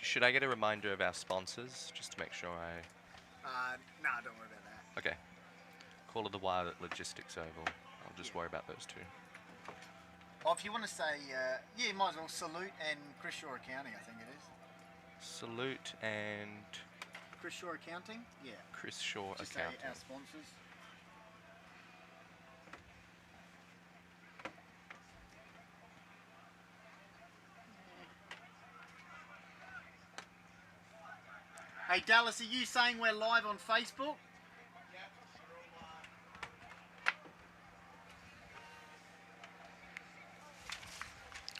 should I get a reminder of our sponsors just to make sure I... Nah, don't worry about that. Okay. Call of the Wild at Logistics Oval. I'll just worry about those two. Oh, if you want to say, yeah, you might as well Salute and Chris Shaw Accounting, I think it is. Salute and Chris Shaw Accounting? Yeah. Chris Shaw Just Accounting. say our sponsors. Hey Dallas, are you saying we're live on Facebook?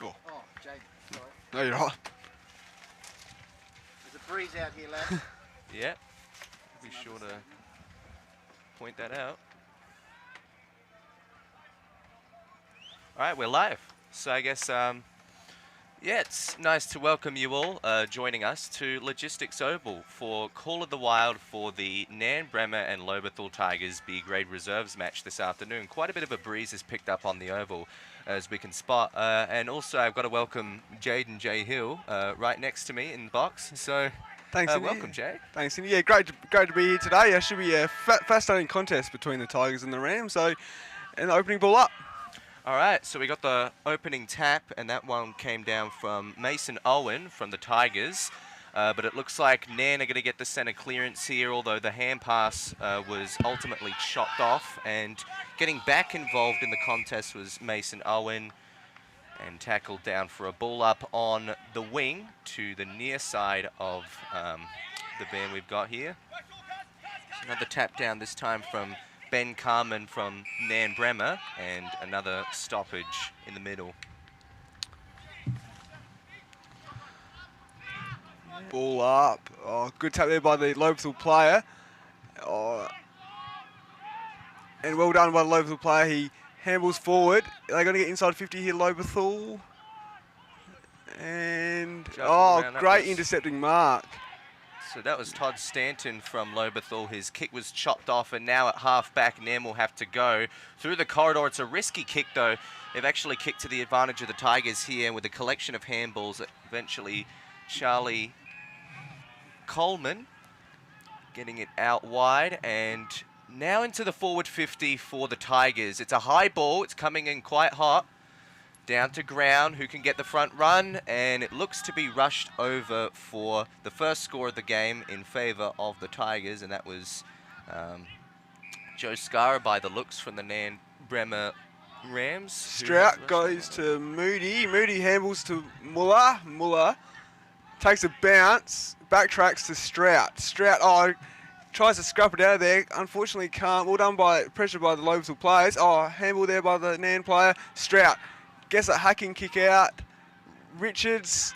Oh. Oh, Jade, sorry. No, you're right. There's a breeze out here, lads. Yeah. Be sure to point that out. All right, we're live. So I guess, yeah, it's nice to welcome you all joining us to Logistics Oval for Call of the Wild for the Nairne Bremer and Lobethal Tigers B grade reserves match this afternoon. Quite a bit of a breeze has picked up on the oval, as we can spot. And also, I've got to welcome Jade and Jay Hill right next to me in the box. So, Thanks, welcome, Jay. Thanks, Cindy. Yeah, great to be here today. It should be a fascinating contest between the Tigers and the Rams. So, and the opening ball up. All right, so we got the opening tap, and that one came down from Mason Owen from the Tigers. But it looks like Nairne are going to get the centre clearance here, although the hand pass was ultimately chopped off. And getting back involved in the contest was Mason Owen, and tackled down for a ball up on the wing to the near side of the van we've got here. Another tap down, this time from Ben Carmen from Nairne Bremer, and another stoppage in the middle. Ball up. Oh, good tap there by the Lobethal player. Oh, and well done by the Lobethal player. He handballs forward. They're going to get inside 50 here, Lobethal. And, great intercepting mark. So that was Todd Stanton from Lobethal. His kick was chopped off, and now at half-back, Nairne will have to go through the corridor. It's a risky kick, though. They've actually kicked to the advantage of the Tigers here with a collection of handballs. Eventually, Charlie Coleman getting it out wide, and now into the forward 50 for the Tigers. It's a high ball. It's coming in quite hot. Down to ground, who can get the front run, and it looks to be rushed over for the first score of the game in favour of the Tigers, and that was Joe Scara by the looks from the Nairne Bremer Rams. Strout goes to Moody. Moody handballs to Muller. Muller takes a bounce, backtracks to Strout. Strout, tries to scrap it out of there. Unfortunately can't. Well done by pressure by the Lobethal players. Handball there by the Nairne player. Strout gets a hacking kick out. Richards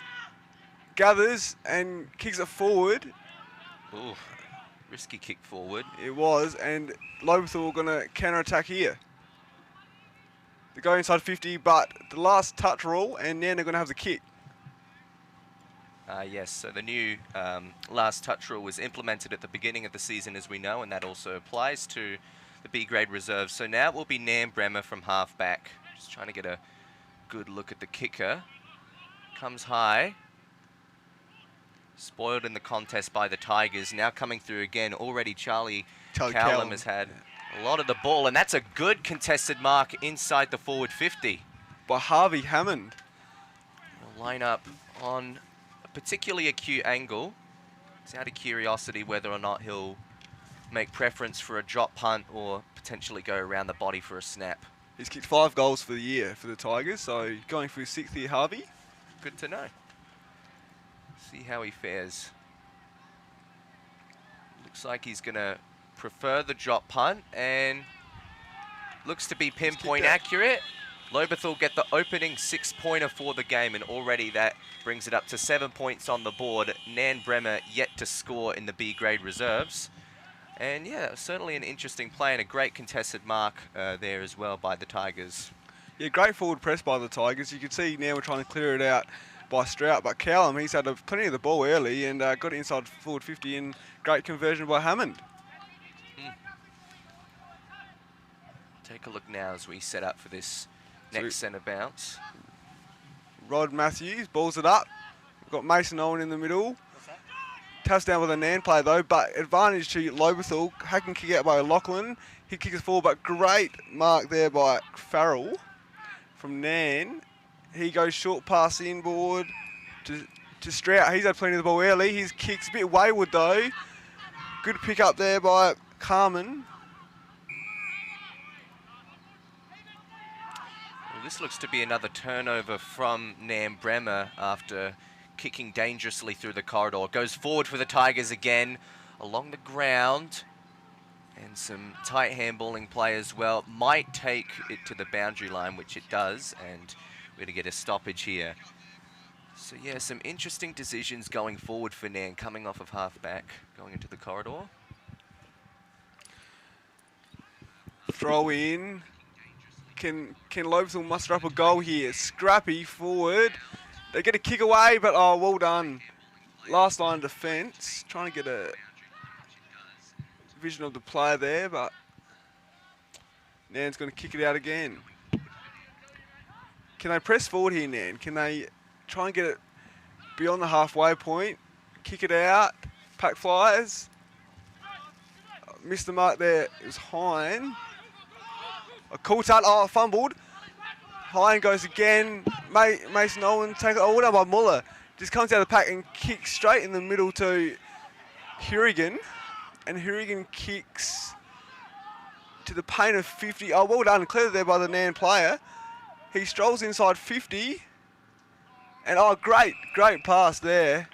gathers and kicks it forward. Ooh, risky kick forward. It was, and Lobethal going to counter-attack here. They go inside 50, but the last touch rule, and then they're going to have the kick. Yes, so the new last touch rule was implemented at the beginning of the season, as we know, and that also applies to the B-grade reserves. So now it will be Nairne Bremer from half-back. Just trying to get a good look at the kicker. Comes high. Spoiled in the contest by the Tigers. Now coming through again. Already Charlie Callum has had a lot of the ball, and that's a good contested mark inside the forward 50. By Harvey Hammond. We'll line up on a particularly acute angle. It's out of curiosity whether or not he'll make preference for a drop punt or potentially go around the body for a snap. He's kicked 5 goals for the year for the Tigers, so going for his 6th year, Harvey. Good to know. See how he fares. Looks like he's going to prefer the drop punt, and looks to be pinpoint accurate. Lobethal get the opening 6-pointer for the game, and already that brings it up to 7 points on the board. Nairne Bremer yet to score in the B-grade reserves. And yeah, certainly an interesting play and a great contested mark there as well by the Tigers. Yeah, great forward press by the Tigers. You can see now we're trying to clear it out by Strout, but Callum, he's had plenty of the ball early and got it inside forward 50, and great conversion by Hammond. Take a look now as we set up for this next centre bounce. Rod Matthews balls it up. We've got Mason Owen in the middle. What's that? Touchdown with a Nairne play though, but advantage to Lobethal. Hack and kick out by Lachlan. He kicks forward, but great mark there by Farrell from Nairne. He goes short pass inboard to Strout. He's had plenty of the ball early. His kick's a bit wayward though. Good pick up there by Carmen. Well, this looks to be another turnover from Nairne Bremer after kicking dangerously through the corridor. Goes forward for the Tigers again along the ground. And some tight handballing play as well. Might take it to the boundary line, which it does. And we're going to get a stoppage here. So yeah, some interesting decisions going forward for Nairne, coming off of halfback, going into the corridor. Throw in. Can Lobethal muster up a goal here? Scrappy forward. They get a kick away, but oh, well done. Last line of defence. Trying to get a vision of the player there, but Nairne's going to kick it out again. Can they press forward here, Nairne? Can they try and get it beyond the halfway point? Kick it out. Pack flyers. Missed the mark there. It was Hine. A cool touch. Oh, fumbled. Hine goes again. Mason Owen take it. Oh, well done by Muller. Just comes out of the pack and kicks straight in the middle to Hurigan. And Hurigan kicks to the paint of 50. Oh, well done. Cleared there by the Nairne player. He strolls inside 50. And oh, great pass there.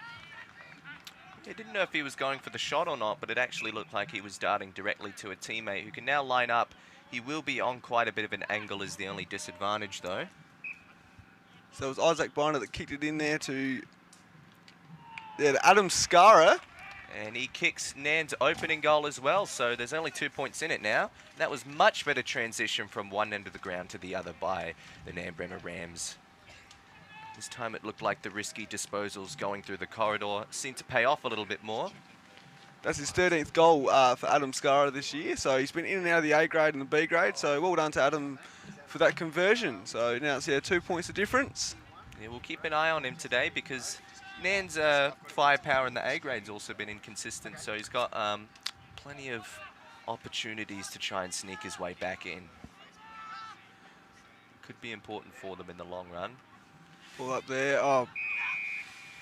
I didn't know if he was going for the shot or not, but it actually looked like he was darting directly to a teammate who can now line up. He will be on quite a bit of an angle is the only disadvantage though. So it was Isaac Binder that kicked it in there to Adam Scara. And he kicks Nairne's opening goal as well, so there's only 2 points in it now. That was much better transition from one end of the ground to the other by the Nairne Bremer Rams. This time it looked like the risky disposals going through the corridor seemed to pay off a little bit more. That's his 13th goal for Adam Scara this year, so he's been in and out of the A grade and the B grade, so well done to Adam for that conversion. So now it's 2 points of difference. Yeah, we'll keep an eye on him today because Nairne's firepower in the A grade's also been inconsistent, so he's got plenty of opportunities to try and sneak his way back in. Could be important for them in the long run. Pull up there. Oh,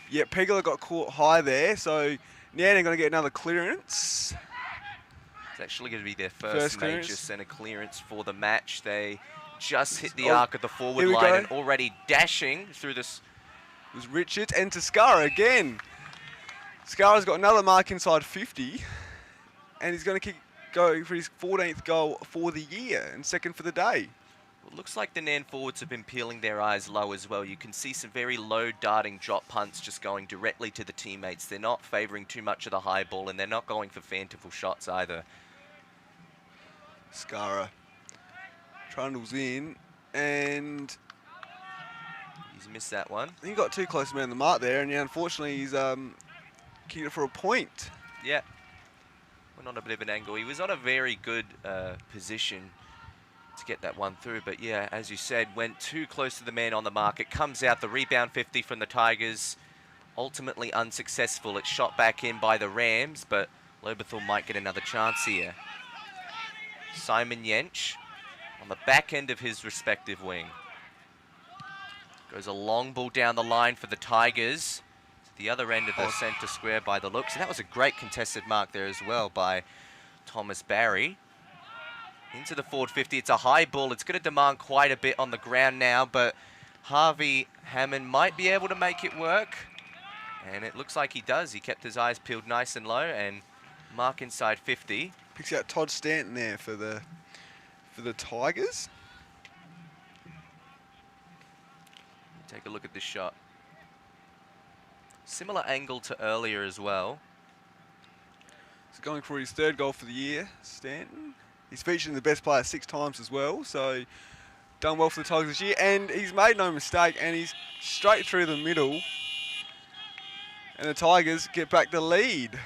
yeah, Pegler got caught high there, so now they're going to get another clearance. It's actually going to be their first major clearance. centre clearance for the match. They just hit the arc of the forward line and already dashing through this. It was Richards and to Scara again. Scara's got another mark inside 50, and he's going to go for his 14th goal for the year and second for the day. It looks like the Nairne forwards have been peeling their eyes low as well. You can see some very low darting drop punts just going directly to the teammates. They're not favouring too much of the high ball, and they're not going for fanciful shots either. Scara trundles in, and he's missed that one. He got too close to man the mark there, and yeah, unfortunately he's kicked it for a point. Yeah, went on a bit of an angle. He was on a very good position to get that one through, but yeah, as you said, went too close to the man on the mark. It comes out, the rebound 50 from the Tigers, ultimately unsuccessful. It's shot back in by the Rams, but Lobethal might get another chance here. Simon Jensch on the back end of his respective wing. Goes a long ball down the line for the Tigers. To the other end of the centre square by the looks. And that was a great contested mark there as well by Thomas Barry. Into the forward 50. It's a high ball. It's going to demand quite a bit on the ground now, but Harvey Hammond might be able to make it work. And it looks like he does. He kept his eyes peeled nice and low and mark inside 50. Picks out Todd Stanton there for the Tigers. Take a look at this shot. Similar angle to earlier as well. So going for his third goal for the year, Stanton. He's featured in the best player 6 times as well, so done well for the Tigers this year. And he's made no mistake, and he's straight through the middle. And the Tigers get back the lead.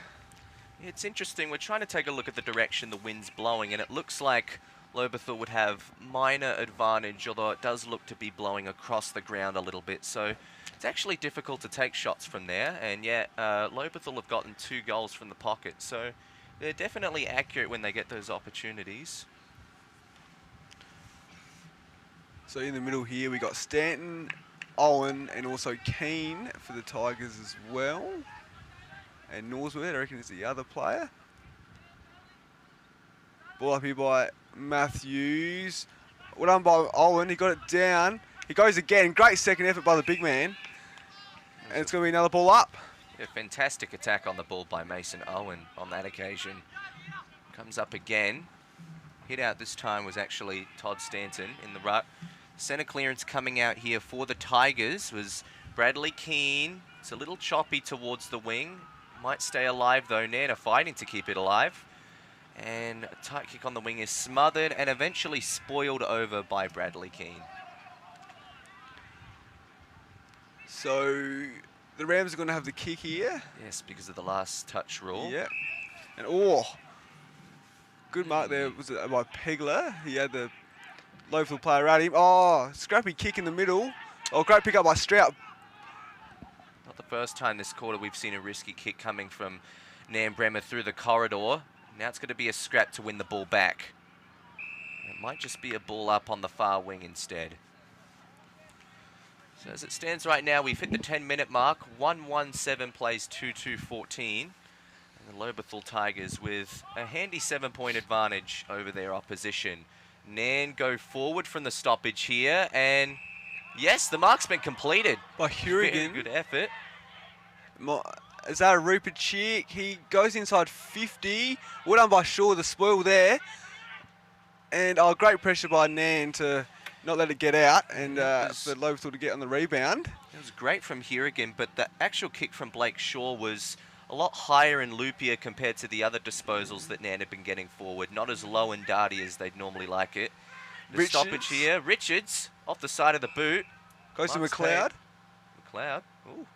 It's interesting. We're trying to take a look at the direction the wind's blowing, and it looks like Lobethal would have minor advantage, although it does look to be blowing across the ground a little bit. So it's actually difficult to take shots from there. And yet, Lobethal have gotten 2 goals from the pocket. So they're definitely accurate when they get those opportunities. So in the middle here, we got Stanton, Owen, and also Keane for the Tigers as well. And Norsworth, I reckon, is the other player. Ball up here by Matthews. Well done by Owen. He got it down. He goes again. Great second effort by the big man. And it's going to be another ball up. A fantastic attack on the ball by Mason Owen on that occasion. Comes up again. Hit out this time was actually Todd Stanton in the ruck. Centre clearance coming out here for the Tigers was Bradley Keane. It's a little choppy towards the wing. Might stay alive though. Nairne fighting to keep it alive. And a tight kick on the wing is smothered and eventually spoiled over by Bradley Keane. So the Rams are going to have the kick here. Yes, because of the last touch rule. Yep. And good mark there was it by Pegler. He had the Lobethal player at him. Oh, scrappy kick in the middle. Oh, great pick up by Strout. Not the first time this quarter we've seen a risky kick coming from Nairne Bremer through the corridor. Now it's going to be a scrap to win the ball back. It might just be a ball up on the far wing instead. So as it stands right now, we've hit the 10-minute mark. 1-1-7 plays 2-2-14. And the Lobethal Tigers with a handy 7-point advantage over their opposition. Nairne go forward from the stoppage here. And yes, the mark's been completed. By Hurigan. Very good effort. Is that a Rupert Chick? He goes inside 50. Well done by Shaw, the spoil there. And great pressure by Nairne to not let it get out and for Lobethal to get on the rebound. It was great from Hurigan, but the actual kick from Blake Shaw was a lot higher and loopier compared to the other disposals that Nairne had been getting forward. Not as low and darty as they'd normally like it. The stoppage here. Richards off the side of the boot. Goes to McLeod. McLeod. Ooh.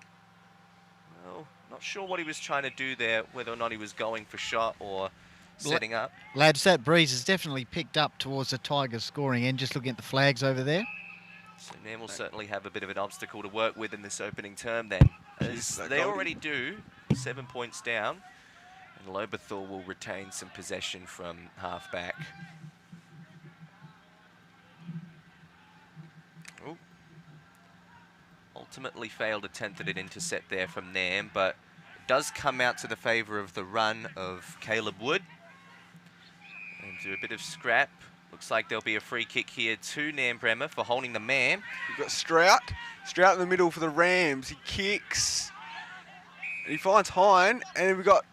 Well, not sure what he was trying to do there, whether or not he was going for shot or setting up. Lads, that breeze has definitely picked up towards the Tigers scoring end, just looking at the flags over there. So Nairne will certainly have a bit of an obstacle to work with in this opening term then. As they already do, 7 points down. And Lobethal will retain some possession from half-back. Ultimately failed attempt at an intercept there from Nairne, but it does come out to the favour of the run of Caleb Wood. And do a bit of scrap. Looks like there'll be a free kick here to Nairne Bremer for holding the man. We've got Strout. Strout in the middle for the Rams. He kicks. And he finds Hine. And we've got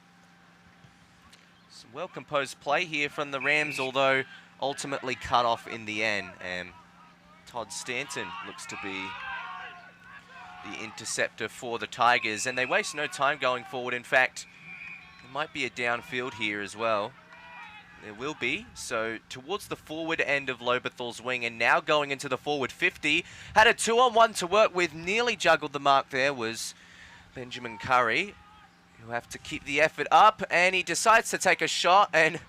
some well-composed play here from the Rams, although ultimately cut off in the end. And Todd Stanton looks to be the interceptor for the Tigers, and they waste no time going forward. In fact, there might be a downfield here as well. There will be. So towards the forward end of Lobethal's wing, and now going into the forward 50. Had a 2-on-1 to work with, nearly juggled the mark there was Benjamin Curry. He'll have to keep the effort up, and he decides to take a shot, and,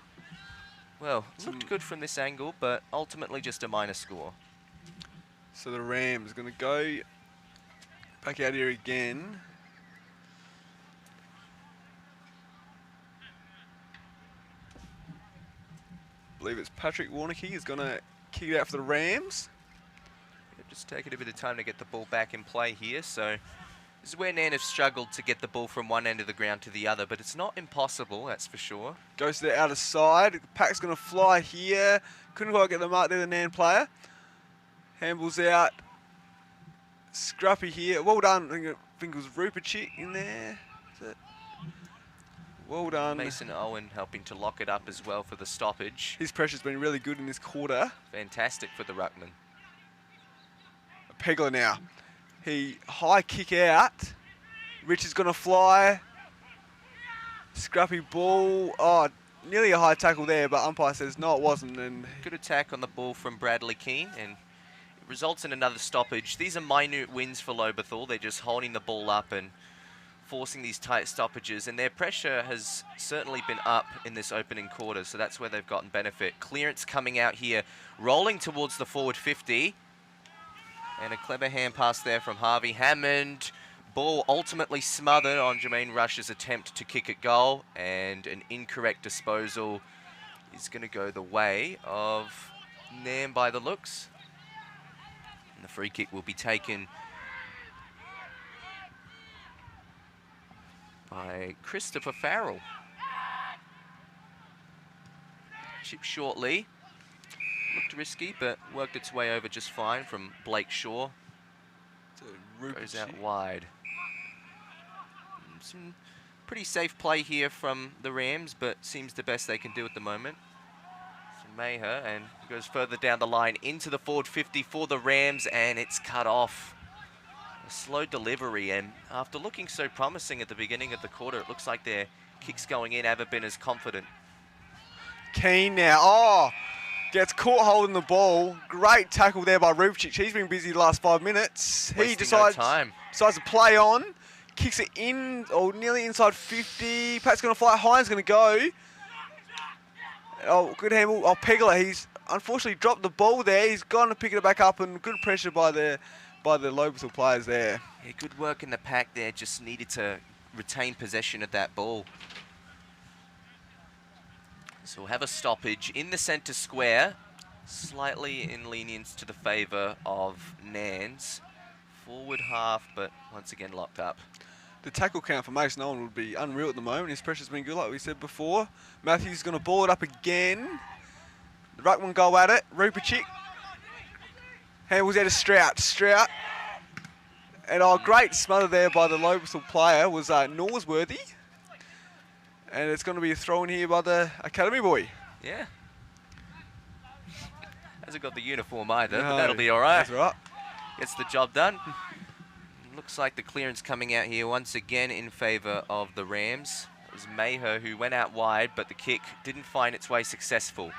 well, looked good from this angle, but ultimately just a minor score. So the Rams are going to go back out here again. I believe it's Patrick Warnocky is going to kick it out for the Rams. Just taking a bit of time to get the ball back in play here. So this is where Nairne have struggled to get the ball from one end of the ground to the other, but it's not impossible, that's for sure. Goes to the outer side. The pack's going to fly here. Couldn't quite get the mark there, the Nairne player. Handballs out. Scruppy here. Well done. I think it was Rupert in there. Well done. Mason Owen helping to lock it up as well for the stoppage. His pressure's been really good in this quarter. Fantastic for the ruckman. Pegler now. He high kick out. Richard's going to fly. Scruppy ball. Oh, nearly a high tackle there, but umpire says no, it wasn't. And good attack on the ball from Bradley Keane, and results in another stoppage. These are minute wins for Lobethal. They're just holding the ball up and forcing these tight stoppages, and their pressure has certainly been up in this opening quarter, so that's where they've gotten benefit. Clearance coming out here, rolling towards the forward 50, and a clever hand pass there from Harvey Hammond. Ball ultimately smothered on Jermaine Rush's attempt to kick at goal, and an incorrect disposal is going to go the way of Nairne by the looks. And the free kick will be taken by Christopher Farrell. Chip shortly. Looked risky, but worked its way over just fine from Blake Shaw. Goes out wide. Some pretty safe play here from the Rams, but seems the best they can do at the moment. So Maher, and goes further down the line into the forward 50 for the Rams, and it's cut off. A slow delivery, and after looking so promising at the beginning of the quarter, it looks like their kicks going in haven't been as confident. Keane now. Oh, gets caught holding the ball. Great tackle there by Rubicic. He's been busy the last 5 minutes. He decides to play on. Kicks it in, or nearly inside 50. Pat's going to fly. Hines going to go. Oh, good handle. Oh, Pegler, he's unfortunately dropped the ball there. He's gone to pick it back up, and good pressure by the Lobethal players there. Yeah, good work in the pack there. Just needed to retain possession of that ball. So we'll have a stoppage in the centre square. Slightly in lenience to the favour of Nairne's forward half, but once again locked up. The tackle count for Mason Owen would be unreal at the moment. His pressure's been good, like we said before. Matthews going to ball it up again. The ruckman go at it. Rupicic. Handles out of Strout. And great smother there by the Lobethal player was Norsworthy. And it's going to be a throw in here by the Academy boy. Yeah. Hasn't got the uniform either, No, but that'll be all right. That's right. Gets the job done. Looks like the clearance coming out here once again in favour of the Rams. It was Maher who went out wide, but the kick didn't find its way successful.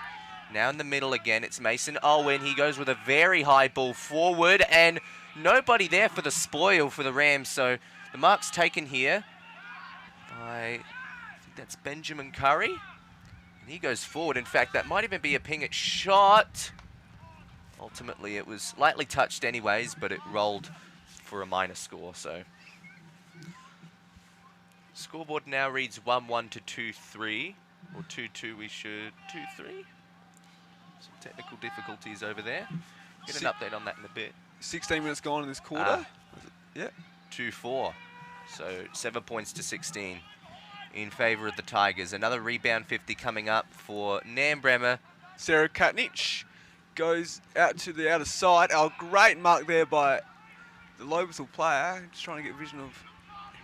Now in the middle again, it's Mason Owen. He goes with a very high ball forward, and nobody there for the spoil for the Rams. So the mark's taken here by, I think that's Benjamin Curry. And he goes forward. In fact, that might even be a ping at shot. Ultimately, it was lightly touched anyways, but it rolled for a minor score. So scoreboard now reads 1-1 to 2-3, or 2-2 we should, 2-3. Some technical difficulties over there. Get an update on that in a bit. 16 minutes gone in this quarter. Yeah. 2-4. So 7 points to 16 in favour of the Tigers. Another rebound 50 coming up for Nairne Bremer. Sarah Katnich goes out to the outer side. Great mark there by the Lobethal player. Just trying to get vision of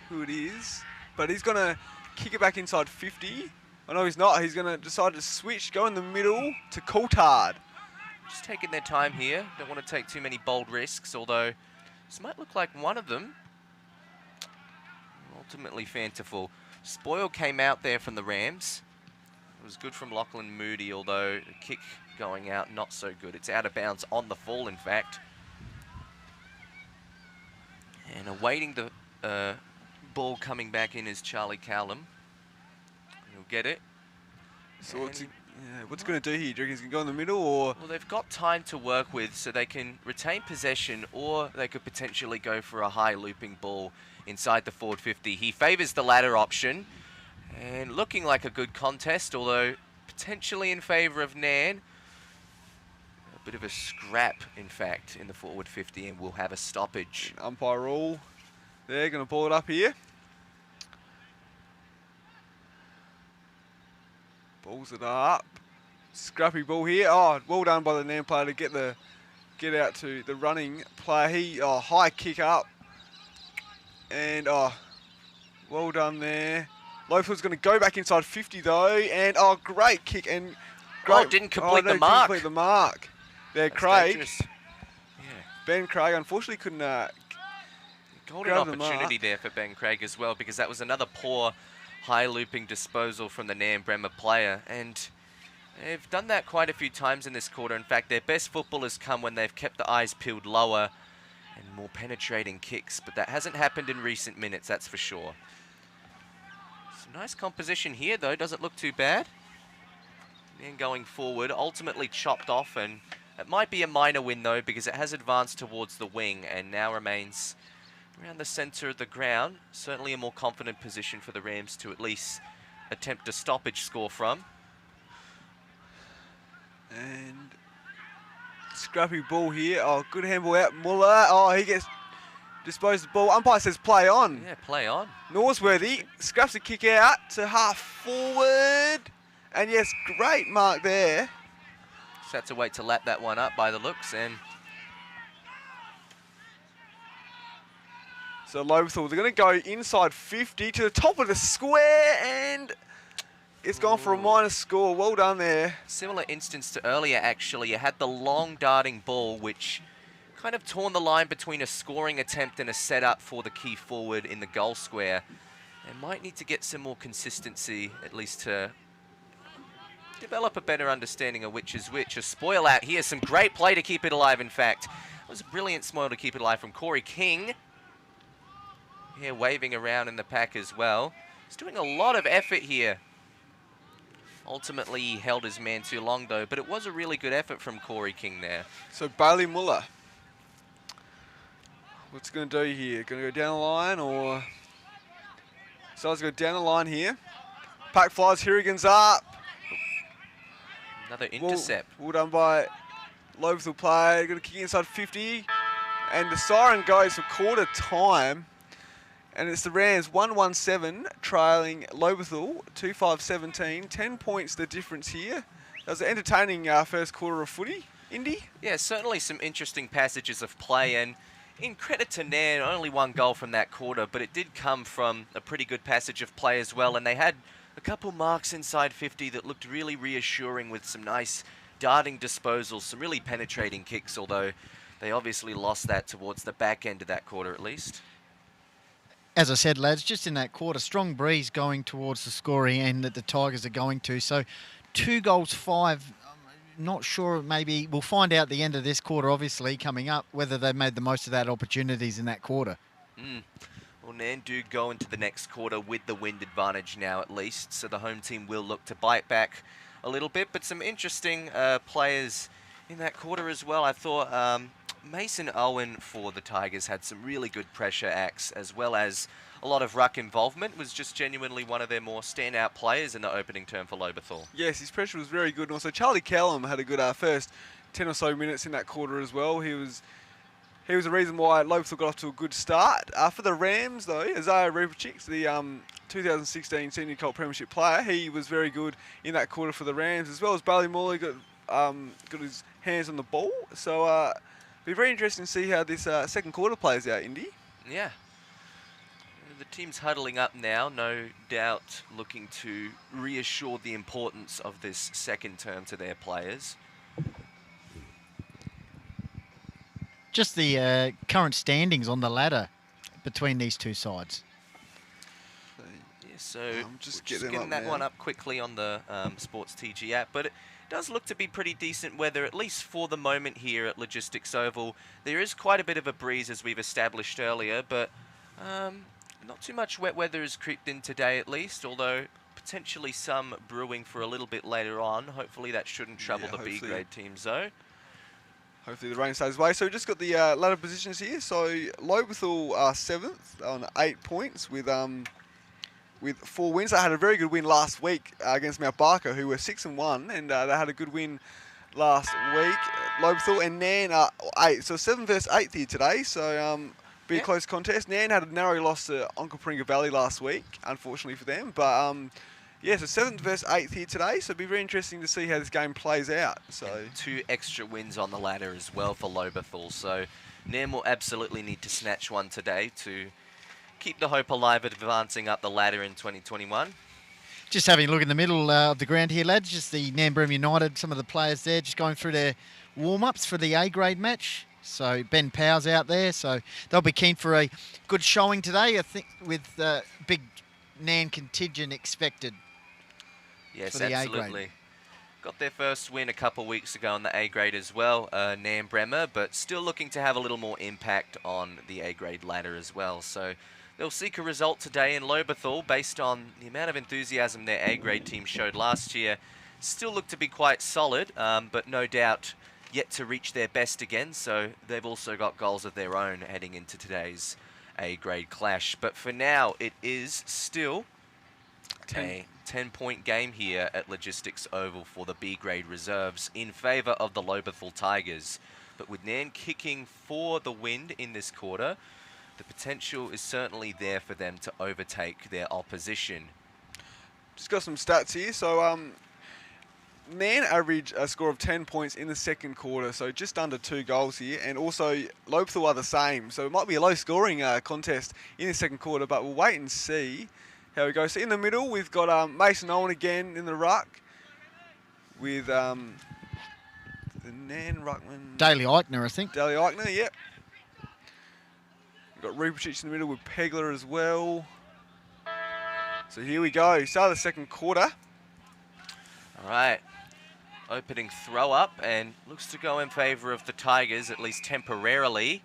who it is. But he's going to kick it back inside 50. Oh, no, he's not. He's going to decide to switch, go in the middle to Coulthard. Just taking their time here. Don't want to take too many bold risks, although this might look like one of them. Ultimately fanciful. Spoil came out there from the Rams. It was good from Lachlan Moody, although the kick going out, not so good. It's out of bounds on the fall, in fact. And awaiting the ball coming back in is Charlie Callum. He'll get it. So what's going to do here? Do you reckon he's going to go in the middle, or? Well, they've got time to work with, so they can retain possession, or they could potentially go for a high looping ball inside the forward 50. He favours the latter option, and looking like a good contest, although potentially in favour of Nairne. A bit of a scrap, in fact, in the forward 50, and we'll have a stoppage. Umpire rule. They're going to ball it up here. Balls it up. Scrappy ball here. Oh, well done by the Nairne player to get out to the running player. High kick up. And well done there. Lobethal's going to go back inside 50 though. And great kick and great. Didn't complete the mark. Complete the mark. There, That's Craig. dangerous. Yeah. Ben Craig unfortunately couldn't. Golden opportunity there for Ben Craig as well, because that was another poor high looping disposal from the Nairne Bremer player, and they've done that quite a few times in this quarter. In fact, their best football has come when they've kept the eyes peeled lower and more penetrating kicks, but that hasn't happened in recent minutes, that's for sure. Some nice composition here, though. Doesn't look too bad. And going forward, ultimately chopped off, and it might be a minor win, though, because it has advanced towards the wing and now remains around the center of the ground. Certainly a more confident position for the Rams to at least attempt a stoppage score from. And scrappy ball here. Oh, good handball out. Muller. Oh, he gets disposed of the ball. Umpire says play on. Yeah, play on. Northworthy scraps the kick out to half forward. And yes, great mark there. Just had to wait to lap that one up by the looks. And so Lobethal, they're going to go inside 50 to the top of the square, and it's gone for a minus score. Well done there. similar instance to earlier, actually. You had the long darting ball, which kind of torn the line between a scoring attempt and a setup for the key forward in the goal square. They might need to get some more consistency, at least to develop a better understanding of which is which. A spoil out here, some great play to keep it alive, in fact. It was a brilliant spoil to keep it alive from Corey King. Here waving around in the pack as well. He's doing a lot of effort here. Ultimately, he held his man too long, though, but it was a really good effort from Corey King there. So Bailey Muller, what's going to do here? Going to go down the line, or so let's go down the line here. Pack flies, Hirrigan's up. Another intercept. Well done by Lobethal play. Going to kick inside 50, and the siren goes for quarter time. And it's the Rams 1-1-7 trailing Lobethal 2-5-17. 10 points the difference here. That was an entertaining first quarter of footy, Indy. Yeah, certainly some interesting passages of play, and in credit to Nairne, only one goal from that quarter, but it did come from a pretty good passage of play as well, and they had a couple marks inside 50 that looked really reassuring with some nice darting disposals, some really penetrating kicks, although they obviously lost that towards the back end of that quarter at least. As I said, lads, just in that quarter, strong breeze going towards the scoring end that the Tigers are going to. So 2 goals, 5. I'm not sure, maybe we'll find out at the end of this quarter, obviously, coming up, whether they made the most of that opportunities in that quarter. Well, Nairne do go into the next quarter with the wind advantage now at least, so the home team will look to bite back a little bit, but some interesting players in that quarter as well. I thought Mason Owen for the Tigers had some really good pressure acts, as well as a lot of ruck involvement. Was just genuinely one of their more standout players in the opening term for Lobethal. Yes, his pressure was very good. And also Charlie Callum had a good first 10 or so minutes in that quarter as well. He was the reason why Lobethal got off to a good start. For the Rams, though, Isaiah Repacic, the 2016 Senior Colt Premiership player, he was very good in that quarter for the Rams, as well as Bailey Muller got his hands on the ball. So it'll be very interesting to see how this second quarter plays out, Indy. Yeah. The team's huddling up now, no doubt looking to reassure the importance of this second term to their players. Just the current standings on the ladder between these two sides. Yeah, so I'm just getting that one up quickly on the Sports TG app, but it does look to be pretty decent weather, at least for the moment here at Logistics Oval. There is quite a bit of a breeze, as we've established earlier, but not too much wet weather has creeped in today at least, although potentially some brewing for a little bit later on. Hopefully that shouldn't trouble the B-grade teams though. Hopefully the rain stays away. So we've just got the ladder positions here. So Lobethal are 7th on 8 points with 4 wins. They had a very good win last week against Mount Barker, who were 6-1, and they had a good win last week. Lobethal and Nairne are 8. So 7th versus 8th here today. So be a close contest. Nairne had a narrow loss to Onkaparinga Valley last week, unfortunately for them. But yeah, so 7th versus 8th here today. So it'll be very interesting to see how this game plays out. So 2 extra wins on the ladder as well for Lobethal. So Nairne will absolutely need to snatch one today to keep the hope alive of advancing up the ladder in 2021. Just having a look in the middle of the ground here, lads. Just the Nairne Bremer United, some of the players there just going through their warm-ups for the A-grade match. So Ben Powell's out there, so they'll be keen for a good showing today, I think, with big Nairne contingent expected. Yes, for the absolutely. A-grade. Got their first win a couple weeks ago on the A-grade as well, Nairne Bremer, but still looking to have a little more impact on the A-grade ladder as well. So they'll seek a result today in Lobethal based on the amount of enthusiasm their A-grade team showed last year. Still look to be quite solid, but no doubt yet to reach their best again, so they've also got goals of their own heading into today's A-grade clash. But for now, it is still a 10-point game here at Logistics Oval for the B-grade reserves in favour of the Lobethal Tigers. But with Nairne kicking for the win in this quarter, the potential is certainly there for them to overtake their opposition. Just got some stats here. So Nairne averaged a score of 10 points in the second quarter, so just under 2 goals here, and also Lobethal are the same, so it might be a low-scoring contest in the second quarter, but we'll wait and see how it goes. So in the middle, we've got Mason Owen again in the ruck, with the Nairne ruckman... Daly Eichner, I think. Daly Eichner, yep. We've got Ruperchich in the middle with Pegler as well. So here we go, start of the second quarter. All right. Opening throw up, and looks to go in favour of the Tigers, at least temporarily.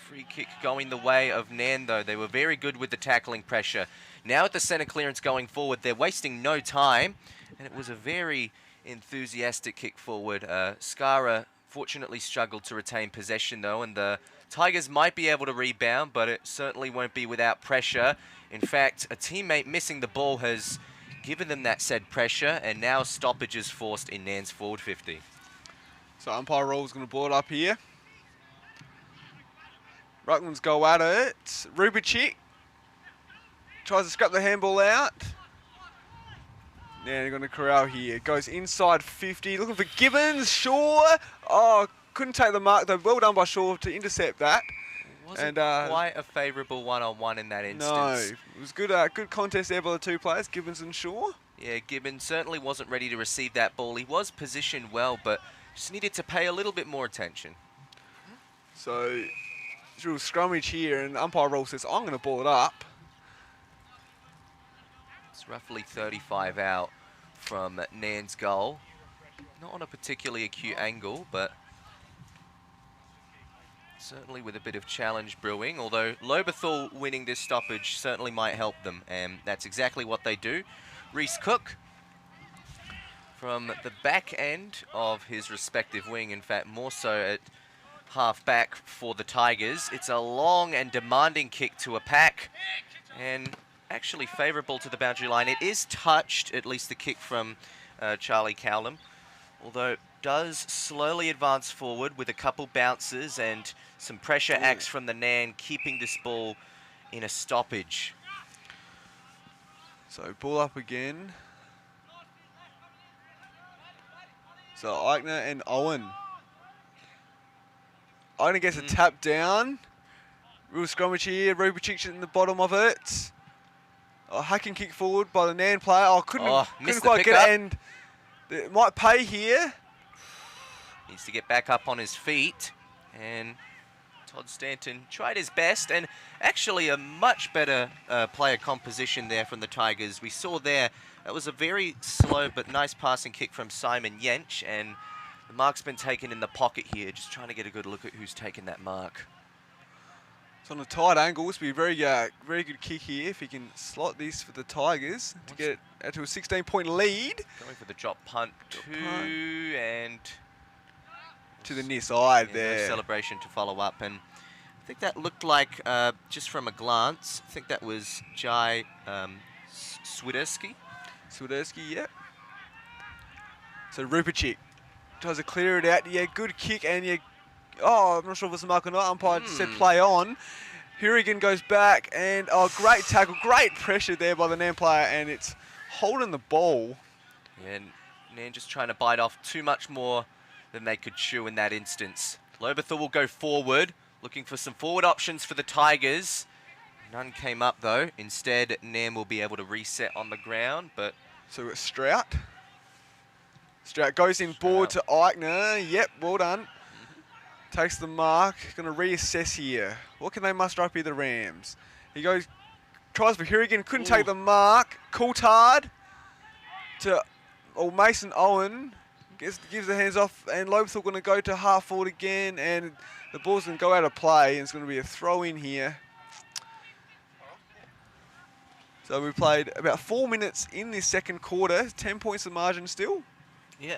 Free kick going the way of Nairne, though. They were very good with the tackling pressure. Now at the centre clearance going forward, they're wasting no time, and it was a very enthusiastic kick forward. Skara fortunately struggled to retain possession, though, and the Tigers might be able to rebound, but it certainly won't be without pressure. In fact, a teammate missing the ball has given them that said pressure, and now stoppage is forced in Nairne's forward 50. So umpire Roll's going to ball it up here. Ruckmans go at it. Ruperchich tries to scrap the handball out. Now they're going to corral here. Goes inside 50, looking for Gibbons. Shaw. Oh, couldn't take the mark though. Well done by Shaw to intercept that. Wasn't quite a favourable one-on-one in that instance. No, it was good. Good contest there by the two players, Gibbons and Shaw. Yeah, Gibbons certainly wasn't ready to receive that ball. He was positioned well, but just needed to pay a little bit more attention. So, it's a real scrummage here, and umpire Roll says, I'm going to ball it up. It's roughly 35 out from Nairne's goal. Not on a particularly acute angle, but certainly with a bit of challenge brewing, although Lobethal winning this stoppage certainly might help them, and that's exactly what they do. Reese Cook from the back end of his respective wing, in fact more so at half back for the Tigers. It's a long and demanding kick to a pack, and actually favourable to the boundary line. It is touched, at least the kick from Charlie Cowlam, although it does slowly advance forward with a couple bounces and some pressure acts from the Nairne, keeping this ball in a stoppage. So ball up again. So Eichner and Owen. Eichner gets a tap down. Real scrummage here. Ruperchich in the bottom of it. A hacking kick forward by the Nairne player. Oh, couldn't quite get it, and it might pay here. Needs to get back up on his feet, and Todd Stanton tried his best, and actually a much better player composition there from the Tigers. We saw there, that was a very slow but nice passing kick from Simon Jensch, and the mark's been taken in the pocket here, just trying to get a good look at who's taken that mark. It's on a tight angle. This will be a very good kick here if he can slot this for the Tigers to get it out to a 16-point lead. Going for the drop punt and to the near side there. No celebration to follow up, and I think that looked like, just from a glance, I think that was Jai Swiderski. Swiderski, yep. So Ruperchich tries to clear it out. Yeah, good kick, and yeah, oh, I'm not sure if it was a mark or not. Umpire said play on. Hurigan goes back, and oh, great tackle, great pressure there by the Nairne player, and it's holding the ball. Yeah, and Nairne just trying to bite off too much more than they could chew in that instance. Lobethal will go forward, looking for some forward options for the Tigers. None came up though. Instead, Nairne will be able to reset on the ground, but... So it's Strout. Strout goes in board to Eichner. Yep, well done. Takes the mark. Going to reassess here. What can they muster up here, the Rams? He goes, tries for Hurigan, couldn't take the mark. Coulthard to Mason Owen. Gives the hands off, and Lobethal going to go to half forward again, and the ball's going to go out of play, and it's going to be a throw in here. So we played about 4 minutes in this second quarter. 10 points of margin still. Yeah.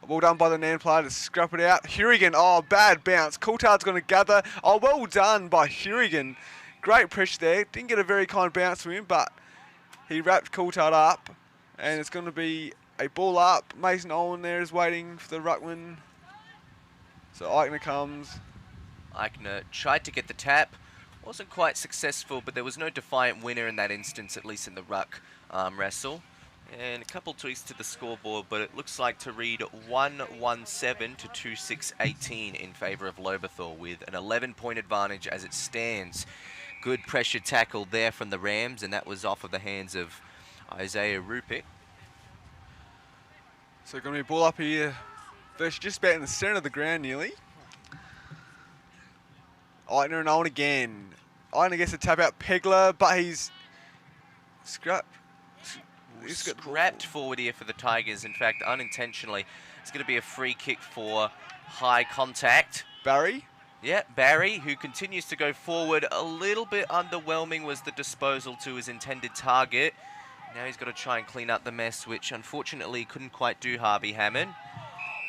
Well done by the Nairne player to scrap it out. Hurigan, oh, bad bounce. Coulthard's going to gather. Oh, well done by Hurigan. Great pressure there. Didn't get a very kind bounce from him, but he wrapped Coulthard up. And it's going to be a ball up. Mason Owen there is waiting for the ruckman. So Eichner comes. Eichner tried to get the tap. Wasn't quite successful, but there was no defiant winner in that instance, at least in the ruck wrestle. And a couple tweaks to the scoreboard, but it looks like to read 117 to 2618 in favour of Lobethal, with an 11-point advantage as it stands. Good pressure tackle there from the Rams, and that was off of the hands of Isaiah Rupick. So going to be a ball up here. First, just about in the centre of the ground nearly. Eichner and Owen again. Eichner gets a tap out Pegler, but he's scrapped Forward here for the Tigers. In fact, unintentionally, it's going to be a free kick for high contact. Barry. Yeah, Barry, who continues to go forward. A little bit underwhelming was the disposal to his intended target. Now he's got to try and clean up the mess, which unfortunately couldn't quite do Harvey Hammond.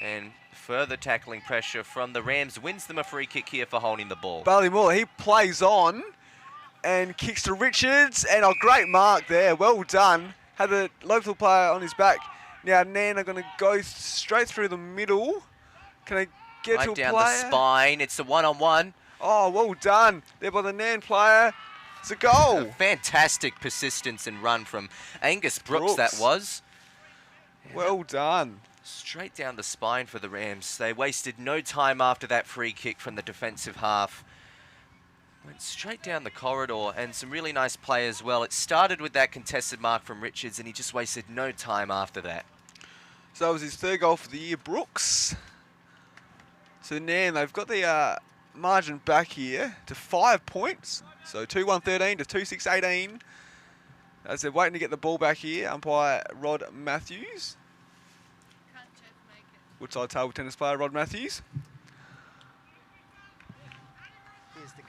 And further tackling pressure from the Rams wins them a free kick here for holding the ball. Ballymore, he plays on and kicks to Richards, and a great mark there. Well done. Had the local player on his back. Now Nairne are going to go straight through the middle. Can I get right to a down player? the spine. It's a one-on-one. Oh, well done there by the Nairne player. It's a goal. A fantastic persistence and run from Angus Brooks. That was. Well done. Straight down the spine for the Rams. They wasted no time after that free kick from the defensive half. Went straight down the corridor, and some really nice play as well. It started with that contested mark from Richards, and he just wasted no time after that. So that was his third goal for the year, Brooks. So Nairne, they've got the margin back here to 5 points. So 2-1-13 to 2-6-18. As they're waiting to get the ball back here, umpire Rod Matthews. Woodside table tennis player Rod Matthews.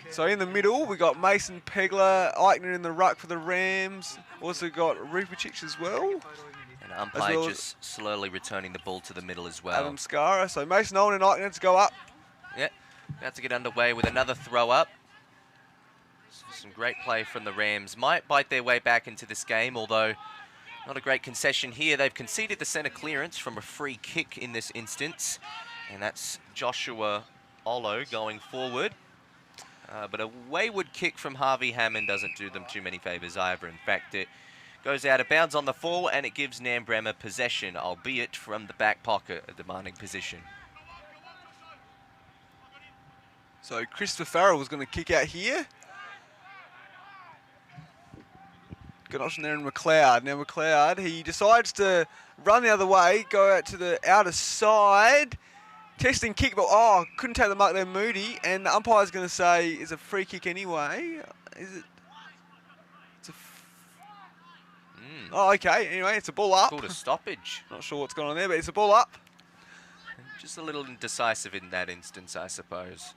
So in the middle, we got Mason Pegler, Eichner in the ruck for the Rams. Also got Rupicic as well. And umpire just slowly returning the ball to the middle as well. Adam Scara. So Mason Owen and Eichner to go up. Yep, about to get underway with another throw up. Some great play from the Rams. Might bite their way back into this game, although not a great concession here. They've conceded the centre clearance from a free kick in this instance. And that's Joshua Olo going forward. But a wayward kick from Harvey Hammond doesn't do them too many favours either. In fact, it goes out of bounds on the fall, and it gives Nairne Bremer possession, albeit from the back pocket, a demanding position. So Christopher Farrell was going to kick out here. Good option there in McLeod. Now McLeod, he decides to run the other way, go out to the outer side. Testing kick, but oh, couldn't take the mark there, Moody. And the umpire's going to say it's a free kick anyway. Is it? It's a Oh, okay. Anyway, it's a ball up. Called a stoppage. Not sure what's going on there, but it's a ball up. Just a little indecisive in that instance, I suppose.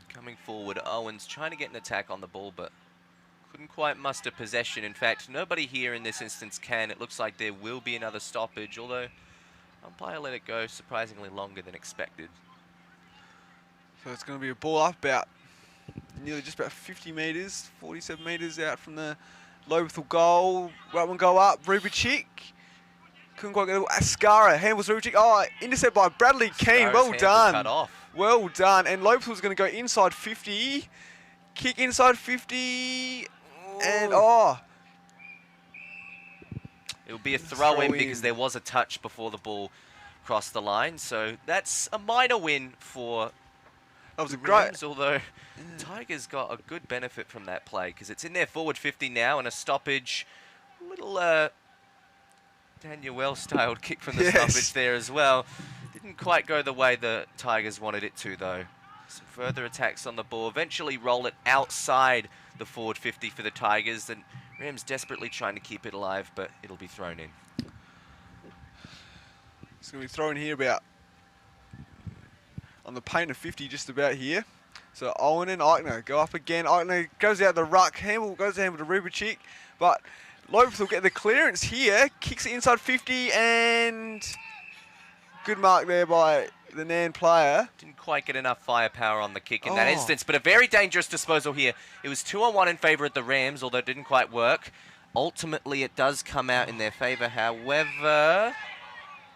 Coming forward, Owens trying to get an attack on the ball, but couldn't quite muster possession. In fact, nobody here in this instance can. It looks like there will be another stoppage, although umpire let it go surprisingly longer than expected. So it's going to be a ball up about nearly just about 50 metres, 47 metres out from the Lobethal goal. Right one go up, Rubicic. Couldn't quite get it. Ascara handles Rubicic. Oh, intercept by Bradley Keane. Well done. Cut off. Well done. And Lobethal's going to go inside 50. Kick inside 50. And oh. It would be a throw-in because there was a touch before the ball crossed the line. So that's a minor win for that was a Rams, great. although Tigers got a good benefit from that play because it's in their forward 50 now, and a stoppage. A little Daniel-styled kick from the stoppage there as well. Didn't quite go the way the Tigers wanted it to, though. Some further attacks on the ball. Eventually roll it outside the forward 50 for the Tigers. And Rams desperately trying to keep it alive, but it'll be thrown in. It's going to be thrown here about on the paint of 50 just about here. So Owen and Eichner go up again. Eichner goes out the ruck. Hamble goes to Rubicic. But Lobethal will get the clearance here. Kicks it inside 50 and good mark there by the Nairne player. Didn't quite get enough firepower on the kick in that instance, but a very dangerous disposal here. It was 2-on-1 in favour of the Rams, although it didn't quite work. Ultimately, it does come out in their favour. However,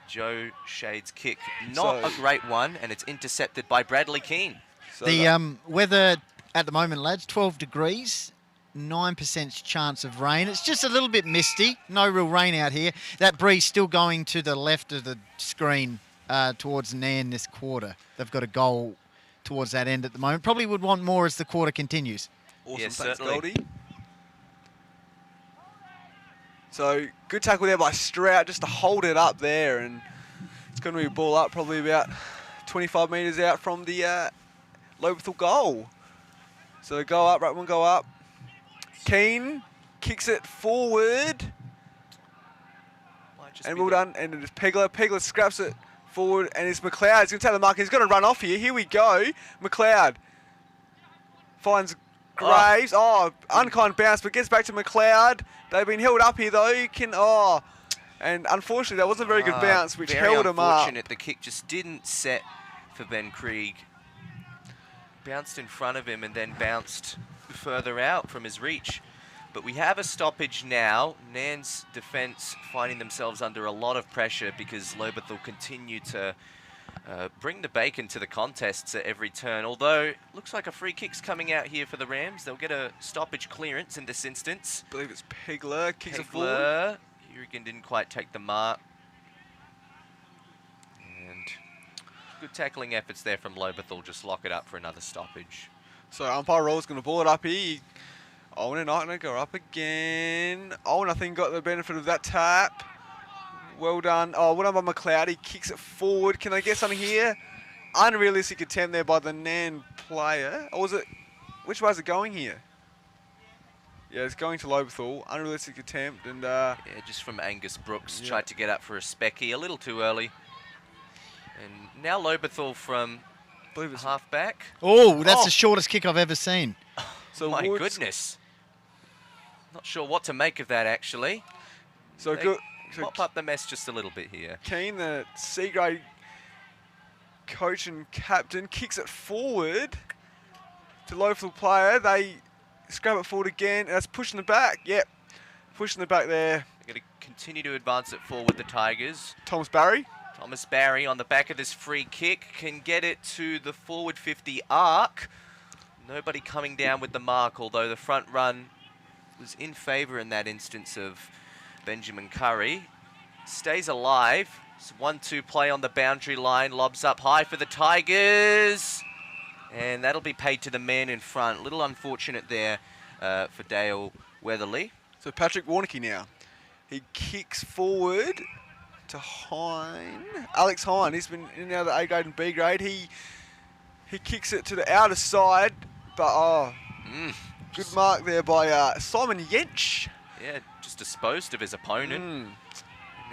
Joe Shade's kick, not a great one, and it's intercepted by Bradley Keane. So the weather at the moment, lads, 12 degrees, 9% chance of rain. It's just a little bit misty. No real rain out here. That breeze still going to the left of the screen towards Nairne this quarter. They've got a goal towards that end at the moment. Probably would want more as the quarter continues. Awesome, yes, thanks, certainly. Goldie. So good tackle there by Strout just to hold it up there, and it's going to be a ball up probably about 25 metres out from the Lobethal goal. So go up, right one go up. Keane kicks it forward. And well done. And it's Pegler. Pegler scraps it forward, and it's McLeod. He's going to take the mark. He's going to run off here. Here we go. McLeod finds Graves. Unkind bounce, but gets back to McLeod. They've been held up here, though. And unfortunately, that wasn't a very good bounce, which held him up. Very unfortunate. The kick just didn't set for Ben Krieg. Bounced in front of him and then bounced further out from his reach. But we have a stoppage now. Nairne's defence finding themselves under a lot of pressure because Lobethal continue to bring the bacon to the contests at every turn. Although, looks like a free kick's coming out here for the Rams. They'll get a stoppage clearance in this instance. I believe it's Pegler. Kicks it forward. Hurricane didn't quite take the mark. And good tackling efforts there from Lobethal. Just lock it up for another stoppage. So umpire Roll's going to ball it up here. Owen and Eichner go up again. Owen, I think, got the benefit of that tap. Well done. Oh, well done by McLeod. He kicks it forward. Can they get something here? Unrealistic attempt there by the Nairne player. Or was it... Which way is it going here? Yeah, it's going to Lobethal. Unrealistic attempt. And yeah, just from Angus Brooks. Yeah. Tried to get up for a specky. A little too early. And now Lobethal from half-back. Oh, that's the shortest kick I've ever seen. So my goodness. Not sure what to make of that, actually. So good. Pop up the mess just a little bit here. Keane, the C-grade coach and captain, kicks it forward to Lobethal player. They scrap it forward again. That's pushing the back. Yep. Pushing the back there. They're going to continue to advance it forward, the Tigers. Thomas Barry. Thomas Barry on the back of this free kick can get it to the forward 50 arc. Nobody coming down with the mark, although the front run was in favour in that instance of Benjamin Curry. Stays alive. It's 1-2 play on the boundary line. Lobs up high for the Tigers. And that'll be paid to the man in front. A little unfortunate there for Dale Weatherly. So Patrick Warneke now. He kicks forward to Hine. Alex Hine. He's been in and out of the A grade and B grade. He kicks it to the outer side. But, good mark there by Simon Yench. Yeah, just disposed of his opponent.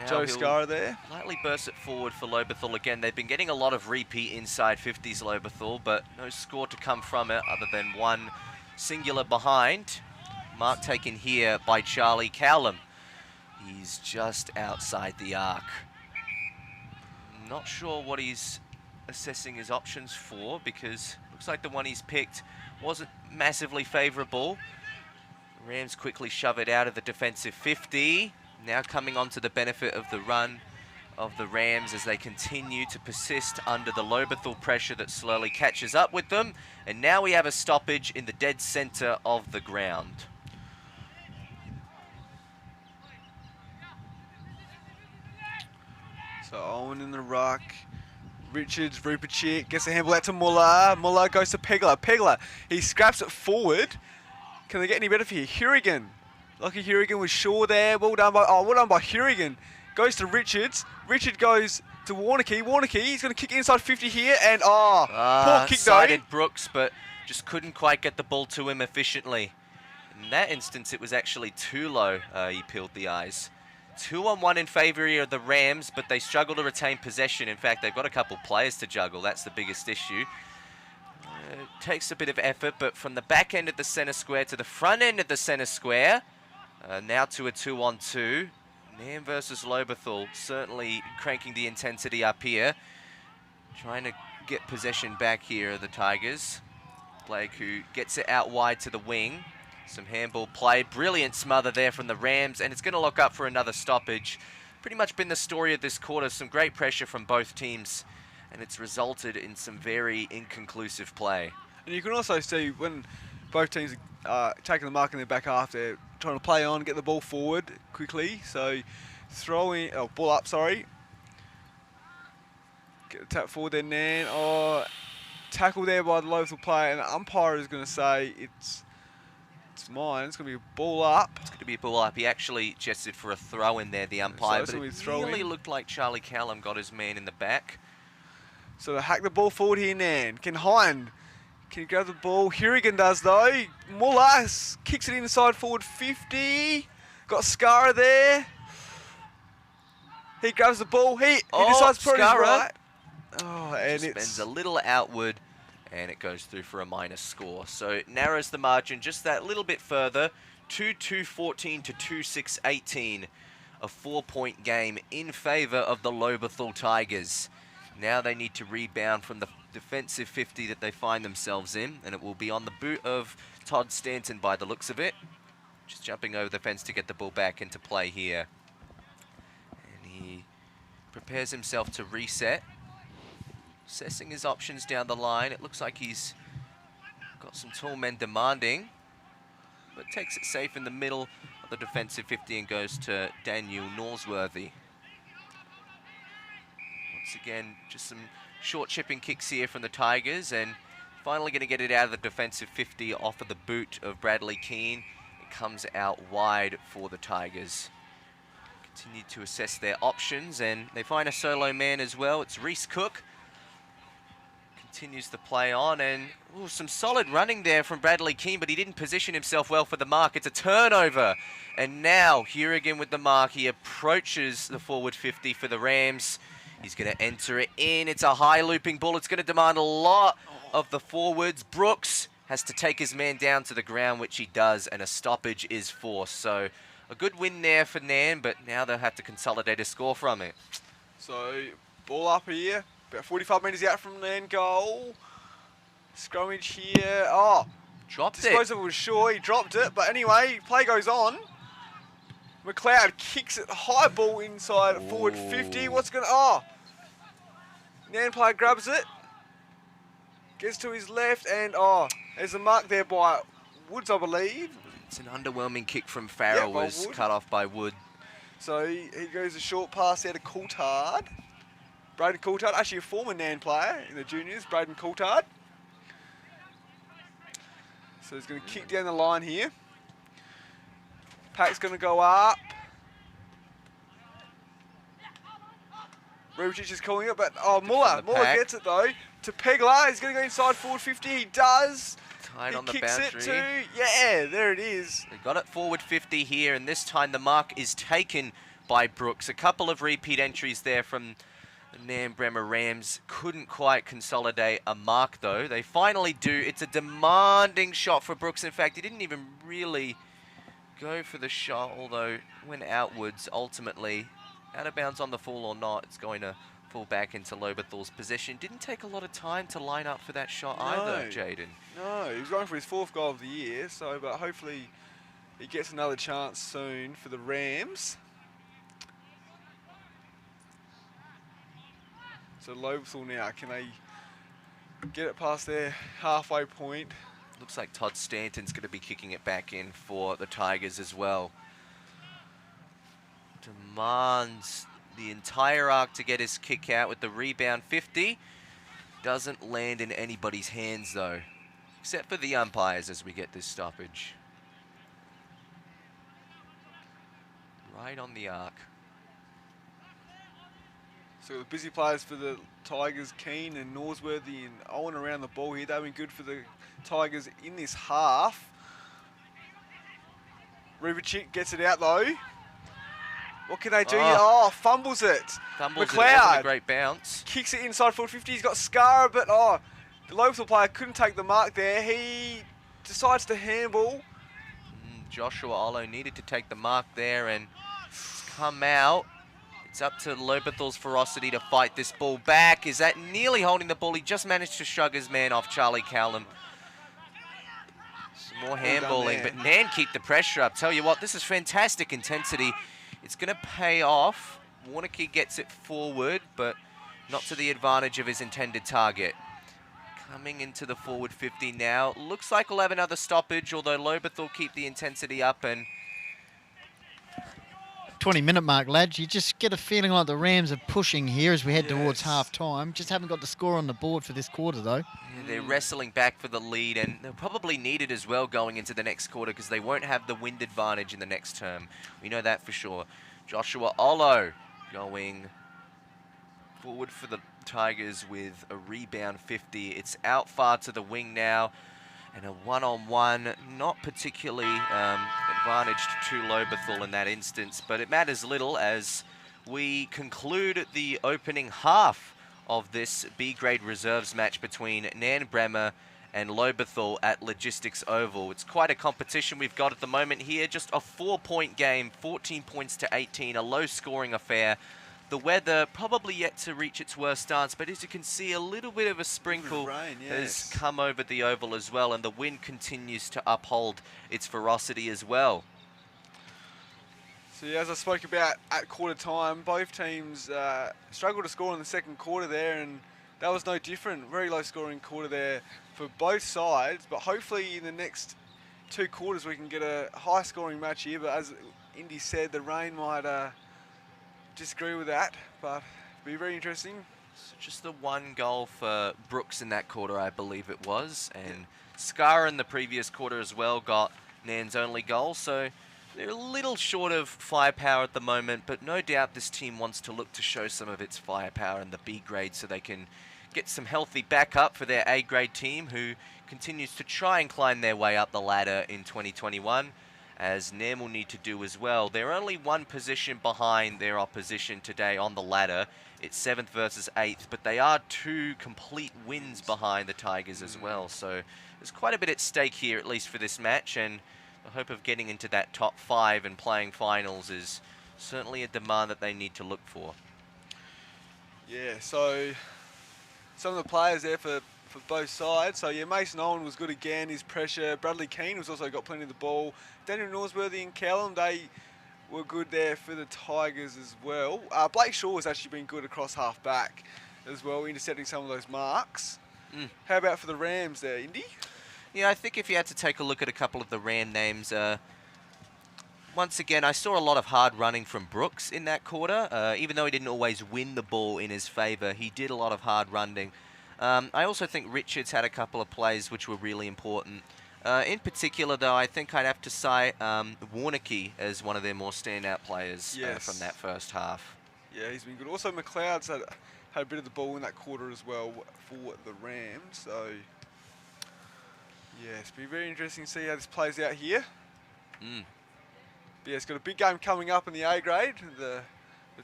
Joe Scara there. Lightly bursts it forward for Lobethal again. They've been getting a lot of repeat inside 50s Lobethal, but no score to come from it other than one singular behind. Mark taken here by Charlie Cowlam. He's just outside the arc. Not sure what he's assessing his options for, because looks like the one he's picked wasn't massively favourable. Rams quickly shove it out of the defensive 50. Now coming on to the benefit of the run of the Rams as they continue to persist under the Lobethal pressure that slowly catches up with them. And now we have a stoppage in the dead centre of the ground. So Owen in the ruck. Richards, Rupert gets the handball out to Muller. Muller goes to Pegler. Pegler, he scraps it forward. Can they get any better for here? Hurricane. Lucky Hurricane was Shaw there. Well done by Hurricane. Goes to Richards. Richard goes to Warneke. Warneke, he's going to kick inside 50 here. And poor kick though. Sided Brooks, but just couldn't quite get the ball to him efficiently. In that instance, it was actually too low. He peeled the eyes. 2-on-1 in favour of the Rams, but they struggle to retain possession. In fact, they've got a couple players to juggle. That's the biggest issue. It takes a bit of effort, but from the back end of the centre square to the front end of the centre square, now to a 2-on-2. Nairne versus Lobethal, certainly cranking the intensity up here. Trying to get possession back here of the Tigers. Blake, who gets it out wide to the wing. Some handball play. Brilliant smother there from the Rams, and it's going to lock up for another stoppage. Pretty much been the story of this quarter. Some great pressure from both teams, and it's resulted in some very inconclusive play. And you can also see when both teams are taking the mark in their back half, they're trying to play on, get the ball forward quickly. So ball up, sorry. Get the tap forward there, Nairne. Oh, tackle there by the Lobethal player, and the umpire is going to say it's mine. It's going to be a ball up. It's going to be a ball up. He actually gestured for a throw in there, the umpire, So but it really looked like Charlie Callum got his man in the back. So they hack the ball forward here, Nairne. Can he grab the ball? Hurigan does though. Muller kicks it inside forward 50. Got Skara there. He grabs the ball. He decides to put it right. Oh, and Just bends a little outward, and it goes through for a minus score. So it narrows the margin just that little bit further. 2-2-14 to 2-6-18. A 4-point game in favour of the Lobethal Tigers. Now they need to rebound from the defensive 50 that they find themselves in, and it will be on the boot of Todd Stanton by the looks of it. Just jumping over the fence to get the ball back into play here. And he prepares himself to reset. Assessing his options down the line. It looks like he's got some tall men demanding, but takes it safe in the middle of the defensive 50 and goes to Daniel Norsworthy. Once again, just some short chipping kicks here from the Tigers, and finally going to get it out of the defensive 50 off of the boot of Bradley Keane. It comes out wide for the Tigers. Continue to assess their options, and they find a solo man as well. It's Reese Cook. Continues to play on, and some solid running there from Bradley Keane, but he didn't position himself well for the mark. It's a turnover, and now here again with the mark, he approaches the forward 50 for the Rams. He's going to enter it in. It's a high looping ball. It's going to demand a lot of the forwards. Brooks has to take his man down to the ground, which he does, and a stoppage is forced. So a good win there for Nairne, but now they'll have to consolidate a score from it. So ball up here. About 45 metres out from Nairne goal. Scrummage here. Oh, Dropped it. disposal was sure. He dropped it. But anyway, play goes on. McLeod kicks it. High ball inside forward 50. What's going to... Oh. Nairne player grabs it. Gets to his left. And, there's a mark there by Woods, I believe. It's an underwhelming kick from Farrell, was cut off by Wood. So he goes a short pass there to Coulthard. Braden Coulthard, actually a former Nairne player in the juniors, Braden Coulthard. So he's going to kick down the line here. Pack's going to go up. Rubicic is calling it, but Muller gets it though. To Pegler, he's going to go inside forward 50, he does. Tight on the kicks boundary. it to, yeah, there it is. They got it forward 50 here, and this time the mark is taken by Brooks. A couple of repeat entries there from the Nairne Bremer Rams. Couldn't quite consolidate a mark though. They finally do. It's a demanding shot for Brooks. In fact, he didn't even really go for the shot, although went outwards ultimately. Out of bounds on the full or not, it's going to fall back into Lobethal's possession. Didn't take a lot of time to line up for that shot either, Jaden. No, he was going for his 4th goal of the year, but hopefully he gets another chance soon for the Rams. So Lobethal now, can they get it past their halfway point? Looks like Todd Stanton's going to be kicking it back in for the Tigers as well. Demands the entire arc to get his kick out with the rebound 50. Doesn't land in anybody's hands though, except for the umpires as we get this stoppage. Right on the arc. So the busy players for the Tigers, Keane and Norsworthy and Owen around the ball here. They've been good for the Tigers in this half. Rubicic gets it out though. What can they do here? Oh, fumbles it. Fumbles it. It wasn't a McLeod great bounce. kicks it inside forward 50. He's got Scara, but the Lobethal player couldn't take the mark there. He decides to handball. Joshua Olo needed to take the mark there and it's come out. It's up to Lobethal's ferocity to fight this ball back. Is that nearly holding the ball? He just managed to shrug his man off, Charlie Callum. Some more handballing, but Nairne keep the pressure up. Tell you what, this is fantastic intensity. It's going to pay off. Warneke gets it forward, but not to the advantage of his intended target. Coming into the forward 50 now. Looks like we'll have another stoppage, although Lobethal keep the intensity up and 20-minute mark, lads. You just get a feeling like the Rams are pushing here as we head towards half-time. Just haven't got the score on the board for this quarter, though. Yeah, they're wrestling back for the lead, and they'll probably need it as well going into the next quarter because they won't have the wind advantage in the next term. We know that for sure. Joshua Olo going forward for the Tigers with a rebound 50. It's out far to the wing now. And a one-on-one, not particularly advantaged to Lobethal in that instance, but it matters little as we conclude the opening half of this B-grade reserves match between Nairne Bremer and Lobethal at Logistics Oval. It's quite a competition we've got at the moment here, just a 4-point game, 14 points to 18, a low-scoring affair. The weather probably yet to reach its worst stance, but as you can see, a little bit of a sprinkle has come over the oval as well, and the wind continues to uphold its ferocity as well. So as I spoke about at quarter time, both teams struggled to score in the second quarter there, and that was no different. Very low scoring quarter there for both sides, but hopefully in the next 2 quarters we can get a high scoring match here, but as Indy said, the rain might disagree with that, but it'll be very interesting. So just the 1 goal for Brooks in that quarter, I believe it was, and Scar in the previous quarter as well got Nairne's only goal, so they're a little short of firepower at the moment, but no doubt this team wants to look to show some of its firepower in the B grade so they can get some healthy backup for their A grade team who continues to try and climb their way up the ladder in 2021. As Nairne will need to do as well. They're only 1 position behind their opposition today on the ladder. It's 7th versus 8th, but they are 2 complete wins behind the Tigers as well. So there's quite a bit at stake here, at least for this match, and the hope of getting into that top 5 and playing finals is certainly a demand that they need to look for. Yeah, so some of the players there for both sides. So yeah, Mason Owen was good again, his pressure. Bradley Keane was also got plenty of the ball. Daniel Norsworthy and Callum, they were good there for the Tigers as well. Blake Shaw has actually been good across half back as well, intercepting some of those marks. How about for the Rams there, Indy? Yeah, I think if you had to take a look at a couple of the Ram names, once again, I saw a lot of hard running from Brooks in that quarter. Even though he didn't always win the ball in his favour, he did a lot of hard running. I also think Richards had a couple of plays which were really important. In particular, though, I think I'd have to cite Warneke as one of their more standout players from that first half. Yeah, he's been good. Also, McLeod's had a bit of the ball in that quarter as well for the Rams. So, yeah, it's been very interesting to see how this plays out here. But yeah, it's got a big game coming up in the A grade, the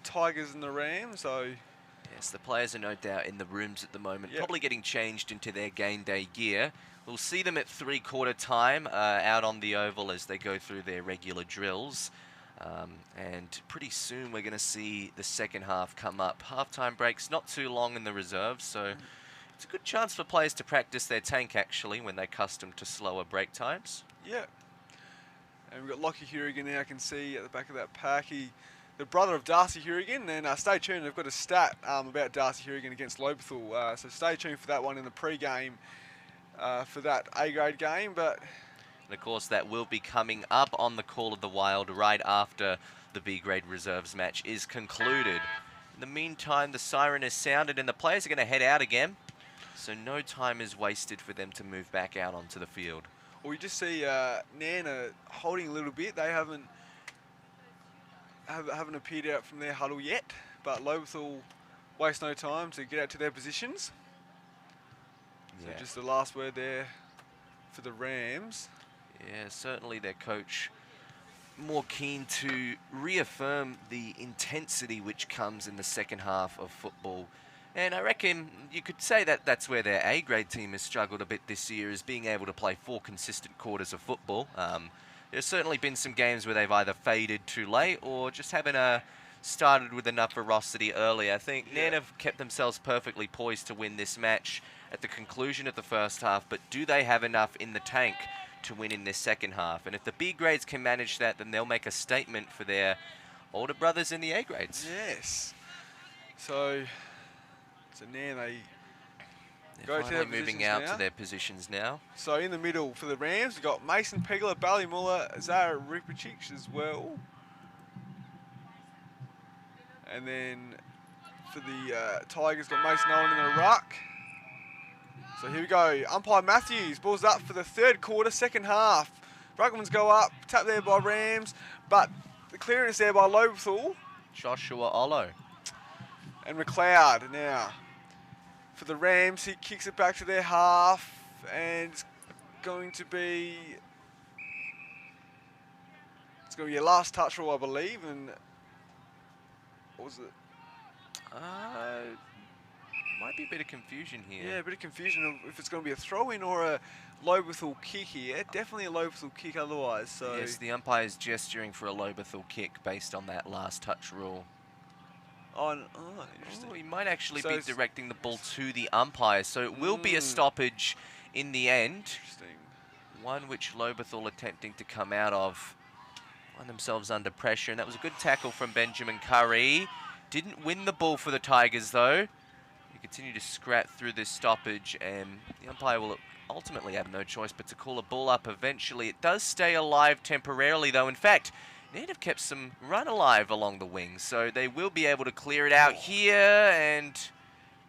Tigers and the Rams. So. Yes, the players are no doubt in the rooms at the moment, probably getting changed into their game day gear. We'll see them at 3/4 time out on the oval as they go through their regular drills. And pretty soon we're going to see the second half come up. Halftime breaks not too long in the reserves, so it's a good chance for players to practice their tank actually when they're accustomed to slower break times. Yeah. And we've got Lockie Hurigan now, I can see at the back of that pack. The brother of Darcy Hurigan, and stay tuned, I've got a stat about Darcy Hurigan against Lobethal, so stay tuned for that one in the pre-game for that A-grade game. And of course that will be coming up on the Call of the Wild right after the B-grade reserves match is concluded. In the meantime, the siren is sounded and the players are going to head out again, so no time is wasted for them to move back out onto the field. Well, you just see Nairne holding a little bit. They haven't appeared out from their huddle yet, but Lobethal waste no time to get out to their positions. So just the last word there for the Rams. Yeah, certainly their coach more keen to reaffirm the intensity which comes in the second half of football. And I reckon you could say that that's where their A-grade team has struggled a bit this year, is being able to play 4 consistent quarters of football. There's certainly been some games where they've either faded too late or just haven't started with enough ferocity early. I think Nairne have kept themselves perfectly poised to win this match at the conclusion of the first half, but do they have enough in the tank to win in this second half? And if the B grades can manage that, then they'll make a statement for their older brothers in the A grades. Yes. So Nairne, They're go to finally their moving positions out now. to their positions now. So in the middle for the Rams, we've got Mason Pegler, Ballymuller, Zara Rupachich as well. And then for the Tigers, got Mason Owen in the ruck. So here we go. Umpire Matthews, ball's up for the third quarter, second half. Ruckmans go up, tap there by Rams, but the clearance there by Lobethal. Joshua Ollo. And McLeod now. For the Rams, he kicks it back to their half, and it's going to be a last touch rule, I believe. And what was it? Might be a bit of confusion here. Yeah, a bit of confusion of if it's going to be a throw-in or a Lobethal kick here. Definitely a Lobethal kick otherwise. So Yes, the umpire's gesturing for a Lobethal kick based on that last touch rule. Interesting. Oh, he might actually So be it's- directing the ball to the umpire, so it will be a stoppage in the end. Interesting. One which Lobethal attempting to come out of. Find themselves under pressure, and that was a good tackle from Benjamin Curry. Didn't win the ball for the Tigers, though. They continue to scrap through this stoppage, and the umpire will ultimately have no choice but to call a ball up eventually. It does stay alive temporarily, though. In fact, Nairne have kept some run alive along the wings, so they will be able to clear it out here, and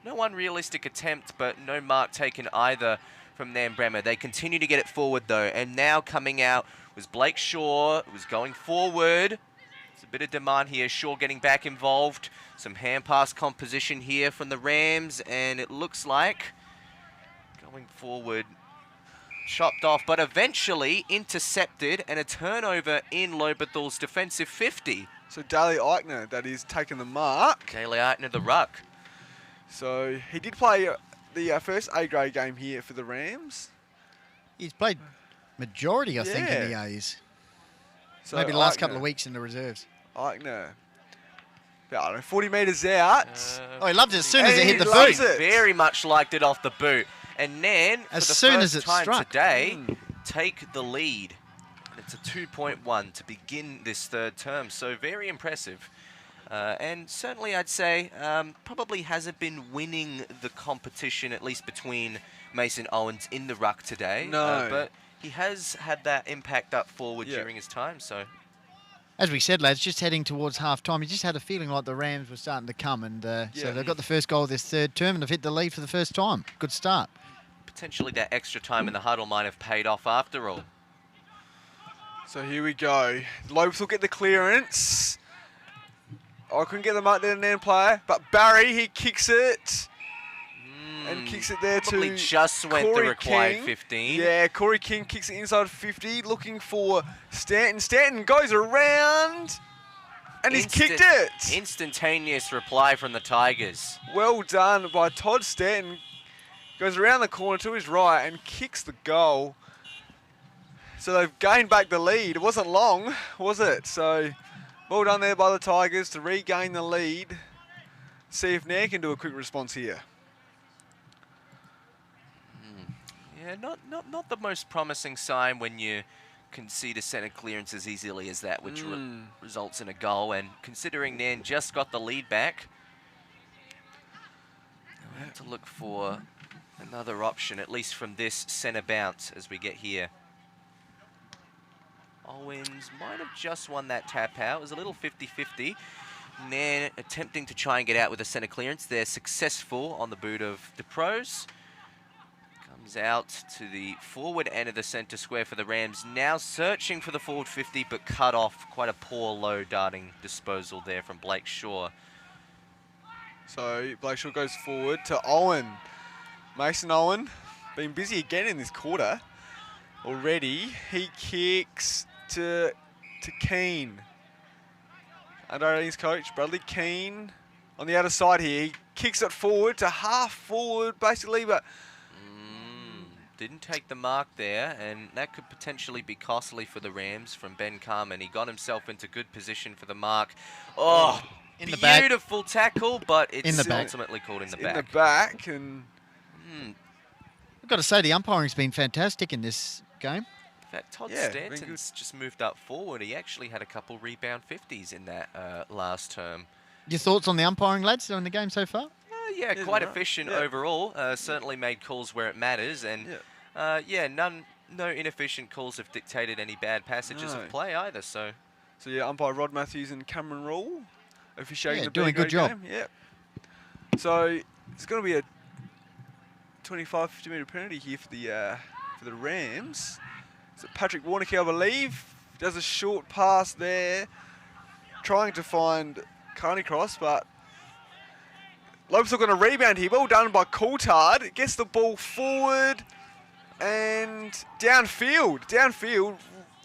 no unrealistic attempt, but no mark taken either from Nairne Bremer. They continue to get it forward, though, and now coming out was Blake Shaw. It was going forward. There's a bit of demand here. Shaw getting back involved. Some hand pass composition here from the Rams, and it looks like going forward, chopped off, but eventually intercepted, and a turnover in Lobethal's defensive 50. So Daly Eichner, that is taking the mark. Daly Eitner, the ruck. So he did play the first A-grade game here for the Rams. He's played majority, I think, in the Yeah. A's. So Maybe the last couple Eichner- of weeks in the reserves. Eichner. About, I don't know, 40 metres out. Oh, he loved it as soon as Hey, it hit he the loves boot. it. Very much liked it off the boot. And Nairne, for As the soon first as it time struck. today, take the lead. It's a 2.1 to begin this third term, so very impressive. And certainly I'd say probably hasn't been winning the competition, at least between Mason Owens in the ruck today. No. But he has had that impact up forward Yeah. during his time, so... As we said, lads, just heading towards half-time, you just had a feeling like the Rams were starting to come, and so Yeah. they've got the first goal of this third term and they've hit the lead for the first time. Good start. Potentially that extra time in the huddle might have paid off after all. So here we go. Lopes will get the clearance. Oh, I couldn't get the mark there, Nairne player. But Barry, he kicks it. And kicks it there Probably to just went the Corey required King. 15. Yeah, Corey King kicks it inside 50, looking for Stanton. Stanton goes around, and he's kicked it. Instantaneous reply from the Tigers. Well done by Todd Stanton. Goes around the corner to his right and kicks the goal. So they've gained back the lead. It wasn't long, was it? So well done there by the Tigers to regain the lead. See if Nairne can do a quick response here. Yeah, not the most promising sign when you concede a centre clearance as easily as that, which results in a goal. And considering Nairne just got the lead back, we have to look for another option, at least from this centre bounce as we get here. Owens might have just won that tap out. It was a little 50-50. Nairne attempting to try and get out with a centre clearance. They're successful on the boot of DePros. Comes out to the forward end of the centre square for the Rams. Now searching for the forward 50, but cut off. Quite a poor low darting disposal there from Blake Shaw. So Blake Shaw goes forward to Owen. Mason Owen, been busy again in this quarter already. He kicks to to Keane. Under-18s coach, Bradley Keane on the outer side here. He kicks it forward to half forward, basically, but... Didn't take the mark there, and that could potentially be costly for the Rams from Ben Carmen. He got himself into good position for the mark. Oh, in the back. Beautiful tackle, but it's In the back. ultimately called in the back. In the back, and... I've got to say, the umpiring's been fantastic in this game. In fact, Todd Yeah, been Stanton's just moved up forward. He actually had a couple rebound 50s in that last term. Your thoughts on the umpiring, lads, on the game so far? Yeah, Yeah, quite right. efficient Yeah. overall. Certainly made calls where it matters, and no inefficient calls have dictated any bad passages No. of play either. So So yeah, umpire Rod Matthews and Cameron Rule officiating Yeah, the doing a good B-grade job. game. Yep. So it's going to be a 25-50 metre penalty here for the Rams. So Patrick Warnicky, I believe, does a short pass there, trying to find Carnicross, but Lopes are going to rebound here. Well done by Coulthard. Gets the ball forward and downfield. Downfield.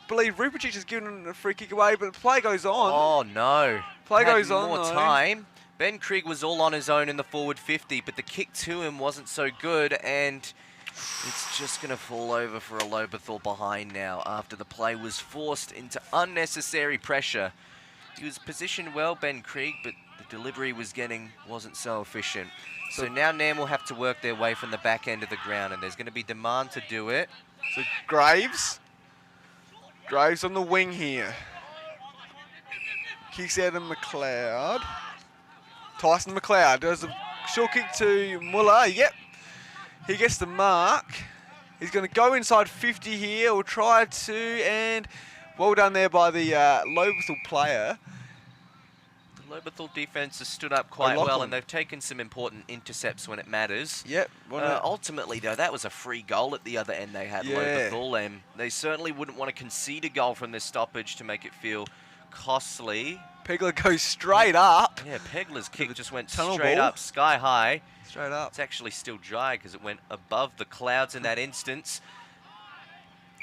Believe Rupicic has given a free kick away, but the play goes on. oh no, Play Had goes on, more though. time. Ben Krieg was all on his own in the forward 50, but the kick to him wasn't so good, and it's just going to fall over for a Lobethal behind now after the play was forced into unnecessary pressure. He was positioned well, Ben Krieg, but the delivery wasn't so efficient. So now Nairne will have to work their way from the back end of the ground, and there's going to be demand to do it. So Graves on the wing here. Kicks out of McLeod. Tyson McLeod does a short kick to Muller. Yep. He gets the mark. He's going to go inside 50 here, or try to, and well done there by the Lobethal player. The Lobethal defense has stood up quite well, O'Loughlin. and they've taken some important intercepts when it matters. Yep. Ultimately, though, that was a free goal at the other end they had, Yeah. Lobethal, and they certainly wouldn't want to concede a goal from this stoppage to make it feel costly. Pegler goes straight up. Yeah, Pegler's kick just went tunnel straight ball. up, sky high. Straight up. It's actually still dry because it went above the clouds in that instance.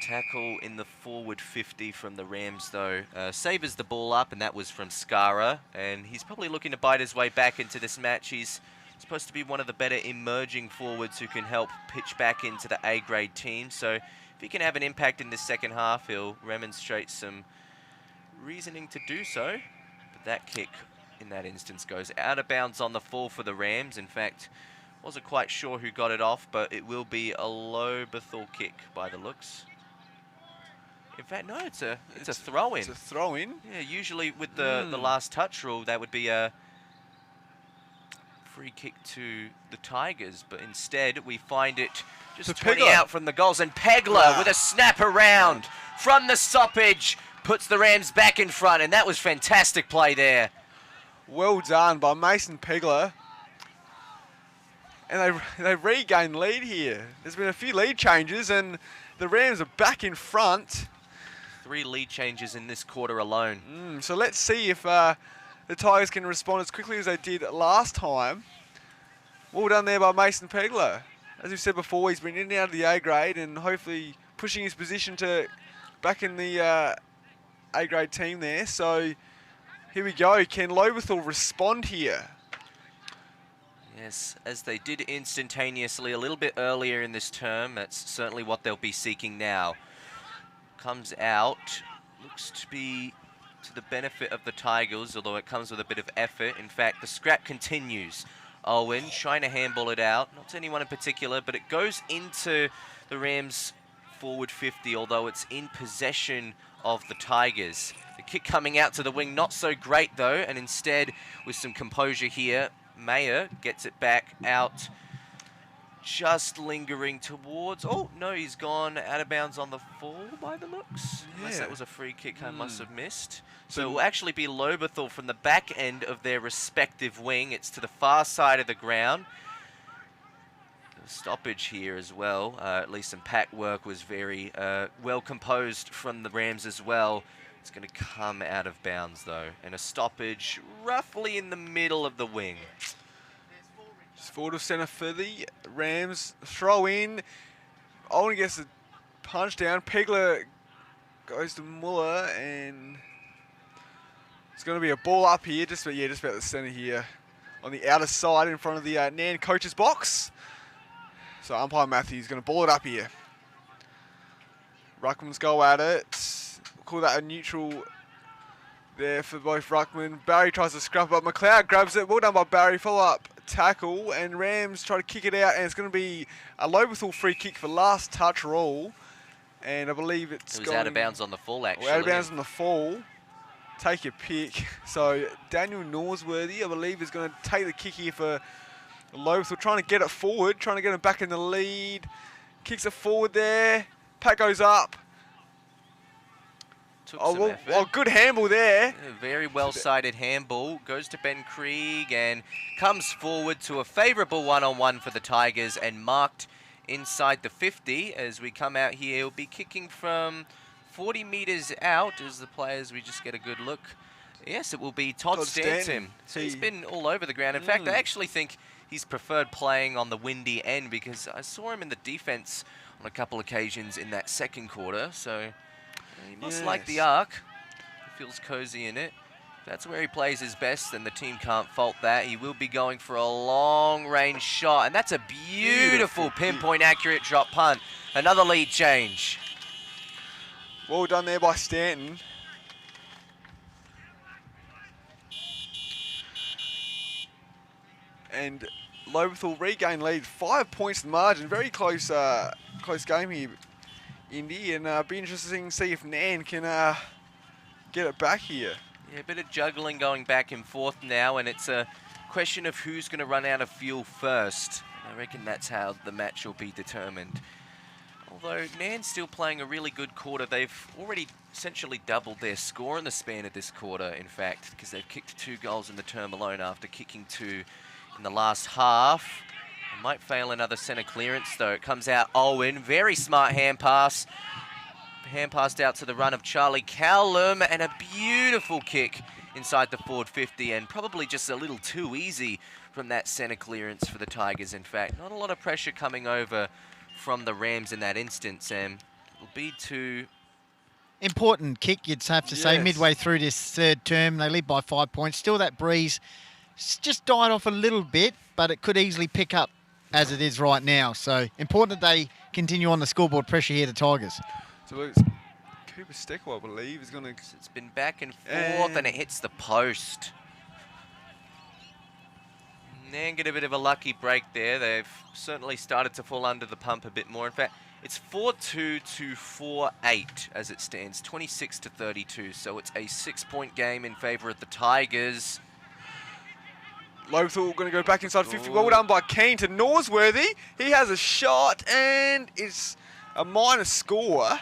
Tackle in the forward 50 from the Rams, though. Savers the ball up, and that was from Skara. And he's probably looking to bite his way back into this match. He's supposed to be one of the better emerging forwards who can help pitch back into the A-grade team. So if he can have an impact in this second half, he'll demonstrate some reasoning to do so. But that kick in that instance goes out of bounds on the fall for the Rams. In fact, wasn't quite sure who got it off, but it will be a Lobethal kick by the looks. In fact, no, it's a throw-in. It's a throw-in. Yeah, usually with the last touch rule, that would be a free kick to the Tigers, but instead we find it just To 20 Pegler. out from the goals, and Pegler with a snap around from the stoppage puts the Rams back in front, and that was fantastic play there. Well done by Mason Pegler. And they regain lead here. There's been a few lead changes, and the Rams are back in front. 3 lead changes in this quarter alone. So let's see if the Tigers can respond as quickly as they did last time. Well done there by Mason Pegler. As we've said before, he's been in and out of the A grade and hopefully pushing his position to back in the A grade team there. So here we go. Can Lobethal respond here? Yes, as they did instantaneously a little bit earlier in this term. That's certainly what they'll be seeking now. Comes out, looks to be to the benefit of the Tigers, although it comes with a bit of effort. In fact, the scrap continues. Owen trying to handball it out, not to anyone in particular, but it goes into the Rams' forward 50, although it's in possession of the Tigers. The kick coming out to the wing, not so great though, and instead, with some composure here, Mayer gets it back out, just lingering towards... Oh, no, he's gone out of bounds on the fall by the looks. Unless that was a free kick I must have missed. So it will actually be Lobethal from the back end of their respective wing. It's to the far side of the ground. The stoppage here as well. At least some pack work was very well composed from the Rams as well. It's going to come out of bounds, though. And a stoppage roughly in the middle of the wing. Just forward of centre for the Rams. Throw in. Owen gets a punch down. Pegler Goes to Muller, and it's going to be a ball up here, just about the centre here, on the outer side in front of the Nairne coach's box. So umpire Matthews going to ball it up here. Ruckmans go at it. We'll call that a neutral there for both Ruckman. Barry tries to scrap it up. McLeod grabs it. Well done by Barry. Follow-up tackle, and Rams try to kick it out, and it's going to be a Lobethal free kick for last touch rule. And I believe it was out of bounds on the fall, actually. Out of bounds on the fall. Take your pick. So Daniel Norsworthy, I believe, is going to take the kick here for Lobethal, trying to get it forward, trying to get him back in the lead. Kicks it forward there. Pat goes up. Took some effort. Well, good handball there. A very well-sided handball. Goes to Ben Krieg and comes forward to a favourable one-on-one for the Tigers and marked inside the 50. As we come out here, he'll be kicking from 40 metres out as the players, we just get a good look. Yes, it will be Todd Stanton. So he's been all over the ground. In fact, I actually think he's preferred playing on the windy end, because I saw him in the defence on a couple occasions in that second quarter. So he must like the arc. He feels cozy in it. If that's where he plays his best, then the team can't fault that. He will be going for a long-range shot, and that's a beautiful pinpoint accurate drop punt. Another lead change. Well done there by Stanton. And Lobethal regain lead, 5 points the margin. Very close close game here, Indy, and be interesting to see if Nairne can get it back here. Yeah, a bit of juggling going back and forth now, and it's a question of who's going to run out of fuel first. I reckon that's how the match will be determined. Although Nairne's still playing a really good quarter. They've already essentially doubled their score in the span of this quarter, in fact, because they've kicked 2 goals in the term alone after kicking 2 in the last half. It might fail another centre clearance, though. It comes out Owen. Very smart hand pass. Hand passed out to the run of Charlie Callum, and a beautiful kick inside the forward 50, and probably just a little too easy from that centre clearance for the Tigers, in fact. Not a lot of pressure coming over from the Rams in that instance, and it'll be to... Important kick, you'd have to say, midway through this third term. They lead by 5 points. Still that breeze just died off a little bit, but it could easily pick up as it is right now. So important that they continue on the scoreboard pressure here, the Tigers. So it's Cooper Steckel, I believe, is going to... It's been back and forth, and it hits the post. And get a bit of a lucky break there. They've certainly started to fall under the pump a bit more. In fact, it's 4-2 to 4-8 as it stands, 26 to 32. So it's a 6-point game in favour of the Tigers. Lobethal going to go back inside 50. Well done by Keane to Norsworthy. He has a shot, and it's a minor score.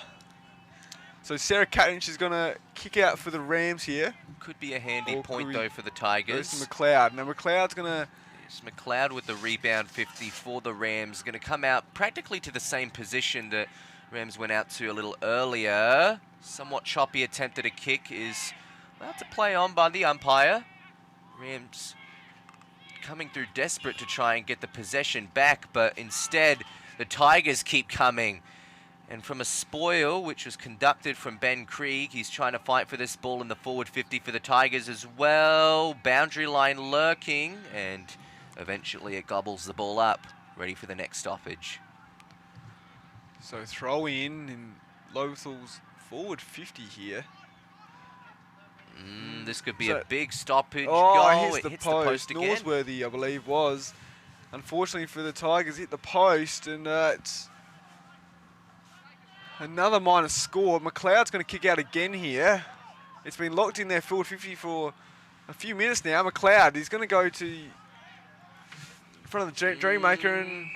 So Sarah Katnish is going to kick out for the Rams here. Could be a handy point, though, for the Tigers. Goes to McLeod. Now McLeod's going to... It's McLeod with the rebound 50 for the Rams. Going to come out practically to the same position that Rams went out to a little earlier. Somewhat choppy attempt at a kick is allowed to play on by the umpire. Rams coming through desperate to try and get the possession back, but instead the Tigers keep coming. And from a spoil, which was conducted from Ben Krieg, he's trying to fight for this ball in the forward 50 for the Tigers as well. Boundary line lurking, and eventually it gobbles the ball up, ready for the next stoppage. So throw in Lobethal's forward 50 here. This could be a big stoppage goal. It hits the post again. Norsworthy, I believe, was. Unfortunately for the Tigers, hit the post, and it's another minor score. McLeod's going to kick out again here. It's been locked in there forward 50 for a few minutes now. McLeod, he's going to go to in front of the Dreammaker, and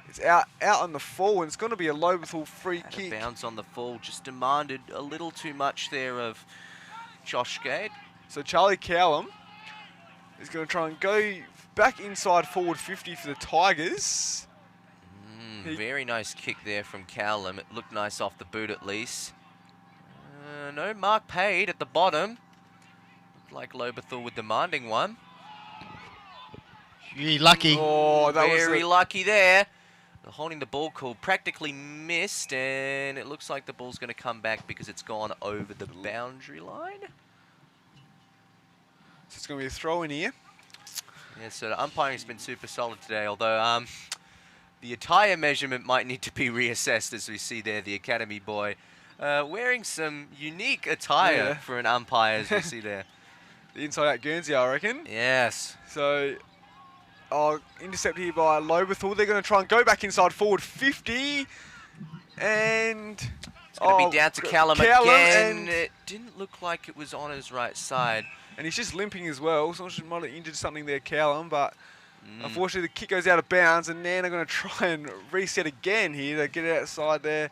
it's out on the fall, and it's going to be a Lobethal free kick. Bounce on the fall, just demanded a little too much there of Josh Gade. So Charlie Callum is going to try and go back inside forward 50 for the Tigers. Very nice kick there from Callum. It looked nice off the boot at least. No mark paid at the bottom. Looked like Lobethal were demanding one. Gee, lucky. Oh, that Very lucky there. Holding the ball call practically missed, and it looks like the ball's going to come back because it's gone over the boundary line. So it's going to be a throw in here. Yeah, so the umpiring's been super solid today, although the attire measurement might need to be reassessed, as we see there, the academy boy wearing some unique attire for an umpire, as we see there. The inside-out Guernsey, I reckon. Yes. So, intercepted here by Lobethal. They're going to try and go back inside forward 50. And it's going to be down to Callum again. And it didn't look like it was on his right side. And he's just limping as well. So he might have injured something there, Callum. But unfortunately, the kick goes out of bounds. And Nairne are going to try and reset again here to get it outside there.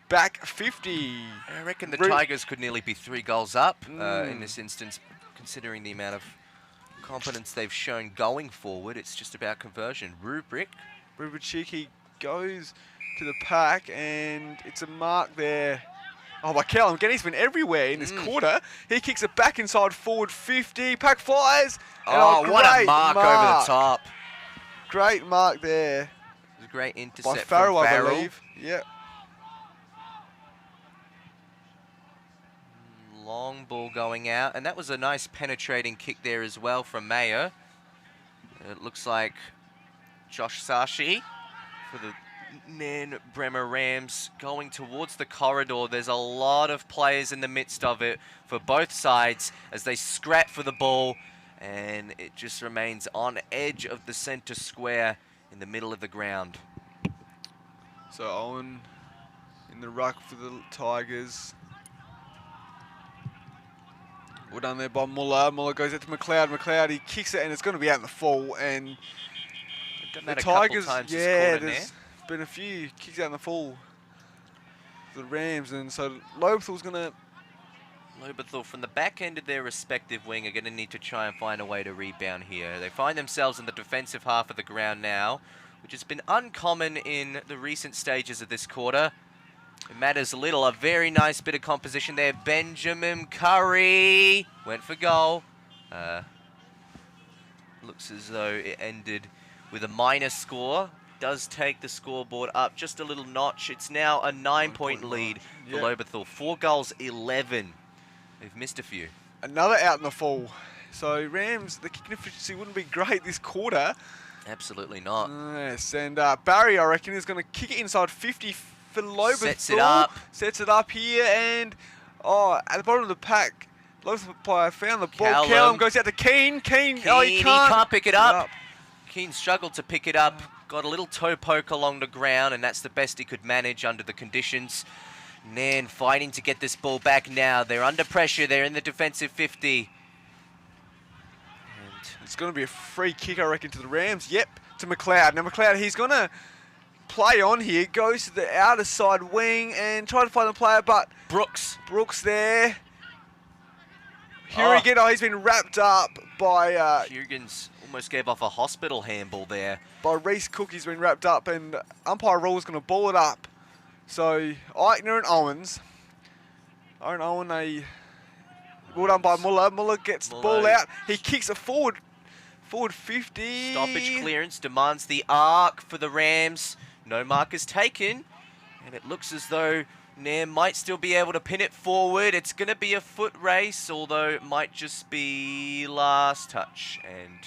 Back 50. I reckon the Tigers could nearly be 3 goals up in this instance, considering the amount of competence they've shown going forward. It's just about conversion. Rubric Cheeky goes to the pack, and it's a mark there. Oh, by Callum again, he's been everywhere in this quarter. He kicks it back inside forward 50. Pack flies. Oh, what a mark over the top. Great mark there. It was a great intercept by Farrell, from Farrell. I believe. Yep. Long ball going out, and that was a nice penetrating kick there as well from Mayo. It looks like Josh Sashi for the Nairne Bremer Rams going towards the corridor. There's a lot of players in the midst of it for both sides as they scrap for the ball, and it just remains on edge of the center square in the middle of the ground. So Owen in the ruck for the Tigers. Well done there by Muller. Muller goes out to McLeod. McLeod, he kicks it, and it's going to be out in the full. And the Tigers, there's been a few kicks out in the full for the Rams, and so Lobethal's going to... Lobethal from the back end of their respective wing are going to need to try and find a way to rebound here. They find themselves in the defensive half of the ground now, which has been uncommon in the recent stages of this quarter. It matters a little. A very nice bit of composition there. Benjamin Curry went for goal. Looks as though it ended with a minor score. Does take the scoreboard up just a little notch. It's now a 9-point lead for Lobethal. 4 goals, 11. They've missed a few. Another out in the full. So Rams, the kicking efficiency wouldn't be great this quarter. Absolutely not. Yes, and Barry, I reckon, is going to kick it inside 50 for Lobethal. Sets it up. Sets it up here, and at the bottom of the pack, Lobethal player found the ball. Callum goes out to Keane. Keane, he can't pick it up. Keane struggled to pick it up. Got a little toe poke along the ground, and that's the best he could manage under the conditions. Nairne fighting to get this ball back now. They're under pressure. They're in the defensive 50. And it's going to be a free kick, I reckon, to the Rams. Yep, to McLeod. Now, McLeod, he's going to play on here. Goes to the outer side wing and try to find the player, but Brooks there. Hurigan, he's been wrapped up by... Hurigan's almost gave off a hospital handball there. By Reese Cook, he's been wrapped up, and umpire Raw's going to ball it up. So, Eichner and Owens. Well done by Muller. Muller gets the ball out. He kicks it forward 50. Stoppage clearance demands the arc for the Rams. No mark is taken, and it looks as though Nairne might still be able to pin it forward. It's going to be a foot race, although it might just be last touch. And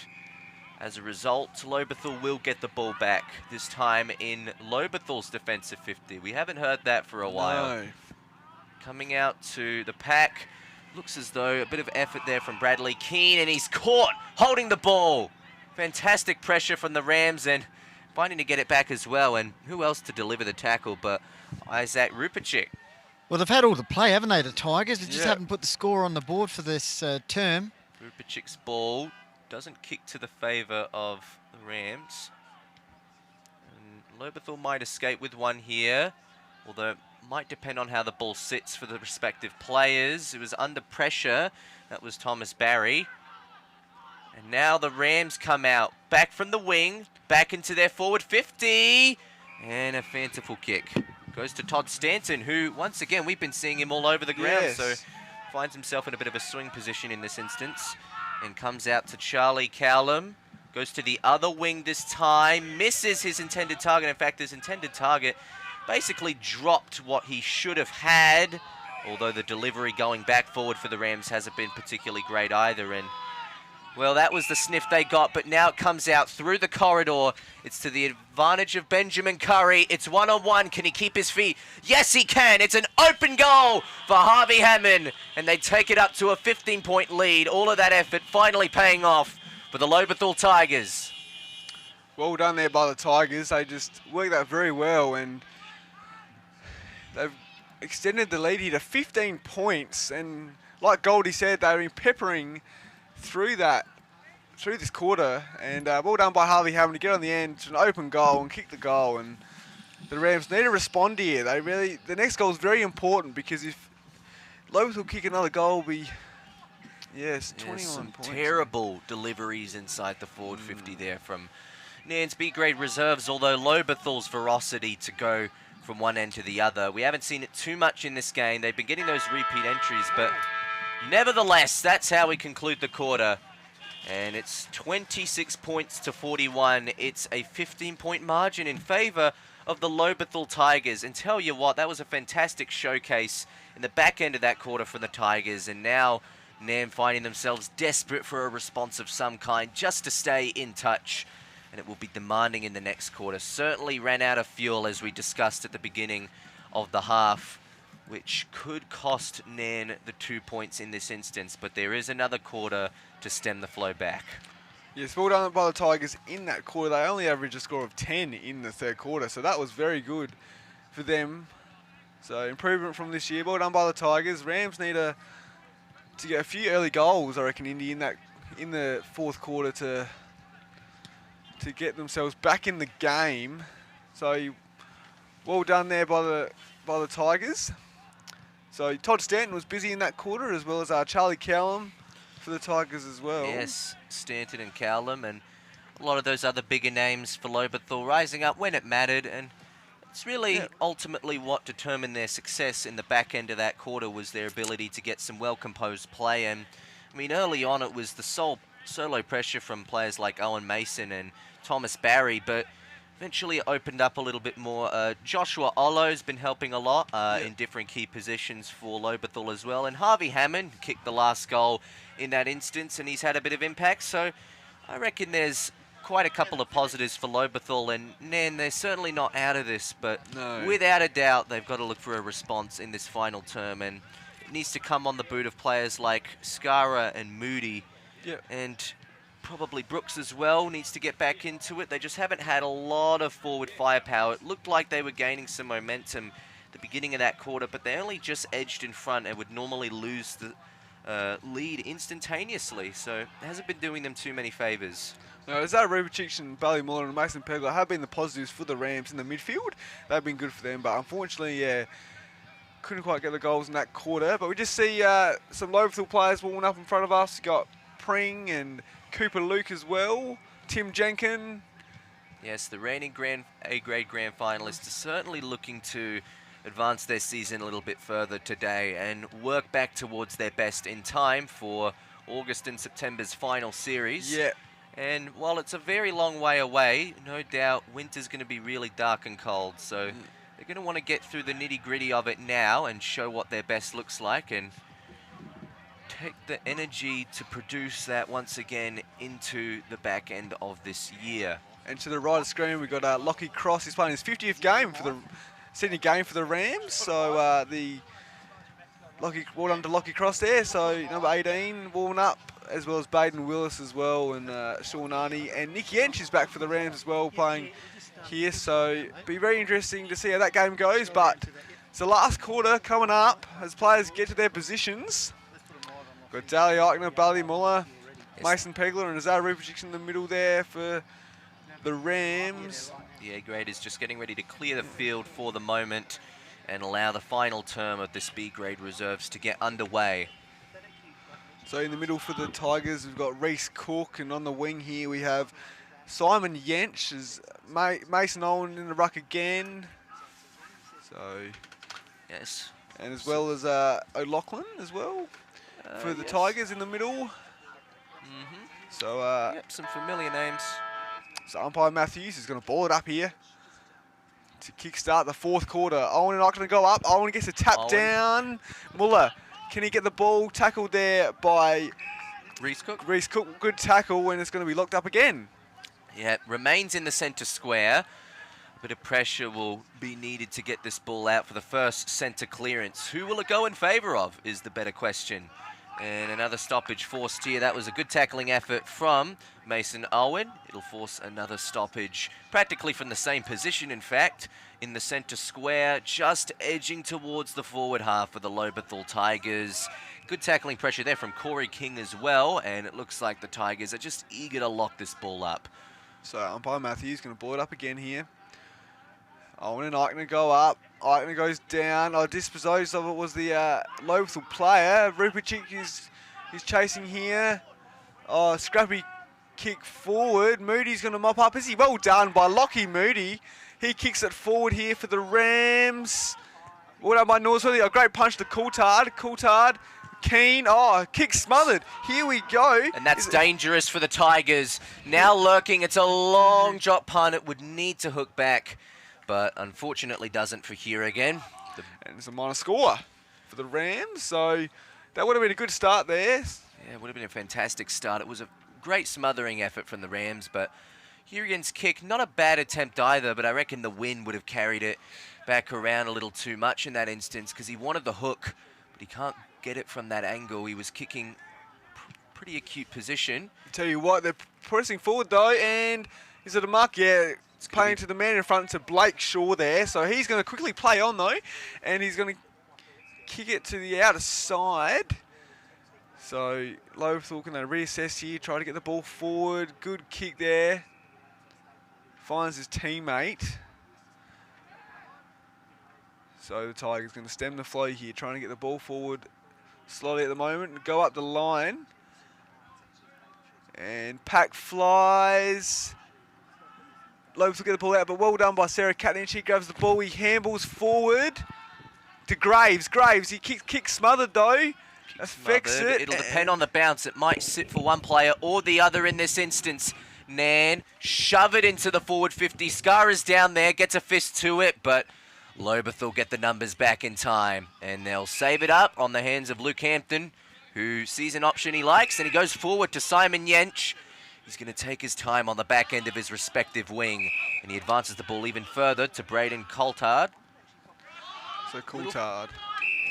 as a result, Lobethal will get the ball back, this time in Lobethal's defensive 50. We haven't heard that for a while. No. Coming out to the pack. Looks as though a bit of effort there from Bradley Keane, and he's caught holding the ball. Fantastic pressure from the Rams, and finding to get it back as well. And who else to deliver the tackle but Isaac Rupachik? Well, they've had all the play, haven't they, the Tigers? They just haven't put the score on the board for this term. Rupachik's ball doesn't kick to the favour of the Rams. And Lobethal might escape with one here, although it might depend on how the ball sits for the respective players. It was under pressure. That was Thomas Barry. And now the Rams come out, back from the wing, back into their forward 50. And a fanciful kick. Goes to Todd Stanton, who, once again, we've been seeing him all over the ground. So finds himself in a bit of a swing position in this instance. And comes out to Charlie Callum. Goes to the other wing this time. Misses his intended target. In fact, his intended target basically dropped what he should have had. Although the delivery going back forward for the Rams hasn't been particularly great either. And, well, that was the sniff they got. But now it comes out through the corridor. It's to the advantage of Benjamin Curry. It's one-on-one. Can he keep his feet? Yes, he can. It's an open goal for Harvey Hammond. And they take it up to a 15-point lead. All of that effort finally paying off for the Lobethal Tigers. Well done there by the Tigers. They just worked that very well, and they've extended the lead here to 15 points. And like Goldie said, they've been peppering through this quarter. And well done by Harvey Hammond to get on the end to an open goal and kick the goal. And the Rams need to respond here. The next goal is very important, because if Lobethal kick another goal, will be... Yes, 21 points. Terrible deliveries inside the forward 50 there from Nairne's B-grade reserves, although Lobethal's ferocity to go from one end to the other. We haven't seen it too much in this game. They've been getting those repeat entries, but nevertheless, that's how we conclude the quarter. And it's 26 points to 41. It's a 15-point margin in favour of the Lobethal Tigers. And tell you what, that was a fantastic showcase in the back end of that quarter for the Tigers. And now Nairne finding themselves desperate for a response of some kind just to stay in touch, and it will be demanding in the next quarter. Certainly ran out of fuel, as we discussed at the beginning of the half, which could cost Nairne the 2 points in this instance, but there is another quarter to stem the flow back. Yes, well done by the Tigers in that quarter. They only averaged a score of 10 in the third quarter, so that was very good for them. So improvement from this year. Well done by the Tigers. Rams need to get a few early goals, I reckon, Indy, in the fourth quarter to get themselves back in the game. So well done there by the Tigers. So Todd Stanton was busy in that quarter, as well as Charlie Callum for the Tigers as well. Yes, Stanton and Callum, and a lot of those other bigger names for Lobethal rising up when it mattered. And it's really ultimately what determined their success in the back end of that quarter was their ability to get some well-composed play. And I mean, early on it was the solo pressure from players like Owen Mason and Thomas Barry, but eventually it opened up a little bit more. Joshua Ollo's been helping a lot in different key positions for Lobethal as well. And Harvey Hammond kicked the last goal in that instance, and he's had a bit of impact. So I reckon there's quite a couple of positives for Lobethal, and Nairne, they're certainly not out of this, but without a doubt they've got to look for a response in this final term, and it needs to come on the boot of players like Skara and Moody, and probably Brooks as well needs to get back into it. They just haven't had a lot of forward firepower. It looked like they were gaining some momentum at the beginning of that quarter, but they only just edged in front and would normally lose the lead instantaneously, so it hasn't been doing them too many favours. No, Zara Rubicic and Bally Muller and Mason Pegler have been the positives for the Rams in the midfield. They've been good for them, but unfortunately, couldn't quite get the goals in that quarter. But we just see some Lobethal players warming up in front of us. You got Pring and Cooper Luke as well, Tim Jenkin. Yes, the reigning A-grade grand finalists are certainly looking to advance their season a little bit further today and work back towards their best in time for August and September's final series. Yeah. And while it's a very long way away, no doubt winter's going to be really dark and cold. So they're going to want to get through the nitty-gritty of it now and show what their best looks like and take the energy to produce that once again into the back end of this year. And to the right of the screen, we've got Lockie Cross. He's playing his 50th game for the senior game for the Rams. So well done to Lockie Cross there. So number 18 warming up, as well as Baden Willis as well, and Sean Arney. And Nicky Ench is back for the Rams as well, playing here. So it'll be very interesting to see how that game goes. But it's the last quarter coming up as players get to their positions. Got Daly Eichner, Bally Muller, Mason Pegler, and Zara Rubicic in the middle there for the Rams. The A-grade is just getting ready to clear the field for the moment and allow the final term of this B-grade reserves to get underway. So in the middle for the Tigers, we've got Reece Cook, and on the wing here we have Simon Yench, as Mason Owen in the ruck again. So yes, and as well as O'Loughlin as well for the Tigers in the middle. So, Yep, some familiar names. so umpire Matthews is going to ball it up here to kickstart the fourth quarter. Owen not going to go up. Owen gets a tap Owen. down. Muller, can he get the ball tackled there by Reese Cook. Reese Cook? Good tackle, and it's going to be locked up again. Yeah, remains in the centre square. A bit of pressure will be needed to get this ball out for the first centre clearance. Who will it go in favour of is the better question. And another stoppage forced here. That was a good tackling effort from Mason Owen. It'll force another stoppage, practically from the same position, in fact, in the centre square, just edging towards the forward half of the Lobethal Tigers. Good tackling pressure there from Corey King as well, and it looks like the Tigers are just eager to lock this ball up. So umpire Matthews going to ball it up again here. Owen and Eichner go up. Eichner goes down. Disposed of it was the Lobethal player. Rupachik is chasing here. Scrappy kick forward. Moody's going to mop up. Is he? Well done by Lockie Moody. He kicks it forward here for the Rams. Well done by Norsworthy. A great punch to Coulthard. Coulthard. Keane. Kick smothered. Here we go. And that's dangerous for the Tigers. Now lurking. It's a long drop punt. It would need to hook back, but unfortunately doesn't for here again. And it's a minor score for the Rams. So that would have been a good start there. Yeah, it would have been a fantastic start. It was a great smothering effort from the Rams, but Hurian's kick, not a bad attempt either, but I reckon the wind would have carried it back around a little too much in that instance because he wanted the hook, but he can't get it from that angle. He was kicking pretty acute position. I tell you what, they're pressing forward though, and is it a mark? Yeah, it's playing to the man in front, to Blake Shaw there. So he's going to quickly play on though, and he's going to kick it to the outer side. So Lobethal can reassess here, try to get the ball forward. Good kick there. Finds his teammate. So the Tigers going to stem the flow here, trying to get the ball forward slowly at the moment and go up the line. And pack flies. Lobethal get the ball out, but well done by Sarah Catnich. He grabs the ball, he handballs forward to Graves. Graves, he kicks smothered though. Affects it. It'll depend on the bounce. It might sit for one player or the other in this instance. Nairne, shove it into the forward 50. Scar is down there, gets a fist to it, but Lobethal get the numbers back in time. And they'll save it up on the hands of Luke Hampton, who sees an option he likes, and he goes forward to Simon Yench. He's going to take his time on the back end of his respective wing, and he advances the ball even further to Braden Coulthard. So Coulthard.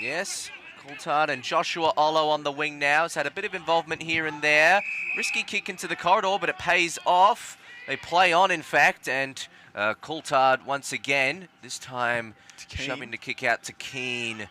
Yes, Coulthard and Joshua Ollo on the wing now. Has had a bit of involvement here and there. Risky kick into the corridor, but it pays off. They play on, in fact, and Coulthard once again, this time shoving the kick out to Keane.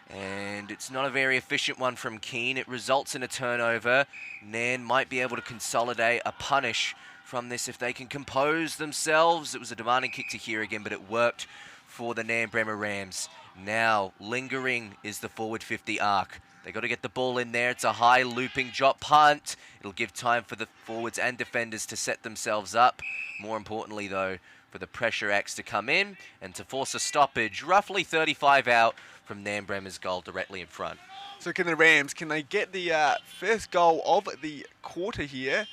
And it's not a very efficient one from Keane. It results in a turnover. Nairne might be able to consolidate a punish from this if they can compose themselves. It was a demanding kick to here again, but it worked for the Nairne Bremer Rams. Now, lingering is the forward 50 arc. They got to get the ball in there. It's a high looping drop punt. It'll give time for the forwards and defenders to set themselves up. More importantly, though, for the pressure acts to come in and to force a stoppage, roughly 35 out from Nairne Bremer's goal directly in front. So can the Rams, can they get the first goal of the quarter here?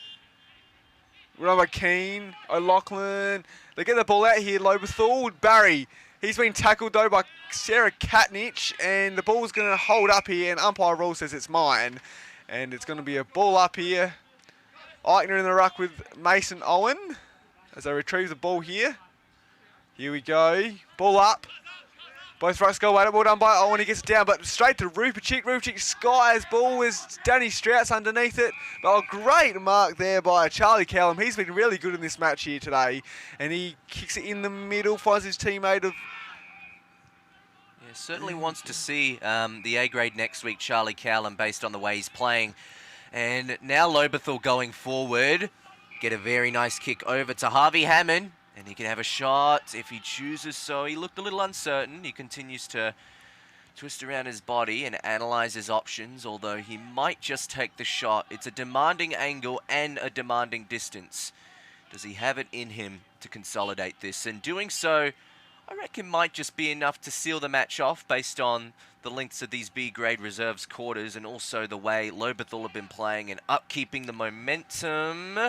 Run by Keane, O'Loughlin. They get the ball out here, Lobethal. Barry, he's been tackled though by Sarah Catnich, and the ball's going to hold up here, and umpire rule says it's mine. And it's going to be a ball up here. Eichner in the ruck with Mason Owen as they retrieve the ball here. Here we go. Ball up. Both rucks go at it. Well done by Owen. He gets it down, but straight to Rupachik. Rupachik skies. Ball is Danny Strauss underneath it. But a great mark there by Charlie Callum. He's been really good in this match here today. And he kicks it in the middle, finds his teammate of... Yeah, certainly wants to see the A grade next week, Charlie Callum, based on the way he's playing. And now Lobethal going forward. Get a very nice kick over to Harvey Hammond. And he can have a shot if he chooses so. He looked a little uncertain. He continues to twist around his body and analyze his options, although he might just take the shot. It's a demanding angle and a demanding distance. Does he have it in him to consolidate this? And doing so, I reckon might just be enough to seal the match off based on the lengths of these B-grade reserves quarters and also the way Lobethal have been playing and upkeeping the momentum.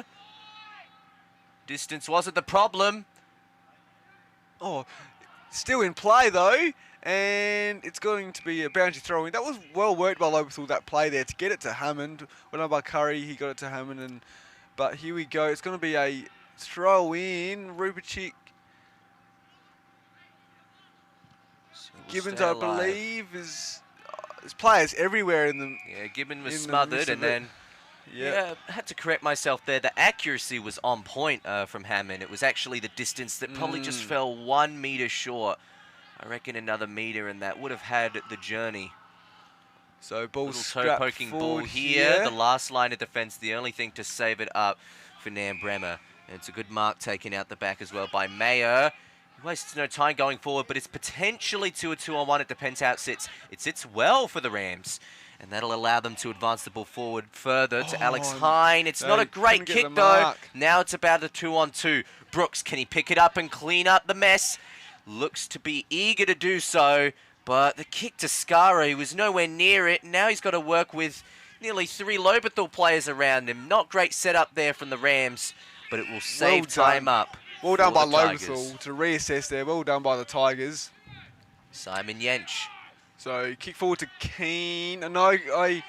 Distance wasn't the problem. Oh, still in play though, and it's going to be a boundary throw in. That was well worked by Lobethal, that play there, to get it to Hammond. Well done by Curry, he got it to Hammond, but here we go. It's going to be a throw in. Rubicic. So we'll Gibbons, stay I alive. believe, is there's players everywhere in the. Yeah, Gibbon was in the smothered midst of and it. then... Yeah. Yeah, I had to correct myself there. The accuracy was on point from Hammond. It was actually the distance that probably just fell 1 metre short. I reckon another metre and that would have had the journey. So ball Little scrap toe-poking ball forward here. The last line of defence, the only thing to save it up for Nairne Bremer. And it's a good mark taken out the back as well by Mayer. He wastes no time going forward, but it's potentially 2 or 2-on-1. It depends how it sits. It sits well for the Rams. And that'll allow them to advance the ball forward further to Alex Hine. It's not a great kick, though. Now it's about a 2-on-2. Brooks, can he pick it up and clean up the mess? Looks to be eager to do so. But the kick to Skara, he was nowhere near it. Now he's got to work with nearly 3 Lobethal players around him. Not great setup there from the Rams, but it will save time up. Well done by for the Tigers. Lobethal to reassess there. Well done by the Tigers. Simon Yench. So kick forward to Keane. No, I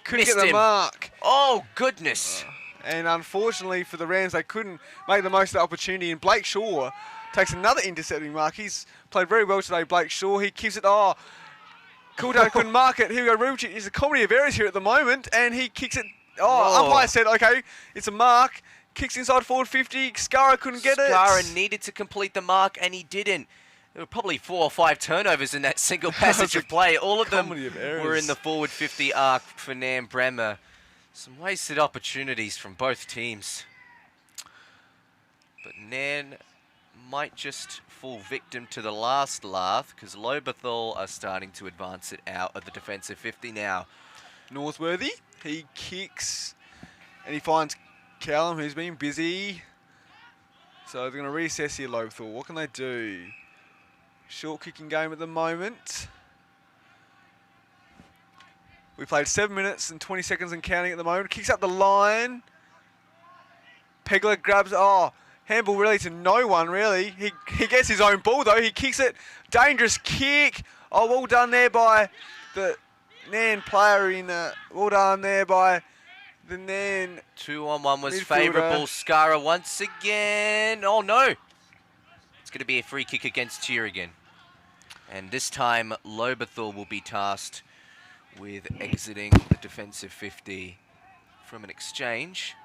couldn't Missed get the him. mark. Oh, goodness. And unfortunately for the Rams, they couldn't make the most of the opportunity. And Blake Shaw takes another intercepting mark. He's played very well today, Blake Shaw. He keeps it. Oh, Cooldown couldn't mark it. Here we go. Rubicic is a comedy of errors here at the moment. And he kicks it. Oh, umpire said, okay, it's a mark. Kicks inside forward 50. Skara couldn't get it. Skara needed to complete the mark, and he didn't. There were probably 4 or 5 turnovers in that single passage of play. All of them were in the forward 50 arc for Nairne Bremer. Some wasted opportunities from both teams. But Nairne might just fall victim to the last laugh because Lobethal are starting to advance it out of the defensive 50 now. Northworthy, he kicks and he finds Callum, who's been busy. So they're going to reassess here, Lobethal. What can they do? Short kicking game at the moment. We played 7 minutes and 20 seconds and counting at the moment. Kicks up the line. Pegler grabs, handball really to no one, really. He gets his own ball, though. He kicks it. Dangerous kick. Oh, well done there by the Nairne player in, well done there by the Nairne 2-on-1 was midfielder. favourable. Skara once again. Oh, no. It's going to be a free kick against Tierrigan. And this time, Lobethal will be tasked with exiting the defensive 50 from an exchange.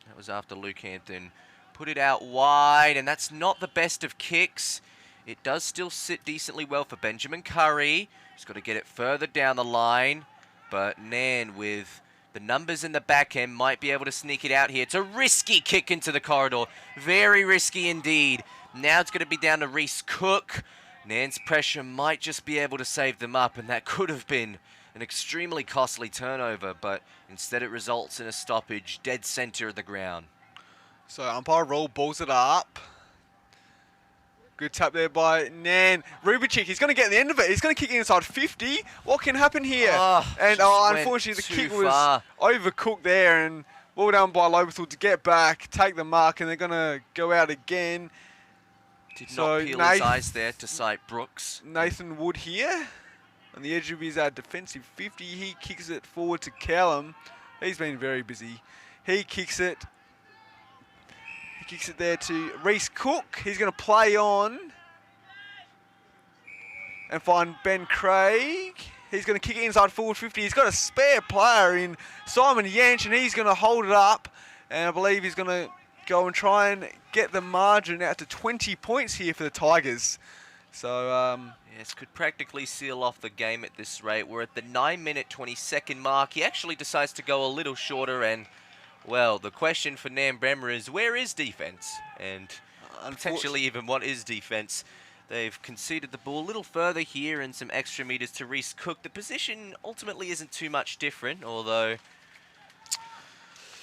That was after Luke Hampton put it out wide, and that's not the best of kicks. It does still sit decently well for Benjamin Curry. He's got to get it further down the line, but Nairne with the numbers in the back end might be able to sneak it out here. It's a risky kick into the corridor. Very risky indeed. Now it's going to be down to Reese Cook. Nairne's pressure might just be able to save them up, and that could have been an extremely costly turnover, but instead it results in a stoppage dead centre of the ground. So umpire roll balls it up. Good tap there by Nairne. Rubicic, he's going to get the end of it. He's going to kick inside 50. What can happen here? And unfortunately the kick was overcooked there, and well done by Lobethal to get back, take the mark, and they're going to go out again. Did not peel his eyes there to sight Brooks. Nathan Wood here on the edge of his defensive 50. He kicks it forward to Callum. He's been very busy. He kicks it. He kicks it there to Reese Cook. He's going to play on and find Ben Craig. He's going to kick it inside forward 50. He's got a spare player in Simon Yench, and he's going to hold it up. And I believe he's going to go and try and get the margin out to 20 points here for the Tigers. So, yes, could practically seal off the game at this rate. We're at the 9-minute 20-second mark. He actually decides to go a little shorter, and, well, the question for Nairne Bremer is, where is defence? And potentially even what is defence? They've conceded the ball a little further here and some extra metres to Reese Cook. The position ultimately isn't too much different, although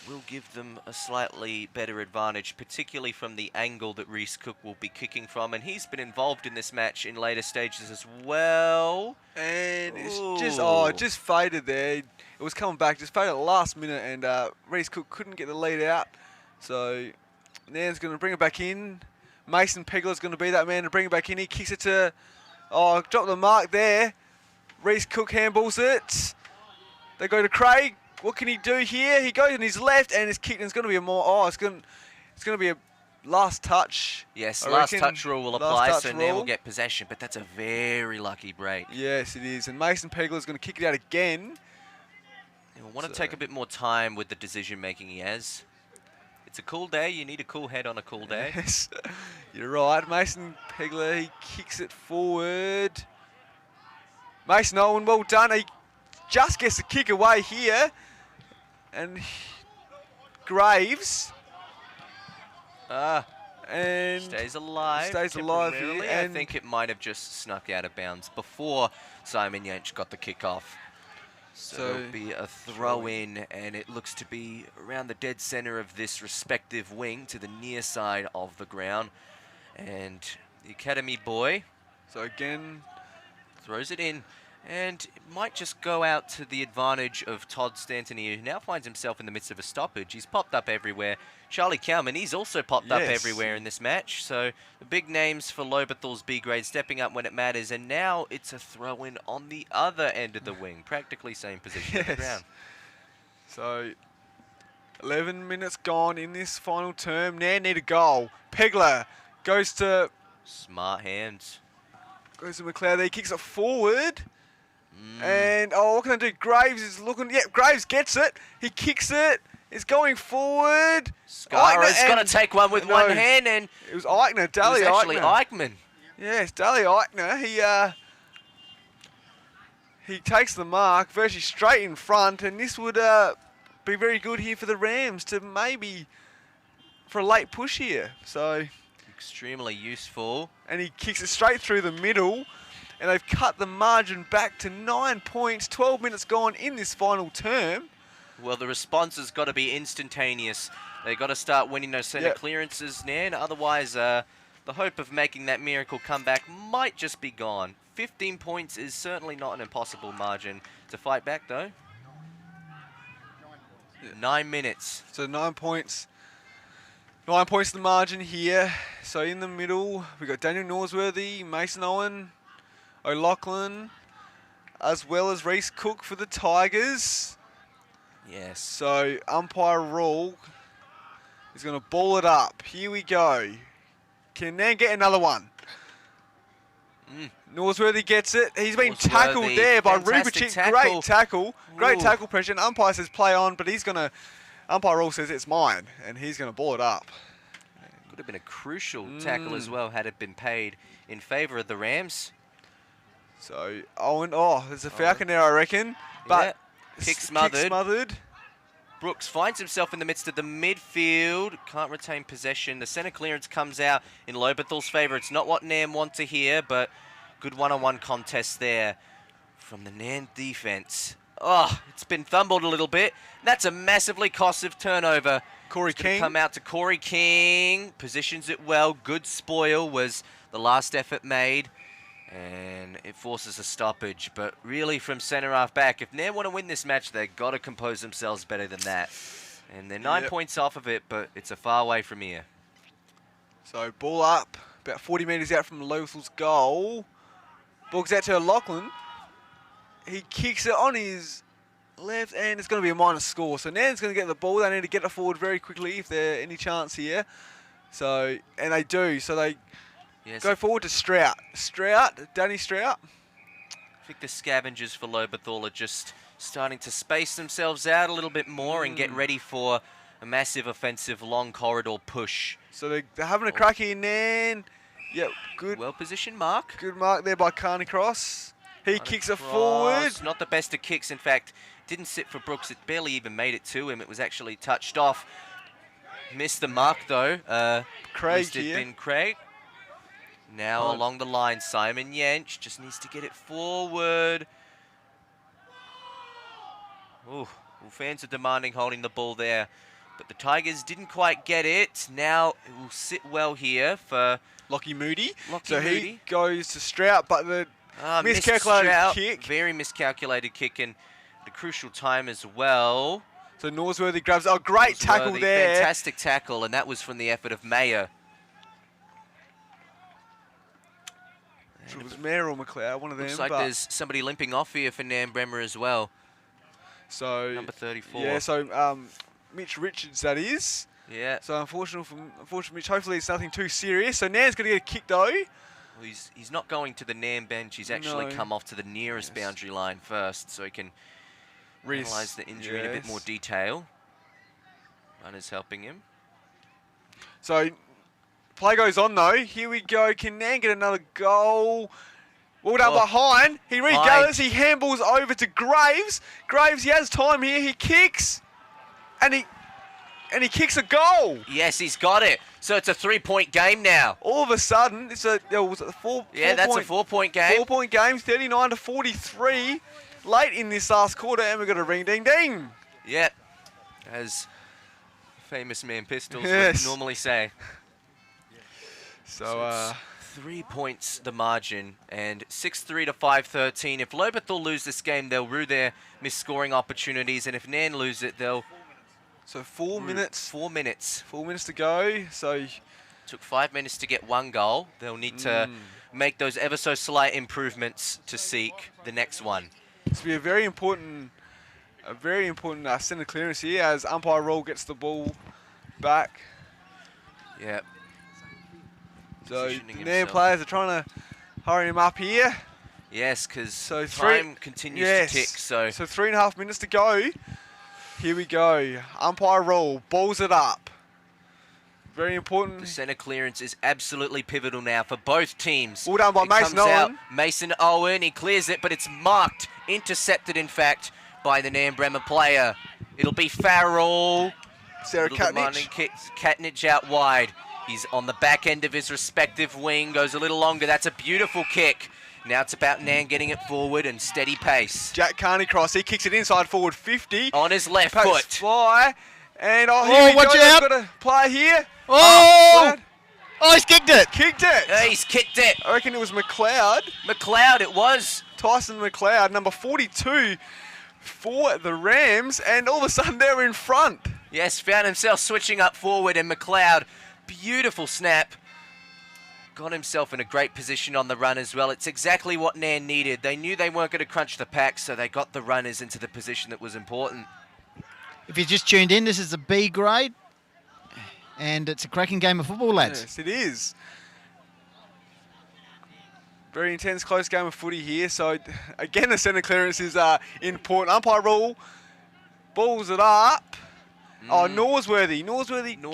will give them a slightly better advantage, particularly from the angle that Reece Cook will be kicking from. And he's been involved in this match in later stages as well. And it's Ooh. just faded there. It was coming back, just faded at the last minute, and Reece Cook couldn't get the lead out. So Nairne's going to bring it back in. Mason Pegler's going to be that man to bring it back in. He kicks it to, drop the mark there. Reece Cook handballs it. They go to Craig. What can he do here? He goes on his left and it's kicked. And it's going to be a more. It's going to be a last touch. Yes, I last reckon. touch rule will Last apply, touch so Nairne will rule. get possession. But that's a very lucky break. Yes, it is. And Mason Pegler's going to kick it out again. He'll want to take a bit more time with the decision making he has. It's a cool day. You need a cool head on a cool day. Yes, you're right. Mason Pegler, he kicks it forward. Mason Owen, well done. He just gets the kick away here. And Graves. And Stays alive. Stays alive here, temporarily. I and- think it might have just snuck out of bounds before Simon Yench got the kick off. So it'll be a throw in, and it looks to be around the dead center of this respective wing to the near side of the ground. And the Academy boy So again, throws it in, and it might just go out to the advantage of Todd Stanton, who now finds himself in the midst of a stoppage. He's popped up everywhere. Charlie Cowman, he's also popped up Yes. everywhere in this match. So the big names for Lobethal's B grade stepping up when it matters, and now it's a throw-in on the other end of the wing, practically same position on the Yes. ground. So 11 minutes gone in this final term. Nairne need a goal. Pegler goes to Smart hands. McLeod. He kicks it forward. And what can I do? Graves is looking. Yeah, Graves gets it. He kicks it. It's going forward. Skyra's Eichner got to and- take one with No, one hand, and It was Eichner. it was Daly actually Eichner. Eichmann. Yes, Daly Eichner. He takes the mark virtually straight in front, and this would be very good here for the Rams to maybe for a late push here. So, Extremely useful. and he kicks it straight through the middle, and they've cut the margin back to 9 points. 12 minutes gone in this final term. Well, the response has got to be instantaneous. They've got to start winning those centre Yep. clearances, Nairne. Otherwise, the hope of making that miracle comeback might just be gone. 15 points is certainly not an impossible margin to fight back, though. 9 minutes. So 9 points. 9 points the margin here. So in the middle, we've got Daniel Norsworthy, Mason Owen, O'Loughlin, as well as Reece Cook for the Tigers. Yes. So umpire rule is going to ball it up. Here we go. Can Nairne get another one? Norsworthy gets it. He's been tackled Norsworthy, there by fantastic Rubicic. tackle. Great tackle. Great Ooh. tackle pressure. And umpire says play on, but he's going to... Umpire rule says it's mine, and he's going to ball it up. Could have been a crucial tackle as well had it been paid in favour of the Rams. So Owen, there's a Falcon there, I reckon. But Kick smothered. smothered. Brooks finds himself in the midst of the midfield. Can't retain possession. The centre clearance comes out in Lobethal's favour. It's not what Nairne want to hear, but good one-on-one contest there from the Nairne defence. Oh, it's been fumbled a little bit. That's a massively costly turnover. Corey It's gonna King. come out to Corey King. Positions it well. Good spoil was the last effort made. And it forces a stoppage. But really from centre half back, if Nairne want to win this match, they've got to compose themselves better than that. And they're 9 Yep. points off of it, but it's a far way from here. So ball up, about 40 metres out from Lobethal's goal. Ball goes out to O'Loughlin. He kicks it on his left, and it's going to be a minor score. So Nairne's going to get the ball. They need to get it forward very quickly if there's any chance here. So, and they do. So they Yes, go forward to Strout. Danny Strout. I think the scavengers for Lobethal are just starting to space themselves out a little bit more and get ready for a massive offensive long corridor push. So they're having a crack here, Nairne. Yep, good. Well-positioned mark. Good mark there by Carnicross. He kicks it Cross. forward. Not the best of kicks, in fact. Didn't sit for Brooks. It barely even made it to him. It was actually touched off. Missed the mark, though. Craig Missed it, here. been Craig. Now Oh. along the line, Simon Yench just needs to get it forward. Ooh, well, fans are demanding holding the ball there But the Tigers didn't quite get it. Now it will sit well here for Lockie Moody. Lockie He Moody. goes to Strout, but the missed miscalculated Strout. kick. Very miscalculated kick and the crucial time as well. So Norsworthy grabs. Oh, great tackle Norsworthy, there. Fantastic tackle, and that was from the effort of Mayer. It was Mayer or McLeod, one of them. Looks like there's somebody limping off here for Nairne Bremer as well. So Number 34. Yeah, so Mitch Richards, that is. Yeah. So unfortunately, Mitch, hopefully it's nothing too serious. So Nairne's going to get a kick though. Well, he's not going to the Nairne bench. He's actually come off to the nearest boundary line first, so he can analyse the injury in a bit more detail. Runner's helping him. So play goes on though. Here we go. Can Nairne get another goal? Well done behind. He regathers. He handballs over to Graves. Graves, he has time here. He kicks, and he kicks a goal. Yes, he's got it. So it's a 3-point game now. All of a sudden, it's a was it a four? Yeah, that's a 4-point game. 4-point game. 39-43. Late in this last quarter, and we've got a ring ding ding. Yep. As famous man Pistols Yes. would normally say. So it's 3 points the margin, and 6-3 to 5-13. If Lobethal lose this game, they'll rue their missed scoring opportunities, and if Nairne lose it, they'll... So 4 minutes. 4 minutes. 4 minutes to go. So took 5 minutes to get 1 goal. They'll need to make those ever so slight improvements to seek the next one. this will be a very important centre clearance here as umpire Roll gets the ball back. Yeah. So the Nairne players are trying to hurry him up here. Yes, because So time continues to tick. So 3.5 minutes to go. Here we go. Umpire Roll balls it up. Very important. the centre clearance is absolutely pivotal now for both teams. All done by It Mason comes out, Owen. Mason Owen, he clears it, but it's marked, intercepted in fact, by the Nairne Bremer player. It'll be Farrell. Sarah Little bit Katnich. kicks Katnich out wide. He's on the back end of his respective wing, goes a little longer. That's a beautiful kick. Now it's about Nairne getting it forward and steady pace. Jack Carney cross. He kicks it inside forward 50. On his left Post foot. fly. And here we watch go. out. They've got a player here. Oh! Flat. Oh, he's kicked it. Kicked it. Yeah, he's kicked it. I reckon it was McLeod. McLeod it was. Tyson McLeod, number 42 for the Rams. And all of a sudden they're in front. Yes, found himself switching up forward, and McLeod, beautiful snap. Got himself in a great position on the run as well. It's exactly what Nairne needed. They knew they weren't going to crunch the pack, so they got the runners into the position that was important. If you just tuned in, this is a B grade, and it's a cracking game of football, lads. Yes, it is. Very intense, close game of footy here. So, again, the centre clearance is important. Umpire Rule balls it up. Oh, Norsworthy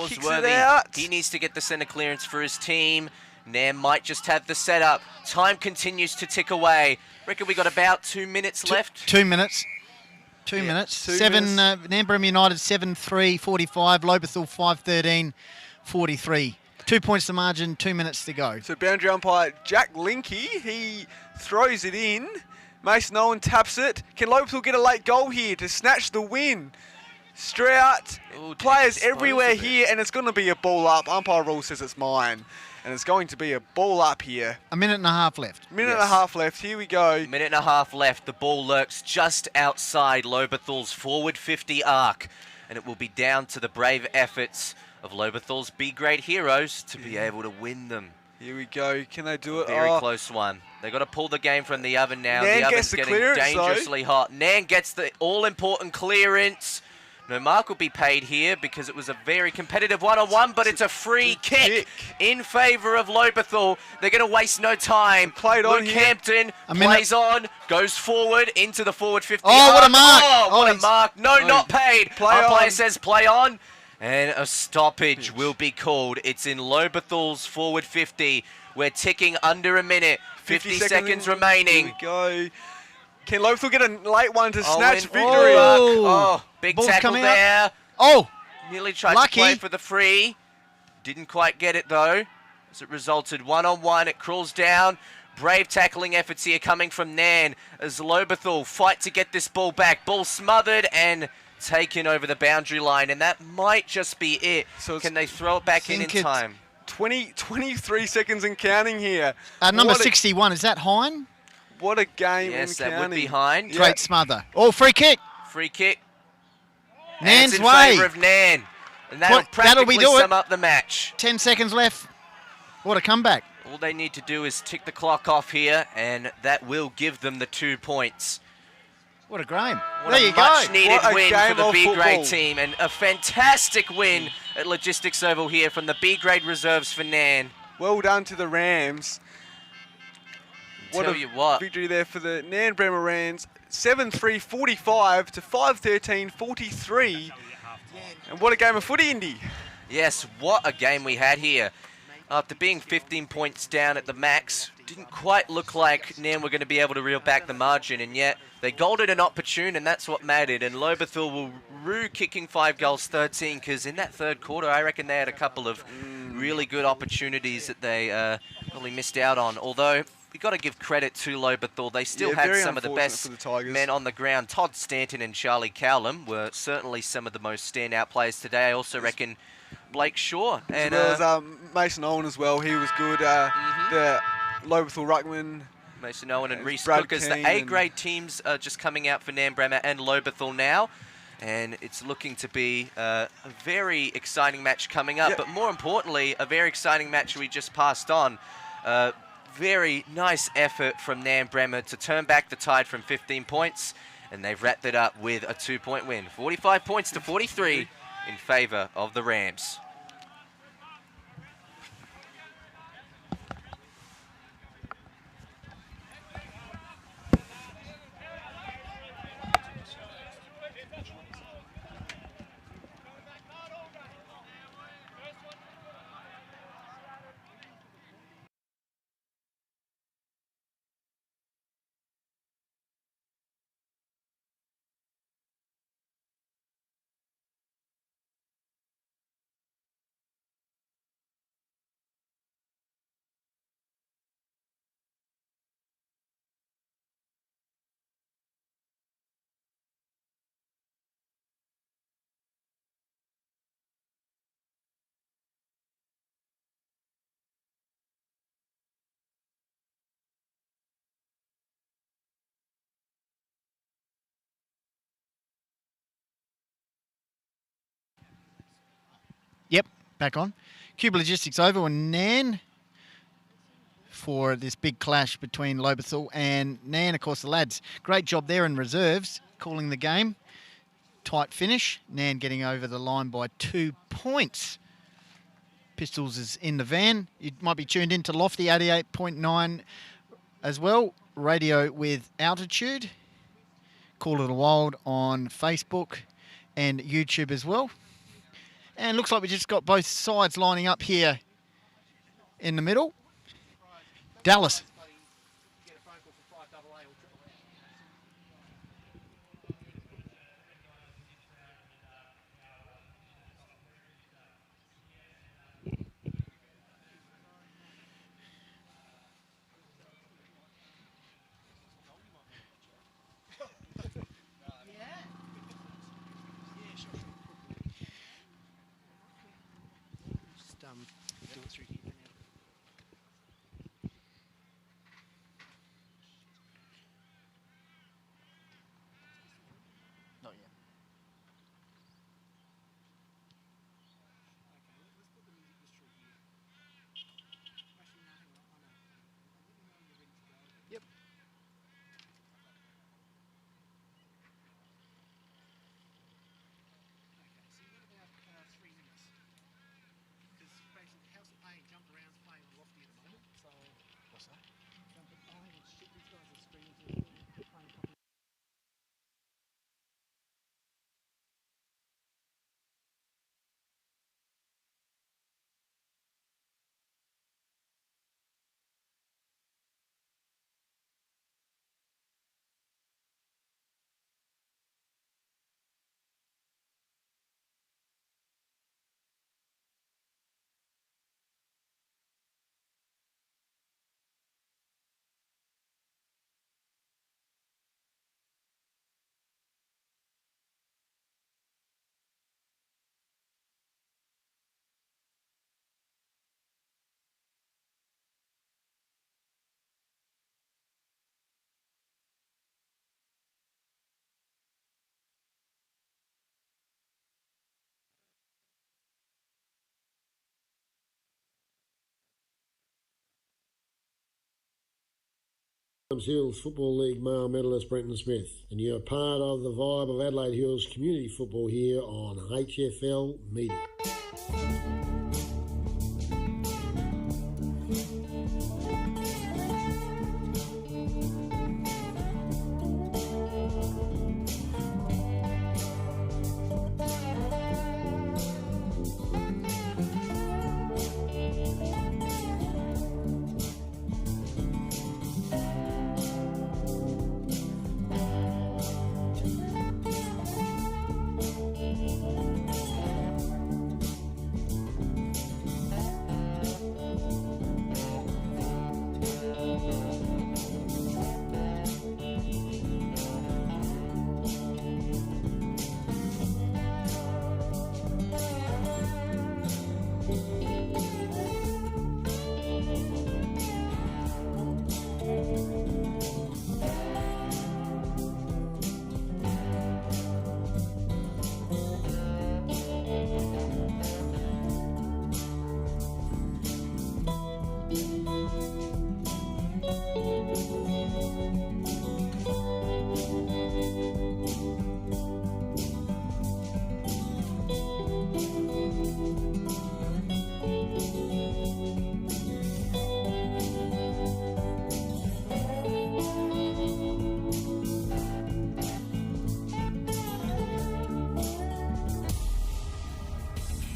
kicks it out. He needs to get the centre clearance for his team. Nairne might just have the setup. Time continues to tick away. Reckon we got about 2 minutes left. 2 minutes. 2 minutes. 2 Seven. minutes. Nairne Bremer United 7-3, 45. Lobethal 5-13, 43. 2 points to margin. 2 minutes to go. So boundary umpire Jack Linky, he throws it in. Mason Owen taps it. Can Lobethal get a late goal here to snatch the win? Strout, players everywhere here, and it's going to be a ball up. Umpire Rule says it's mine, and it's going to be a ball up here. A minute and a half left. Minute and a half left. Here we go. Minute and a half left. The ball lurks just outside Lobethal's forward 50 arc, and it will be down to the brave efforts of Lobethal's B-grade heroes to be able to win them. Here we go. Can they do it? Very close one. They've got to pull the game from the oven now. Nairne the oven's gets the getting clearance, dangerously hot. Nairne gets the all-important clearance. No mark will be paid here because it was a very competitive one-on-one, but it's a free kick in favour of Lobethal. They're going to waste no time. Played on Luke here. Hampton plays on, goes forward into the forward 50. Oh, what a mark. Oh, what a he's- mark. No, not paid. Play Our player on. says play on. And a stoppage will be called. It's in Lobethal's forward 50. We're ticking under a minute. 50 seconds remaining. Here we go. Can Lobethal get a late one to snatch victory? Oh, big Ball's tackle coming out. there. Oh, Nearly tried Lucky. to play for the free. Didn't quite get it though. As it resulted one-on-one. It crawls down. Brave tackling efforts here coming from Nairne as Lobethal fight to get this ball back. Ball smothered and taken over the boundary line, and that might just be it. So can they throw it back in time? 23 seconds and counting here. Number 61, is that Hine? What a game Yes, and that counting. would be Hine. Yeah. Great smother. Oh, free kick. Free kick. Nairne's in way. favour of Nairne. And that'll That'll practically be do it. sum up the match. 10 seconds left. What a comeback. All they need to do is tick the clock off here, and that will give them the 2 points. What a game. What There a you go. much needed What a win game for the of B-grade football. team, and a fantastic win at Logistics Oval here from the B-grade reserves for Nairne. Well done to the Rams. Tell you what. Victory there for the Nairne Bremer Rams. 7-3-45 to 5-13-43. And what a game of footy, Indy. Yes, what a game we had here. After being 15 points down at the max, didn't quite look like Nairne were going to be able to reel back the margin, and yet they goaled it an opportune, and that's what mattered. And Lobethal will rue kicking 5 goals 13, because in that third quarter, I reckon they had a couple of really good opportunities that they probably missed out on. Although, we've got to give credit to Lobethal. They still had very some of the unfortunate best for the Tigers. men on the ground. Todd Stanton and Charlie Cowlam were certainly some of the most standout players today. I also reckon Blake Shaw. And As well as Mason Owen as well. He was good. The Lobethal Ruckman. Mason Owen and Reece Brad Cook as Keane the A-grade teams are just coming out for Nairne Bremer and Lobethal now. And it's looking to be a very exciting match coming up. Yep. But more importantly, a very exciting match we just passed on. Very nice effort from Nairne Bremer to turn back the tide from 15 points. And they've wrapped it up with a 2-point win. 45 points to 43 in favour of the Rams. Yep, back on. Cuba Logistics over and Nairne for this big clash between Lobethal and Nairne. Of course, the lads, great job there in reserves, calling the game. Tight finish. Nairne getting over the line by 2 points. Pistols is in the van. You might be tuned in to Lofty 88.9 as well. Radio with Altitude. Call It a Wild on Facebook and YouTube as well. And looks like we just got both sides lining up here in the middle. Dallas. Hills Football League male medalist Brenton Smith, and you're part of the vibe of Adelaide Hills community football here on HFL Media.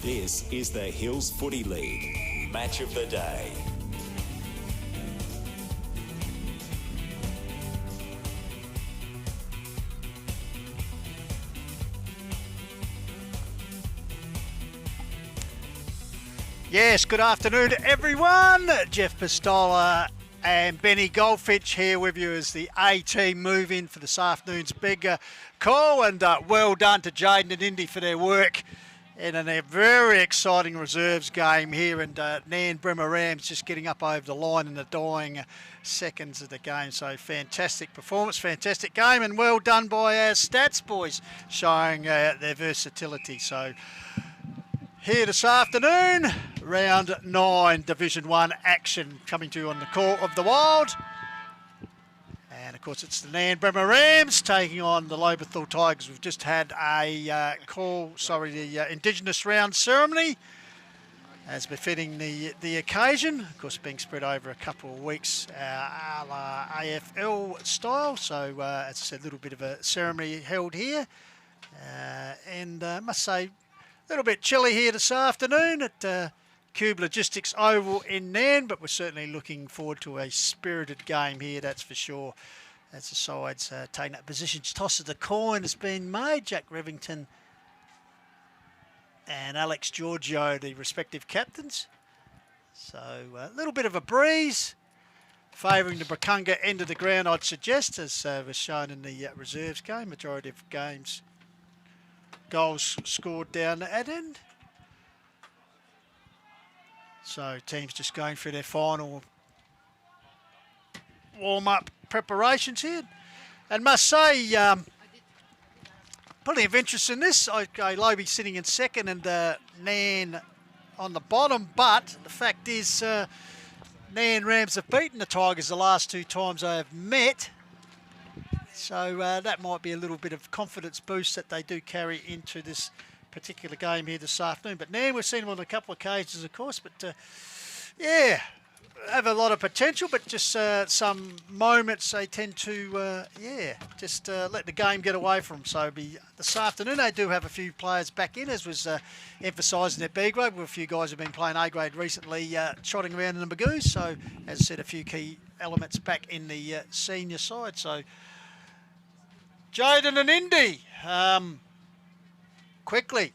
This is the Hills Footy League Match of the Day. Yes, good afternoon everyone. Jeff Pistola and Benny Goldfinch here with you as the A-team move in for this afternoon's big call, and well done to Jaden and Indy for their work in a very exciting reserves game here, and Nairne Bremer Rams just getting up over the line in the dying seconds of the game. So fantastic performance, fantastic game, and well done by our stats boys showing their versatility. So here this afternoon, round 9 Division 1 action coming to you on the Call of the Wild. And of course it's the Nairne Bremer Rams taking on the Lobethal Tigers. We've just had a the Indigenous round ceremony as befitting the occasion. Of course being spread over a couple of weeks a la AFL style. So as I said, a little bit of a ceremony held here. And I must say, a little bit chilly here this afternoon at Cube Logistics Oval in Nairne, but we're certainly looking forward to a spirited game here, that's for sure. As the sides taking that position. Toss of the coin has been made. Jack Revington and Alex Giorgio, the respective captains. So a little bit of a breeze favouring the Brakunga end of the ground, I'd suggest, as was shown in the reserves game. Majority of goals scored down at end. So teams just going through their final warm-up preparations here. And must say, plenty of interest in this. Okay, Lobie sitting in second and Nairne on the bottom. But the fact is, Nairne Rams have beaten the Tigers the last 2 times they have met. So that might be a little bit of confidence boost that they do carry into this particular game here this afternoon. But Nairne, we've seen them on a couple of occasions, of course. But yeah, have a lot of potential, but just some moments they tend to, just let the game get away from them. So this afternoon they do have a few players back in, as was emphasised in their B grade, with a few guys who've been playing A grade recently, trotting around in the Magoos. So as I said, a few key elements back in the senior side. So Jaden and Indy, quickly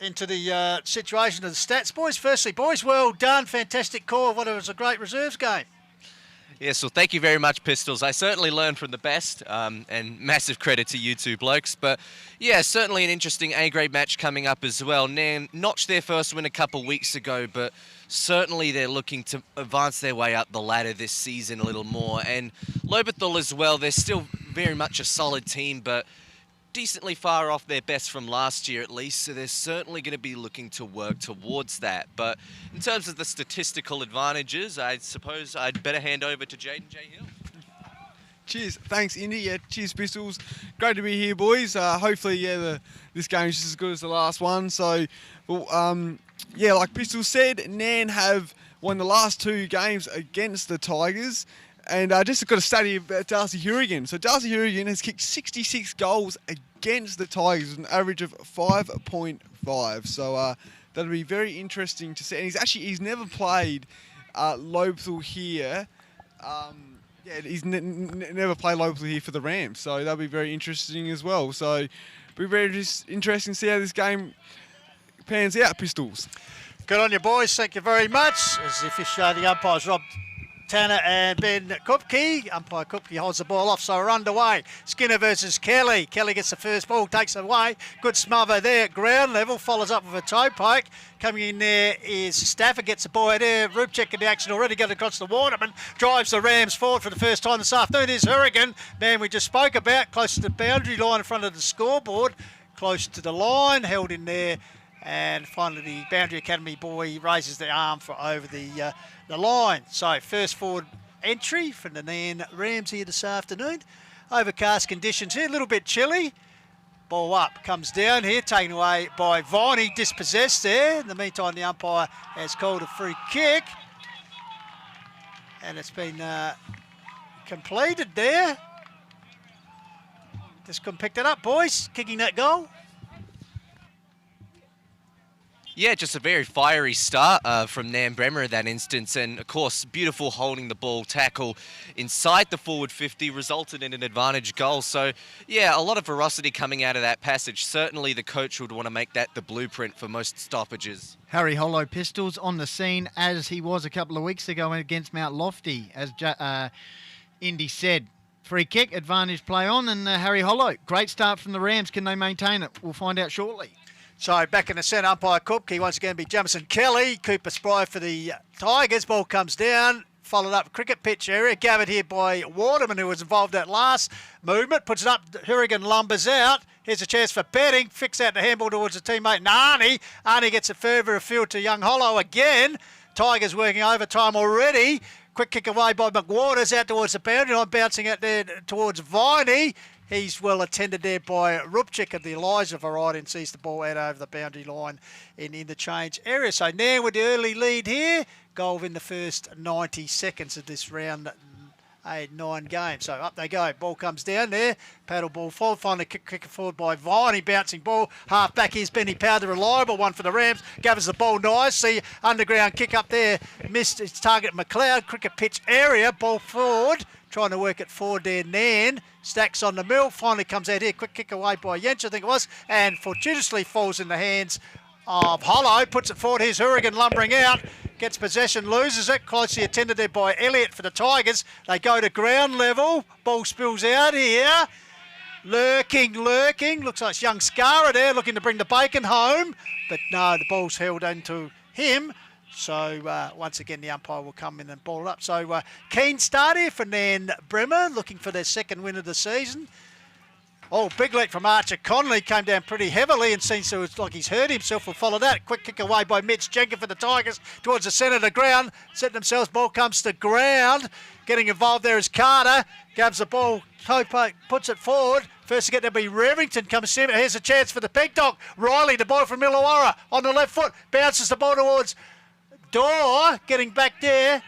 into the situation of the stats, boys. Firstly, boys, well done. Fantastic call. What was a great reserves game. Yes, well, thank you very much, Pistols. I certainly learned from the best, and massive credit to you two blokes. But, yeah, certainly an interesting A-grade match coming up as well. Nairne notched their first win a couple weeks ago, but certainly they're looking to advance their way up the ladder this season a little more. And Lobethal as well, they're still very much a solid team, but decently far off their best from last year at least, so they're certainly going to be looking to work towards that. But in terms of the statistical advantages, I suppose I'd better hand over to Jaden J. Hill. Cheers. Thanks, Indy. Yeah, cheers, Pistols. Great to be here, boys. Hopefully, this game is just as good as the last one. So, like Pistols said, Nairne have won the last 2 games against the Tigers. And just got a study about Darcy Hurigan. So Darcy Hurigan has kicked 66 goals against the Tigers with an average of 5.5. So that'll be very interesting to see. And he's never played Lobethal here. He's never played Lobethal here for the Rams. So that'll be very interesting as well. So it'll be very interesting to see how this game pans out, Pistols. Good on you, boys. Thank you very much. As the officiating umpires, Rob Tanner and Ben Kupke. Umpire Kupke holds the ball off, so we're underway. Skinner versus Kelly. Kelly gets the first ball, takes it away. Good smother there at ground level, follows up with a toe poke. Coming in there is Stafford, gets the ball out there. Rupchik in the action already, got across the Waterman. Drives the Rams forward for the first time this afternoon. Here's Hurigan, man we just spoke about, close to the boundary line in front of the scoreboard. Close to the line, held in there. And finally, the Boundary Academy boy raises the arm for over the line. So, first forward entry from the Nairne Rams here this afternoon. Overcast conditions here, a little bit chilly. Ball up, comes down here, taken away by Viney, dispossessed there. In the meantime, the umpire has called a free kick. And it's been completed there. Just couldn't pick that up, boys. Kicking that goal. Yeah, just a very fiery start from Nairne Bremer in that instance. And, of course, beautiful holding the ball tackle inside the forward 50 resulted in an advantage goal. So, yeah, a lot of ferocity coming out of that passage. Certainly the coach would want to make that the blueprint for most stoppages. Harry Hollow Pistols on the scene as he was a couple of weeks ago against Mount Lofty, as Indy said. Free kick, advantage play on, and Harry Hollow. Great start from the Rams. Can they maintain it? We'll find out shortly. So back in the centre, umpire Kupke, once again be Jamison Kelly. Cooper Spry for the Tigers. Ball comes down, followed up cricket pitch area. Gathered here by Waterman, who was involved in that last movement. Puts it up, Hurigan lumbers out. Here's a chance for Betting. Fix out the handball towards a teammate, Arnie. Arnie gets it further afield to Young Hollow again. Tigers working overtime already. Quick kick away by McWaters out towards the boundary line, bouncing out there towards Viney. He's well attended there by Rupchik of the Elijah variety and sees the ball out over the boundary line in the change area. So now with the early lead here, goal within the first 90 seconds of this round 9 games. So up they go. Ball comes down there. Paddle ball forward. Finally kick forward by Viney. Bouncing ball. Half back is Benny Power, the reliable one for the Rams. Gathers the ball nice. See underground kick up there. Missed its target McLeod. Cricket pitch area. Ball forward. Trying to work it forward there, Nairne. Stacks on the mill. Finally comes out here. Quick kick away by Yench, I think it was. And fortuitously falls in the hands of Hollow. Puts it forward. Here's Hurigan lumbering out. Gets possession, loses it. Closely attended there by Elliott for the Tigers. They go to ground level. Ball spills out here. Lurking. Looks like it's young Scara there looking to bring the bacon home. But no, the ball's held into him. So once again, the umpire will come in and ball it up. So keen start here for Nairne Bremer, looking for their second win of the season. Oh, big leap from Archer Conley, came down pretty heavily and seems to like he's hurt himself. We'll follow that. Quick kick away by Mitch Jenkins for the Tigers towards the centre of the ground. Set themselves, ball comes to ground. Getting involved there is Carter. Grabs the ball, puts it forward. First to get to be Revington comes in. Here's a chance for the Pig Dog. Riley, the boy from Illawarra, on the left foot. Bounces the ball towards Door, getting back there.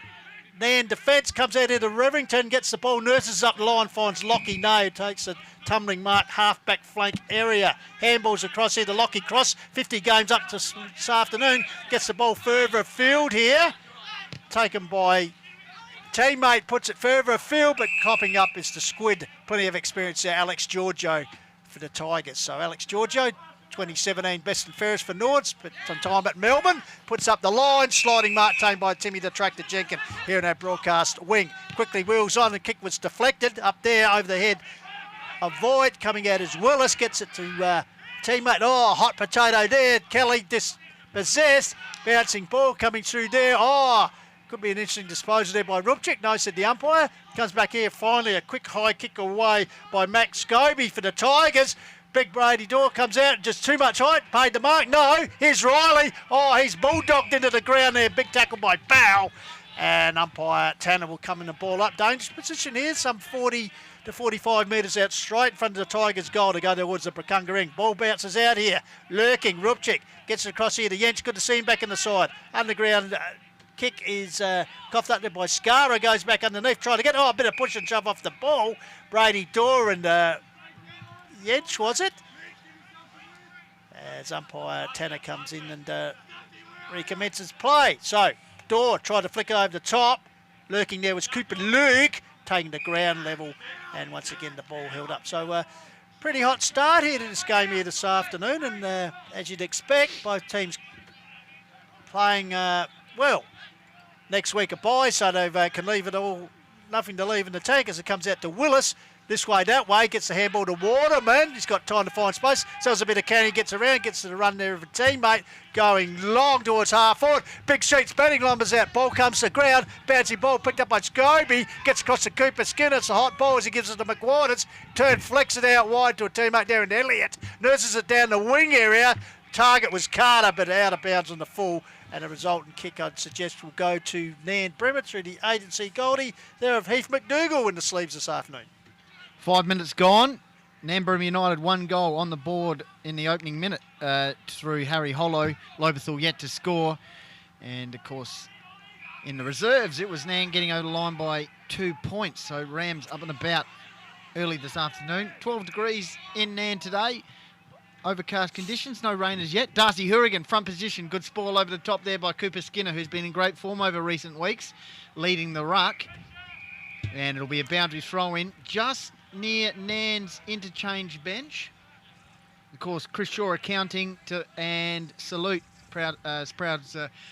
Then defence comes out here to Revington, gets the ball, nurses up the line, finds Lockie No, takes a tumbling mark, half-back flank area. Handballs across here to Lockie Cross, 50 games up to this afternoon, gets the ball further afield here. Taken by teammate, puts it further afield, but copping up is the squid. Plenty of experience there, Alex Giorgio for the Tigers. So Alex Giorgio, 2017 best and fairest for Nords, but some time at Melbourne. Puts up the line, sliding mark taken by Timmy the Tractor Jenkins here in our broadcast wing. Quickly wheels on, the kick was deflected up there over the head of Voigt. Coming out as Willis, gets it to teammate. Oh, hot potato there. Kelly dispossessed. Bouncing ball coming through there. Oh, could be an interesting disposal there by Rupchik. No, said the umpire. Comes back here finally. A quick high kick away by Max Scobie for the Tigers. Big Brady Door comes out, just too much height, paid the mark. No, here's Riley. Oh, he's bulldogged into the ground there. Big tackle by Bow. And umpire Tanner will come in and ball up. Dangerous position here, some 40 to 45 metres out, straight in front of the Tigers' goal to go towards the Brakunga ring. Ball bounces out here. Lurking, Rupchik gets it across here to Jens. Good to see him back in the side. Underground kick is coughed up there by Skara. Goes back underneath, trying to get a bit of push and shove off the ball. Brady Dorr and Jens, was it? As umpire Tanner comes in and recommences play. So Dorr tried to flick it over the top. Lurking there was Cooper Luke, taking the ground level, and once again the ball held up. So pretty hot start here to this game here this afternoon, and as you'd expect, both teams playing well. Next week a bye, so they can leave it all, nothing to leave in the tank as it comes out to Willis. This way, that way, gets the handball to Waterman. He's got time to find space. Sells a bit of canny, gets around, gets to the run there of a teammate. Going long towards half forward. Big Sheets batting lumbers out. Ball comes to ground. Bouncy ball picked up by Scobie. Gets across to Cooper Skinner. It's a hot ball as he gives it to McWaters. Turn, flicks it out wide to a teammate there in Elliott. Nurses it down the wing area. Target was Carter, but out of bounds on the full. And a resultant kick, I'd suggest, will go to Nairne Bremer through the agency Goldie. There of Heath McDougall in the sleeves this afternoon. 5 minutes gone. Nairne Bremer United 1 goal on the board in the opening minute through Harry Hollow. Lobethal yet to score. And, of course, in the reserves, it was Nairne getting over the line by 2 points. So Rams up and about early this afternoon. 12 degrees in Nairne today. Overcast conditions, no rain as yet. Darcy Hourigan, front position. Good spoil over the top there by Cooper Skinner, who's been in great form over recent weeks, leading the ruck. And it'll be a boundary throw-in just near Nairne's interchange bench. Of course, Chris Shaw Accounting and Salute, proud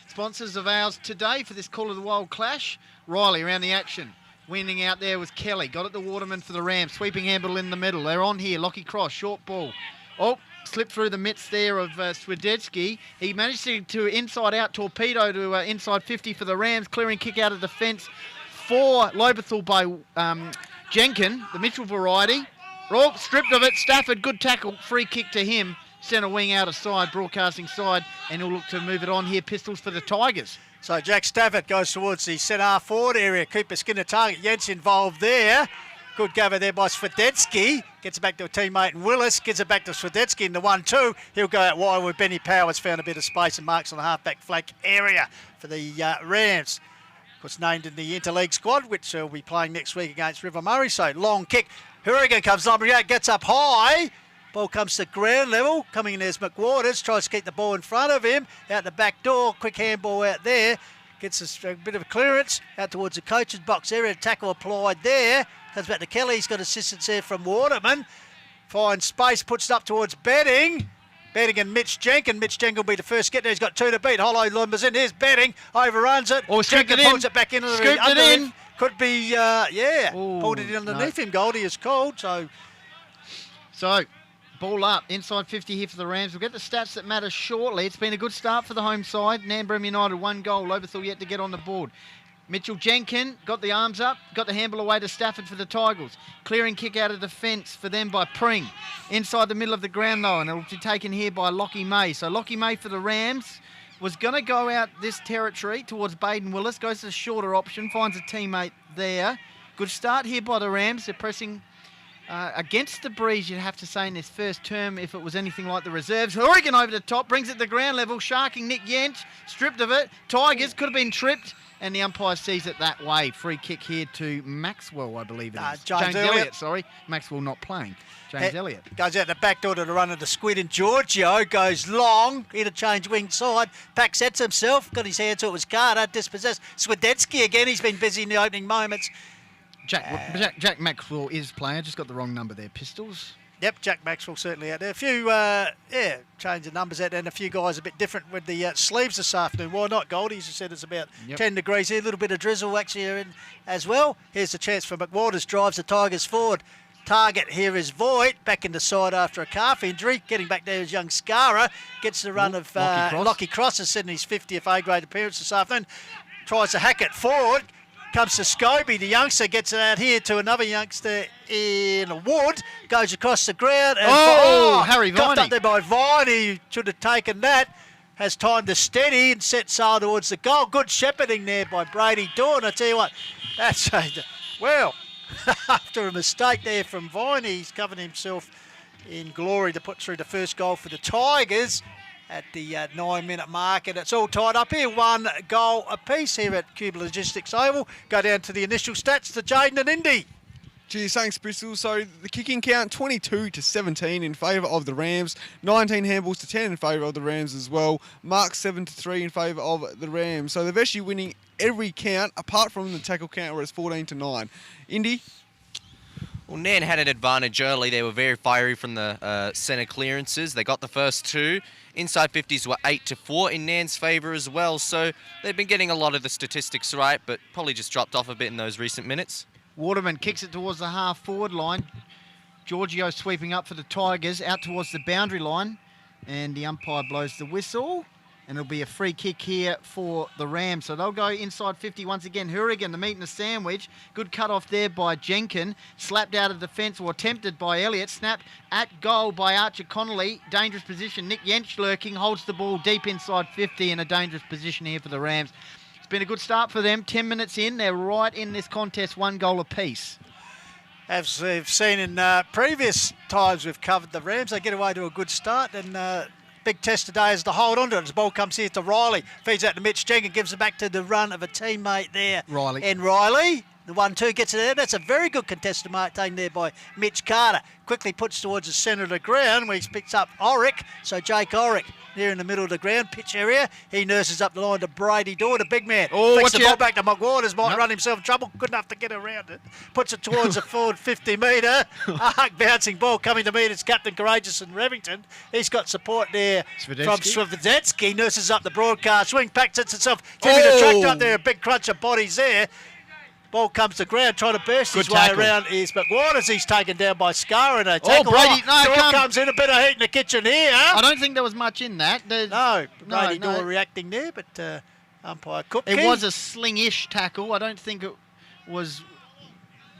sponsors of ours today for this Call of the Wild clash. Riley around the action. Winning out there was Kelly. Got it to Waterman for the Rams. Sweeping handball in the middle. They're on here. Lockie Cross, short ball. Oh, slipped through the mitts there of Swidetsky. He managed to inside-out torpedo to inside 50 for the Rams. Clearing kick out of defence for Lobethal by Jenkin, the Mitchell variety. Oh, stripped of it. Stafford, good tackle. Free kick to him. Centre wing out of side, broadcasting side, and he'll look to move it on here. Pistols for the Tigers. So Jack Stafford goes towards the centre half forward area. Cooper Skinner target. Jens involved there. Good cover there by Swidetsky. Gets it back to a teammate in Willis. Gets it back to Swidetsky in the 1-2. He'll go out wide with Benny Powers. Found a bit of space and marks on the half-back flank area for the Rams. Of course, named in the interleague squad, which will be playing next week against River Murray. So long kick. Hourigan comes lumbering out, gets up high. Ball comes to ground level. Coming in there's McWaters. Tries to keep the ball in front of him. Out the back door. Quick handball out there. Gets a bit of a clearance out towards the coach's box area. Tackle applied there. Comes back to Kelly. He's got assistance there from Waterman. Finds space. Puts it up towards Betting. Betting and Mitch Jenkin. Mitch Jenkin will be the first get there. He's got 2 to beat. Hollow lumbers in. Here's Betting. Overruns it. Oh, Jenkin pulls it back into the Scooped it in. Could be, Ooh, pulled it in underneath him. Goldie is called. So, ball up. Inside 50 here for the Rams. We'll get the stats that matter shortly. It's been a good start for the home side. Nairne Bremer United 1 goal. Lobethal yet to get on the board. Mitchell Jenkin got the arms up, got the handball away to Stafford for the Tigers. Clearing kick out of defence for them by Pring. Inside the middle of the ground though, and it'll be taken here by Lockie May. So Lockie May for the Rams was going to go out this territory towards Baden Willis. Goes to the shorter option, finds a teammate there. Good start here by the Rams. They're pressing against the breeze, you'd have to say, in this first term, if it was anything like the reserves. Hourigan over the top, brings it to ground level, sharking Nick Yent, stripped of it. Tigers could have been tripped. And the umpire sees it that way. Free kick here to Maxwell, I believe it is. James Elliott. Sorry. Maxwell not playing. James Elliott. Goes out the back door to the run of the Squid, and Giorgio goes long. Interchange wing side. Pack sets himself. Got his hand to it. Was Carter. Dispossessed. Swidetsky again. He's been busy in the opening moments. Jack Maxwell is playing. Just got the wrong number there. Pistols. Yep, Jack Maxwell certainly out there. A few, change the numbers out there, and a few guys a bit different with the sleeves this afternoon. Why not, Goldie? As you said, it's about 10 degrees here. A little bit of drizzle actually here in as well. Here's the chance for McWaters. Drives the Tigers forward. Target here is Voigt. Back in the side after a calf injury. Getting back there is young Skara. Gets the run of Lockie Cross, has said in his 50th A-grade appearance this afternoon. Tries to hack it forward. Comes to Scobie, the youngster, gets it out here to another youngster in Wood, goes across the ground. And Harry Viney. Viney. Up there by Viney, should have taken that. Has time to steady and set sail towards the goal. Good shepherding there by Brady Dorn. I tell you what, that's well, after a mistake there from Viney. He's covered himself in glory to put through the first goal for the Tigers at the 9-minute mark, and it's all tied up here. 1 goal apiece here at Cuba Logistics Oval. Go down to the initial stats to Jaden and Indy. Geez, thanks, Bristol. So the kicking count, 22-17 in favour of the Rams. 19 handballs to 10 in favour of the Rams as well. Mark 7-3 in favour of the Rams. So they're actually winning every count apart from the tackle count where it's 14-9. Indy? Well, Nairne had an advantage early. They were very fiery from the centre clearances. They got the first 2. Inside 50s were 8-4 in Nairne's favour as well. So they've been getting a lot of the statistics right, but probably just dropped off a bit in those recent minutes. Waterman kicks it towards the half-forward line. Giorgio sweeping up for the Tigers, out towards the boundary line. And the umpire blows the whistle. And it'll be a free kick here for the Rams. So they'll go inside 50 once again. Hourigan, the meat and the sandwich. Good cut off there by Jenkin. Slapped out of defence, or attempted by Elliott. Snapped at goal by Archer Connolly. Dangerous position. Nick Jensch lurking. Holds the ball deep inside 50 in a dangerous position here for the Rams. It's been a good start for them. 10 minutes in. They're right in this contest. 1 goal apiece. As we've seen in previous times we've covered the Rams, they get away to a good start, and big test today is to hold on to it. As the ball comes here to Riley. Feeds out to Mitch Jenkins, gives it back to the run of a teammate there. Riley. And Riley, the 1-2 gets it there. That's a very good contested mark taken there by Mitch Carter. Quickly puts towards the centre of the ground where he picks up Oric. So Jake Oric there in the middle of the ground, pitch area. He nurses up the line to Brady Dorr, the big man. Oh, Flicks the watch ball out. back to McWaters, might run himself in trouble. Good enough to get around it. Puts it towards the forward 50-metre. Arc bouncing ball coming to meet. It's Captain Courageous and Revington. He's got support there from Swiftetsky. Nurses up the broadcast. Swing back, sets itself. Timmy the tractor up there. A big crunch of bodies there. Ball comes to ground, trying to burst his way around is McWaters. He's taken down by Scar and a tackle. Brady, no, Dorr comes in, a bit of heat in the kitchen here. I don't think there was much in that. No, Brady no. Dorr reacting there, but umpire Cook. It was a sling-ish tackle. I don't think it was...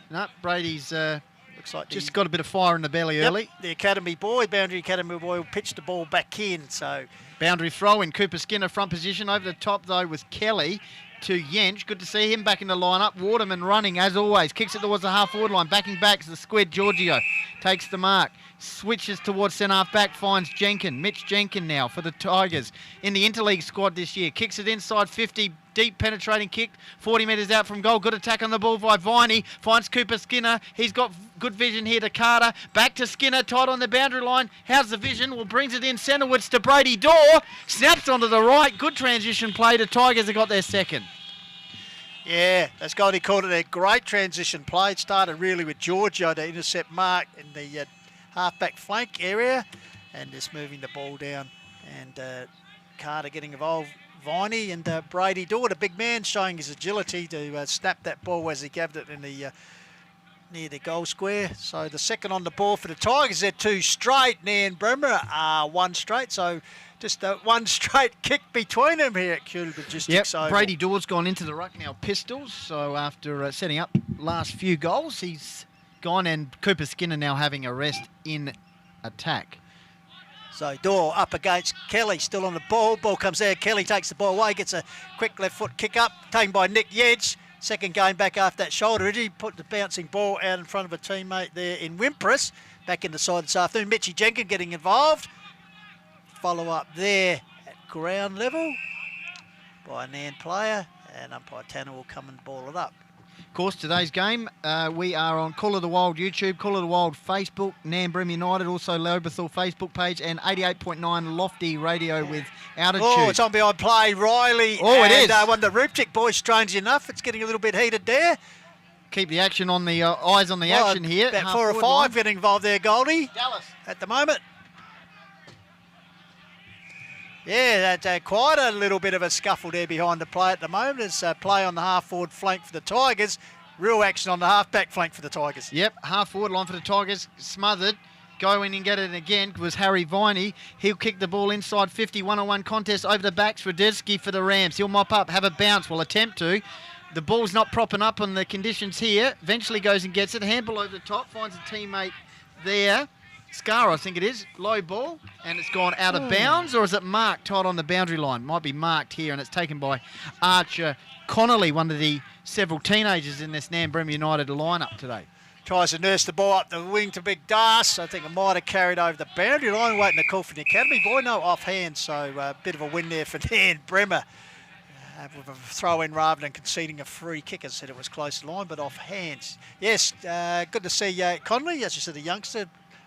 No, Brady's Looks like just got a bit of fire in the belly early. The academy boy, boundary academy boy, will pitch the ball back in. So Boundary throw in. Cooper Skinner front position. Over the top, though, with Kelly to Jensch. Good to see him back in the lineup. Waterman running, as always. Kicks it towards the half-forward line. Backing back is the squid. Giorgio takes the mark. Switches towards centre-half back. Finds Jenkin. Mitch Jenkin now for the Tigers. In the interleague squad this year. Kicks it inside 50. Deep penetrating kick. 40 metres out from goal. Good attack on the ball by Viney. Finds Cooper Skinner. He's got good vision here to Carter. Back to Skinner. Tight on the boundary line. How's the vision? Well, brings it in centrewards to Brady Dorr. Snaps onto the right. Good transition play. The Tigers have got their second. yeah, that's Goldie called it a great transition play. It started really with Giorgio to intercept Mark in the half-back flank area and just moving the ball down. And Carter getting involved. Viney and Brady Dorr, the big man, showing his agility to snap that ball as he gathered it in the near the goal square. So the second on the ball for the Tigers. They're 2 straight. Nairne Bremer are 1 straight. So just 1 straight kick between them here at Cuba Logistics. Yep, Brady Dorr's gone into the ruck now, Pistols. So after setting up last few goals, he's gone, and Cooper Skinner now having a rest in attack. So Dorr up against Kelly, still on the ball. Ball comes there. Kelly takes the ball away, gets a quick left foot kick up, taken by Nick Jensch. Second game back after that shoulder injury. Put the bouncing ball out in front of a teammate there in Wimpress. Back in the side this afternoon. Mitchy Jenkins getting involved. Follow up there at ground level by a Nairne player. And umpire Tanner will come and ball it up. Of course, today's game, we are on Call of the Wild YouTube, Call of the Wild Facebook, Nairne Bremer United, also Lobethal Facebook page, and 88.9 Lofty Radio with Altitude. Oh, it's on behind play. Riley it is. one of the Rupchik boys, strangely enough. It's getting a little bit heated there. Keep the action on the eyes on the action here. About 4 or 5 line. getting involved there, Goldie. Dallas. At the moment. Yeah, that's quite a little bit of a scuffle there behind the play at the moment. It's play on the half-forward flank for the Tigers. Real action on the half-back flank for the Tigers. Yep, half-forward line for the Tigers, smothered. Go in and get it again was Harry Viney. He'll kick the ball inside 50, 1-on-1 contest over the backs. Radetsky for the Rams. He'll mop up, have a bounce, will attempt to. The ball's not propping up on the conditions here. Eventually goes and gets it. Handball over the top, finds a teammate there. Scar, I think it is. Low ball, and it's gone out of bounds, or is it marked tight on the boundary line? Might be marked here, and it's taken by Archer Connolly, one of the several teenagers in this Nairne Bremer United lineup today. Tries to nurse the ball up the wing to Big Das. I think it might have carried over the boundary line, waiting to call for the academy boy. No offhand, so a bit of a win there for Nairne Bremer. With a throw in rather than conceding a free kick. As I said, it was close to line, but off hands. Yes, good to see Conley, as you said, the youngster,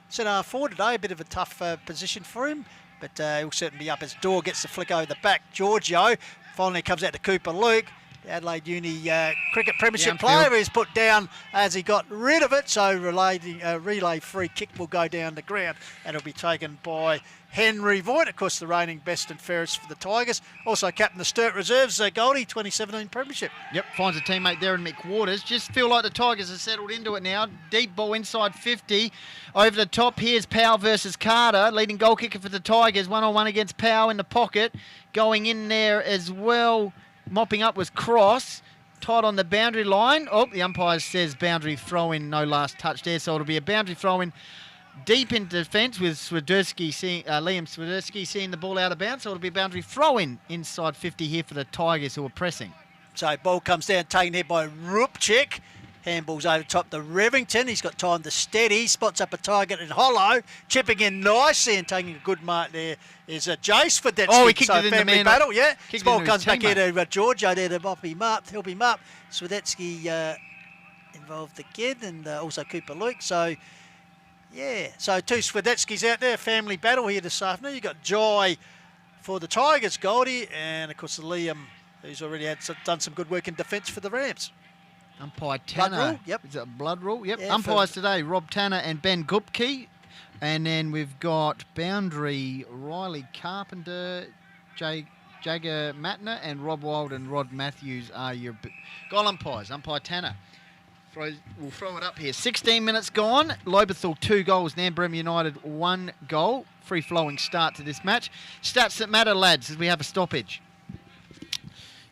centre forward today. A bit of a tough position for him, but he'll certainly be up as Door gets the flick over the back. Giorgio finally comes out to Cooper Luke. The Adelaide Uni cricket premiership player is put down as he got rid of it, so relay free kick will go down the ground and it'll be taken by Henry Voigt, of course the reigning best and fairest for the Tigers. Also captain the Sturt Reserves, Goldie, 2017 premiership. Yep, finds a teammate there in Mick Waters. Just feel like the Tigers have settled into it now. Deep ball inside 50. Over the top, here's Powell versus Carter. Leading goal kicker for the Tigers. 1-on-1 against Powell in the pocket. Going in there as well. Mopping up was Cross. Tight on the boundary line. Oh, the umpire says boundary throw-in, no last touch there. So it'll be a boundary throw-in deep in defence with Liam Swiderski seeing the ball out of bounds. So it'll be a boundary throw-in inside 50 here for the Tigers who are pressing. So ball comes down, taken here by Rupchik. Handball's over top to Revington. He's got time to steady. Spots up a target in hollow. Chipping in nicely and taking a good mark there is Jace for that. Oh, he kicked it in family the man. battle, yeah. This ball comes back here to Giorgio there to help him up. Swidetsky involved again, and also Cooper Luke. So, yeah. So two Swidetskys out there. Family battle here this afternoon. You've got Joy for the Tigers, Goldie, and of course Liam, who's already done some good work in defence for the Rams. Umpire Tanner. Blood rule, yep. Is it a blood rule? Yep. Yeah, Umpires today, Rob Tanner and Ben Gupke. And then we've got boundary Riley Carpenter, Jagger Matner, and Rob Wild and Rod Matthews are your goal umpires. Umpire Tanner. We'll throw it up here. 16 minutes gone. Lobethal 2 goals. Nairne Bremer United 1 goal. Free-flowing start to this match. Stats that matter, lads, as we have a stoppage.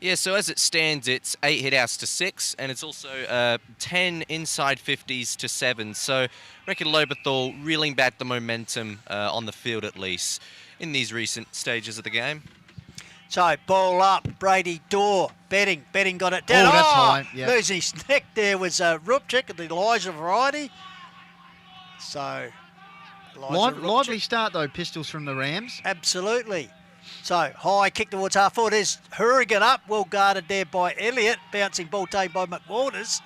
Yeah, so as it stands, it's 8 hit-outs to 6, and it's also 10 inside 50s to 7. So I reckon Lobethal reeling back the momentum on the field at least in these recent stages of the game. So ball up, Brady Dorr, Betting got it down. Oh, that's high. Yeah. Losing his neck there was Rupchik of the Elijah variety. So lively start though, Pistols from the Rams. Absolutely. So high kick towards half forward. There's Hurrigan up, well guarded there by Elliott. Bouncing ball taken by McWaters.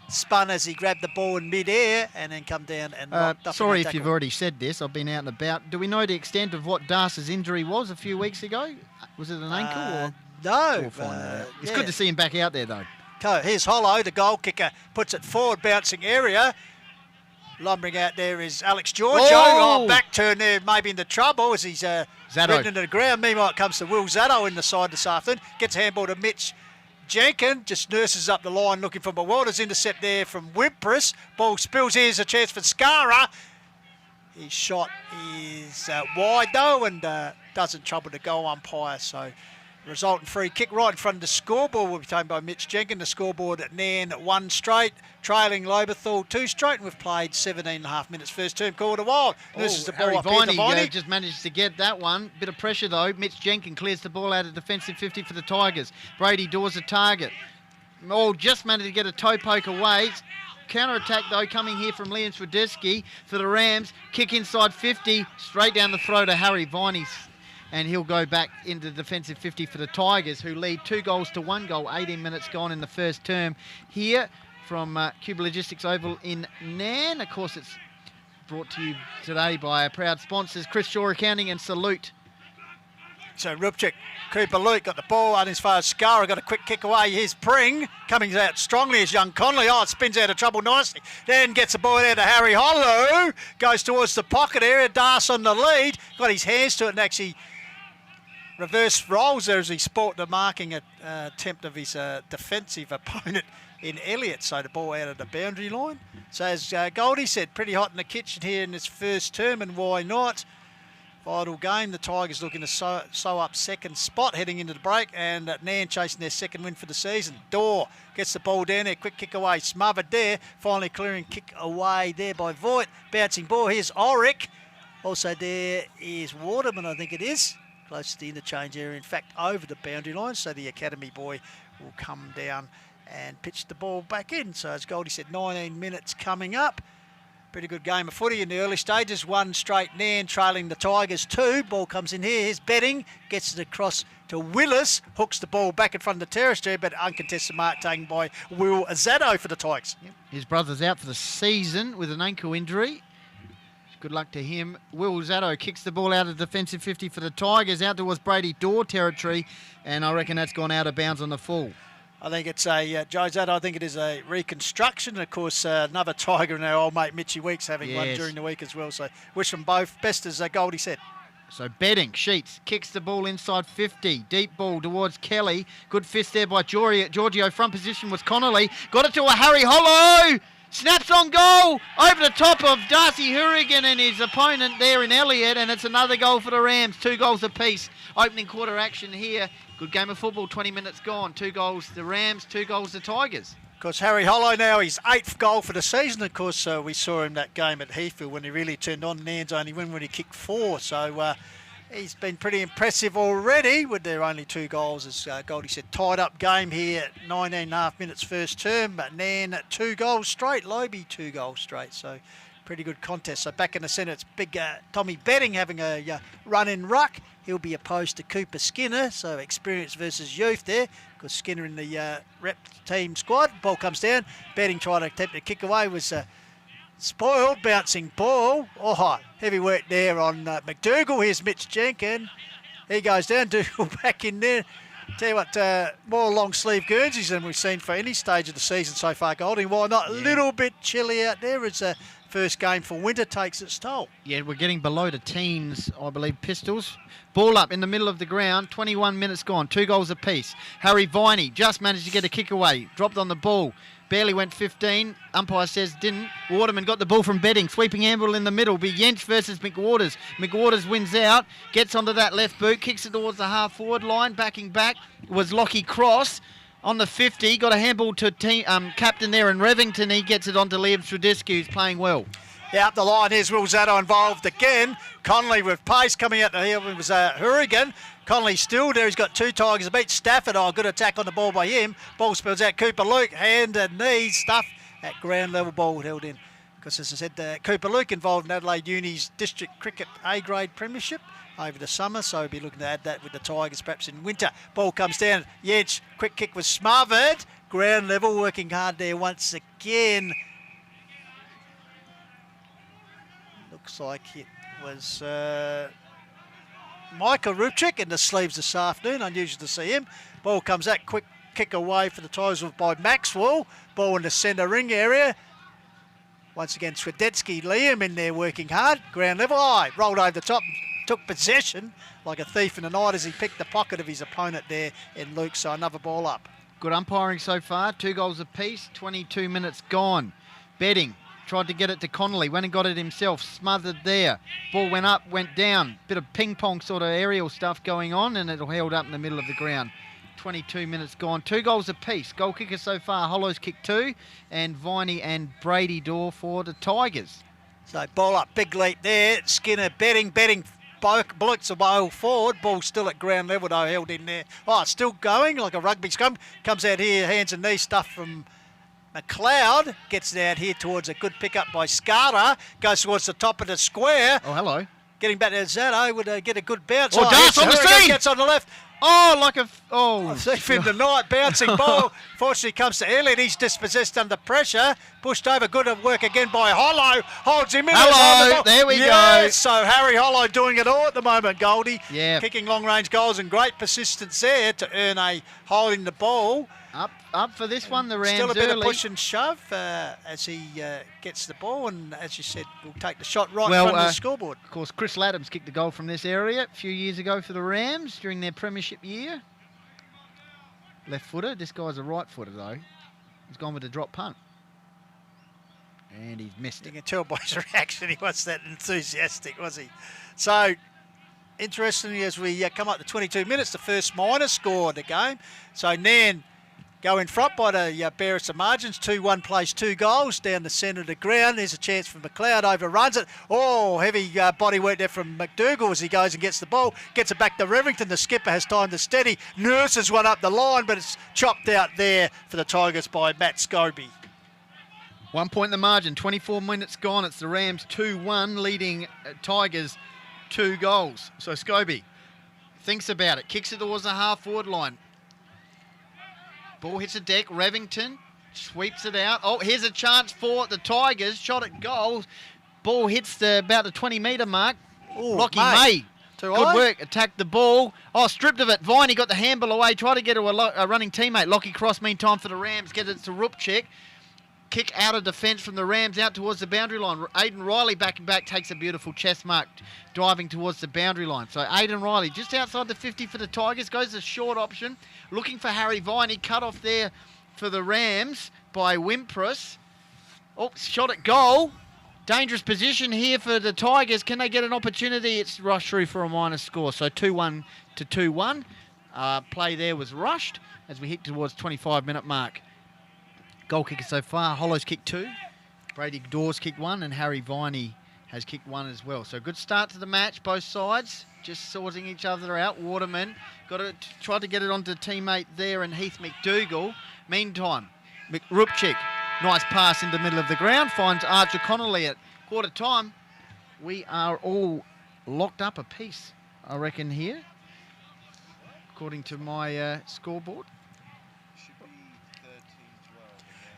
Spun as he grabbed the ball in mid-air and then come down and knocked up. Sorry if you've already said this. I've been out and about. Do we know the extent of what Darce's injury was a few weeks ago? Was it an ankle or? No. We'll find that out. It's good to see him back out there though. Here's Hollow, the goal kicker, puts it forward, bouncing area. Lumbering out there is Alex Giorgio. Oh, back turn there, maybe into trouble as he's ridden into the ground. Meanwhile, it comes to Will Zatto in the side this afternoon. Gets a handball to Mitch Jenkins. Just nurses up the line looking for McWaters. Intercept there from Wimpress. Ball spills. Here's a chance for Skara. His shot is wide though and doesn't trouble the goal umpire. So resultant free kick right in front of the scoreboard will be taken by Mitch Jenkins. The scoreboard at Nairne 1 straight, trailing Lobethal 2 straight, and we've played 17.5 minutes. First term called a while. This is the ball up here to Viney. Just managed to get that one. Bit of pressure though. Mitch Jenkins clears the ball out of defensive 50 for the Tigers. Brady Dawes a target. Just managed to get a toe poke away. Counter-attack though coming here from Liam Swiderski for the Rams. Kick inside 50, straight down the throat of Harry Viney. And he'll go back into defensive 50 for the Tigers, who lead 2 goals to 1 goal. 18 minutes gone in the first term here from Cuba Logistics Oval in Nairne. Of course, it's brought to you today by our proud sponsors, Chris Shaw Accounting and Salute. So Rupchik, Cooper Luke got the ball out as far as Skara, got a quick kick away. Here's Pring, coming out strongly as young Conley. Oh, it spins out of trouble nicely. Then gets the ball there to Harry Hollow. Goes towards the pocket area. Das on the lead. Got his hands to it and actually reverse rolls there as he sport the marking attempt of his defensive opponent in Elliott. So the ball out of the boundary line. So as Goldie said, pretty hot in the kitchen here in this first term, and why not? Vital game. The Tigers looking to sew up second spot heading into the break, and Nairne chasing their second win for the season. Dorr gets the ball down there, quick kick away, smothered there, finally clearing kick away there by Voigt. Bouncing ball, here's Ulrich. Also there is Waterman, I think it is, close to the interchange area, in fact over the boundary line, so the academy boy will come down and pitched the ball back in. So as Goldie said, 19 minutes coming up. Pretty good game of footy in the early stages. 1 straight Nairne trailing the Tigers 2. Ball comes in here. Here's Betting. Gets it across to Willis. Hooks the ball back in front of the terrace there, but uncontested mark taken by Will Azado for the Tigers. Yep. His brother's out for the season with an ankle injury. Good luck to him. Will Azado kicks the ball out of defensive 50 for the Tigers, out towards Brady Door territory, and I reckon that's gone out of bounds on the full. I think it's a, Joe Zado, I think it is a reconstruction. And of course, another Tiger and our old mate Mitchy Weeks having one during the week as well. So wish them both best, as Goldie said. So Betting, Sheets, kicks the ball inside 50. Deep ball towards Kelly. Good fist there by Giorgio. Front position was Connolly. Got it to a Harry Hollow. Snaps on goal. Over the top of Darcy Hurrigan and his opponent there in Elliott. And it's another goal for the Rams. 2 goals apiece. Opening quarter action here. Good game of football, 20 minutes gone. 2 goals the Rams, 2 goals the Tigers. Of course, Harry Hollow now, his 8th goal for the season. Of course, we saw him that game at Heathfield when he really turned on. Nairne's only win when he kicked 4. So he's been pretty impressive already with their only 2 goals. As Goldie said, tied up game here, 19.5 minutes first term. But Nairne 2 goals straight, Lobie 2 goals straight. So pretty good contest. So back in the centre, it's big Tommy Betting having a run in ruck. He'll be opposed to Cooper Skinner, so experience versus youth there, because Skinner in the rep team squad. Ball comes down. Betting tried to attempt to kick away, was spoiled. Bouncing ball. Oh, heavy work there on McDougall. Here's Mitch Jenkins. He goes down. Dougal back in there. Tell you what, more long sleeve Guernseys than we've seen for any stage of the season so far, Goldie. Why not? A little bit chilly out there as first game for winter takes its toll. Yeah, we're getting below the teens, I believe, Pistols. Ball up in the middle of the ground, 21 minutes gone, 2 goals apiece. Harry Viney just managed to get a kick away, dropped on the ball, barely went 15. Umpire says didn't. Waterman got the ball from Betting, sweeping handball in the middle. Be Jench versus McWaters. McWaters wins out, gets onto that left boot, kicks it towards the half-forward line. Backing back was Lockie Cross. On the 50, got a handball to captain there in Revington. He gets it on to Liam Stradisky, who's playing well. Yeah, up the line. Here's Will Zato involved again. Connolly with pace coming out the heel. It was Hurrigan. Connolly still there. He's got 2 Tigers. Beat Stafford. Good attack on the ball by him. Ball spills out. Cooper Luke. Hand and knee stuff at ground level. Ball held in. Because as I said, Cooper Luke involved in Adelaide Uni's District Cricket A-grade premiership over the summer, so we'll be looking to add that with the Tigers perhaps in winter. Ball comes down. Yedge, quick kick was smothered. Ground level, working hard there once again. Looks like it was Micah Rupchik in the sleeves this afternoon. Unusual to see him. Ball comes out, quick kick away for the Tigers by Maxwell. Ball in the centre ring area. Once again, Swedetsky, Liam in there working hard. Ground level, rolled over the top. Took possession like a thief in the night as he picked the pocket of his opponent there in Luke. So another ball up. Good umpiring so far. 2 goals apiece. 22 minutes gone. Betting tried to get it to Connolly. Went and got it himself. Smothered there. Ball went up, went down. Bit of ping pong sort of aerial stuff going on, and it held up in the middle of the ground. 22 minutes gone. 2 goals apiece. Goal kicker so far. Hollow's kicked 2, and Viney and Brady Door for the Tigers. So ball up, big leap there. Skinner Betting. Blitz a ball forward. Ball still at ground level though, held in there. Still going like a rugby scrum. Comes out here, hands and knee stuff from McLeod. Gets it out here towards a good pickup by Scarter. Goes towards the top of the square. Oh, hello. Getting back to Zato would get a good bounce. Darts on the scene. Gets on the left. Thief in the night, bouncing ball. Fortunately comes to Elliott. He's dispossessed under pressure. Pushed over. Good work again by Hollow. Holds him in. Hello, there we go. So Harry Hollow doing it all at the moment, Goldie. Yeah. Kicking long range goals and great persistence there to earn a hold in the ball. Up for this one, the Rams Still a bit early. of push and shove as he gets the ball, and as you said, we'll take the shot right in front of the scoreboard. Of course, Chris Laddams kicked the goal from this area a few years ago for the Rams during their premiership year. Left footer. This guy's a right footer though. He's gone with a drop punt. And he's missed You it. can tell by his reaction he wasn't that enthusiastic, was he? So, interestingly, as we come up to 22 minutes, the first minor score of the game. So Nairne go in front by the barest of margins. 2-1 plays 2 goals down the centre of the ground. There's a chance for McLeod, overruns it. Oh, heavy body work there from McDougall as he goes and gets the ball. Gets it back to Revington. The skipper has time to steady. Nurses one up the line, but it's chopped out there for the Tigers by Matt Scobie. 1 point in the margin, 24 minutes gone. It's the Rams 2-1, leading Tigers 2 goals. So Scobie thinks about it, kicks it towards the half-forward line. Ball hits the deck, Revington sweeps it out. Oh, here's a chance for the Tigers. Shot at goal. Ball hits about the 20-metre mark. Ooh, Lockie May. Good work, attacked the ball. Oh, stripped of it. Viney got the handball away, tried to get to a running teammate. Lockie Cross, meantime, for the Rams, gets it to Rupchik. Kick out of defence from the Rams out towards the boundary line. Aidan Riley back, takes a beautiful chest mark, diving towards the boundary line. So Aidan Riley just outside the 50 for the Tigers, goes the short option, looking for Harry Viney, cut off there for the Rams by Wimpress. Oh, shot at goal. Dangerous position here for the Tigers. Can they get an opportunity? It's rushed through for a minor score. So 2-1 to 2-1. Play there was rushed as we hit towards 25-minute mark. Goal kicker so far, Hollows kicked 2, Brady Dawes kicked 1, and Harry Viney has kicked 1 as well. So good start to the match, both sides, just sorting each other out. Waterman tried to get it onto teammate there, and Heath McDougall. Meantime, Rupchik, nice pass in the middle of the ground, finds Archer Connolly at quarter time. We are all locked up a piece, I reckon, here, according to my scoreboard.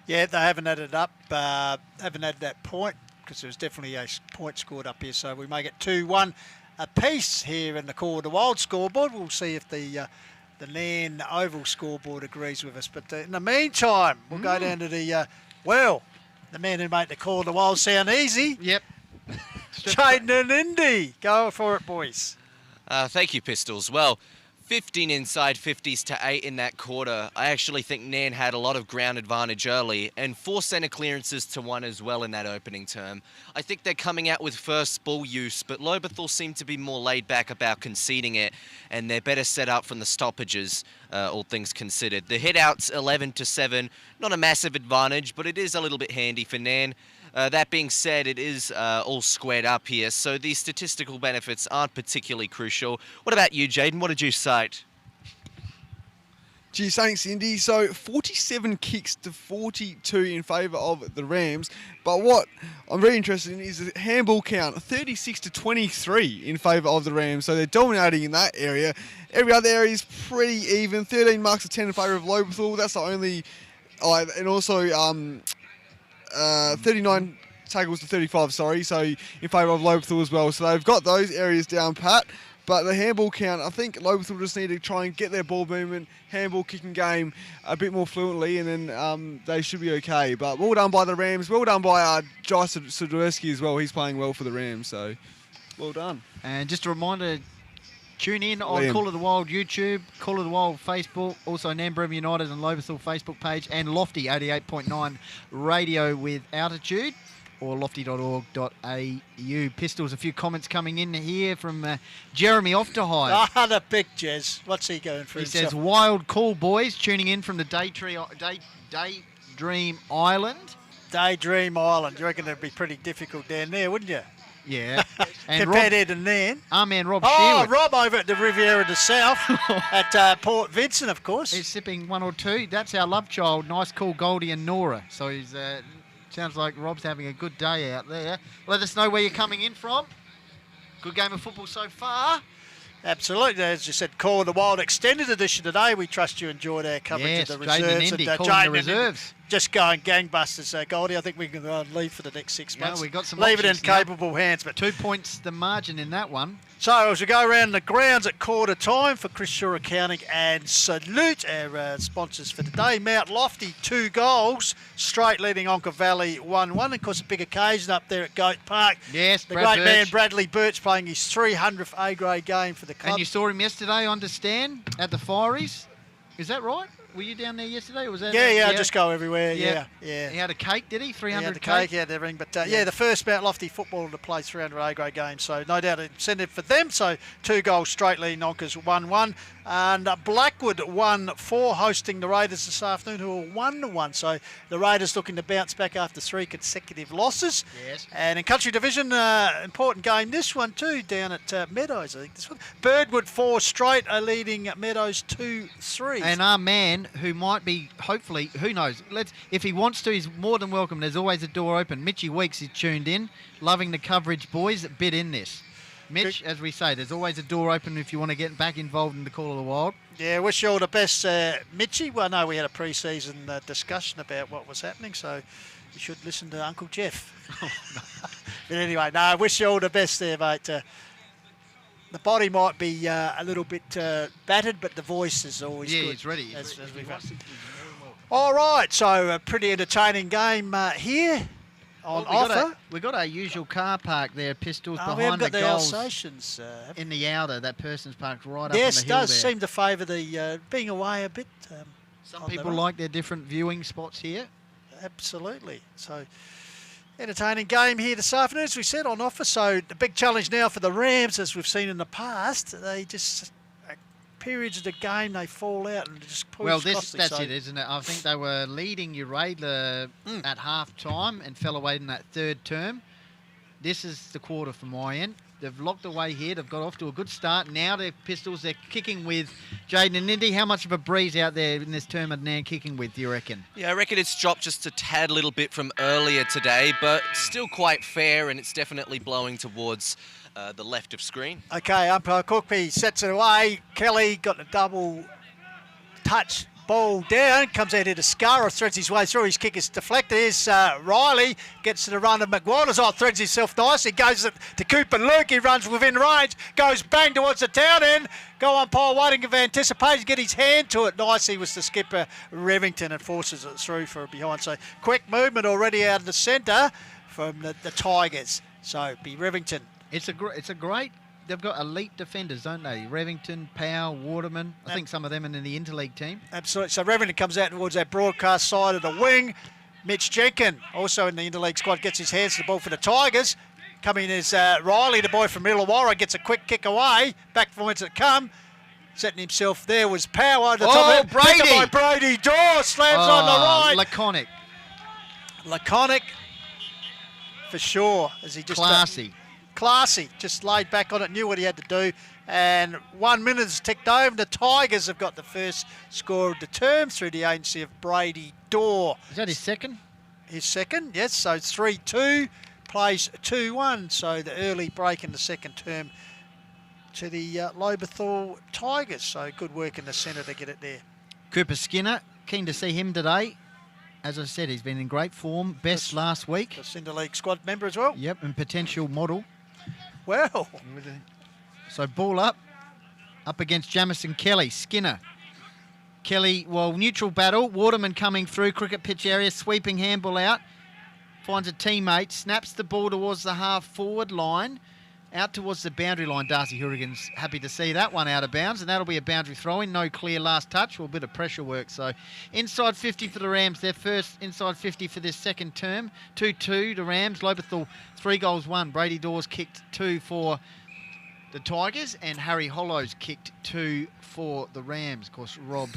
Yeah, they haven't added up, haven't added that point, because there was definitely a point scored up here. So we make it 2-1 apiece here in the Call of the Wild scoreboard. We'll see if the Nairne Oval scoreboard agrees with us. But in the meantime, we'll go down to the man who made the Call of the Wild sound easy. Yep. Jaden and Indy. Go for it, boys. Thank you, Pistols. Well, 15 inside 50s to 8 in that quarter. I actually think Nairne had a lot of ground advantage early and 4 centre clearances to 1 as well in that opening term. I think they're coming out with first ball use, but Lobethal seem to be more laid back about conceding it, and they're better set up from the stoppages, all things considered. The hit-outs 11 to 7, not a massive advantage, but it is a little bit handy for Nairne. That being said, it is all squared up here, so these statistical benefits aren't particularly crucial. What about you, Jaden? What did you cite? Geez, thanks, Indy. So 47 kicks to 42 in favour of the Rams. But what I'm very interested in is the handball count, 36 to 23 in favour of the Rams. So they're dominating in that area. Every other area is pretty even. 13 marks to 10 in favour of Lobethal. That's the only... and also... 39 tackles to 35, sorry, so in favour of Lobethal as well. So they've got those areas down pat, but the handball count, I think Lobethal just need to try and get their ball movement, handball kicking game a bit more fluently, and then they should be okay. But well done by the Rams, well done by Jai Sadurski as well. He's playing well for the Rams, so well done. And just a reminder, tune in on Liam. Call of the Wild YouTube, Call of the Wild Facebook, also Nairne Bremer United and Lobethal Facebook page, and Lofty 88.9 radio with altitude, or lofty.org.au. Pistols, a few comments coming in here from Jeremy Ofterhide. Ah, the big Jez. What's he going for? He says, wild call, boys, tuning in from the Daydream Island. Daydream Island. You reckon it'd be pretty difficult down there, wouldn't you? Yeah. And compared to Nairne. Our man Rob Oh, Shearwood. Rob over at the Riviera de South at Port Vincent, of course. He's sipping 1 or 2. That's our love child. Nice call, Goldie and Nora. So he's sounds like Rob's having a good day out there. Let us know where you're coming in from. Good game of football so far. Absolutely. As you said, Call of the Wild extended edition today. We trust you enjoyed our coverage of the Jaden reserves. and Indy Jaden calling the and reserves. just going gangbusters, Goldie. I think we can go and leave for the next 6 months. We got some leave it in options now. capable hands. But 2 points the margin in that one. so as we go around the grounds at quarter time for Chris Shaw Accounting and Salute, our sponsors for today. Mount Lofty, 2 goals, straight leading Onka Valley 1-1. Of course, a big occasion up there at Goat Park. Yes, the Brad great man Birch. Bradley Birch playing his 300th A-grade game for the club. And you saw him yesterday, I understand, at the Fireys. Is that right? Were you down there yesterday? Or was that Yeah, I just go everywhere. Yeah. He had a cake, did he? 300 He had the cake? cake, he had everything. But the first Mount Lofty footballer to play 300 A-grade games. So no doubt incentive for them. So 2 goals straight leading Onkers 1-1. And Blackwood 1-4 hosting the Raiders this afternoon, who are 1-1. So the Raiders looking to bounce back after 3 consecutive losses. Yes. And in Country Division, important game this one too, down at Meadows, I think this one. Birdwood 4 straight are leading Meadows 2-3. And our man, who might be, hopefully, who knows, if he wants to, he's more than welcome. There's always a door open. Mitchy Weeks is tuned in, loving the coverage, boys, a bit in this. Mitch, as we say, there's always a door open if you want to get back involved in the Call of the Wild. Yeah, wish you all the best, Mitchy. Well, no, we had a pre-season discussion about what was happening, so you should listen to Uncle Jeff. But anyway, no, I wish you all the best there, mate. The body might be a little bit battered, but the voice is always good. Yeah, he's ready. As we've had. All right, so a pretty entertaining game here. On offer. We got our usual car park there, Pistols, we haven't behind the got the goals Alsatians. in the outer. That person's parked right up on Yes, the hill does there. seem to favour the being away a bit. Some people like their different viewing spots here. Absolutely. So, entertaining game here this afternoon, as we said, on offer. So, the big challenge now for the Rams, as we've seen in the past, they just periods of the game they fall out and just push. Well, that's it, isn't it? I think they were leading Uradla at half time and fell away in that third term. This is the quarter from my end. They've locked away here. They've got off to a good start. Now they're Pistols. They're kicking with Jaden and Indy. How much of a breeze out there in this term are now kicking with, do you reckon? Yeah, I reckon it's dropped just a tad little bit from earlier today, but still quite fair, and it's definitely blowing towards the left of screen. Okay, umpire Cookby sets it away. Kelly got the double touch ball down, comes out here to Scarra, threads his way through. His kick is deflected. Here's Riley, gets to the run of McWaters. Oh, threads himself nicely. Goes to Cooper Luke. He runs within range, goes bang towards the town end. Go umpire waiting of anticipation, get his hand to it nicely. Was the skipper Revington and forces it through for a behind. So quick movement already out of the centre from the Tigers. So be Revington. It's a great. They've got elite defenders, don't they? Revington, Powell, Waterman. I think some of them are in the interleague team. Absolutely. So Revington comes out towards that broadcast side of the wing. Mitch Jenkin, also in the interleague squad, gets his hands to the ball for the Tigers. Coming is Riley, the boy from Illawarra, gets a quick kick away. Back from whence it come. Setting himself there was Power. The top of it, Brady! picked up by Brady. Door slams on the right. Laconic. Laconic for sure. As he just classy, just laid back on it, knew what he had to do, and 1 minute has ticked over. The Tigers have got the first score of the term through the agency of Brady Dorr. Is that his second? His second, yes, so 3-2, plays 2-1, so the early break in the second term to the Lobethal Tigers, so good work in the centre to get it there. Cooper Skinner, keen to see him today. As I said, he's been in great form, best last week. The Cinder League squad member as well. Yep, and potential model. Well. So ball up against Jamison Kelly. Skinner. Kelly, well, neutral battle. Waterman coming through, cricket pitch area, sweeping handball out. Finds a teammate, snaps the ball towards the half-forward line. Out towards the boundary line. Darcy Hourigan's happy to see that one out of bounds, and that'll be a boundary throw-in. No clear last touch, or a bit of pressure work. So inside 50 for the Rams. Their first inside 50 for this second term. 2-2 to Rams. Lobethal 3 goals 1. Brady Dawes kicked 2 for the Tigers, and Harry Hollows kicked 2 for the Rams. Of course, Rob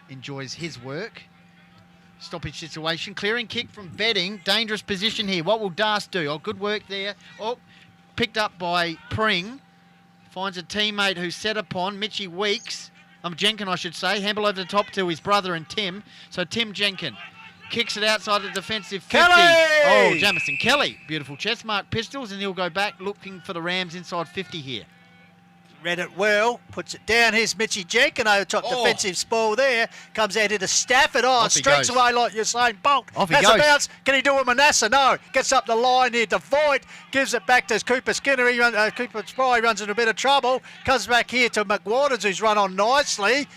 enjoys his work. Stoppage situation. Clearing kick from Bedding. Dangerous position here. What will Das do? Oh, good work there. Oh, picked up by Pring. Finds a teammate who's set upon. Mitchy Weeks. Jenkin, I should say. Handball over the top to his brother and Tim. So Tim Jenkin kicks it outside the defensive 50. Kelly! Oh, Jamison Kelly. Beautiful chest mark Pistols, and he'll go back looking for the Rams inside 50 here. Read it well, puts it down. Here's Mitchy Jenkin over top defensive spoil there. Comes out here to Stafford. Oh, streaks away like you're saying. Bonk. Off he Has goes. a bounce. Can he do it, Manasseh? No. Gets up the line here to Voigt. Gives it back to Cooper Skinner. Cooper Spry runs into a bit of trouble. Comes back here to McWaters, who's run on nicely.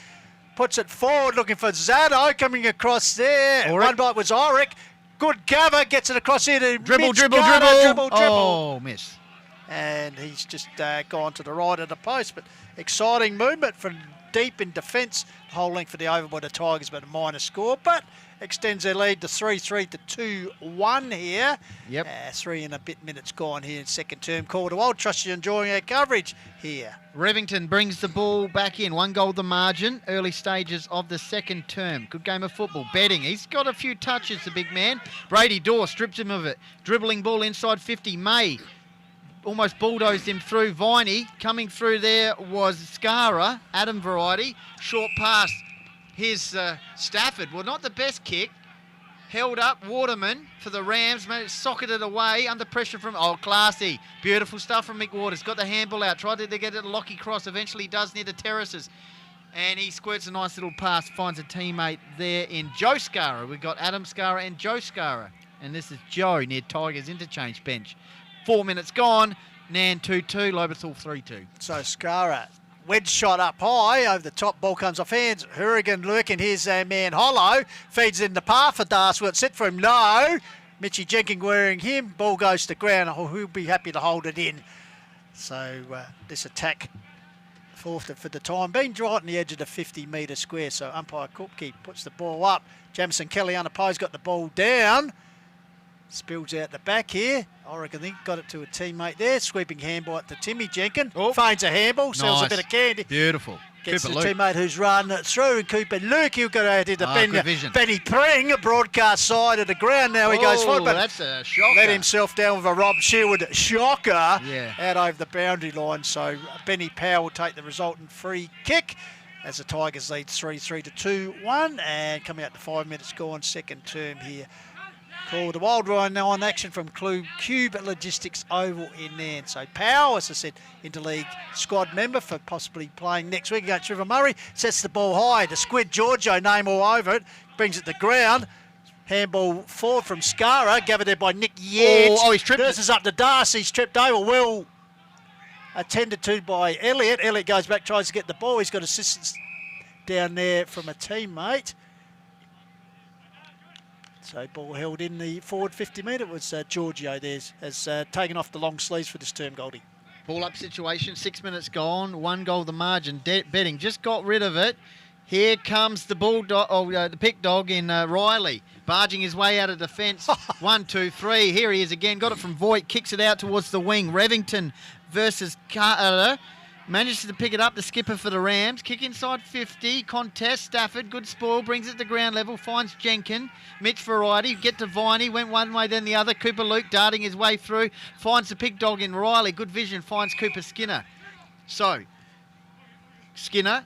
Puts it forward, looking for Zado. Coming across there. Auric. One bite was Auric. Good gather. Gets it across here to Dribble. dribble. Oh, miss. And he's just gone to the right of the post. But exciting movement from deep in defence. The whole length for the over by the Tigers, but a minor score. But extends their lead to 3-3 to 2-1 here. Yep. 3 and a bit minutes gone here in second term. Call to Old. Trust you're enjoying our coverage here. Revington brings the ball back in. 1 goal the margin. Early stages of the second term. Good game of football. Betting. He's got a few touches, the big man. Brady Dorr strips him of it. Dribbling ball inside 50. May almost bulldozed him through. Viney coming through there was Scara. Adam variety. Short pass. Here's Stafford. Well, not the best kick. Held up. Waterman for the Rams. Socketed away under pressure from... Oh, classy. Beautiful stuff from Mick Waters. Got the handball out. Tried to get it to Lockie Cross. Eventually does near the terraces. And he squirts a nice little pass. Finds a teammate there in Joe Scara. We've got Adam Scara and Joe Scara. And this is Joe near Tigers interchange bench. 4 minutes gone. Nan 2-2. Lobethal 3-2. So Scara, wedge shot up high over the top. Ball comes off hands. Hourigan lurking. Here's our man Hollow. Feeds in the path for Darsworth. Set for him. No. Mitchy Jenkins wearing him. Ball goes to ground. Who'll be happy to hold it in. So this attack forfeited for the time being. Right on the edge of the 50-metre square. So umpire Kupke puts the ball up. Jamison Kelly unopposed. Got the ball down. Spills out the back here. Oregon think got it to a teammate there. Sweeping handball to Timmy Jenkins. Oh. Feigns a handball. Sells Nice. a bit of candy. Beautiful. Gets Cooper the Luke. teammate who's run through. Cooper Luke. He'll go out to the Good vision. Benny Pring, broadcast side of the ground. Now he goes forward, but that's a shocker. let himself down with a Rob Sherwood shocker Yeah. out over the boundary line. So Benny Powell will take the resultant free kick as the Tigers lead 3-3 to 2-1 and coming out to 5 minutes gone, second term here. Call the Wild Ryan now on action from Cube Logistics Oval in Nairne. So Powell, as I said, interleague squad member for possibly playing next week against River Murray. Sets the ball high. The Squid Giorgio name all over it. Brings it to ground. Handball forward from Scara. Gathered there by Nick Yates. Oh, he's tripped it. Nurses up to Darcy. Tripped over. Well attended to by Elliott. Elliott goes back, tries to get the ball. He's got assistance down there from a teammate. So ball held in the forward 50-metre. It was Giorgio there has taken off the long sleeves for this term, Goldie. Ball up situation, 6 minutes gone, 1 goal the margin. Betting just got rid of it. Here comes the bulldog, the pick dog in Riley, barging his way out of defence. 1, 2, 3. Here he is again. Got it from Voigt, kicks it out towards the wing. Revington versus Carter. Manages to pick it up, the skipper for the Rams. Kick inside 50, contest, Stafford, good spoil, brings it to ground level, finds Jenkins. Mitch Variety, get to Viney, went one way then the other. Cooper Luke darting his way through, finds the pig dog in Riley, good vision, finds Cooper Skinner. So, Skinner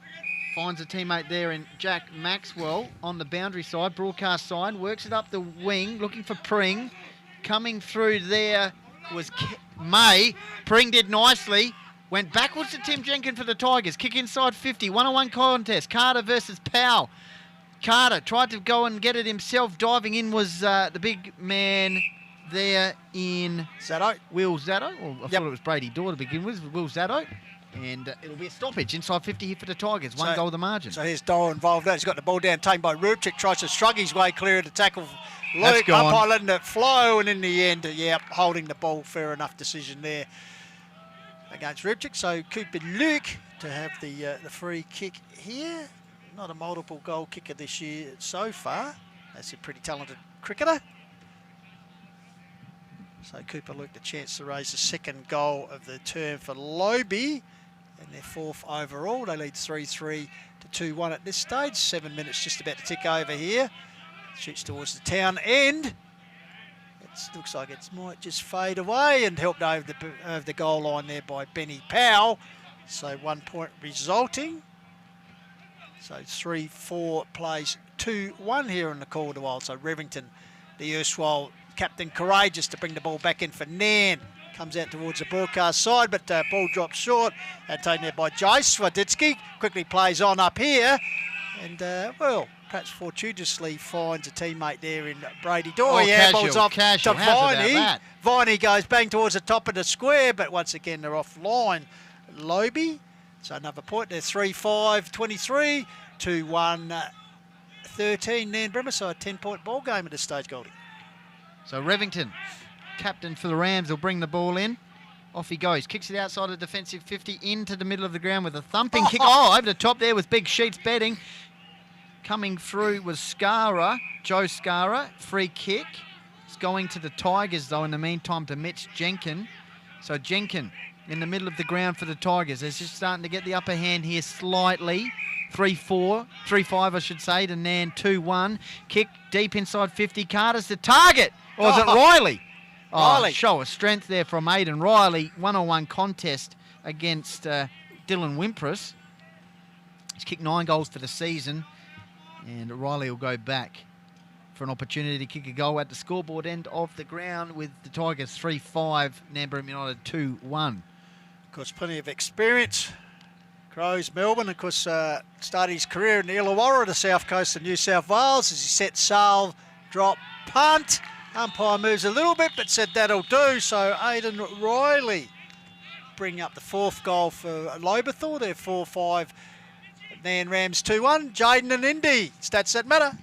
finds a teammate there in Jack Maxwell on the boundary side, broadcast side, works it up the wing, looking for Pring. Coming through there was May. Pring did nicely. Went backwards to Tim Jenkins for the Tigers. Kick inside 50. 1-on-1 contest. Carter versus Powell. Carter tried to go and get it himself. Diving in was the big man there in... Zaddo. Will Zaddo. Well, I thought it was Brady Dorr to begin with. Will Zaddo. And it'll be a stoppage inside 50 here for the Tigers. 1 goal the margin. So here's Dorr involved there. He's got the ball down, taken by Rubchik. Tries to shrug his way clear of the tackle. Luke, umpire letting it flow. And in the end, holding the ball. Fair enough decision there against Rubchik. So Cooper Luke to have the free kick here. Not a multiple goal kicker this year so far. That's a pretty talented cricketer. So Cooper Luke the chance to raise the second goal of the term for Lobie. And their fourth overall. They lead 3-3 to 2-1 at this stage. 7 minutes just about to tick over here. Shoots towards the town end. Looks like it might just fade away and helped over the goal line there by Benny Powell. So 1 point resulting. So 3-4 plays 2-1 here in the Call of the Wild. So Revington, the erstwhile captain, courageous to bring the ball back in for Nairne. Comes out towards the broadcast side, but ball drops short. And taken there by Jace Swaditsky. Quickly plays on up here. And, perhaps fortuitously finds a teammate there in Brady Dorr. Ball's off to Viney. Viney goes bang towards the top of the square, but once again they're offline. Lobie. So another point there. 3-5, 23, 2-1, 13. Nairne Bremer. So a 10-point ball game at this stage, Goldie. So Revington, captain for the Rams, will bring the ball in. Off he goes. Kicks it outside of defensive 50 into the middle of the ground with a thumping kick. Oh, over the top there was Big Sheets betting. Coming through was Scara, Joe Scara. Free kick. It's going to the Tigers, though, in the meantime, to Mitch Jenkin. So Jenkin in the middle of the ground for the Tigers. They're just starting to get the upper hand here slightly. 3-5, I should say, to Nairne 2-1. Kick deep inside 50. Carter's the target. Or is it Riley? Riley. Show of strength there from Aidan Riley. One-on-one contest against Dylan Wimpress. He's kicked 9 goals for the season. And Riley will go back for an opportunity to kick a goal at the scoreboard end of the ground with the Tigers 3-5, Nairne Bremer United 2-1. Of course, plenty of experience. Crows, Melbourne, of course, started his career in the Illawarra, the south coast of New South Wales, as he set sail, drop, punt. Umpire moves a little bit, but said that'll do. So Aidan Riley bring up the 4th goal for Lobethal. They're 4-5. Nairne Rams 2-1. Jaden and Indy. Stats that matter.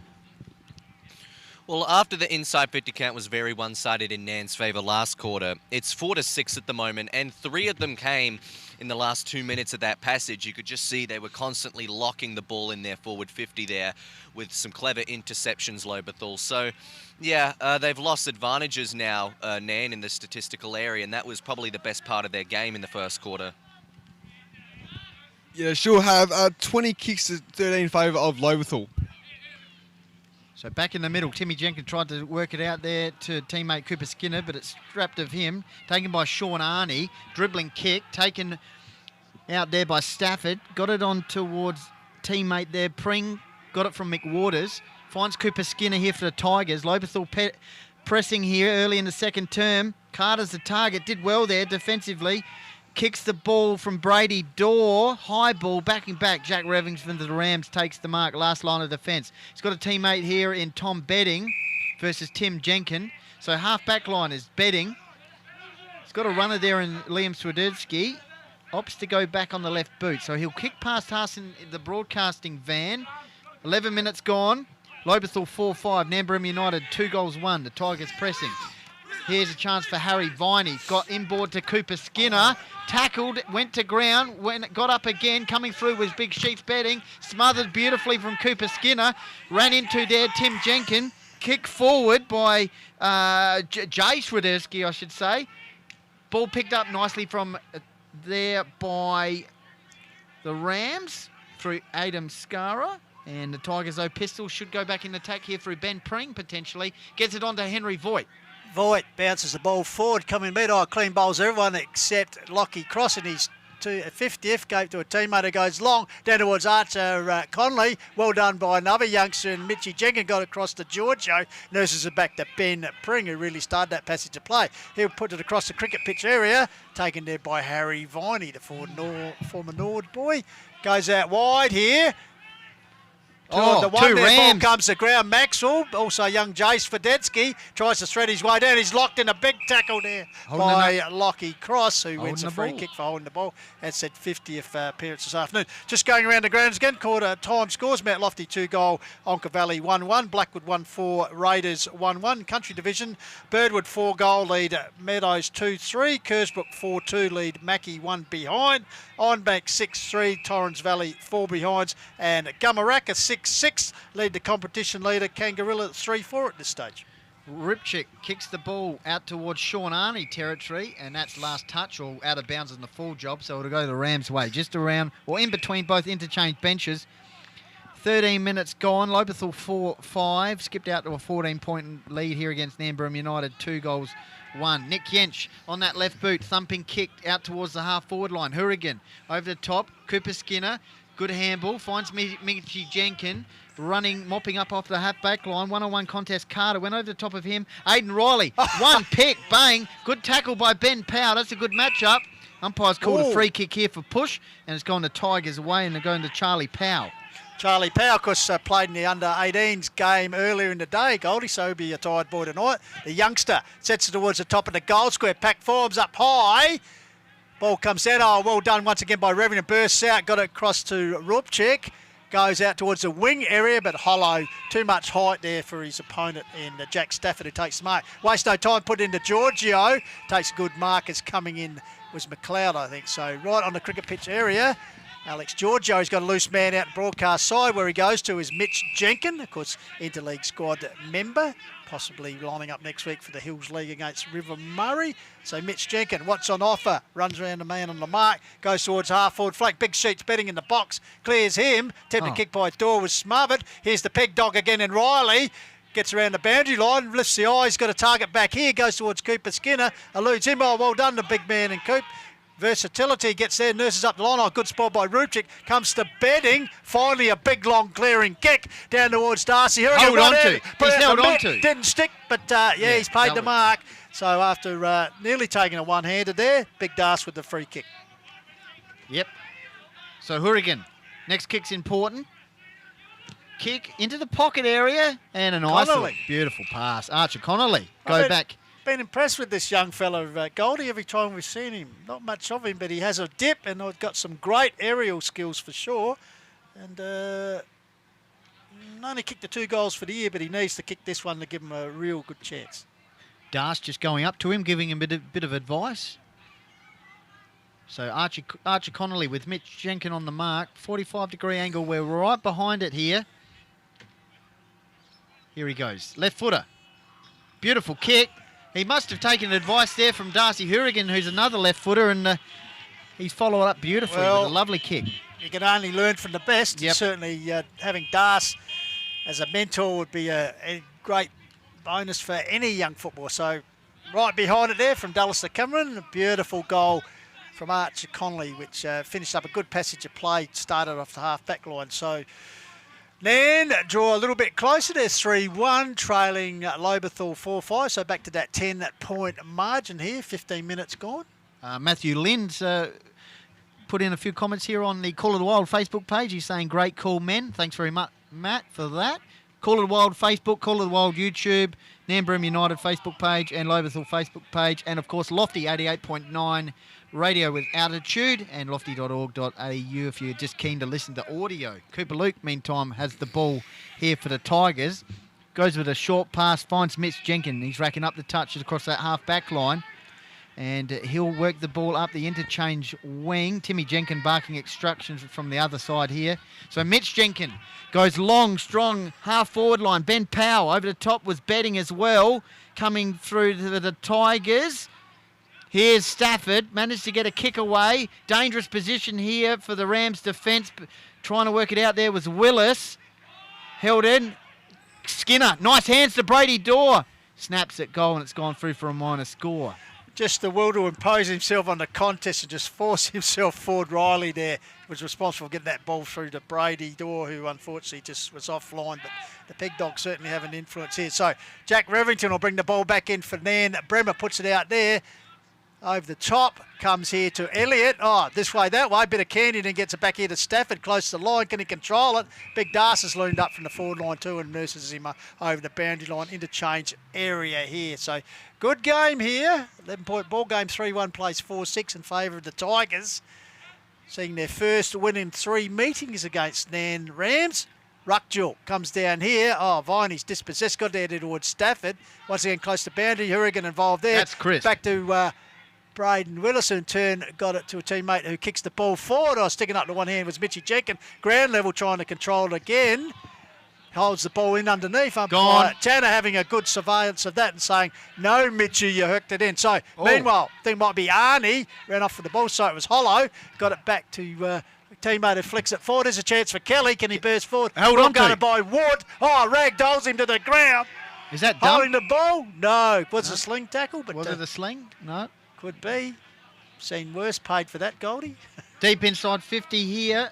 Well, after the inside 50 count was very one-sided in Nairne's favour last quarter, it's 4-6 at the moment, and 3 of them came in the last 2 minutes of that passage. You could just see they were constantly locking the ball in their forward 50 there with some clever interceptions, Lobethal. So, yeah, they've lost advantages now, Nairne, in the statistical area, and that was probably the best part of their game in the first quarter. Yeah, sure have 20 kicks to 13 in favour of Lobethal. So back in the middle, Timmy Jenkins tried to work it out there to teammate Cooper Skinner, but it's stripped of him. Taken by Sean Arney. Dribbling kick. Taken out there by Stafford. Got it on towards teammate there. Pring got it from McWaters. Finds Cooper Skinner here for the Tigers. Lobethal pressing here early in the second term. Carter's the target. Did well there defensively. Kicks the ball from Brady Dorr. High ball, backing back. Jack Revington for the Rams takes the mark. Last line of defence. He's got a teammate here in Tom Bedding versus Tim Jenkin. So half-back line is Bedding. He's got a runner there in Liam Swiderski. Opts to go back on the left boot. So he'll kick past us in the broadcasting van. 11 minutes gone. Lobethal 4-5. Nairne Bremer United 2-1. The Tigers pressing. Here's a chance for Harry Viney. Got inboard to Cooper Skinner. Tackled, went to ground, got up again. Coming through was Big Sheets Betting. Smothered beautifully from Cooper Skinner. Ran into there Tim Jenkin. Kick forward by Jay Swiderski, I should say. Ball picked up nicely from there by the Rams through Adam Scara. And the Tigers, though, pistol should go back in attack here through Ben Pring, potentially. Gets it on to Henry Voigt. Voigt bounces the ball forward, coming mid-eye, clean bowls everyone except Lockie Cross, and he's 50th, gave to a teammate who goes long down towards Archer Conley. Well done by another youngster, and Mitchy Jenkins got across to Giorgio. Nurses it back to Ben Pring, who really started that passage of play. He'll put it across the cricket pitch area, taken there by Harry Viney, the former Nord boy. Goes out wide here. Oh, the one two there, Rams. ball comes to ground. Maxwell, also young Jace Fedetsky, tries to thread his way down. He's locked in a big tackle there by Lockie Cross, who wins a free kick for holding the ball. That's said 50th appearance this afternoon. Just going around the grounds again, quarter time scores. Mount Lofty 2-goal, Onka Valley 1-1, Blackwood 1-4, Raiders 1-1. Country Division, Birdwood 4-goal lead, Meadows 2-3, Kersbrook 4-2 lead, Mackie 1 behind, Ironbank 6-3, Torrens Valley 4 behinds, and Gumaraka 6-6 lead the competition leader, Kangarilla 3-4 at this stage. Ripchick kicks the ball out towards Sean Arney territory, and that's last touch or out of bounds on the full job, so it'll go the Rams' way. Just around or in between both interchange benches. 13 minutes gone. Lobethal 4-5. Skipped out to a 14-point lead here against Nairne Bremer United. 2-1. Nick Yench on that left boot. Thumping kick out towards the half-forward line. Hourigan over the top. Cooper Skinner. Good handball. Finds Mitchy Jenkins. Running, mopping up off the half-back line. One-on-one contest. Carter went over the top of him. Aidan Riley. One pick. Bang. Good tackle by Ben Powell. That's a good matchup. Umpire's called a free kick here for push, and it's gone the Tigers' way, and they're going to Charlie Powell. Charlie Powell, of course, played in the under-18s game earlier in the day, Goldie, so he'll be a tired boy tonight. The youngster sets it towards the top of the goal square. Pack forms up high. Ball comes down. Oh, well done once again by Revenant. Bursts out, got it across to Rupchik. Goes out towards the wing area, but hollow. Too much height there for his opponent in Jack Stafford, who takes the mark. Waste no time, put it into Giorgio. Takes a good mark as coming in was McLeod, I think. So right on the cricket pitch area, Alex Giorgio's got a loose man out the broadcast side. Where he goes to is Mitch Jenkin, of course, interleague squad member, possibly lining up next week for the Hills League against River Murray. So Mitch Jenkin, what's on offer? Runs around the man on the mark, goes towards half-forward flank. Big Sheets betting in the box, clears him. Tempted kick by Dorr was smothered. Here's the peg dog again, and Riley gets around the boundary line, lifts the eyes, got a target back here, goes towards Cooper Skinner, eludes him. Oh, well done, the big man in Coop. Versatility gets there, nurses up the line. Oh, good spot by Rupchik. Comes to bedding. Finally, a big, long clearing kick down towards Darcy. He's held on to. Didn't stick, but he's paid the mark. So after nearly taking a one-hander there, Big Darcy with the free kick. Yep. So Hourigan, next kick's important. Kick into the pocket area and a nice beautiful pass. Archer Connolly, back. Been impressed with this young fella, Goldie, every time we've seen him. Not much of him, but he has a dip and got some great aerial skills for sure. And only kicked the 2 goals for the year, but he needs to kick this one to give him a real good chance. Das just going up to him, giving him a bit of advice. So Archer Connolly with Mitch Jenkin on the mark. 45-degree angle. We're right behind it here. Here he goes. Left footer. Beautiful kick. He must have taken advice there from Darcy Hourigan, who's another left footer, and he's followed up beautifully with a lovely kick. You can only learn from the best. Yep. Certainly having Das as a mentor would be a great bonus for any young footballer. So right behind it there from Dallas to Cameron, a beautiful goal from Archer Connolly, which finished up a good passage of play, started off the half-back line. So Nairne draw a little bit closer. They're 3-1, trailing Lobethal 4-5. So back to that 10-point margin here. 15 minutes gone. Matthew Lynn's put in a few comments here on the Call of the Wild Facebook page. He's saying, great call, men. Thanks very much, Matt, for that. Call of the Wild Facebook, Call of the Wild YouTube, Nairne Bremer United Facebook page and Lobethal Facebook page. And, of course, Lofty 88.9 radio with altitude and lofty.org.au if you're just keen to listen to audio. Cooper Luke, meantime, has the ball here for the Tigers. Goes with a short pass, finds Mitch Jenkin. He's racking up the touches across that half-back line. And he'll work the ball up the interchange wing. Timmy Jenkin barking instructions from the other side here. So Mitch Jenkin goes long, strong, half-forward line. Ben Powell over the top was betting as well. Coming through to the Tigers. Here's Stafford, managed to get a kick away. Dangerous position here for the Rams defence. Trying to work it out there was Willis. Held in. Skinner, nice hands to Brady Dorr. Snaps at goal and it's gone through for a minor score. Just the will to impose himself on the contest and just force himself forward. Riley there was responsible for getting that ball through to Brady Dorr, who unfortunately just was offline. But the Peg Dogs certainly have an influence here. So Jack Revington will bring the ball back in for Nairne. Bremer puts it out there. Over the top, comes here to Elliott. Oh, this way, that way. Bit of candy, then gets it back here to Stafford, close to the line. Can he control it? Big Das has loomed up from the forward line too and nurses him over the boundary line, interchange area here. So, good game here. 11-point ball game, 3-1 plays 4-6 in favour of the Tigers. Seeing their first win in 3 meetings against Nairne Rams. Ruckjul comes down here. Oh, Viney's dispossessed, got there towards Stafford. Once again, close to boundary. Hourigan involved there. That's crisp. Back to Braden Willis, in turn, got it to a teammate who kicks the ball forward. Oh, sticking up to one hand was Mitchy Jenkin. Ground level trying to control it again. Holds the ball in underneath. Umpire Tanner having a good surveillance of that and saying, no, Mitchy, you hooked it in. So, meanwhile, I think it might be Arnie. Ran off for the ball, so it was hollow. Got it back to teammate who flicks it forward. There's a chance for Kelly. Can he burst forward? Held on to. By Wood. Oh, ragdolls him to the ground. Is that done? Holding the ball? No. Was it a sling tackle? But was it a sling? No. Could be. Seen worse, paid for that, Goldie. Deep inside 50 here.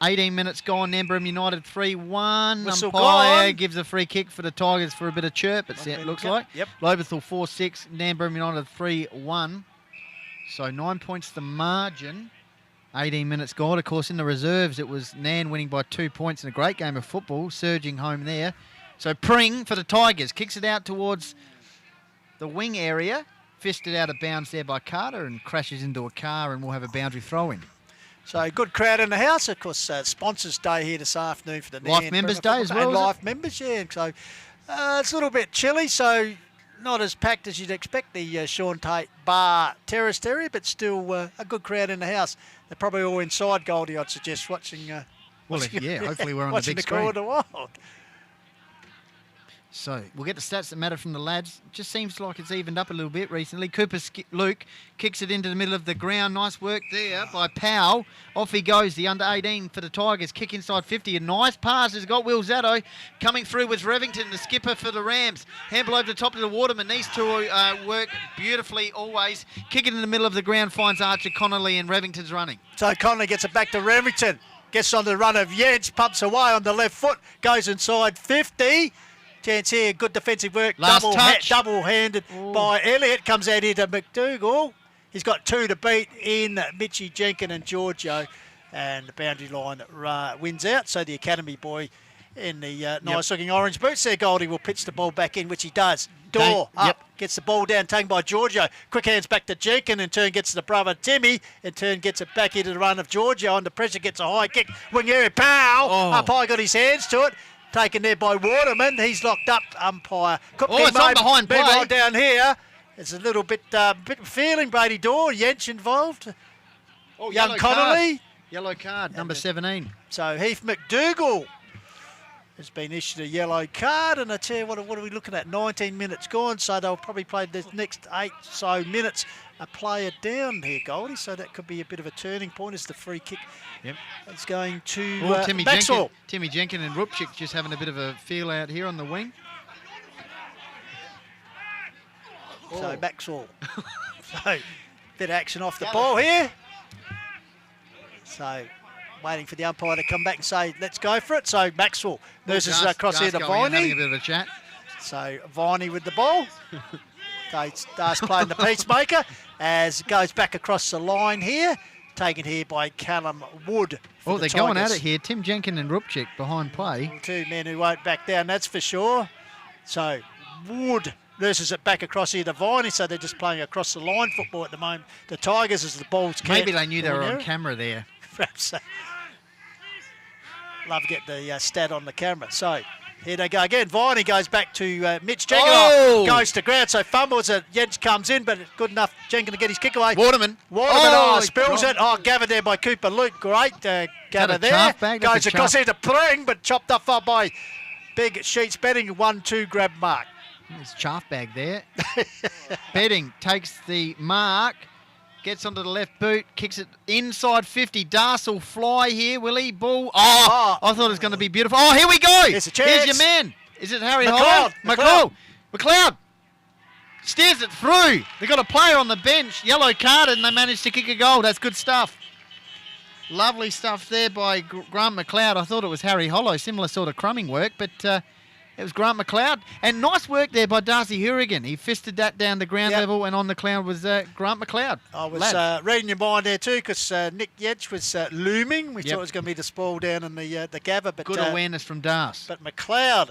18 minutes gone. Nairne Bremer United 3-1. Whistle Umpire gone. gives a free kick for the Tigers for a bit of chirp, it looks like. Yep. Lobethal 4-6. Nairne Bremer United 3-1. So 9 points the margin. 18 minutes gone. Of course, in the reserves, it was Nairne winning by 2 points in a great game of football, surging home there. So Pring for the Tigers. Kicks it out towards the wing area. Fisted out of bounds there by Carter and crashes into a car, and we'll have a boundary throw-in. So good crowd in the house. Of course, Sponsors Day here this afternoon for the Life Members Day as well. And Life Members, yeah. So it's a little bit chilly, so not as packed as you'd expect the Sean Tate Bar Terrace area, but still a good crowd in the house. They're probably all inside, Goldie, I'd suggest, watching. Hopefully we're on the watching big the Call screen. of the Wild. So we'll get the stats that matter from the lads. Just seems like it's evened up a little bit recently. Luke kicks it into the middle of the ground. Nice work there by Powell. Off he goes, the under-18 for the Tigers. Kick inside 50. A nice pass has got Will Zatto. Coming through with Revington, the skipper for the Rams. Handball over the top to the Waterman. These two work beautifully always. Kick it in the middle of the ground, finds Archer Connolly, and Revington's running. So Connolly gets it back to Remington. Gets on the run of Jens, pumps away on the left foot. Goes inside 50. Chance here, good defensive work. Last touch. Double-handed by Elliott. Comes out here to McDougall. He's got 2 to beat in Mitchie Jenkin and Giorgio. And the boundary line wins out. So the Academy boy in the nice-looking orange boots there, Goldie, will pitch the ball back in, which he does. Door up, gets the ball down, taken by Giorgio. Quick hands back to Jenkin, in turn gets to the brother Timmy. In turn gets it back into the run of Giorgio. Under pressure, gets a high kick. Wing area, pow! Up high, got his hands to it. Taken there by Waterman. He's locked up. Umpire. It's on behind play. Meanwhile, down here, it's a little bit feeling Brady Dorr. Yench involved. Young Connolly. Yellow card, number 17. So Heath McDougall has been issued a yellow card. And I tell you what are we looking at? 19 minutes gone. So they'll probably play the next 8 so minutes. A player down here, Goldie. So that could be a bit of a turning point as the free kick. Yep. It's going to Maxwell. Timmy Jenkin and Rupchik just having a bit of a feel out here on the wing. So Maxwell. So bit of action off the ball here. So waiting for the umpire to come back and say, let's go for it. So Maxwell nurses across here to Viney. Having a bit of a chat. So Viney with the ball. Starts playing the peacemaker as it goes back across the line here. Taken here by Callum Wood. They're going at it here. Tim Jenkin and Rupchik behind play. 2 men who won't back down, that's for sure. So Wood nurses it back across here to Viney, so they're just playing across the line football at the moment. The Tigers as the ball's Maybe they knew they were on camera there. Perhaps so. Love to get the stat on the camera. So here they go again. Viney goes back to Mitch Jenkin. Goes to ground. So fumbles it. Jens comes in, but good enough Jenkin to get his kick away. Waterman. Spills it. Gathered there by Cooper Luke. Great gather there. Goes across here to Pring, but chopped up by Big Sheets Betting. 1-2 grab mark. There's chaff bag there. Betting takes the mark. Gets onto the left boot, kicks it inside 50. Darce will fly here, will he? Ball. I thought it was going to be beautiful. Here we go. Here's a chance. Here's your man. Is it Harry Hollow? McLeod steers it through. They've got a player on the bench, yellow carded, and they managed to kick a goal. That's good stuff. Lovely stuff there by Grant McLeod. I thought it was Harry Hollow, similar sort of crumbing work, but it was Grant McLeod. And nice work there by Darcy Hurigan. He fisted that down the ground level, and on the cloud was Grant McLeod. I was reading your mind there too, because Nick Yetch was looming. We thought it was going to be the spoil down in the gather. But good awareness from Darce. But McLeod,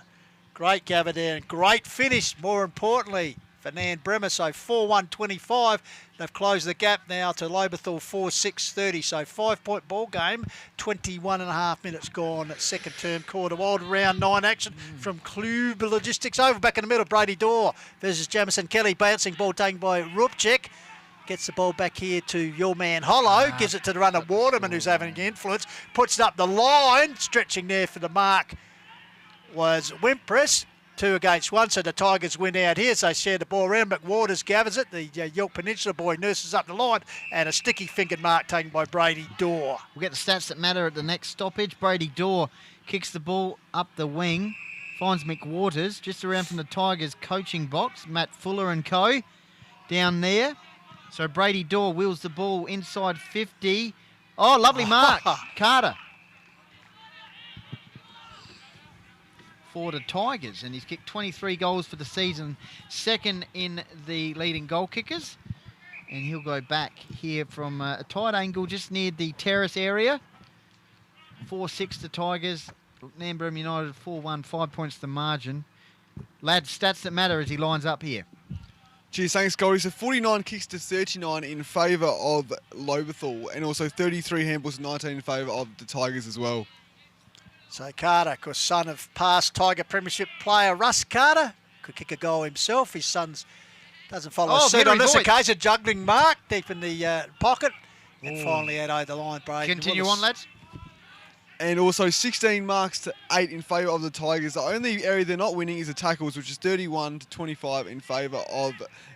great gather there, and great finish, more importantly, for Nairne Bremer. So 4-1-25. They've closed the gap now to Lobethal 4-6-30. So 5-point ball game, 21.5 minutes gone. Second term quarter wild, round 9 action from Klube Logistics. Over back in the middle, Brady Dorr versus Jamison Kelly. Bouncing ball taken by Rupchik. Gets the ball back here to your man Hollow. Gives it to the runner Waterman, who's having influence. Puts it up the line. Stretching there for the mark was Wimpress. 2 against 1, so the Tigers win out here. So they share the ball around. McWaters gathers it. The York Peninsula boy nurses up the line, and a sticky fingered mark taken by Brady Dorr. We'll get the stats that matter at the next stoppage. Brady Dorr kicks the ball up the wing, finds McWaters just around from the Tigers coaching box. Matt Fuller and co. down there. So Brady Dorr wheels the ball inside 50. Lovely mark. Carter. For the Tigers, and he's kicked 23 goals for the season, second in the leading goal kickers, and he'll go back here from a tight angle just near the terrace area. 4-6 the Tigers, Nairne Bremer United 4-1, 5 points the margin. Lads, stats that matter as he lines up here. Cheers, thanks, Goldie. So 49 kicks to 39 in favour of Lobethal, and also 33 handballs to 19 in favour of the Tigers as well. So Carter, of course, son of past Tiger Premiership player Russ Carter, could kick a goal himself. His son's doesn't follow suit Henry on this Voigt. occasion. Juggling mark deep in the pocket. And finally out over the line, Braden Continue Willis. on, lads. And also 16 marks to 8 in favour of the Tigers. The only area they're not winning is the tackles, which is 31 to 25 in favour of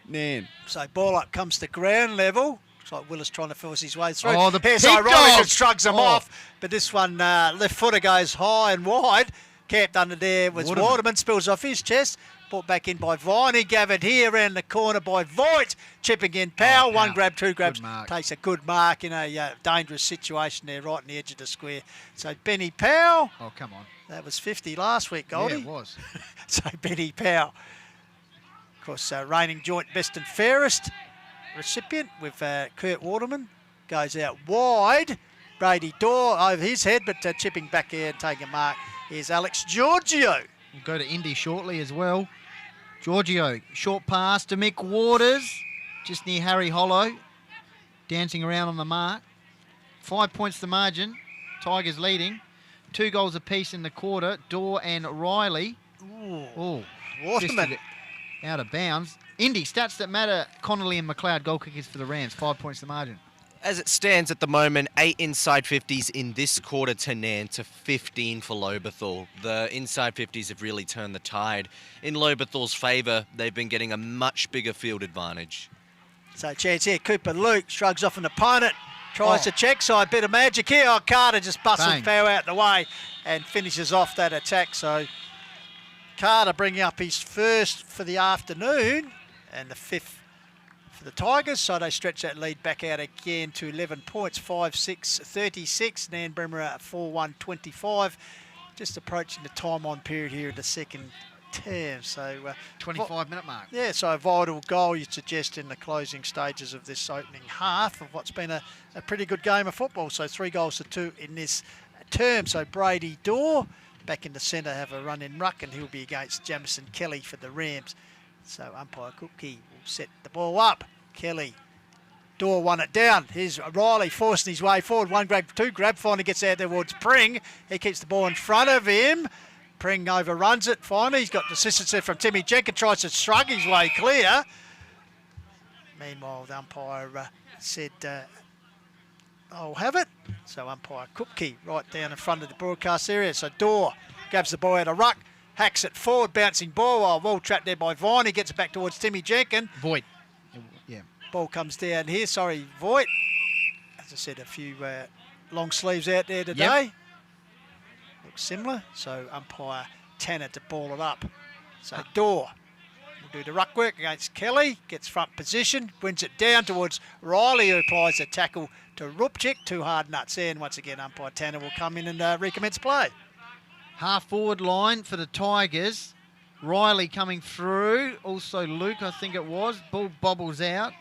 Nairne. So ball up comes to ground level. Looks like Willis trying to force his way through. Oh, the Here's pig ironic dog. and shrugs him Oh. off. But this one, left footer goes high and wide. Camped under there was Waterman. Spills off his chest. Brought back in by Viney. Gathered here around the corner by Voigt. Chipping in Powell. One grab, two grabs. Takes a good mark in a dangerous situation there right on the edge of the square. So Benny Powell. Oh, come on. That was 50 last week, Goldie. Yeah, it was. So Benny Powell. Of course, reigning joint best and fairest recipient with Kurt Waterman. Goes out wide. Brady Dorr over his head, but chipping back here and taking a mark is Alex Giorgio. We'll go to Indy shortly as well. Giorgio, short pass to Mick Waters, just near Harry Hollow, dancing around on the mark. 5 points the margin. Tigers leading. 2 goals apiece in the quarter. Dorr and Riley. Ooh. Fisted it out of bounds. Indy, stats that matter. Connolly and McLeod, goal kickers for the Rams. 5 points the margin. As it stands at the moment, 8 inside 50s in this quarter to Nairne to 15 for Lobethal. The inside 50s have really turned the tide in Lobethal's favour. They've been getting a much bigger field advantage. So chance here. Cooper Luke shrugs off an opponent. Tries to check side. Bit of magic here. Oh, Carter just busts Bang. Powell out the way and finishes off that attack. So Carter bringing up his first for the afternoon and the 5th for the Tigers, so they stretch that lead back out again to 11 points, 5-6-36. Nairne Bremer at 4-1-25. Just approaching the time on period here in the second term. So 25-minute mark. yeah, so a vital goal you'd suggest in the closing stages of this opening half of what's been a pretty good game of football. So 3 goals to 2 in this term. So Brady Dorr back in the centre, have a run in ruck, and he'll be against Jamison Kelly for the Rams. So umpire Cookey will set the ball up. Kelly, Dorr won it down. Here's Riley forcing his way forward. 1 grab, 2 grab. Finally gets out there towards Pring. He keeps the ball in front of him. Pring overruns it. Finally, he's got assistance there from Timmy Jenkins. Tries to shrug his way clear. Meanwhile, the umpire said, I'll have it. So umpire Cookey right down in front of the broadcast area. So Dorr grabs the ball out of ruck. Hacks it forward, bouncing ball. Well trapped there by Viney. Gets it back towards Timmy Jenkins. Voigt. Yeah. Ball comes down here. Sorry, Voigt. As I said, a few long sleeves out there today. Yep. Looks similar. So umpire Tanner to ball it up. So Dorr will do the ruck work against Kelly. Gets front position. Wins it down towards Riley, who applies a tackle to Rupchik. 2 hard nuts there. And once again, umpire Tanner will come in and recommence play. Half forward line for the Tigers. Riley coming through. Also Luke, I think it was. Ball bobbles out.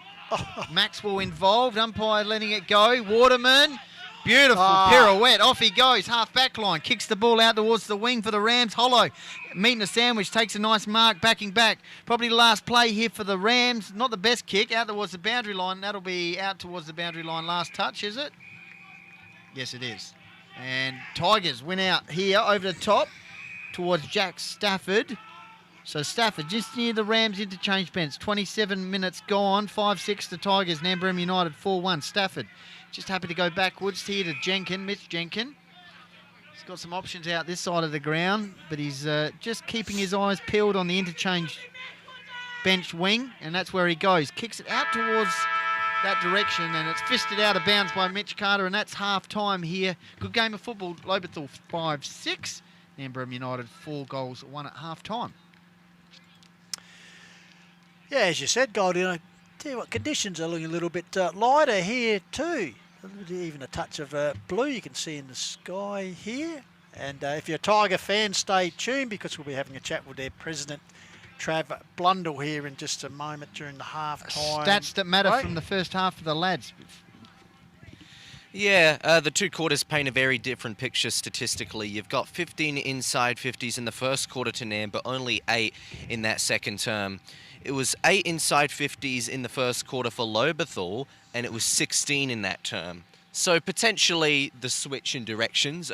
Maxwell involved. Umpire letting it go. Waterman. Beautiful pirouette. Off he goes. Half back line. Kicks the ball out towards the wing for the Rams. Hollow meeting a sandwich. Takes a nice mark. Backing back. Probably the last play here for the Rams. Not the best kick. Out towards the boundary line. That'll be out towards the boundary line. Last touch, is it? Yes, it is. And Tigers win out here over the top towards Jack Stafford. So Stafford just near the Rams interchange bench. 27 minutes gone. 5-6 to Tigers. Nairne Bremer United 4-1. Stafford just happy to go backwards here to Mitch Jenkins. He's got some options out this side of the ground, but he's just keeping his eyes peeled on the interchange bench wing, and that's where he goes. Kicks it out towards that direction, and it's fisted out of bounds by Mitch Carter, and that's half time here. Good game of football. Lobethal 5-6. Nairne Bremer United 4 goals, 1 at half time. Yeah, as you said, Goldie, I tell you what, conditions are looking a little bit lighter here too. Even a touch of blue you can see in the sky here. And if you're a Tiger fan, stay tuned because we'll be having a chat with their president, Trav Blundell, here in just a moment during the half-time. Stats that matter break. from the first half for the lads. Yeah, the 2 quarters paint a very different picture statistically. You've got 15 inside 50s in the first quarter to Nairne, but only 8 in that second term. It was 8 inside 50s in the first quarter for Lobethal, and it was 16 in that term. So potentially the switch in directions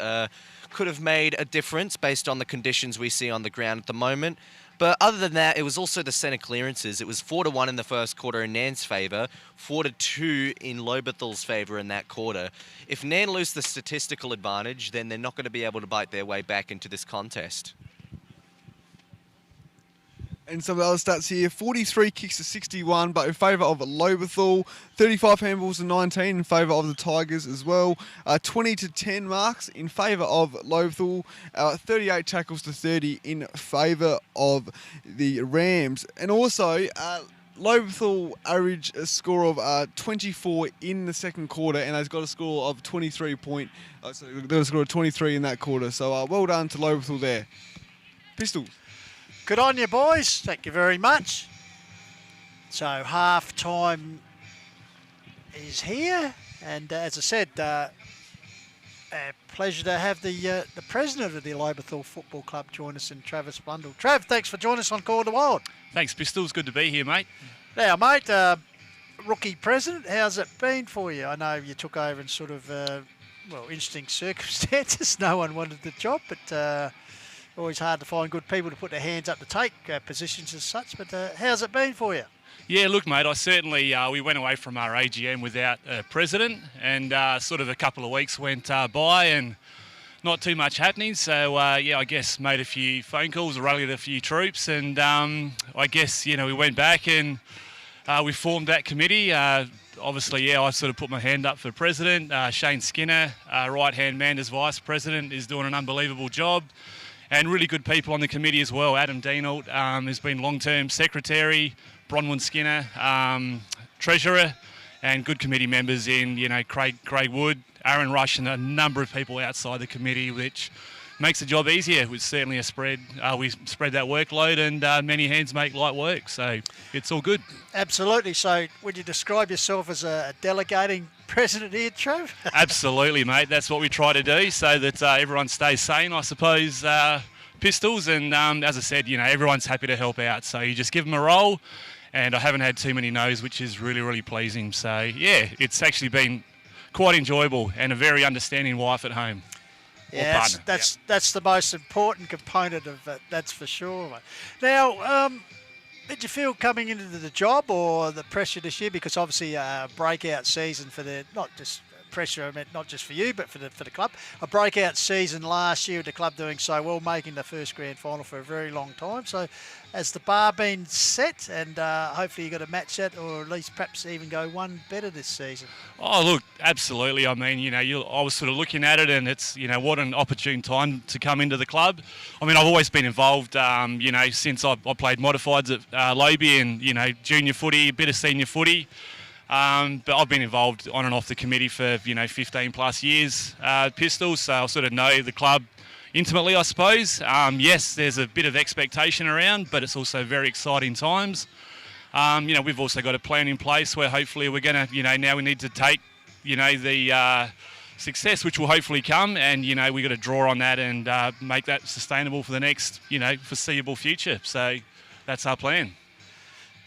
could have made a difference based on the conditions we see on the ground at the moment. But other than that, it was also the centre clearances. It was 4-1 in the first quarter in Nairn's favour, 4-2 in Lobethal's favour in that quarter. If Nairn lose the statistical advantage, then they're not going to be able to bite their way back into this contest. And some of the other stats here, 43 kicks to 61, but in favour of Lobethal, 35 handballs to 19 in favour of the Tigers as well, 20 to 10 marks in favour of Lobethal, 38 tackles to 30 in favour of the Rams. And also, Lobethal averaged a score of 24 in the second quarter, and they've got a score of 23 so they got a score of 23 in that quarter. So well done to Lobethal there. Pistols. Good on you, boys. Thank you very much. So half-time is here. And as I said, a pleasure to have the president of the Lobethal Football Club join us in Travis Blundell. Trav, thanks for joining us on Call the Wild. Thanks, Pistols. Good to be here, mate. Now, mate, rookie president, how's it been for you? I know you took over in sort of, interesting circumstances. No one wanted the job, but... always hard to find good people to put their hands up to take positions as such, but how's it been for you? Yeah, look, mate, I certainly, we went away from our AGM without a president, and sort of a couple of weeks went by and not too much happening. So, I guess made a few phone calls, rallied a few troops, and I guess, we went back and we formed that committee. Obviously, I sort of put my hand up for president. Shane Skinner, right-hand man as vice president, is doing an unbelievable job. And really good people on the committee as well. Adam Deanault has been long-term secretary, Bronwyn Skinner, treasurer, and good committee members in, Craig Wood, Aaron Rush, and a number of people outside the committee, which makes the job easier. It's certainly a spread. We spread that workload, and many hands make light work. So it's all good. Absolutely. So would you describe yourself as a delegating president here, Trev? Absolutely, mate. That's what we try to do so that everyone stays sane, I suppose, Pistols. And as I said, everyone's happy to help out. So you just give them a role. And I haven't had too many no's, which is really, really pleasing. So, yeah, it's actually been quite enjoyable and a very understanding wife at home. Yeah, that's the most important component of it, that's for sure, mate. Now, did you feel coming into the job or the pressure this year? Because obviously a breakout season for the, not just pressure, I meant not just for you, but for the club. A breakout season last year, the club doing so well, making the first grand final for a very long time. So has the bar been set, and hopefully you've got to match that, or at least perhaps even go one better this season? Oh, look, absolutely. I mean, I was sort of looking at it, and it's, what an opportune time to come into the club. I mean, I've always been involved, since I played modifieds at Lobe and, junior footy, a bit of senior footy. But I've been involved on and off the committee for, 15 plus years, Pistols, so I sort of know the club intimately, I suppose. Yes, there's a bit of expectation around, but it's also very exciting times. We've also got a plan in place where hopefully we're going to, now we need to take, the success, which will hopefully come, and, we've got to draw on that and make that sustainable for the next, foreseeable future. So that's our plan.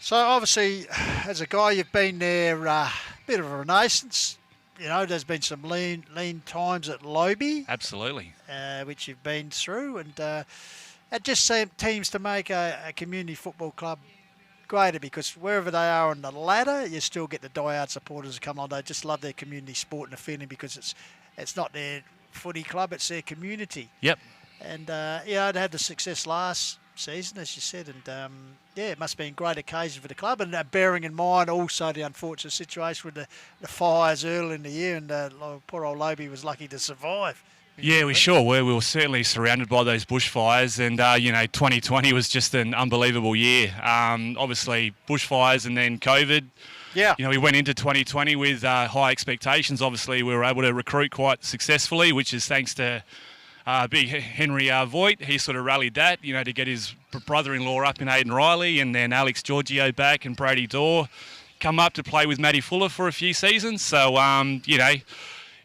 So obviously, as a guy, you've been there, a bit of a renaissance. There's been some lean times at Lobe. Absolutely. Which you've been through, and it just seems to make a community football club greater, because wherever they are on the ladder, you still get the die-hard supporters who come on. They just love their community sport and the feeling, because it's not their footy club, it's their community. Yep. And, they had the success last season, as you said, and it must have been a great occasion for the club, and bearing in mind also the unfortunate situation with the fires early in the year, and poor old Lobe was lucky to survive. Yeah, we sure were. We were certainly surrounded by those bushfires, and 2020 was just an unbelievable year. Obviously bushfires and then COVID. Yeah. We went into 2020 with high expectations. Obviously we were able to recruit quite successfully, which is thanks to big Henry Voigt. He sort of rallied that, to get his brother-in-law up in Aidan Riley, and then Alex Giorgio back and Brady Dorr come up to play with Matty Fuller for a few seasons. So,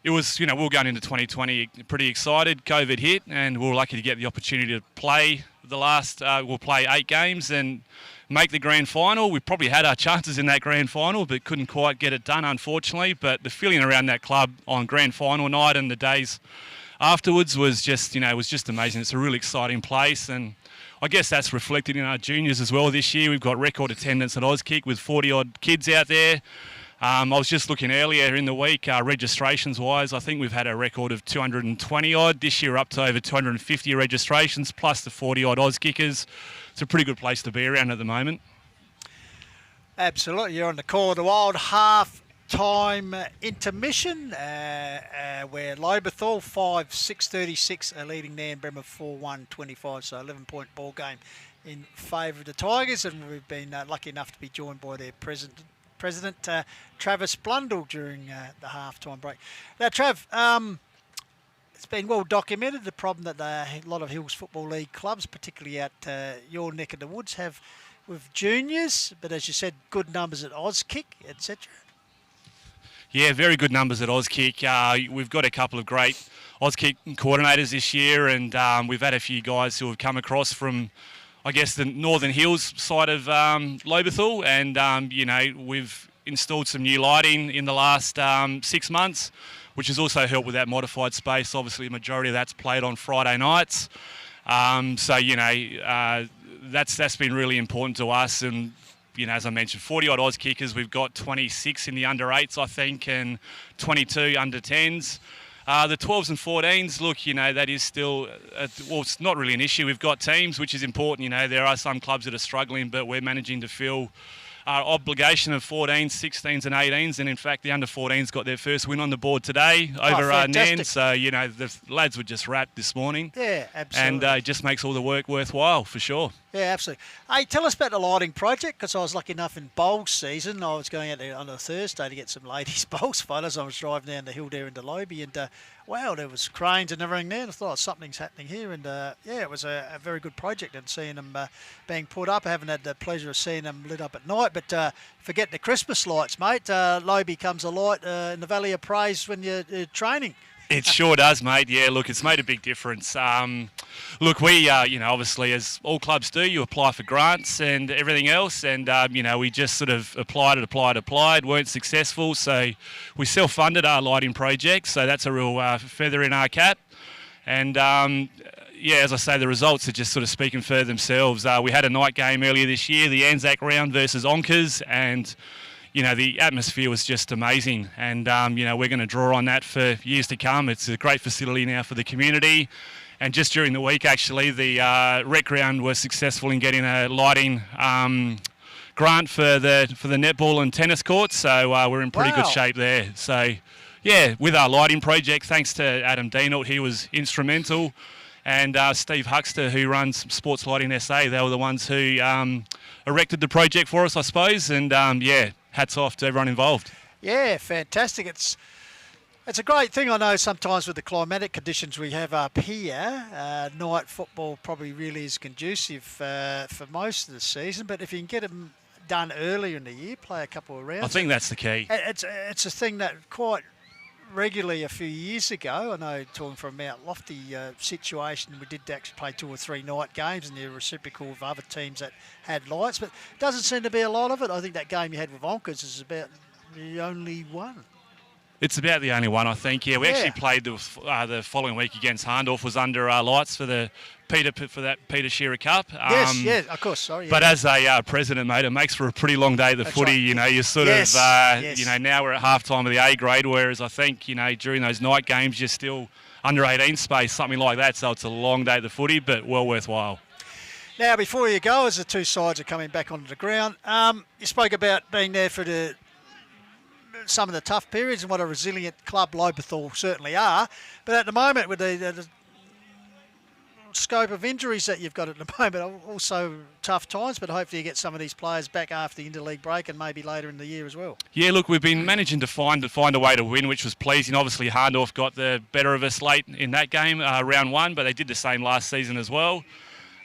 it was, we were going into 2020 pretty excited. COVID hit, and we were lucky to get the opportunity to play we'll play 8 games and make the grand final. We probably had our chances in that grand final, but couldn't quite get it done, unfortunately. But the feeling around that club on grand final night and the days afterwards was just amazing. It's a really exciting place, and I guess that's reflected in our juniors as well this year. We've got record attendance at Auskick with 40-odd kids out there. I was just looking earlier in the week, registrations-wise, I think we've had a record of 220-odd. This year up to over 250 registrations, plus the 40-odd Auskickers. It's a pretty good place to be around at the moment. Absolutely. You're on the call of the Wild half-time intermission, where Lobethal 5-6-36 are leading Nairne Bremer 4-1-25, so 11-point ball game in favour of the Tigers, and we've been lucky enough to be joined by their President Travis Blundell during the half-time break. Now, Trav, it's been well documented, the problem that a lot of Hills Football League clubs, particularly at your neck of the woods, have with juniors, but as you said, good numbers at Auskick, etc. Yeah, very good numbers at Auskick. We've got a couple of great Auskick coordinators this year, and we've had a few guys who have come across from, I guess, the Northern Hills side of Lobethal, and we've installed some new lighting in the last 6 months, which has also helped with that modified space. Obviously, the majority of that's played on Friday nights, that's been really important to us. And as I mentioned, 40-odd Auskickers. We've got 26 in the under-8s, I think, and 22 under-10s. The 12s and 14s, look, that is still, it's not really an issue. We've got teams, which is important. There are some clubs that are struggling, but we're managing to fill our obligation of 14s, 16s and 18s. And in fact, the under-14s got their first win on the board today over Nairne. So, the lads were just wrapped this morning. Yeah, absolutely. And it just makes all the work worthwhile, for sure. Yeah, absolutely. Hey, tell us about the lighting project, because I was lucky enough in bowls season. I was going out there on a Thursday to get some ladies' bowls photos. I was driving down the hill there into Lobie, and wow, there was cranes and everything there. And I thought, something's happening here. And it was a very good project, and seeing them being put up. I haven't had the pleasure of seeing them lit up at night, but forget the Christmas lights, mate. Lobie comes alight in the Valley of Praise when you're training. It sure does, mate. Yeah, look, it's made a big difference. Look, we, obviously, as all clubs do, you apply for grants and everything else, and, we just sort of applied, weren't successful, so we self-funded our lighting project, so that's a real feather in our cap. And, as I say, the results are just sort of speaking for themselves. We had a night game earlier this year, the Anzac round versus Onkers, and the atmosphere was just amazing, and we're going to draw on that for years to come. It's a great facility now for the community, and just during the week, actually, the rec ground was successful in getting a lighting grant for the netball and tennis courts, so we're in pretty good shape there. So, yeah, with our lighting project, thanks to Adam Deanault, he was instrumental, and Steve Huxter, who runs Sports Lighting SA, they were the ones who erected the project for us, I suppose, and hats off to everyone involved. Yeah, fantastic. It's a great thing. I know sometimes with the climatic conditions we have up here, night football probably really is conducive for most of the season, but if you can get them done earlier in the year, play a couple of rounds. I think that's the key. It's a thing that quite regularly a few years ago, I know talking from Mount Lofty situation, we did actually play 2 or 3 night games, and they're reciprocal with other teams that had lights, but doesn't seem to be a lot of it. I think that game you had with Onkers is about the only one. It's about the only one, I think. Yeah, we actually played the following week against Harndorf, was under our lights for the Peter Shearer Cup. Yes, of course. Sorry. But as a president, mate, it makes for a pretty long day of the footy. Right. You sort of, now we're at half time of the A grade, whereas I think, during those night games, you're still under 18 space, something like that. So it's a long day of the footy, but well worthwhile. Now, before you go, as the two sides are coming back onto the ground, you spoke about being there for some of the tough periods, and what a resilient club Lobethal certainly are. But at the moment, with the scope of injuries that you've got at the moment, also tough times, but hopefully you get some of these players back after the interleague break and maybe later in the year as well. Yeah, look, we've been managing to find a way to win, which was pleasing. Obviously, Harndorf got the better of us late in that game, round 1, but they did the same last season as well.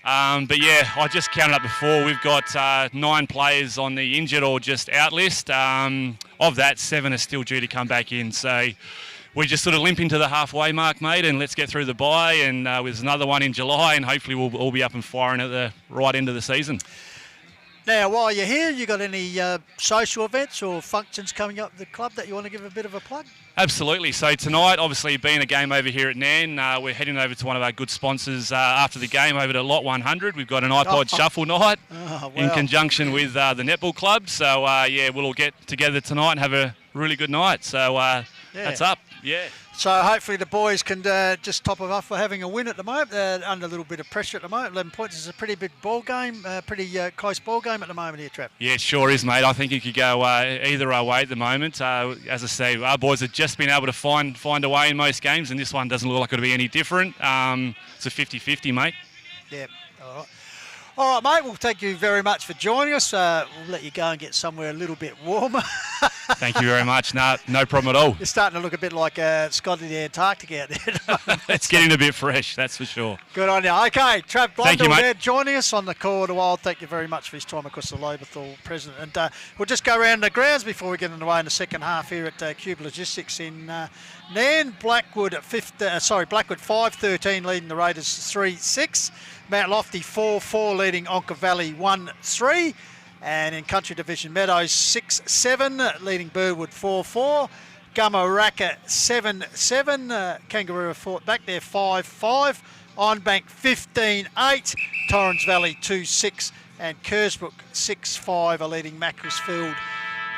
But yeah, I just counted up before. We've got 9 players on the injured or just out list. Of that, 7 are still due to come back in. So we're just sort of limping to the halfway mark, mate, and let's get through the bye. And there's another one in July, and hopefully we'll all be up and firing at the right end of the season. Now, while you're here, you got any social events or functions coming up at the club that you want to give a bit of a plug? Absolutely. So tonight, obviously, being a game over here at Nairne, we're heading over to one of our good sponsors after the game over to Lot 100. We've got an iPod Shuffle night in conjunction with the Netball Club. So, we'll all get together tonight and have a really good night. So, that's up. Yeah. So hopefully the boys can just top it off for having a win at the moment. Under a little bit of pressure at the moment. 11 points is a pretty big ball game, pretty close ball game at the moment here, Trav. Yeah, it sure is, mate. I think it could go either way at the moment. As I say, our boys have just been able to find a way in most games, and this one doesn't look like it'll be any different. It's a 50-50, mate. Yeah, all right. All right, mate, well, thank you very much for joining us. We'll let you go and get somewhere a little bit warmer. Thank you very much. No problem at all. You're starting to look a bit like Scott in the Antarctic out there. It's getting a bit fresh, that's for sure. Good on you. Okay, Trav Blundell there joining us on the Call of the Wild. Thank you very much for his time, of course, the Lobethal president. And we'll just go around the grounds before we get underway in the second half here at Cube Logistics in Nairne. Blackwood 5-13 leading the Raiders 3-6. Mount Lofty 4-4 leading Onka Valley 1-3. And in Country Division, Meadows 6-7 leading Birdwood 4-4. Gummaraka 7-7. Kangaroo fought back there 5-5. Ironbank 15-8. Torrens Valley 2-6. And Kersbrook 6-5 are leading Macclesfield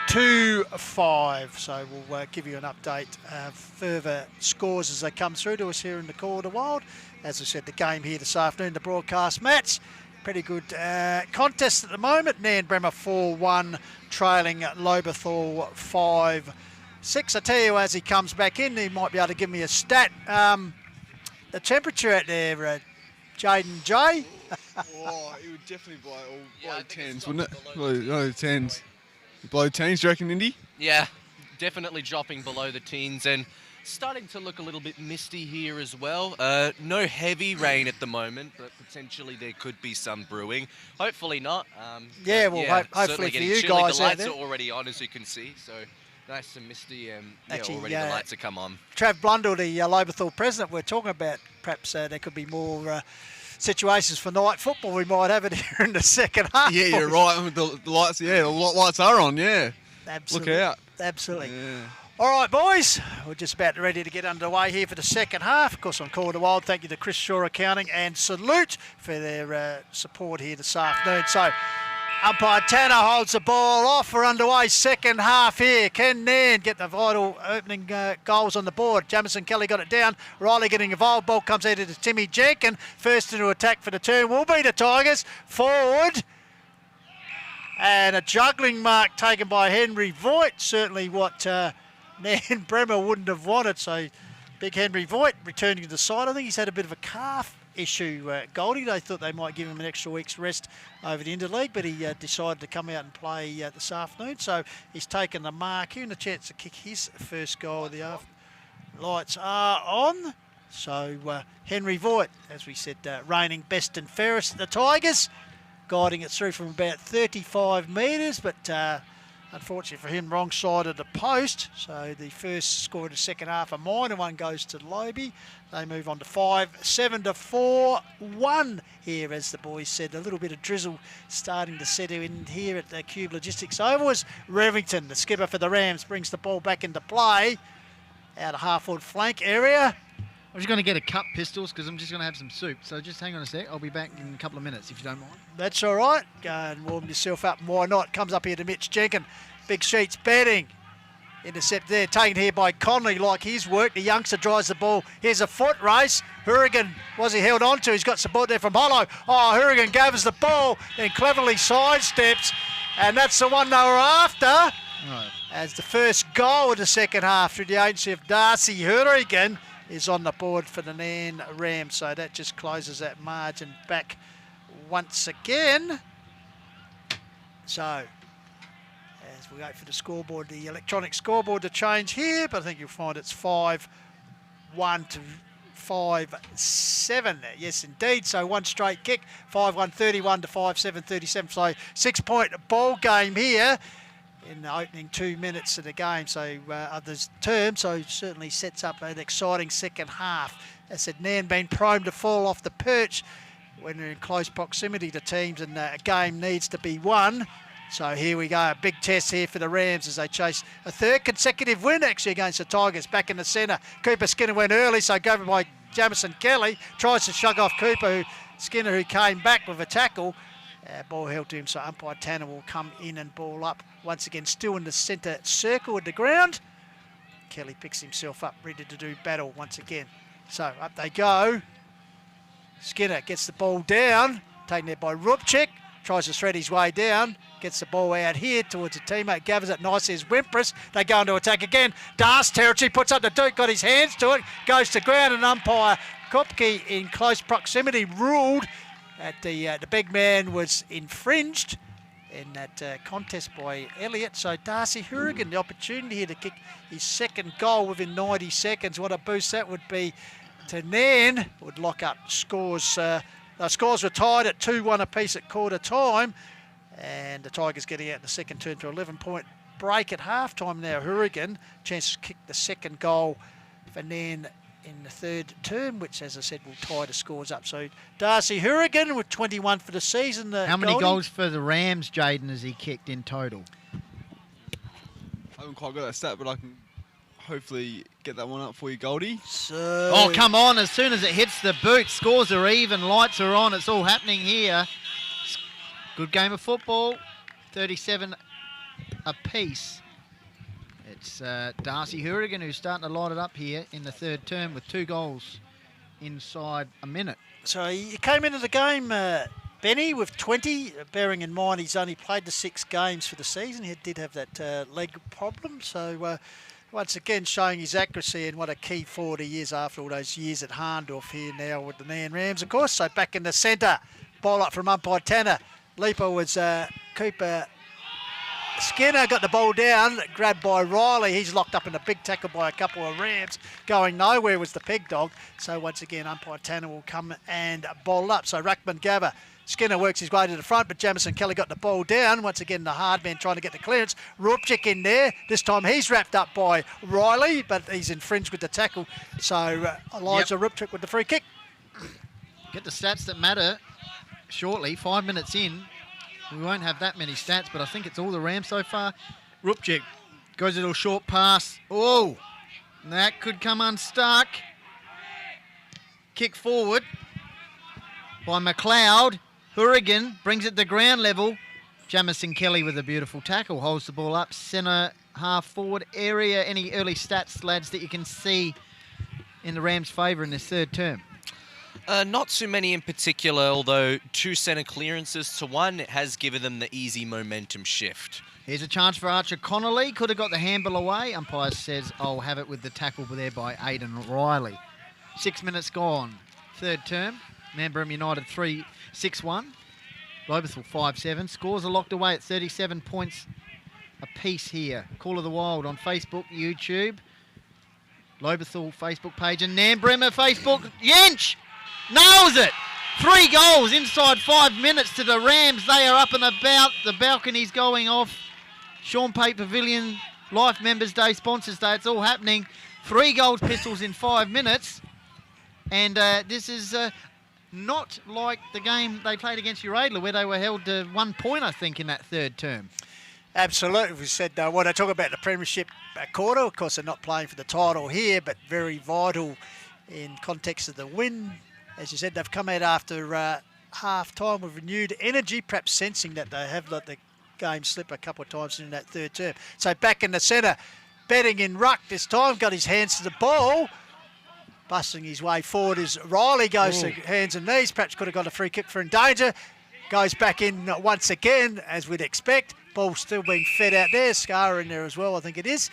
2-5. So we'll give you an update, further scores as they come through to us here in the Call of the Wild. As I said, the game here this afternoon, the broadcast match. Pretty good contest at the moment. Nairne Bremer 4-1, trailing Lobethal 5-6. I tell you, as he comes back in, he might be able to give me a stat. The temperature out there, Jaden J. It would definitely blow 10s, wouldn't it? Below 10s. Below 10s, do you reckon, Indy? Yeah, definitely dropping below the teens and starting to look a little bit misty here as well. No heavy rain at the moment, but potentially there could be some brewing. Hopefully not. Hopefully for you guys the lights out there. are already on, as you can see, so nice and misty, and Actually, already the lights have come on. Trav Blundell, the Lobethal president, we're talking about perhaps there could be more situations for night football. We might have it here in the second half. Yeah, you're right. The lights, the lights are on, yeah. Absolutely. Look out. Absolutely. Yeah. All right, boys, we're just about ready to get underway here for the second half. Of course, on Call of the Wild, thank you to Chris Shaw Accounting and Salute for their support here this afternoon. So, umpire Tanner holds the ball off. We're underway, second half here. Can Nairne get the vital opening goals on the board? Jamison Kelly got it down. Riley getting involved. Ball comes out to Timmy Jenkin. First into attack for the turn will be the Tigers. Forward. And a juggling mark taken by Henry Voigt. Certainly what Nairne Bremer wouldn't have wanted. So big Henry Voigt returning to the side. I think he's had a bit of a calf issue, Goldie. They thought they might give him an extra week's rest over the interleague, but he decided to come out and play this afternoon. So he's taken the mark here and a chance to kick his first goal of the afternoon. Lights are on. So Henry Voigt, as we said, reigning best and fairest at the Tigers, guiding it through from about 35 metres, but unfortunately for him, wrong side of the post. So the first score of the second half of mine, and one goes to Lobie. They move on to 5-7 to 4-1 here, as the boys said. A little bit of drizzle starting to set in here at the Cube Logistics Oval as Revington, the skipper for the Rams, brings the ball back into play out of half-forward flank area. I'm just going to get a cup, Pistols, because I'm just going to have some soup. So just hang on a sec. I'll be back in a couple of minutes, if you don't mind. That's all right. Go and warm yourself up. Why not? Comes up here to Mitch Jenkin. Big Sheets batting. Intercept there. Taken here by Conley like his work. The youngster drives the ball. Here's a foot race. Hurrigan, was he held on to? He's got support there from Hollow. Oh, Hurrigan gathers the ball and cleverly sidesteps. And that's the one they were after. Right. As the first goal of the second half through the agency of Darcy Hurrigan is on the board for the Nairne Rams. So that just closes that margin back once again. So as we wait for the scoreboard, the electronic scoreboard to change here, but I think you'll find it's 5-1 to 5-7. Yes, indeed. So one straight kick, 5-1, 31 to 5-7, 37. So 6-point ball game here in the opening 2 minutes of the game, so of this term, so certainly sets up an exciting second half. As I said, Nairne been primed to fall off the perch when they're in close proximity to teams and a game needs to be won. So here we go, a big test here for the Rams as they chase a third consecutive win actually against the Tigers. Back in the centre, Cooper Skinner went early, so go by Jamison Kelly. Tries to shug off Cooper, Skinner who came back with a tackle. Ball held to him, so umpire Tanner will come in and ball up. Once again, still in the centre circle of the ground. Kelly picks himself up, ready to do battle once again. So up they go. Skinner gets the ball down, taken there by Rupchik. Tries to thread his way down. Gets the ball out here towards a teammate. Gathers it nicely as Wimpress. They go into attack again. Das territory, puts up the Duke, got his hands to it. Goes to ground and umpire Kopke in close proximity ruled that the big man was infringed in that contest by Elliott. So Darcy Hourigan, the opportunity here to kick his second goal within 90 seconds. What a boost that would be to Nairne. Would lock up scores. The scores were tied at 2-1 apiece at quarter time. And the Tigers getting out in the second term to 11-point break at halftime now. Hourigan, chance to kick the second goal for Nairne in the third term, which, as I said, will tie the scores up. So Darcy Hourigan with 21 for the season. How many goals for the Rams, Jaden, has he kicked in total? I haven't quite got that stat, but I can hopefully get that one up for you, Goldie. So oh, come on. As soon as it hits the boot, scores are even, lights are on. It's all happening here. Good game of football, 37 apiece. It's Darcy Hourigan who's starting to light it up here in the third term with 2 goals inside a minute. So he came into the game, Benny, with 20, bearing in mind he's only played the 6 games for the season. He did have that leg problem, so once again showing his accuracy and what a key forward he is after all those years at Harndorf here now with the Nairne Rams, of course. So back in the centre, ball up from umpire Tanner. Leaper was Cooper Skinner, got the ball down, grabbed by Riley. He's locked up in a big tackle by a couple of Rams. Going nowhere was the peg dog. So once again, umpire Tanner will come and bowl up. So Ruckman Gabba, Skinner works his way to the front, but Jamison Kelly got the ball down. Once again, the hard man trying to get the clearance. Rupchik in there. This time he's wrapped up by Riley, but he's infringed with the tackle. So Elijah Rupchik with the free kick. Get the stats that matter shortly. 5 minutes in. We won't have that many stats, but I think it's all the Rams so far. Rupchik goes a little short pass. Oh, that could come unstuck. Kick forward by McLeod. Hourigan brings it to ground level. Jamison Kelly with a beautiful tackle. Holds the ball up. Centre half forward area. Any early stats, lads, that you can see in the Rams' favour in this third term? Not too many in particular, although 2 centre clearances to 1 has given them the easy momentum shift. Here's a chance for Archer Connolly. Could have got the handball away. Umpire says, I'll have it with the tackle there by Aidan Riley. 6 minutes gone. Third term. Nairne Bremer United 3-6-1. Lobethal 5-7. Scores are locked away at 37 points apiece here. Call of the Wild on Facebook, YouTube. Lobethal Facebook page and Nairne Bremer Facebook. Yench! Nails it! 3 goals inside 5 minutes to the Rams. They are up and about. The balcony's going off. Sean Pate Pavilion, Life Members Day, Sponsors Day. It's all happening. 3 goals, pistols in 5 minutes. And this is not like the game they played against Uradler, where they were held to 1 point, I think, in that third term. Absolutely. We said when I talk about the premiership quarter, of course, they're not playing for the title here, but very vital in context of the win. As you said, they've come out after half-time with renewed energy, perhaps sensing that they have let the game slip a couple of times in that third term. So back in the centre, betting in ruck this time, got his hands to the ball. Busting his way forward as Riley goes to hands and knees. Perhaps could have got a free kick for in danger. Goes back in once again, as we'd expect. Ball still being fed out there. Scar in there as well, I think it is.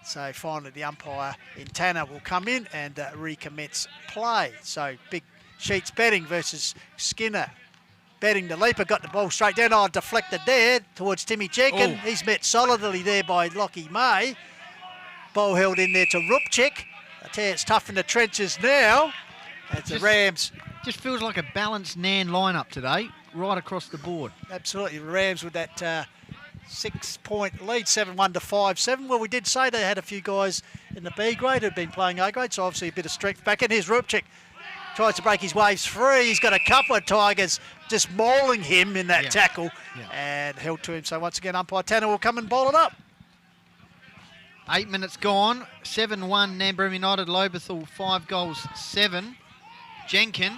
So finally the umpire in Tanner will come in and recommence play. So big Sheets betting versus Skinner. Betting the leaper, got the ball straight down. Oh, deflected there towards Timmy Jenkins. He's met solidly there by Lockie May. Ball held in there to Rupchik. I tell you, it's tough in the trenches now. As the Rams. Just feels like a balanced Nairne lineup today, right across the board. Absolutely. The Rams with that 6-point lead, 7-1 to 5-7. Well, we did say they had a few guys in the B grade who'd been playing A grade, so obviously a bit of strength back in. Here's Rupchik. tries to break his waves free. He's got a couple of Tigers just mauling him in that tackle and held to him. So once again, umpire Tanner will come and ball it up. 8 minutes gone. 7-1 Nairne Bremer United. Lobethal 5 goals 7. Jenkin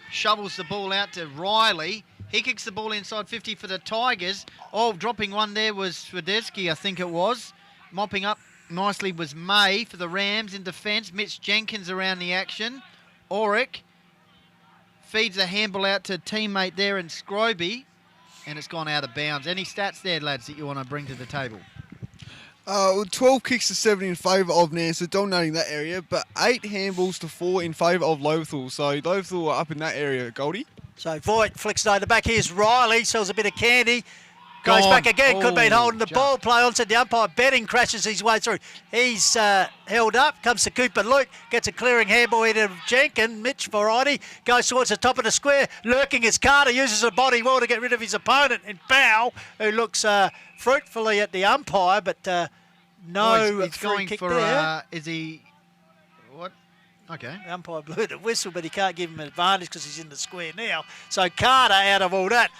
shovels the ball out to Riley. He kicks the ball inside 50 for the Tigers. Oh, dropping one there was Swiderski, I think it was. Mopping up nicely was May for the Rams in defence. Mitch Jenkins around the action. Auric feeds a handball out to a teammate there in Scroby, and it's gone out of bounds. Any stats there, lads, that you want to bring to the table? 12 kicks to 7 in favour of Nairne, so dominating that area, but 8 handballs to 4 in favour of Lobethal. So Lobethal are up in that area, Goldie. So Voigt flicks it over the back. Here's Riley, sells a bit of candy. Goes back again, could be holding the ball. Play on to the umpire. Betting crashes his way through. He's held up. Comes to Cooper Luke. Gets a clearing handball into Jenkins. Mitch variety. Goes towards the top of the square. Lurking is Carter. Uses a body well to get rid of his opponent. And Bow, who looks fruitfully at the umpire, but no he's free going kick for, there. is he... What? Okay. The umpire blew the whistle, but he can't give him an advantage because he's in the square now. So Carter, out of all that,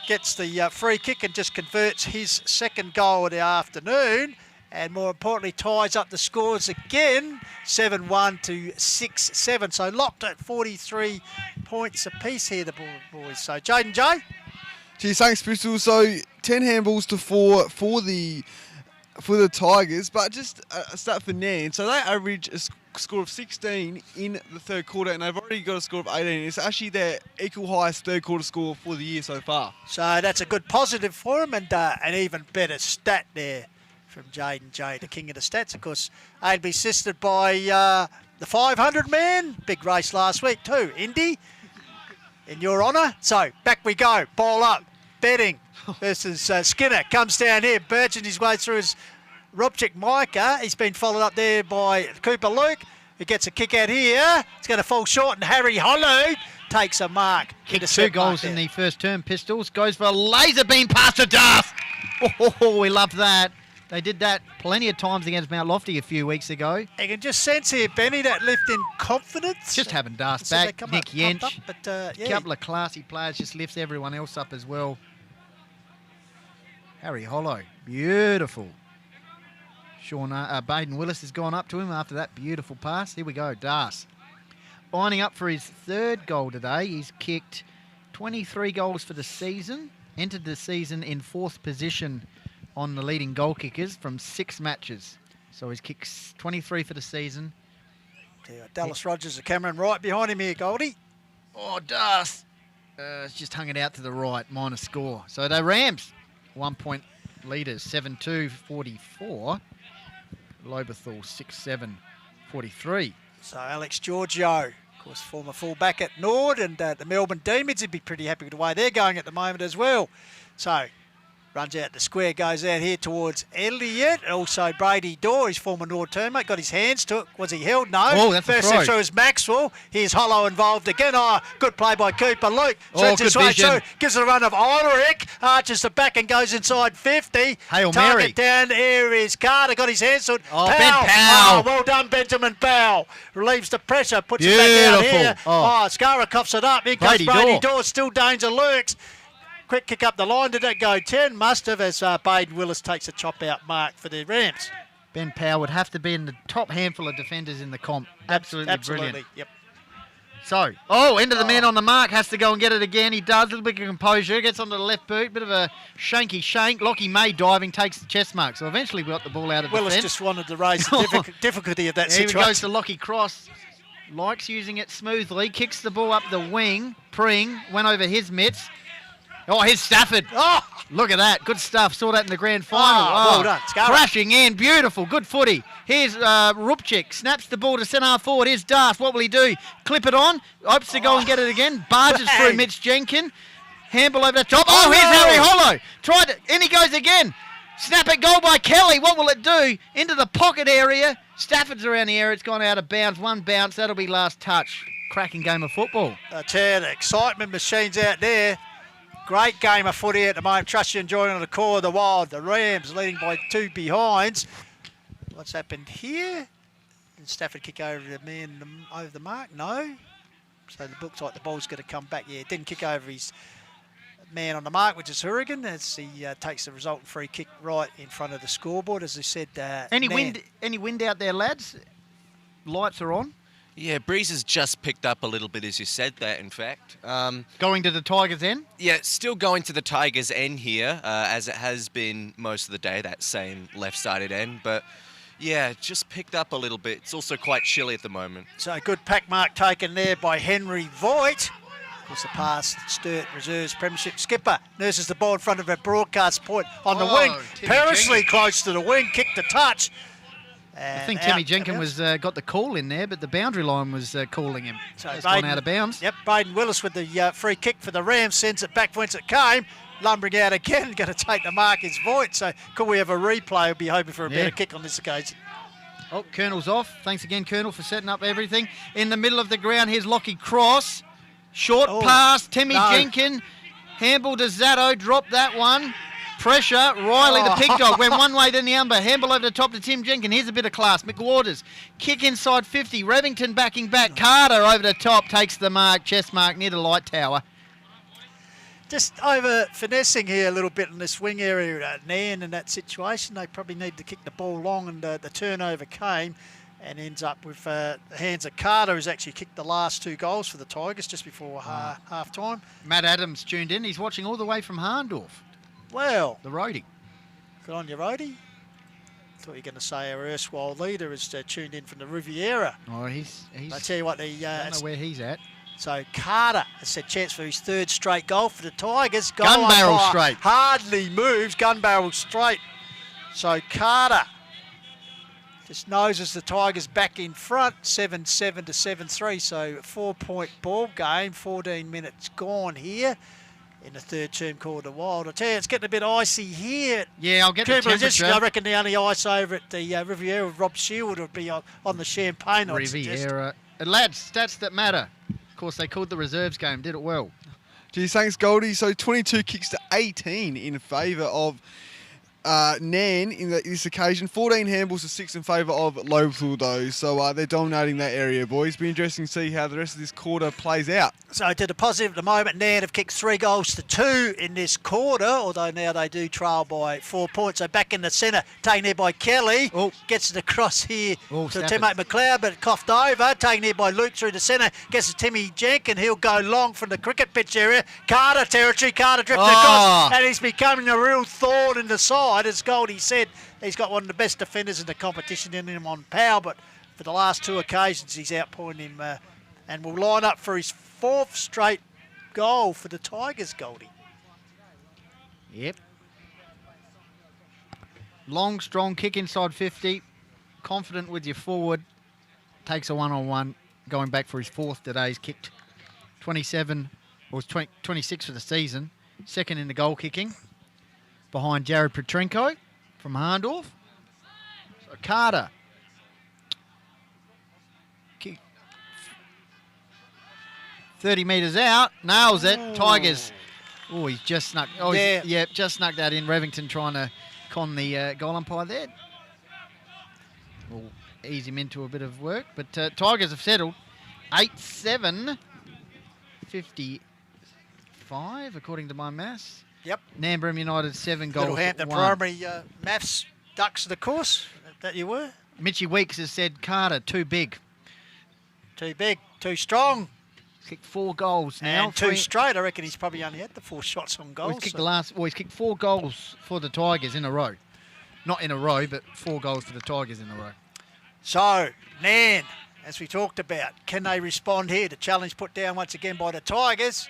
gets the free kick and just converts his second goal of the afternoon, and more importantly ties up the scores again, 7-1 to 6-7. So locked at 43 points apiece here, the boys. So Jaden J. Geez, thanks, Bristol. So 10 handballs to 4 for the Tigers, but just a stat for Nairne. So they average a score of 16 in the third quarter, and they've already got a score of 18. It's actually their equal highest third quarter score for the year so far. So that's a good positive for them, and an even better stat there from Jaden J, the king of the stats. Of course, Aidby assisted by the 500 man. Big race last week too, Indy, in your honour. So back we go, ball up, betting versus Skinner. Comes down here, birching his way through his Robchik Micah. He's been followed up there by Cooper Luke, who gets a kick out here. It's going to fall short, and Harry Hollow takes a mark. Kicked 2 goals in the first term, Pistols. Goes for a laser beam pass to Duff. Oh, we love that. They did that plenty of times against Mount Lofty a few weeks ago. You can just sense here, Benny, that lift in confidence. Just having Duff So back. they come Nick up, pumped Yench. up, but, A couple of classy players, just lifts everyone else up as well. Harry Hollow, beautiful. Baden Willis has gone up to him after that beautiful pass. Here we go, Das. Lining up for his 3rd goal today. He's kicked 23 goals for the season. Entered the season in 4th position on the leading goal kickers from 6 matches. So he's kicked 23 for the season. Yeah, Dallas Rogers and Cameron right behind him here, Goldie. Oh, Das. It's just hung it out to the right, minor score. So the Rams, 1 point leaders, 7-2, 44. Lobethal 6-7, 43. So Alex Giorgio, of course, former fullback at Nord, and the Melbourne Demons would be pretty happy with the way they're going at the moment as well. So runs out the square, goes out here towards Elliott. Also Brady Dorr, his former Nord teammate, got his hands to it. Was he held? No. Oh, that's First through is Maxwell. Here's Hollow involved again. Oh, good play by Cooper Luke. Oh, good vision. Gives it a run of Ulrich. Arches the back and goes inside 50. Hail Target Mary. down. Here is Carter. Got his hands to it. Oh, Ben Powell. Oh, well done, Benjamin Powell. Relieves the pressure. Puts it back out here. Oh, Scara coughs it up. Here comes Brady Dorr. Still danger lurks. Quick kick up the line. Did that go 10? Must have, as Baden Willis takes a chop-out mark for the Rams. Ben Powell would have to be in the top handful of defenders in the comp. Absolutely brilliant. Yep. So, into the man on the mark. Has to go and get it again. He does. A little bit of composure. Gets onto the left boot. Bit of a shanky shank. Lockie May diving. Takes the chest mark. So eventually we got the ball out of Willis defence. just wanted to raise the difficulty of that Here situation. goes to Lockie Cross. Likes using it smoothly. Kicks the ball up the wing. Pring. Went over his mitts. Oh, here's Stafford. Oh, look at that. Good stuff. Saw that in the grand final. Well done. Scarra. Crashing in. Beautiful. Good footy. Here's Rupchik. Snaps the ball to centre half forward. Here's Darth. What will he do? Clip it on. Hopes to go and get it again. Barges through Mitch Jenkins. Handball over the top. Oh, here's Harry Hollow. Tried it. In he goes again. Snap it. Goal by Kelly. What will it do? Into the pocket area. Stafford's around the area. It's gone out of bounds. 1 bounce. That'll be last touch. Cracking game of football. I tell you, the excitement machine's out there. Great game of footy at the moment. Trust you enjoying on the core of the Wild. The Rams leading by 2 behinds. What's happened here? Did Stafford kick over the man over the mark? No. So it looks like the ball's going to come back. Yeah, didn't kick over his man on the mark, which is Hurrigan, as he takes the resultant free kick right in front of the scoreboard. As I said, Any wind out there, lads? Lights are on. Yeah, breeze has just picked up a little bit, as you said that, in fact. Going to the Tigers' end? Yeah, still going to the Tigers' end here, as it has been most of the day, that same left-sided end. But, yeah, just picked up a little bit. It's also quite chilly at the moment. So good pack mark taken there by Henry Voigt. Of course, the past Sturt Reserves Premiership skipper nurses the ball in front of her broadcast point on the wing. Perilously close to the wing, kicked the touch. I think Timmy Jenkins got the call in there, but the boundary line was calling him. So it's gone out of bounds. Yep, Braden Willis with the free kick for the Rams, sends it back whence it came. Lumbering out again, going to take the mark is Voigt. So could we have a replay? We'll be hoping for a better kick on this occasion. Oh, Colonel's off. Thanks again, Colonel, for setting up everything. In the middle of the ground, here's Lockie Cross. Short pass, Timmy Jenkins. Handball to Zatto, drop that one. Pressure, Riley the pig dog went one way, then the other. Handball over the top to Tim Jenkins. Here's a bit of class. McWaters, kick inside 50. Revington backing back. Carter over the top, takes the mark, chest mark near the light tower. Just over finessing here a little bit in this wing area, Nairne in that situation. They probably need to kick the ball long, and the turnover came and ends up with the hands of Carter, who's actually kicked the last 2 goals for the Tigers just before half time. Matt Adams tuned in. He's watching all the way from Harndorf. Well, the roadie. Good on you, roadie. Thought you were going to say our erstwhile leader is tuned in from the Riviera. Oh, he's I tell you what, I don't know where he's at. So Carter has a chance for his 3rd straight goal for the Tigers. Gun barrel straight. Hardly moves, gun barrel straight. So Carter just noses the Tigers back in front, 7-7 to 7-3. So 4-point ball game, 14 minutes gone here in the 3rd term called the Wild. I tell you, it's getting a bit icy here. Yeah, I'll get the temperature. I reckon the only ice over at the Riviera with Rob Shield would be on the Champagne. Riviera. Lads, stats that matter. Of course, they called the reserves game, did it well. Geez, thanks, Goldie. So 22 kicks to 18 in favour of Nairne in this occasion. 14 handballs to 6 in favour of Lobethal, though. So they're dominating that area, boys. Be interesting to see how the rest of this quarter plays out. So to the positive at the moment, Nairne have kicked 3 goals to 2 in this quarter, although now they do trail by 4 points. So back in the centre, taken there by Kelly. Gets it across here to teammate McLeod, but coughed over. Taken here by Luke through the centre. Gets to Timmy Jenkins. He'll go long from the cricket pitch area. Carter territory. Carter drifted across, and he's becoming a real thorn in the side. As Goldie said, he's got one of the best defenders in the competition in him on power, but for the last 2 occasions, he's outpointed him and will line up for his 4th straight goal for the Tigers, Goldie. Yep. Long, strong kick inside 50. Confident with your forward. Takes a one-on-one. Going back for his 4th today. He's kicked 27, or 26 for the season. 2nd in the goal kicking. Behind Jared Petrenko from Harndorf. So Carter. Kick 30 metres out. Nails it. Ooh. Tigers. Oh, he's just snuck. Oh, yeah, just snuck that in. Revington trying to con the goal umpire there. We'll ease him into a bit of work. But Tigers have settled. 8-7. 55, according to my maths. Yep. Nairne Bremer United 7 goals. Littlehampton Primary maths ducks of the course that you were. Mitchy Weeks has said Carter too big. Too big, too strong. Kicked 4 goals now. And 2 straight. I reckon he's probably only had the 4 shots on goal. Well, he's kicked 4 goals for the Tigers in a row. Not in a row, but 4 goals for the Tigers in a row. So, Nairne, as we talked about, can they respond here? The challenge put down once again by the Tigers.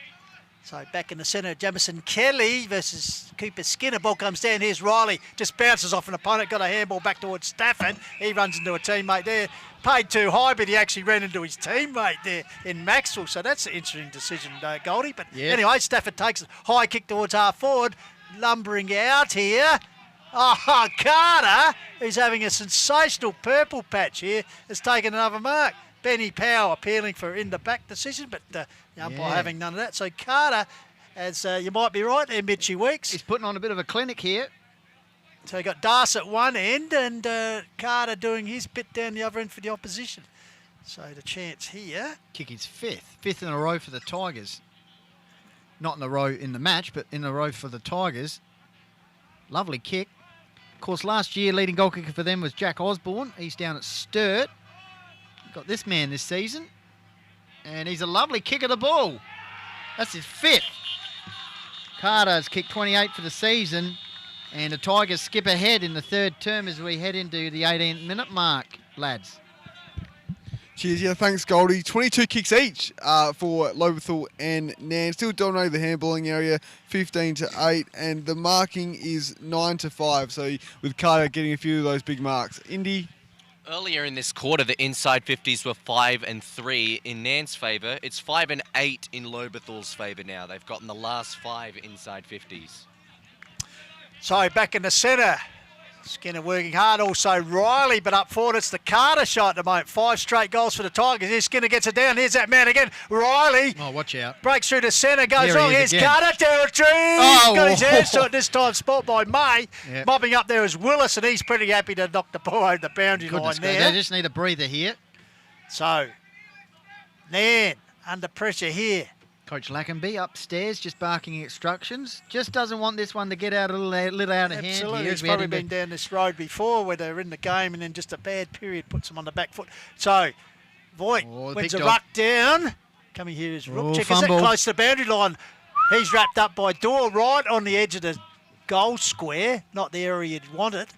So back in the centre, Jamison Kelly versus Cooper Skinner. Ball comes down. Here's Riley. Just bounces off an opponent. Got a handball back towards Stafford. He runs into a teammate there. Paid too high, but he actually ran into his teammate there in Maxwell. So that's an interesting decision, Goldie. But anyway, Stafford takes a high kick towards half forward. Lumbering out here. Oh, Carter, who's having a sensational purple patch here, has taken another mark. Benny Powell appealing for in the back decision, but the umpire having none of that. So Carter, as you might be right there, Mitchy Weeks. He's putting on a bit of a clinic here. So you got Das at one end and Carter doing his bit down the other end for the opposition. So the chance here. Kick his fifth in a row for the Tigers. Not in a row in the match, but in a row for the Tigers. Lovely kick. Of course, last year, leading goal kicker for them was Jack Osborne. He's down at Sturt. Got this man this season. And he's a lovely kick of the ball. That's his 5th. Carter's kicked 28 for the season. And the Tigers skip ahead in the 3rd term as we head into the 18-minute mark, lads. Cheers, yeah, thanks, Goldie. 22 kicks each for Lobethal and Nairne. Still dominating the handballing area, 15-8, and the marking is 9-5. So with Carter getting a few of those big marks. Indy. Earlier in this quarter, the inside 50s were 5-3 in Nairne's favour. It's 5-8 in Lobethal's favour now. They've gotten the last 5 inside 50s. So back in the centre. Skinner working hard. Also Riley, but up forward it's the Carter shot at the moment. 5 straight goals for the Tigers. Here's Skinner, gets it down. Here's that man again. Riley. Oh, watch out. Breaks through the centre, goes There he wrong. is Here's again. Carter territory. Oh, Got his hands whoa. to it this time. Spot by May. Yep. Mobbing up there is Willis, and he's pretty happy to knock the ball over the boundary Goodness line me, there. they just need a breather here. So, Nairne under pressure here. Coach Lackenby upstairs just barking instructions. Just doesn't want this one to get out a little out of hand Absolutely. here. He's probably been down this road before where they're in the game and then just a bad period puts them on the back foot. So, Voigt wins a ruck down. Coming here is Rookchick. Is it fumble. close to the boundary line? He's wrapped up by Doyle right on the edge of the goal square. Not the area you'd want it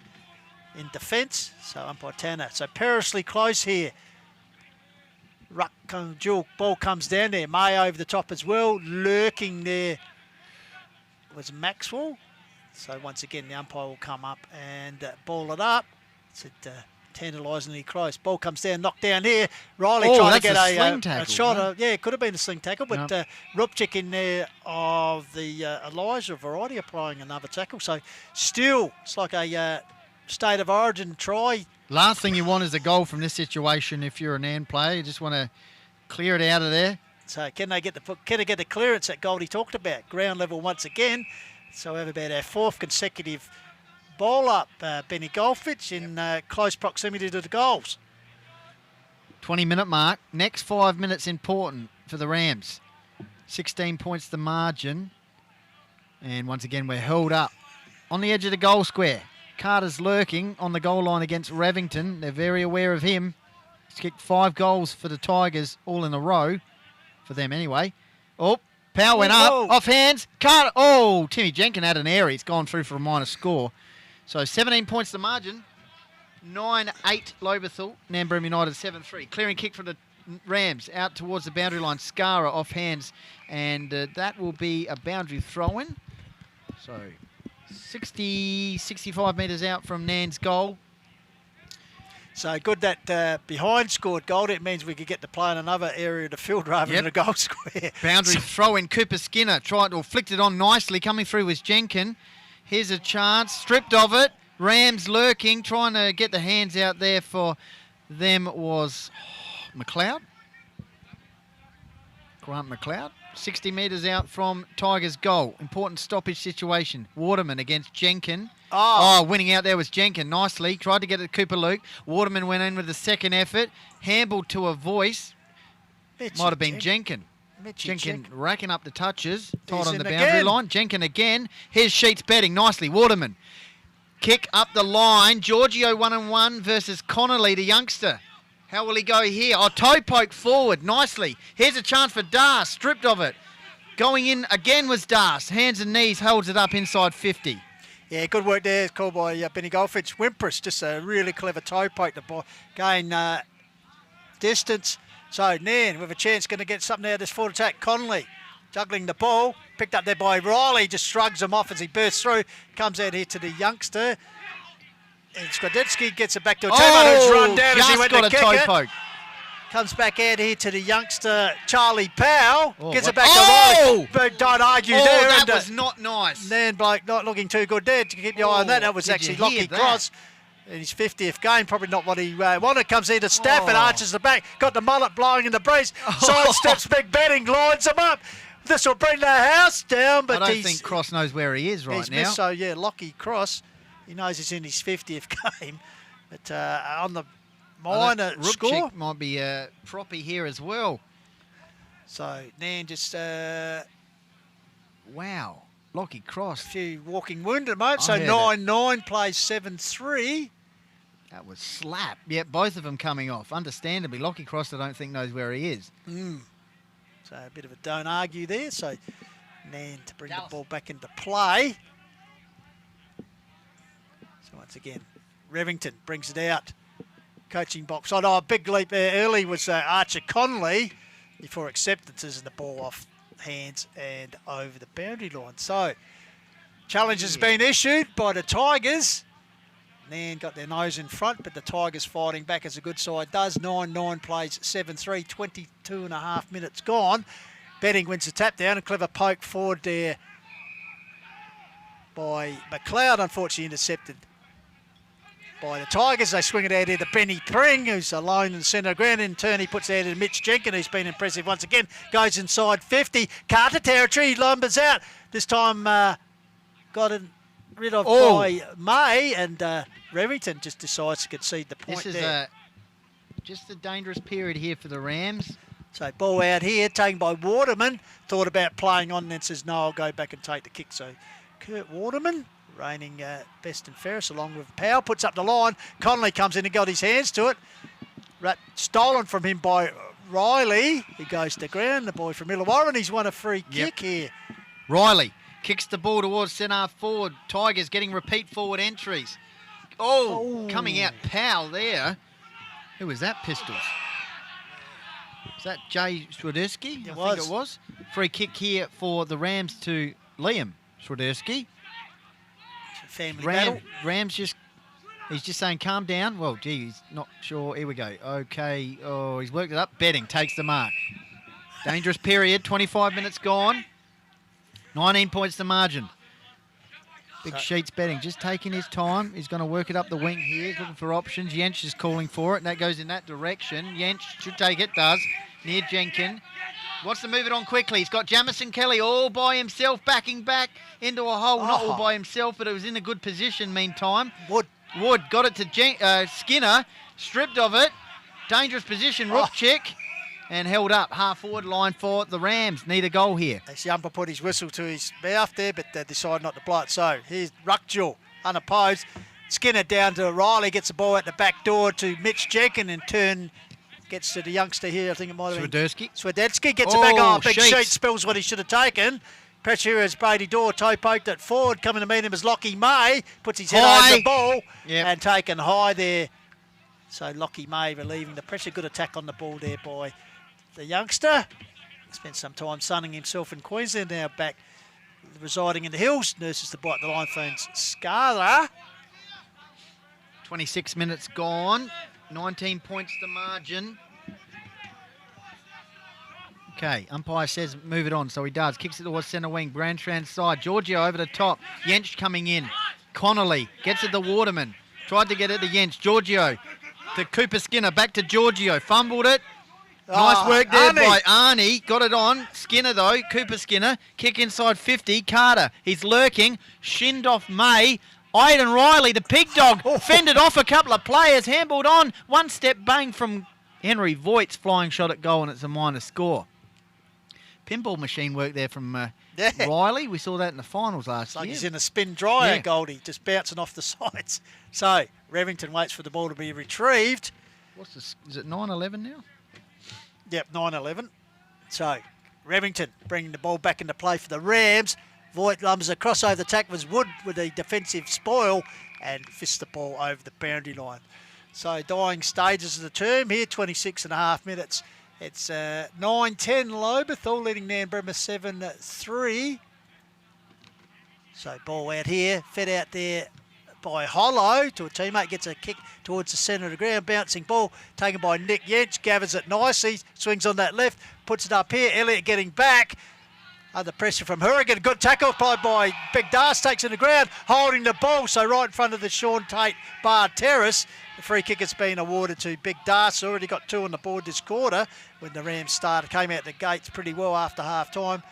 in defence. So, umpire Tanner. So, perilously close here. Ruck dual ball comes down there. May over the top as well. Lurking there was Maxwell. So once again, the umpire will come up and ball it up. It's tantalisingly close. Ball comes down, knocked down here. Riley trying to get a shot. Yeah, it could have been a sling tackle, but Rupchik in there of the Elijah variety applying another tackle. So still, it's like a state of origin try. Last thing you want is a goal from this situation if you're a Nairne player. You just want to clear it out of there. So can they get the clearance that Goldie talked about? Ground level once again. So we have about our 4th consecutive ball up, Benny Goldfitch, in close proximity to the goals. 20-minute mark. Next 5 minutes important for the Rams. 16 points the margin. And once again, we're held up on the edge of the goal square. Carter's lurking on the goal line against Revington. They're very aware of him. He's kicked 5 goals for the Tigers, all in a row. For them anyway. Oh, Powell went up. Off hands. Carter. Oh, Timmy Jenkins had an error. He's gone through for a minor score. So 17 points the margin. 9-8 Lobethal. Nairne Bremer United 7-3. Clearing kick from the Rams out towards the boundary line. Scara off hands. And that will be a boundary throw-in. So 65 metres out from Nairne's goal. So good that behind scored goal. It means we could get to play in another area of the field rather than a goal square. Boundary throw in. Cooper Skinner tried to flicked it on nicely. Coming through was Jenkins. Here's a chance. Stripped of it. Rams lurking. Trying to get the hands out there for them was McLeod. Grant McLeod. 60 metres out from Tigers' goal. Important stoppage situation. Waterman against Jenkins. Oh, winning out there was Jenkins nicely. Tried to get it to Cooper Luke. Waterman went in with the second effort. Handballed to a voice. Might have been Jenkins. Jenkins racking up the touches. Tied on the boundary line. Jenkins again. Here's Sheets betting nicely. Waterman. Kick up the line. Giorgio 1-on-1 versus Connolly, the youngster. How will he go here? Oh, toe poke forward nicely. Here's a chance for Das. Stripped of it. Going in again was Das. Hands and knees, holds it up inside 50. Yeah, good work there. It's called by Benny Goldfitch. Wimpress, just a really clever toe poke to gain distance. So Nairne with a chance, going to get something out of this forward attack. Connolly juggling the ball. Picked up there by Riley. Just shrugs him off as he bursts through. Comes out here to the youngster. And Skwadetsky gets it back to a teammate who's run down as he went to kick it. Poke. Comes back out here to the youngster, Charlie Powell. Gets it back to Riley. But don't argue there. That was not nice. Nairne bloke not looking too good there. To keep your eye on that. That was actually Lockie Cross in his 50th game. Probably not what he wanted. Comes in to Stafford, arches the back. Got the mullet blowing in the breeze. Sidesteps Big Betting, lines him up. This will bring the house down. But I don't think Cross knows where he is right now. So, yeah, Lockie Cross. He knows he's in his 50th game. But on the minor score. Rupchik might be proppy here as well. So Nairne just Wow. Lockie Cross. a few walking wounded at the moment. I So heard it. 9-9 plays 7-3. That was slap. Yeah, both of them coming off. Understandably, Lockie Cross, I don't think knows where he is. So a bit of a don't argue there. So Nairne to bring the ball back into play. So once again, Revington brings it out. Coaching box. Oh, no, a big leap there early was Archer Conley before acceptances and the ball off hands and over the boundary line. So challenge has been issued by the Tigers. Nairne got their nose in front, but the Tigers fighting back as a good side does. 9-9 plays 7-3, 22 and a half minutes gone. Benning wins the tap down, a clever poke forward there by McLeod, unfortunately intercepted by the Tigers. They swing it out here to Benny Pring, who's alone in the centre of ground. In turn, he puts it out to Mitch Jenkins, who's been impressive once again. Goes inside 50. Carter territory, lumbers out. This time got it rid of by May, and Revington just decides to concede the point. This is just a dangerous period here for the Rams. So ball out here, taken by Waterman. Thought about playing on and then says, no, I'll go back and take the kick. So Kurt Waterman, reigning best and fairest, along with Powell, puts up the line. Connolly comes in and got his hands to it. Stolen from him by Riley. He goes to ground, the boy from Illawarra, and he's won a free kick here. Riley kicks the ball towards centre forward. Tigers getting repeat forward entries. Coming out Powell there. Who was that, Pistols? Is that Jay Swiderski? I think it was. Free kick here for the Rams to Liam Swiderski. Family battle. Rams he's just saying calm down. Well, gee, he's not sure. Here we go. Okay. Oh, he's worked it up. Betting takes the mark. Dangerous period. 25 minutes gone. 19 points the margin. Big Sheets betting, just taking his time. He's going to work it up the wing here. He's looking for options. Jensch is calling for it, and that goes in that direction. Jensch should take it, does. Near Jenkin. Wants to move it on quickly. He's got Jamison Kelly all by himself, backing back into a hole. Not all by himself, but it was in a good position meantime. Wood got it to Skinner. Stripped of it. Dangerous position, Rupchik. And held up half-forward line for the Rams. Need a goal here. The umpire put his whistle to his mouth there, but they decided not to blow it. So here's Ruckjell, unopposed. Skinner down to Riley, gets the ball out the back door to Mitch Jenkins, in turn gets to the youngster here. I think it might have been Swiderski. Gets it back. Big Sheet spills what he should have taken. Pressure here as Brady Dorr toe poked it forward. Coming to meet him is Lockie May. Puts his head over the ball and taken high there. So Lockie May relieving the pressure. Good attack on the ball there by the youngster. Spent some time sunning himself in Queensland, now back residing in the hills. Nurses the bite, the line phones Scarla. 26 minutes gone. 19 points the margin. Okay, umpire says move it on, so he does. Kicks it towards centre wing, Branstrand side. Giorgio over the top. Jensch coming in. Connolly gets it to Waterman. Tried to get it to Jensch. Giorgio to Cooper Skinner. Back to Giorgio. Fumbled it. Nice work there by Arnie. Got it on. Skinner, though. Cooper Skinner. Kick inside 50. Carter. He's lurking. Shinned off May. Aidan Riley, the pig dog, fended off a couple of players. Handballed on. One step bang from Henry Voigt's flying shot at goal, and it's a minor score. Pinball machine work there from Riley. We saw that in the finals last year. Like he's in a spin dryer, Goldie, just bouncing off the sides. So Revington waits for the ball to be retrieved. What's this? Is it 9-11 now? Yep, 9-11. So Revington bringing the ball back into play for the Rams. Voigt lumbers across over the tack, was Wood with a defensive spoil and fists the ball over the boundary line. So dying stages of the term here, 26 and a half minutes. It's 9-10 Lobethal leading Nairne Bremer 7-3. So ball out here, fed out there by Hollow to a teammate, gets a kick towards the centre of the ground, bouncing ball taken by Nick Jensch, gathers it nicely, swings on that left, puts it up here, Elliott getting back, under pressure from Hurricane, good tackle applied by Big Das, takes it to the ground, holding the ball, so right in front of the Sean Tate bar terrace. The free kick has been awarded to Big Das, already got 2 on the board this quarter when the Rams came out the gates pretty well after half time,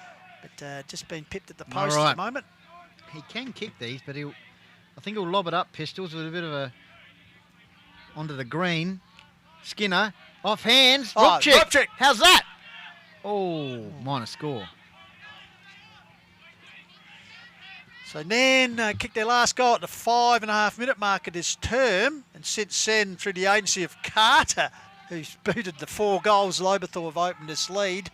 but just been pipped at the post at the moment. He can kick these, but I think he'll lob it up, Pistols, with a bit of a onto the green. Skinner, off hands. Oh, Rupchik. Rupchik. How's that? Oh, minor score. So Nairne kicked their last goal at the 5.5-minute mark of this term, and since then, through the agency of Carter, who's booted the 4 goals, Lobethal have opened this lead.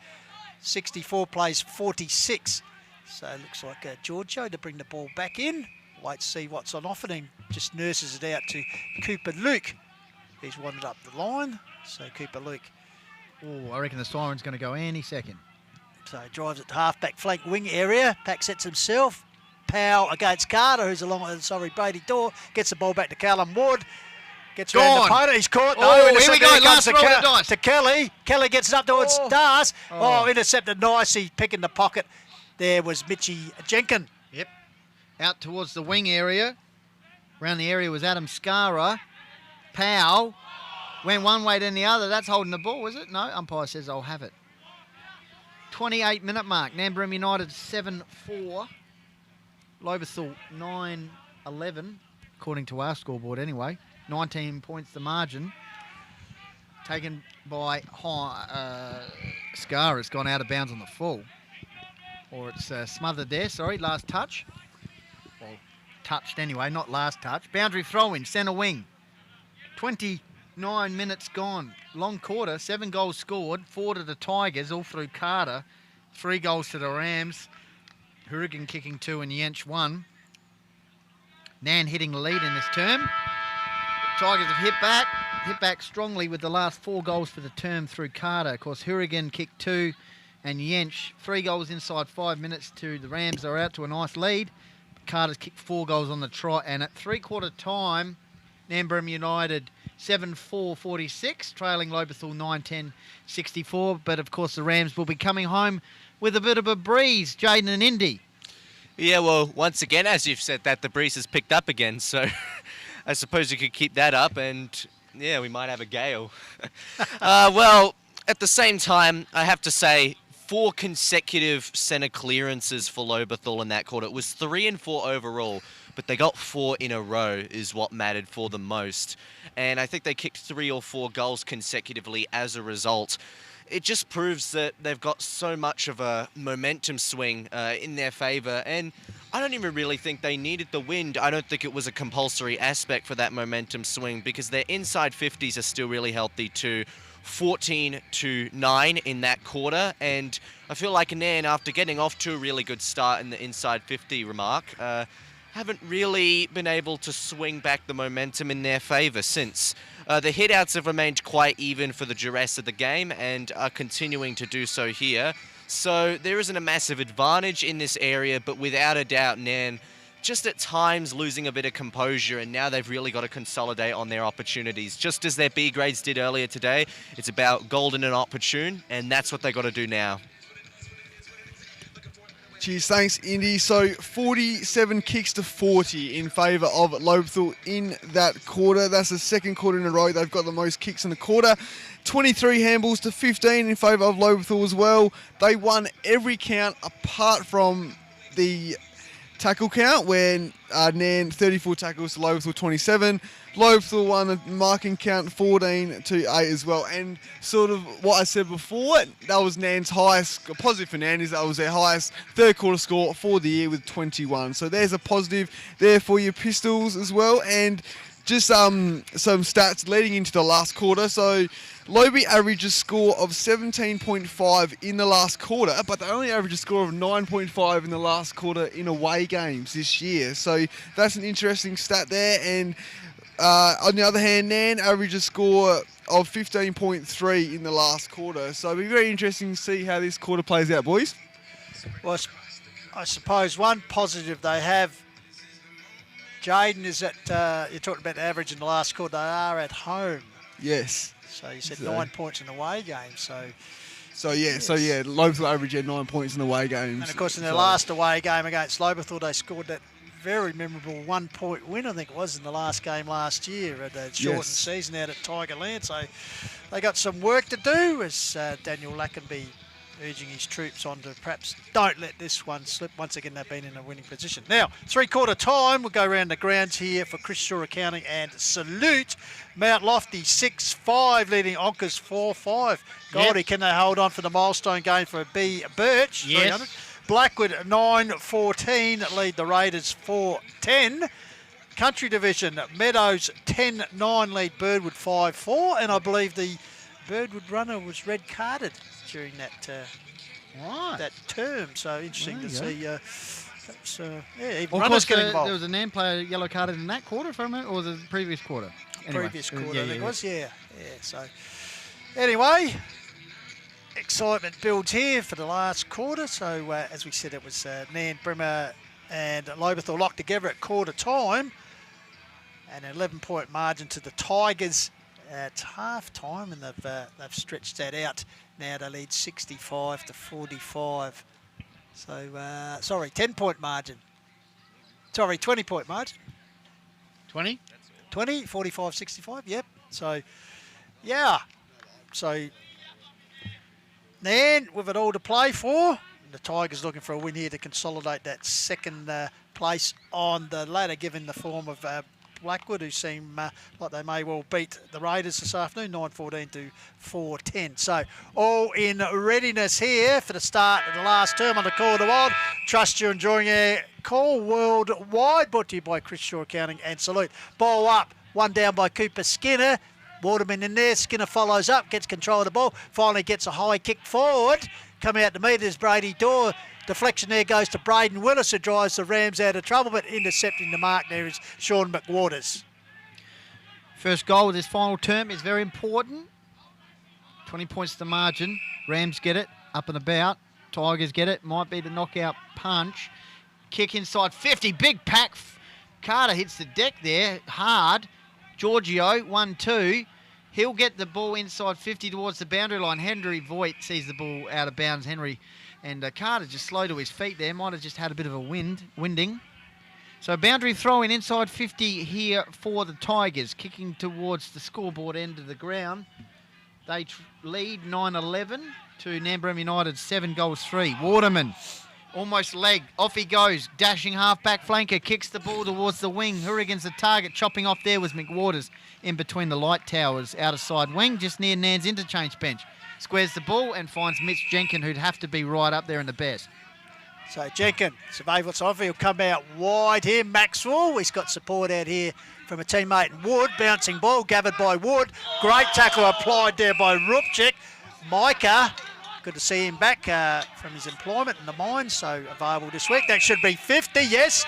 64 plays 46. So it looks like Giorgio to bring the ball back in. Wait to see what's on offer, and just nurses it out to Cooper Luke. He's wandered up the line, so Cooper Luke. Oh, I reckon the siren's going to go any second. So he drives it to half-back flank wing area. Pack sets himself. Powell against Carter, who's along with Brady Dorr. Gets the ball back to Callum Wood. Gets around the opponent. He's caught. Oh, no, here we go. Last roll of the dice. To Kelly. Kelly gets it up towards Dars. Oh, intercepted nicely. Pick in the pocket. There was Mitchie Jenkin. Yep. Out towards the wing area. Around the area was Adam Scara. Powell went one way then the other. That's holding the ball, is it? No, umpire says I'll have it. 28-minute mark. Nairne Bremer United 7-4. Lobethal 9-11, according to our scoreboard anyway. 19 points the margin. Taken by Scar. It's gone out of bounds on the full. Or it's smothered there, sorry, last touch. Well, touched anyway, not last touch. Boundary throw-in, centre wing. 29 minutes gone. Long quarter, 7 goals scored. 4 to the Tigers, all through Carter. 3 goals to the Rams. Hourigan kicking 2 and Yench 1. Nairne hitting the lead in this term. Tigers have hit back strongly with the last 4 goals for the term through Carter. Of course, Hourigan kicked 2 and Yench 3 goals inside 5 minutes to the Rams. They're out to a nice lead. Carter's kicked 4 goals on the trot, and at 3/4 time, Nairne Bremer United 7-4-46, trailing Lobethal 9-10-64. But of course, the Rams will be coming home with a bit of a breeze. Jaden and Indy. Yeah, well, once again, as you've said that, the breeze has picked up again. So I suppose you could keep that up and, yeah, we might have a gale. Well, at the same time, I have to say, 4 consecutive centre clearances for Lobethal in that quarter. It was 3 and 4 overall, but they got 4 in a row is what mattered for them most. And I think they kicked 3 or 4 goals consecutively as a result. It just proves that they've got so much of a momentum swing in their favour, and I don't even really think they needed the wind. I don't think it was a compulsory aspect for that momentum swing because their inside 50s are still really healthy too. 14-9 in that quarter, and I feel like Nairne, after getting off to a really good start in the inside 50 remark, haven't really been able to swing back the momentum in their favour since. The hitouts have remained quite even for the duress of the game and are continuing to do so here. So there isn't a massive advantage in this area, but without a doubt, Nairne just at times losing a bit of composure, and now they've really got to consolidate on their opportunities. Just as their B grades did earlier today, it's about golden and opportune, and that's what they've got to do now. Cheers, thanks, Indy. So 47 kicks to 40 in favour of Lobethal in that quarter. That's the second quarter in a row they've got the most kicks in the quarter. 23 handballs to 15 in favour of Lobethal as well. They won every count apart from the tackle count, where Nairne 34 tackles to Lobethal 27. Lobethal won the marking count 14-8 as well. And sort of what I said before, that was Nairne's highest, positive for Nairne is that was their highest third quarter score for the year with 21. So there's a positive there for your Pistols as well. And just some stats leading into the last quarter. So Lobie averaged a score of 17.5 in the last quarter, but they only averaged a score of 9.5 in the last quarter in away games this year. So that's an interesting stat there. And on the other hand, Nairne averaged a score of 15.3 in the last quarter. So it'll be very interesting to see how this quarter plays out, boys. Well, I suppose one positive they have, Jaden, is that you're talking about the average in the last quarter. They are at home. Yes. So you said 9 points in the away game. So Lobethal averaged 9 points in away games. And of course, in their last away game against Lobethal, they scored that very memorable 1-point win, I think it was, in the last game last year at the shortened season out at Tigerland. So they got some work to do, as Daniel Lackenby urging his troops on to perhaps don't let this one slip. Once again, they've been in a winning position. Now, three-quarter time, we'll go around the grounds here for Chris Shaw Accounting and Salute. Mount Lofty 6-5, leading Onkers 4-5. Goldie, can they hold on for the milestone game for B. Birch? Yes. 300. Blackwood 9-14, lead the Raiders 4-10. Country Division, Meadows 10-9, lead Birdwood 5-4, and I believe the Birdwood runner was red carded during that term. So interesting to see. That's, even Well, runners getting involved. There was a NAM player yellow carded in that quarter, if I remember, or the previous quarter. Anyway, Previous quarter, I think it was. Yeah. So anyway, excitement builds here for the last quarter. So as we said, it was Nairne Bremer and Lobethal locked together at quarter time, and an 11-point margin to the Tigers at half time, and they've stretched that out. Now they lead 65-45. So, sorry, 10-point margin. Sorry, 20-point margin. 20? 20, 45, 65, yep. So, yeah. So, Nairne with it all to play for. The Tigers looking for a win here to consolidate that second place on the ladder, given the form of Blackwood, who seem like they may well beat the Raiders this afternoon, 9-14 to 4-10. So all in readiness here for the start of the last term on the Call of the Wild. Trust you're enjoying our call worldwide, brought to you by Chris Shaw Accounting and Salute. Ball up, one down by Cooper Skinner. Waterman in there, Skinner follows up, gets control of the ball, finally gets a high kick forward. Come out to meet, there's Brady Dorr. Deflection there goes to Braden Willis, who drives the Rams out of trouble, but intercepting the mark there is Sean McWaters. First goal of this final term is very important. 20 points to margin. Rams get it, up and about. Tigers get it, might be the knockout punch. Kick inside 50, big pack. Carter hits the deck there, hard. Giorgio, 1-2. He'll get the ball inside 50 towards the boundary line. Henry Voigt sees the ball out of bounds. Henry and Carter just slow to his feet there. Might have just had a bit of a winding. So boundary throw in inside 50 here for the Tigers. Kicking towards the scoreboard end of the ground. They lead 9-11 to Nairne Bremer United 7-3. Waterman almost leg. Off he goes. Dashing half-back flanker. Kicks the ball towards the wing. Hourigan's the target. Chopping off there was McWaters in between the light towers. Outer side wing just near Nairne's interchange bench. Squares the ball and finds Mitch Jenkin, who'd have to be right up there in the best. So Jenkin, surveillance off. He'll come out wide here. Maxwell, he's got support out here from a teammate Wood. Bouncing ball, gathered by Wood. Great tackle applied there by Rupchik. Micah, good to see him back from his employment in the mines, so available this week. That should be 50, yes.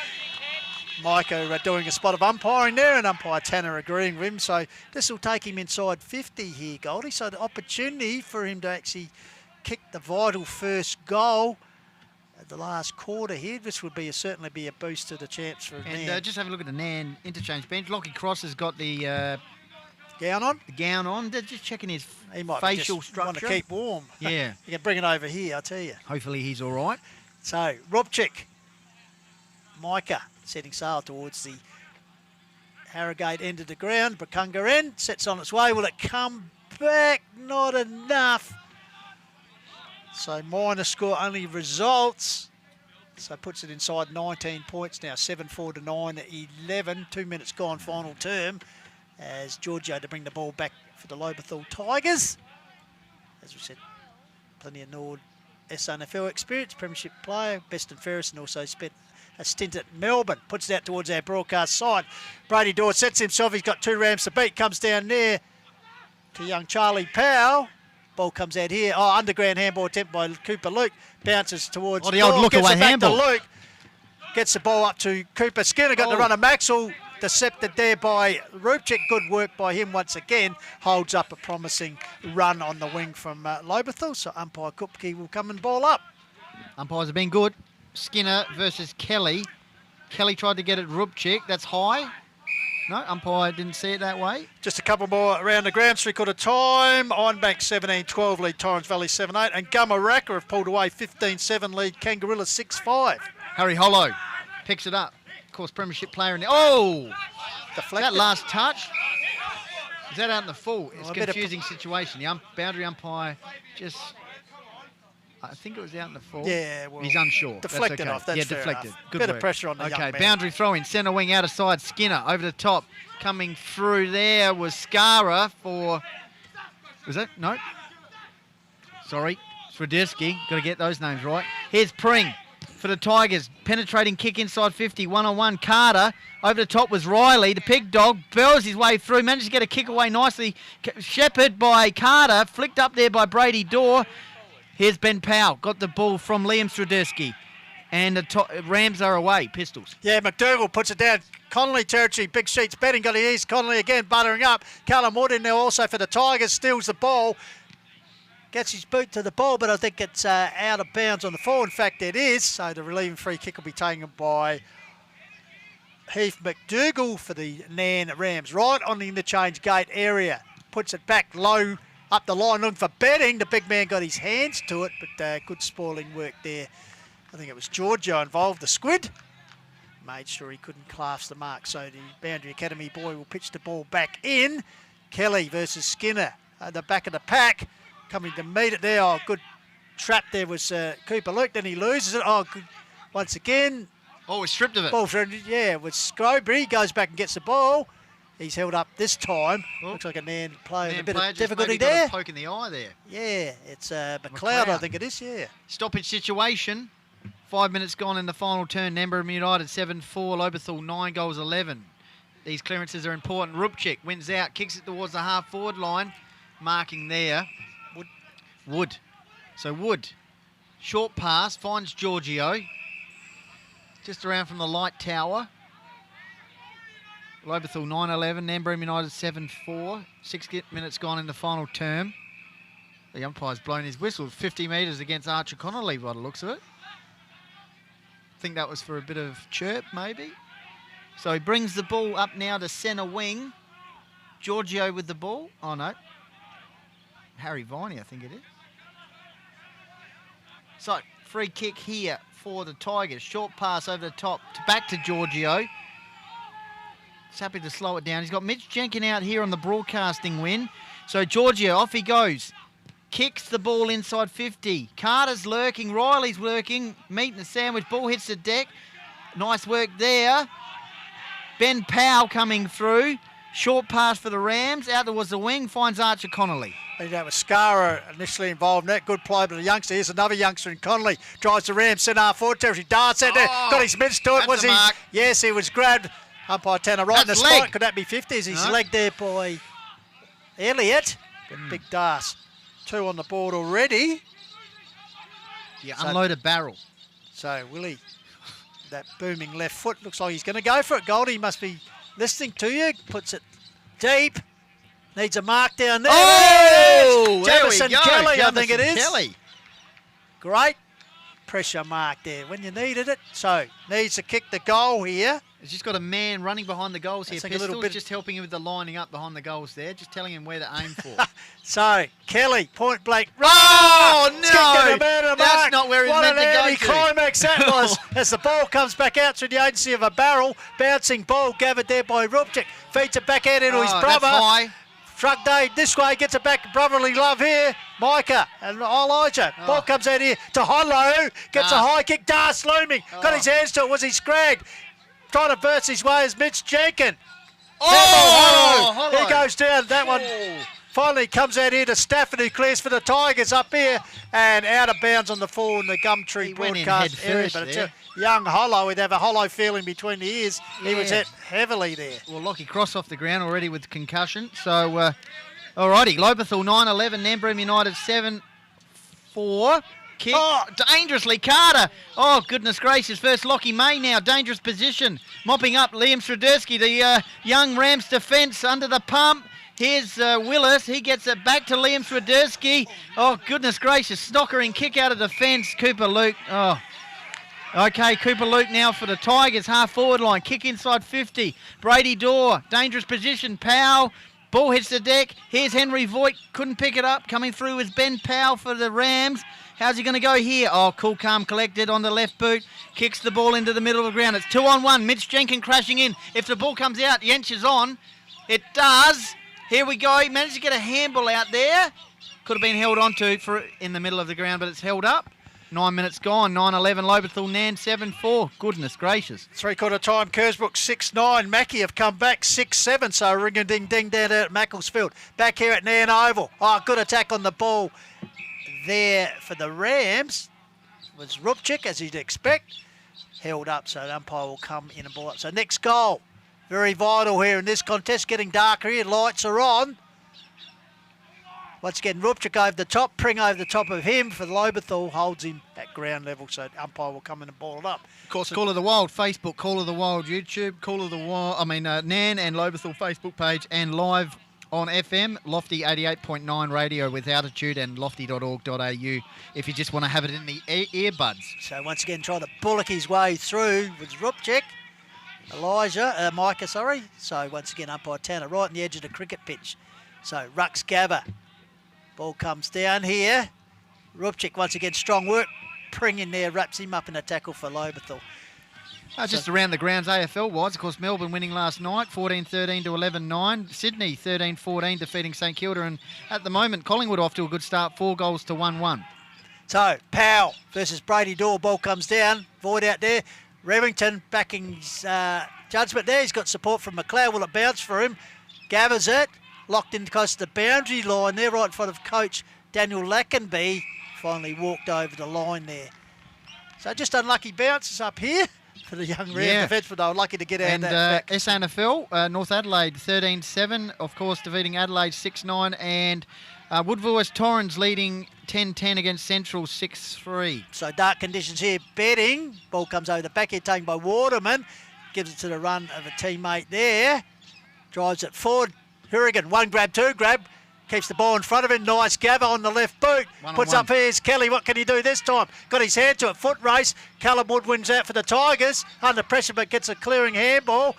Micah doing a spot of umpiring there, and umpire Tanner agreeing with him. So this will take him inside 50 here, Goldie. So the opportunity for him to actually kick the vital first goal at the last quarter here. This would certainly be a boost to the chance for Nairne. And just have a look at the Nairne interchange bench. Lockie Cross has got the gown on. The gown on. They're just checking his he might facial just structure. Want to keep warm. Yeah. You can bring it over here, I tell you. Hopefully he's all right. So Rupchik, Micah setting sail towards the Harrogate end of the ground. Brakunga end, sets on its way. Will it come back? Not enough. So minor score only results. So puts it inside 19 points now. 7-4 to 9-11. 2 minutes gone final term. As Giorgio to bring the ball back for the Lobethal Tigers. As we said, plenty of Nord SNFL experience, premiership player, best and fairest, and also spent a stint at Melbourne. Puts it out towards our broadcast side. Brady Dorr sets himself. He's got 2 Rams to beat. Comes down there to young Charlie Powell. Ball comes out here. Oh, underground handball attempt by Cooper Luke. Bounces towards the old look away handball. To Luke. Gets the ball up to Cooper Skinner. Got the run of Maxwell. Decepted there by Rupchik. Good work by him once again. Holds up a promising run on the wing from Lobethal. So umpire Kupke will come and ball up. Umpires have been good. Skinner versus Kelly. Kelly tried to get it Rupchik. That's high. No, umpire didn't see it that way. Just a couple more around the ground. 3/4 time. Ironbank 17-12 lead Torrens Valley 7-8. And Gumaraka have pulled away 15-7 lead Kangarilla 6-5. Harry Hollow picks it up. Of course, premiership player in there. Oh! Deflected. That last touch. Is that out in the full? It's a confusing situation. The boundary umpire just I think it was out in the full. Yeah, well, he's unsure. deflected That's okay. off. That's yeah, fair deflected. enough. Good Bit work. of pressure on the young man. Boundary throw in, centre wing, out of side. Skinner over the top. Coming through there was Skara for. Was that? No. Sorry. Swiderski. Got to get those names right. Here's Pring for the Tigers. Penetrating kick inside 50. 1-on-1. Carter. Over the top was Riley. The pig dog burrows his way through. Managed to get a kick away nicely. Shepherd by Carter. Flicked up there by Brady Dorr. Here's Ben Powell. Got the ball from Liam Swiderski. And the Rams are away. Pistols. Yeah, McDougall puts it down. Connolly territory. Big sheets betting. Got his Connolly again buttering up. Callum Wood in there also for the Tigers. Steals the ball. Gets his boot to the ball, but I think it's out of bounds on the floor. In fact, it is. So the relieving free kick will be taken by Heath McDougall for the Nairne Rams. Right on the interchange gate area. Puts it back low up the line looking for betting. The big man got his hands to it, but good spoiling work there. I think it was Giorgio involved, the squid. Made sure he couldn't clasp the mark. So the Boundary Academy boy will pitch the ball back in. Kelly versus Skinner at the back of the pack. Coming to meet it there. Oh, good trap there was Cooper Luke. Then he loses it. Oh, good. Once again. Oh, he's stripped of it. Ball yeah, with Scrobry. He goes back and gets the ball. He's held up this time. Oh. Looks like a Nairne player. A bit player of just difficulty maybe got there. a poke in the eye there. Yeah, it's McLeod, I think it is, yeah. Stoppage situation. 5 minutes gone in the final turn. Nairne United 7-4. Lobethal 9 goals 11. These clearances are important. Rupchik wins out, kicks it towards the half-forward line. Marking there. Wood. So Wood. Short pass, finds Giorgio. Just around from the light tower. Lobethal 9-11. Nairne United 7-4. 6 minutes gone in the final term. The umpire's blown his whistle. 50 metres against Archer Connolly by the looks of it. I think that was for a bit of chirp, maybe. So he brings the ball up now to centre wing. Giorgio with the ball. Oh, no. Harry Viney, I think it is. So, free kick here for the Tigers. Short pass over the top, back to Giorgio. He's happy to slow it down. He's got Mitch Jenkin out here on the broadcasting win. So, Giorgio, off he goes. Kicks the ball inside 50. Carter's lurking. Riley's lurking. Meat and a sandwich. Ball hits the deck. Nice work there. Ben Powell coming through. Short pass for the Rams. Out towards the wing. Finds Archer Connolly. I think that was Skara initially involved in that. Good play by the youngster. Here's another youngster in Connolly. Drives the Rams centre half forward territory. Darts out there. Got his mitts to it. Was he? Mark. Yes, he was grabbed. Umpire Tanner right in the leg. spot. Could that be 50? Is his leg there by Elliott? Big Darts. 2 on the board already. You unload a barrel. So Willie, that booming left foot, looks like he's going to go for it. Goldie must be listening to you. Puts it deep. Needs a mark down there. Oh, there we Jamison go. Kelly, I think it is. Kelly. Great pressure mark there when you needed it. So needs to kick the goal here. He's just got a man running behind the goals here. That's like a Pistols little bit- just helping him with the lining up behind the goals there. Just telling him where to aim for. So Kelly, point blank. Oh, Kicked it about a That's mark. not where he's What meant to an go to. anti-climax that was as the ball comes back out through the agency of a barrel. Bouncing ball gathered there by Rupchik. Feeds it back out into his Oh, brother. that's high. Truck Day this way, gets it back. Brotherly love here. Micah and Elijah. Ball comes out here to Hollow. Gets a high kick. Darce looming. Got his hands to it. Was he scragged? Trying to burst his way is Mitch Jenkin. Hollow. He goes down. That one finally comes out here to Stafford, who clears for the Tigers up here and out of bounds on the full in the Gumtree He went in broadcast head area. first But it's there. a young Hollow. He'd have a hollow feeling between the ears. He was Yeah. hit heavily there. Well, Lockie Cross off the ground already with concussion. So, alrighty. Lobethal 9-11. Nairne Bremer United 7-4. Kick. Oh, dangerously. Carter. Oh, goodness gracious. First Lockie May now. Dangerous position. Mopping up Liam Swiderski, the young Rams defence under the pump. Here's Willis. He gets it back to Liam Swiderski. Oh, goodness gracious. Snockering kick out of defence. Cooper Luke. Oh. Okay, Cooper Luke now for the Tigers. Half forward line. Kick inside 50. Brady Dorr. Dangerous position. Powell. Ball hits the deck. Here's Henry Voigt. Couldn't pick it up. Coming through is Ben Powell for the Rams. How's he going to go here? Oh, cool, calm, collected on the left boot. Kicks the ball into the middle of the ground. It's 2-on-1. Mitch Jenkin crashing in. If the ball comes out, Yench is on. It does. Here we go. He managed to get a handball out there. Could have been held onto for in the middle of the ground, but it's held up. 9 minutes gone. 9-11. Lobethal Nairne 7-4. Goodness gracious. 3/4 time. Kersbrook 6-9. Mackie have come back 6-7. So ring-a-ding-ding down there at Macclesfield. Back here at Nairne Oval. Oh, good attack on the ball there for the Rams. Was Rupchik, as you'd expect. Held up, so the umpire will come in and ball up. So next goal. Very vital here in this contest. Getting darker here. Lights are on. Once again, Rupchik over the top, Pring over the top of him for Lobethal, holds him at ground level, so the umpire will come in and ball it up. Of course, Call of the Wild Facebook, Call of the Wild YouTube, Call of the Wild, Nairne and Lobethal Facebook page, and live on FM, Lofty 88.9 radio with altitude, and lofty.org.au if you just want to have it in the earbuds. So once again, trying to bullock his way through with Rupchik. Micah. So once again, umpire Tanner right on the edge of the cricket pitch. So Rux Gabba. Ball comes down here. Rupchik once again, strong work. Pring in there, wraps him up in a tackle for Lobethal. Just around the grounds AFL-wise, of course, Melbourne winning last night, 14-13 to 11-9. Sydney 13-14 defeating St Kilda. And at the moment, Collingwood off to a good start, 4 goals to 1-1. So, Powell versus Brady Dorr. Ball comes down. Void out there. Remington backing his judgment there. He's got support from McLeod. Will it bounce for him? Gathers it. Locked in close to the boundary line there, right in front of coach Daniel Lackenby. Finally walked over the line there. So just unlucky bounces up here for the young Ram defence, but they were lucky to get out of that back. SANFL, North Adelaide 13-7, of course, defeating Adelaide 6-9, and Woodville Torrens leading 10-10 against Central 6-3. So dark conditions here, betting. Ball comes over the back here, taken by Waterman. Gives it to the run of a teammate there. Drives it forward. Hurrigan, 1 grab, 2 grab. Keeps the ball in front of him. Nice Gabba on the left boot. Puts up here's Kelly. What can he do this time? Got his hand to it. Foot race. Callum Wood wins out for the Tigers. Under pressure, but gets a clearing handball.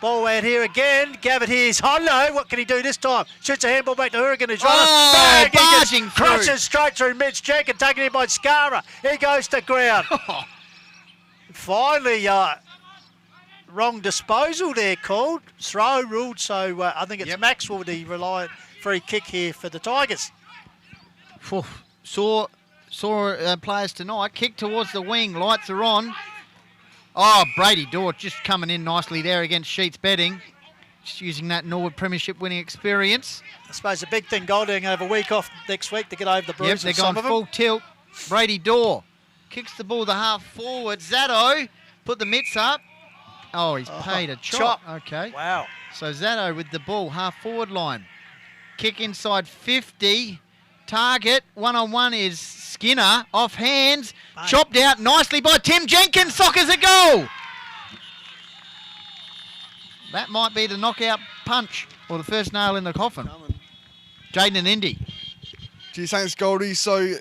Ball out here again. Gabbard here's Hondo. What can he do this time? Shoots a handball back to Hurrigan. His runner. Barging through. Crushes straight through Mitch Jenkins. Taken in by Scara. He goes to ground. Finally, wrong disposal there called. Throw ruled, so I think it's Maxwell, the reliant free kick here for the Tigers. Saw players tonight. Kick towards the wing. Lights are on. Oh, Brady Dorr just coming in nicely there against Sheets Betting. Just using that Norwood Premiership winning experience. I suppose the big thing, Golding have a week off next week to get over the bruise. Yep, they're going full tilt. Brady Dorr kicks the ball the half forward. Zatto put the mitts up. Oh, he's paid a chop. Okay. Wow. So Zatto with the ball, half forward line. Kick inside 50. Target, 1-on-1 is Skinner. Off hands. Mate. Chopped out nicely by Tim Jenkins. Sockers a goal. That might be the knockout punch or the first nail in the coffin. Jaden and Indy. Gee, thanks, Goldie. So,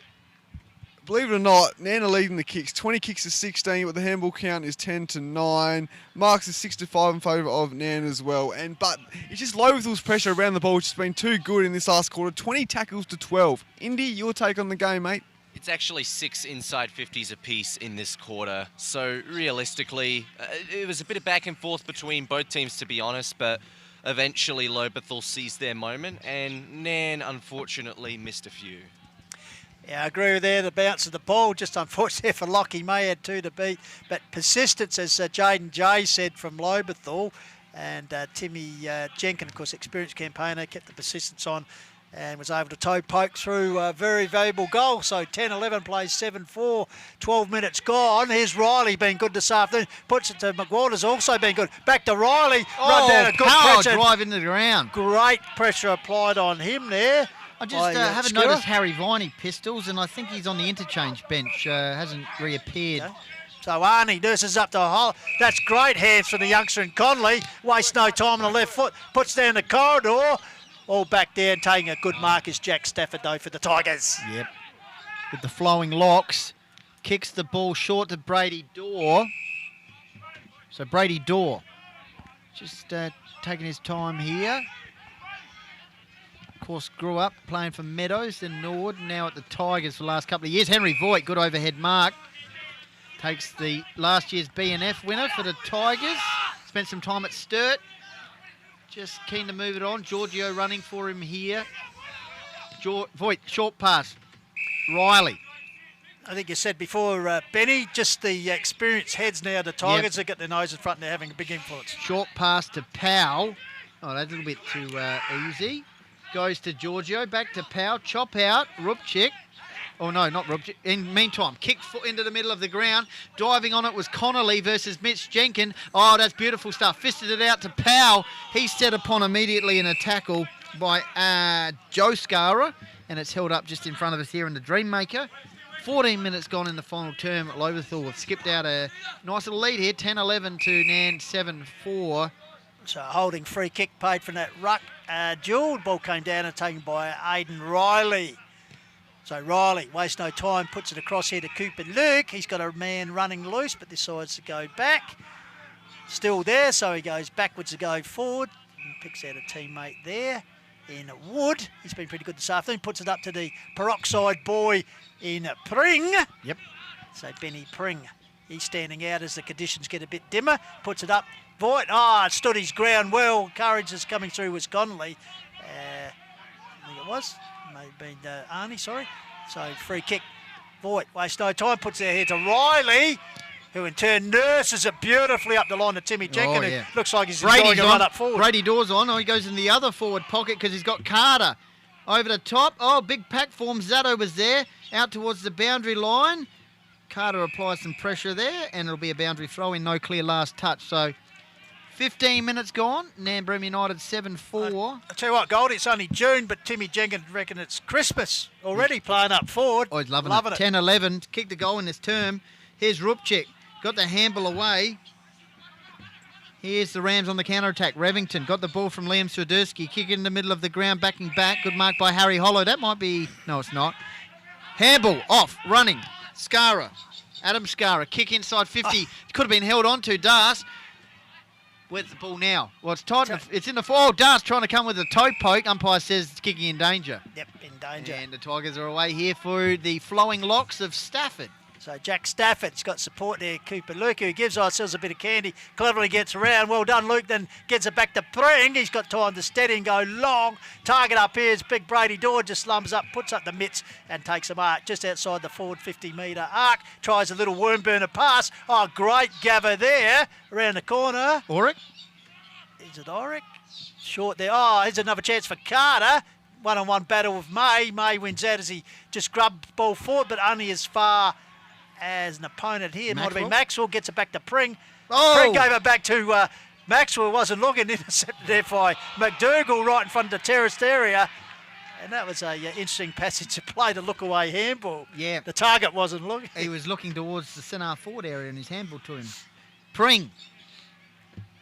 believe it or not, Nairne are leading the kicks. 20 kicks to 16, but the handball count is 10-9. Marks is 6-5 in favour of Nairne as well. But it's just Lobethal's pressure around the ball, which has been too good in this last quarter. 20 tackles to 12. Indy, your take on the game, mate? It's actually 6 inside 50s apiece in this quarter. So realistically, it was a bit of back and forth between both teams, to be honest, but eventually Lobethal seized their moment, and Nairne unfortunately missed a few. Yeah, I agree with there. The bounce of the ball, just unfortunate for Lockie. May had 2 to beat, but persistence, as Jaden J said from Lobethal, and Timmy Jenkins, of course, experienced campaigner, kept the persistence on and was able to toe poke through a very valuable goal. So 10-11 plays 7-4, 12 minutes gone. Here's Riley, been good this afternoon. Puts it to McWaters, also been good. Back to Riley, run down a good pressure. Drive into the ground. Great pressure applied on him there. I just haven't noticed Harry Viney pistols, and I think he's on the interchange bench. Hasn't reappeared. Okay. So Arnie nurses up to a hole. That's great hands from the youngster in Conley. Wastes no time on the left foot. Puts down the corridor. All back there and taking a good mark is Jack Stafford, though, for the Tigers. Yep. With the flowing locks. Kicks the ball short to Brady Dorr. So Brady Dorr just taking his time here. Of course, grew up playing for Meadows, then Norwood, now at the Tigers for the last couple of years. Henry Voigt, good overhead mark. Takes the last year's BNF winner for the Tigers. Spent some time at Sturt. Just keen to move it on. Giorgio running for him here. Voigt, short pass. Riley. I think you said before, Benny, just the experienced heads now, the Tigers that got their nose in front and they're having a big influence. Short pass to Powell. Oh, that's a little bit too easy. Goes to Giorgio, back to Powell, chop out, Rupchik. Oh, no, not Rupchik. In meantime, kicked foot into the middle of the ground. Diving on it was Connolly versus Mitch Jenkins. Oh, that's beautiful stuff. Fisted it out to Powell. He's set upon immediately in a tackle by Joe Scara, and it's held up just in front of us here in the Dreammaker. 14 minutes gone in the final term. Lobethal have skipped out a nice little lead here, 10-11 to Nan 7-4. So holding free kick paid from that ruck. Duel ball came down and taken by Aidan Riley. So Riley, waste no time, puts it across here to Cooper Luke. He's got a man running loose, but decides to go back. Still there, so he goes backwards to go forward. And picks out a teammate there in Wood. He's been pretty good this afternoon. Puts it up to the peroxide boy in Pring. Yep. So Benny Pring, he's standing out as the conditions get a bit dimmer. Puts it up. Voigt, it stood his ground well. Courage is coming through was Connolly. I think it was. May have been Arnie, sorry. So free kick. Voigt, waste no time, puts it here to Riley, who in turn nurses it beautifully up the line to Timmy Jenkins. Yeah. Who looks like he's enjoying a run up forward. Brady Dawes on. Oh, he goes in the other forward pocket because he's got Carter over the top. Oh, big pack form. Zato was there, out towards the boundary line. Carter applies some pressure there, and it'll be a boundary throw in, no clear last touch. So 15 minutes gone. Nairne Bremer United 7-4. I tell you what, Goldie, it's only June, but Timmy Jenkins reckon it's Christmas already playing up forward. Oh, he's loving it. 10-11. Kicked the goal in this term. Here's Rupchik. Got the handball away. Here's the Rams on the counter-attack. Revington got the ball from Liam Swiderski. Kick in the middle of the ground, backing back. Good mark by Harry Hollow. That might be... No, it's not. Handball, off, running. Scara. Adam Scara. Kick inside 50. Could have been held on to. Das. Where's the ball now? Well, it's tight. It's in the... Oh, Das trying to come with a toe poke. Umpire says it's kicking in danger. Yep, in danger. And the Tigers are away here for the flowing locks of Stafford. So Jack Stafford's got support there. Cooper Luke, who gives ourselves a bit of candy. Cleverly gets around. Well done, Luke. Then gets it back to Pring. He's got time to steady and go long. Target up here is big Brady Dawes. Just slums up, puts up the mitts and takes a mark just outside the forward 50-metre arc. Tries a little worm burner pass. Oh, great gather there around the corner. Auric. Is it Auric? Short there. Oh, here's another chance for Carter. One-on-one battle with May. May wins out as he just grubbed the ball forward, but only as far as an opponent here. It might have been Maxwell. Gets it back to Pring. Oh. Pring gave it back to Maxwell. Wasn't looking. Intercepted there by McDougall right in front of the terraced area. And that was a interesting passage to play, the look-away handball. Yeah. The target wasn't looking. He was looking towards the centre forward area and his handball to him. Pring.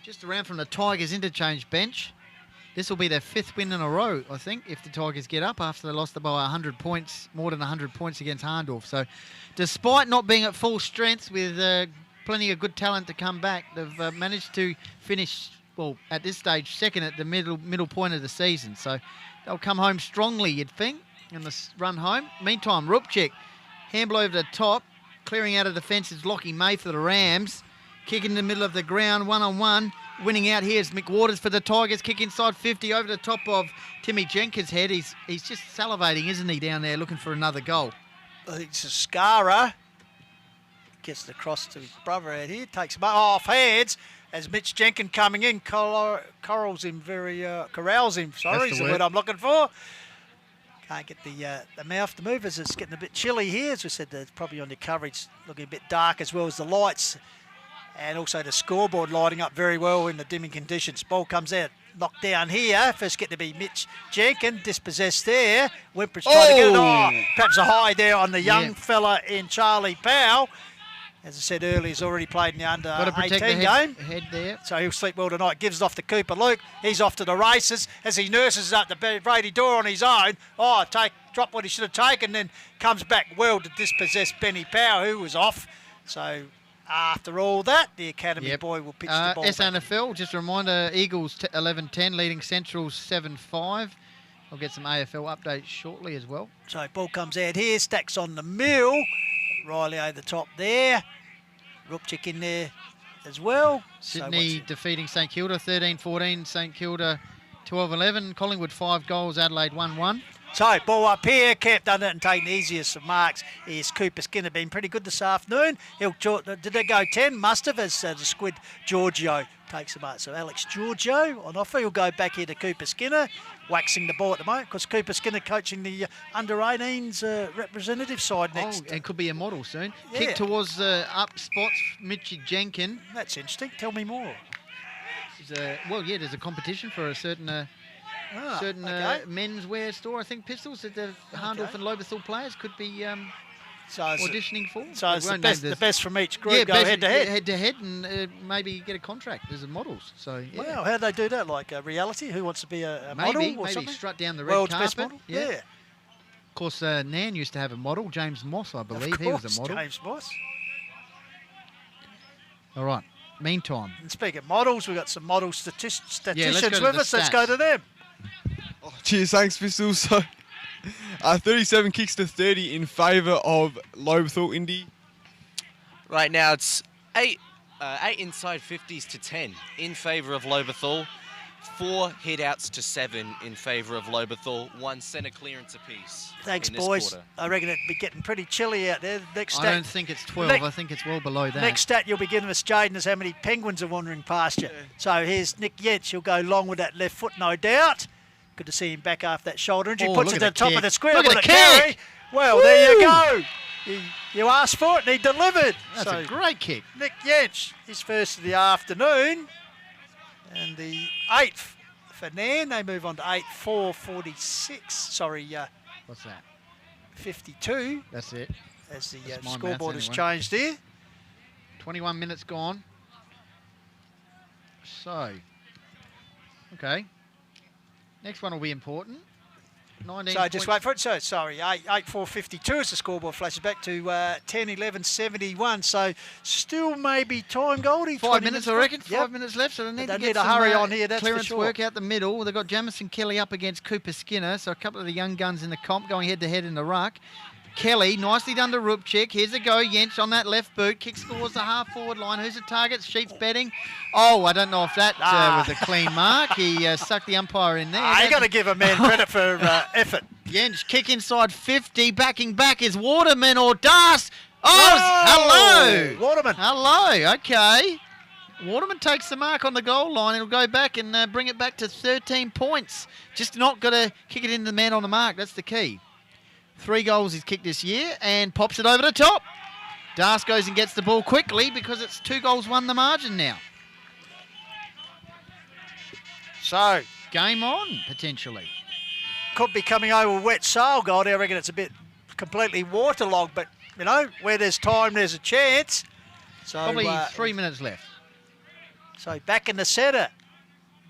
Just around from the Tigers interchange bench. This will be their 5th win in a row, I think, if the Tigers get up after they lost by 100 points, more than 100 points against Harndorf. So despite not being at full strength with plenty of good talent to come back, they've managed to finish, well, at this stage, second at the middle point of the season. So they'll come home strongly, you'd think, in the run home. Meantime, Rupchik, handball over the top, clearing out of the fence is Lockie May for the Rams. Kick in the middle of the ground, one-on-one. Winning out here is McWaters for the Tigers. Kick inside 50 over the top of Timmy Jenkins' head. He's just salivating, isn't he, down there looking for another goal. I think it's Scara. Gets it across to his brother out here. Takes him off hands as Mitch Jenkins coming in. Corrals him corrals him. Sorry, is the word I'm looking for. Can't get the mouth to move as it's getting a bit chilly here. As we said, it's probably on the coverage looking a bit dark as well as the lights. And also the scoreboard lighting up very well in the dimming conditions. Ball comes out, knocked down here. First get to be Mitch Jenkins, dispossessed there. Wimper's trying to get it. Oh, perhaps a high there on the young fella in Charlie Powell. As I said earlier, he's already played in the under 18 game. Head there. So he'll sleep well tonight. Gives it off to Cooper Luke. He's off to the races as he nurses up to Brady Dawes on his own. Oh, drop what he should have taken, then comes back well to dispossess Benny Powell, who was off. So after all that, the Academy boy will pitch the ball SNFL, just a reminder, Eagles 11-10, leading Centrals 7-5. I'll get some AFL updates shortly as well. So ball comes out here, stacks on the mill. Riley over the top there. Rupchik in there as well. Sydney defeating St Kilda 13-14, St Kilda 12-11. Collingwood 5 goals, Adelaide 1-1. So, ball up here, kept under it and taken the easiest of marks. Is Cooper Skinner been pretty good this afternoon? Did they go 10? Must have, as the squid Giorgio takes the mark. So Alex Giorgio on offer. He'll go back here to Cooper Skinner, waxing the ball at the moment, because Cooper Skinner coaching the under-18s representative side next. Oh, and could be a model soon. Yeah. Kick towards the up spots, Mitchy Jenkin. That's interesting. Tell me more. There's a competition for a certain menswear store. I think Pistols that the Hahndorf and Lobethal players could be auditioning for. So it's the best from each group go head-to-head. Head-to-head and maybe get a contract as a models. So, yeah. Wow, how'd they do that? Like a reality? Who wants to be a model or something? Maybe strut down the red World's carpet. best model? Yeah. Of course, Nairne used to have a model, James Moss, I believe. Of course, he was a model. James Moss. All right. Meantime. And speaking of models, we've got some model statisticians with us. Let's go to them. Oh, cheers, thanks, Pistols. So, 37 kicks to 30 in favour of Lobethal Indy. Right now it's 8 inside 50s to 10 in favour of Lobethal. 4 hit-outs to 7 in favour of Lobethal. 1 centre clearance apiece. Thanks, in this boys. quarter. I reckon it'd be getting pretty chilly out there. Next stat, I don't think it's 12. I think it's well below that. Next stat you'll be giving us, Jaden, is how many penguins are wandering past you. So here's Nick Yentz. He'll go long with that left foot, no doubt. Good to see him back after that shoulder injury. Puts it to the top of the square. Look at the carry. kick. Well, there you go. You asked for it and he delivered. That's a great kick. Nick Yentz, his first of the afternoon. And the 8th for Nairne. They move on to 8-4-46. Sorry, what's that? 52. That's it. As the That's my scoreboard maths has anyway. changed here. 21 minutes gone. So, okay. Next one will be important. 19 So just points. wait for it. So sorry, 8-4-52 as the scoreboard flashes back to 10-11-71. So still maybe time, Goldie. 5 minutes, I reckon. Yep. 5 minutes left, so they need They to need get to some hurry on here, that's for clearance sure. work out the middle. They've got Jamison Kelly up against Cooper Skinner, so a couple of the young guns in the comp going head-to-head in the ruck. Kelly, nicely done to Rupchik. Here's a go. Jentz on that left boot. Kick scores the half-forward line. Who's the target? Sheets betting. Oh, I don't know if that was a clean mark. He sucked the umpire in there. You got to give a man credit for effort. Jentz, kick inside 50. Backing back is Waterman or Das. Oh, hello. Waterman. Hello. Okay. Waterman takes the mark on the goal line. It'll go back and bring it back to 13 points. Just not got to kick it into the man on the mark. That's the key. 3 goals he's kicked this year and pops it over the top. Das goes and gets the ball quickly because it's 2 goals won the margin now. So game on, potentially. Could be coming over with wet sail, Goldie. I reckon it's a bit completely waterlogged, but, you know, where there's time, there's a chance. So Probably 3 minutes left. So back in the centre.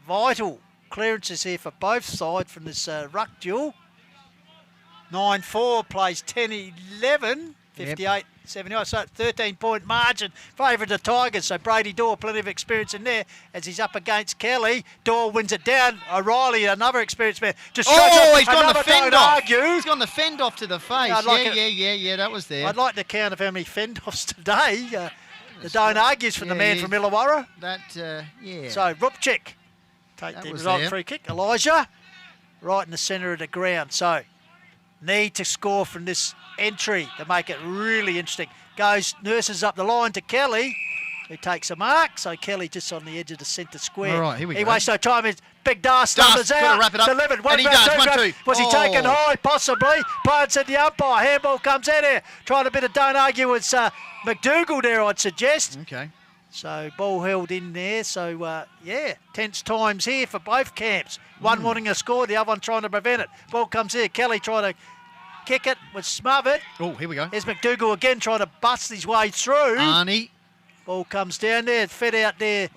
Vital clearances here for both sides from this ruck duel. 9-4 plays 10-11, 58-79. So 13-point margin favour the Tigers. So Brady Dorr, plenty of experience in there as he's up against Kelly. Dorr wins it down. O'Reilly, another experienced man. Just he's gone the fend off. He's gone the fend off to the face. Yeah, that was there. I'd like to count of how many fend offs today. The don't argues from the man from Illawarra. Yeah. So Rupchik take the result free kick. Elijah right in the centre of the ground. So need to score from this entry to make it really interesting. Nurses up the line to Kelly, who takes a mark. So Kelly just on the edge of the centre square. All right, here we go. He wastes no time. His big Das numbers out. Wrap it up. Delivered. And he does. 1-2. Was he taken high? Possibly. Played said the umpire. Handball comes out here. Trying a bit of don't argue with McDougall there, I'd suggest. Okay. So ball held in there. So, tense times here for both camps. One wanting a score, the other one trying to prevent it. Ball comes here. Kelly trying to kick it, was smothered. Oh, here we go. There's McDougall again trying to bust his way through. Arnie. Ball comes down there, fed out there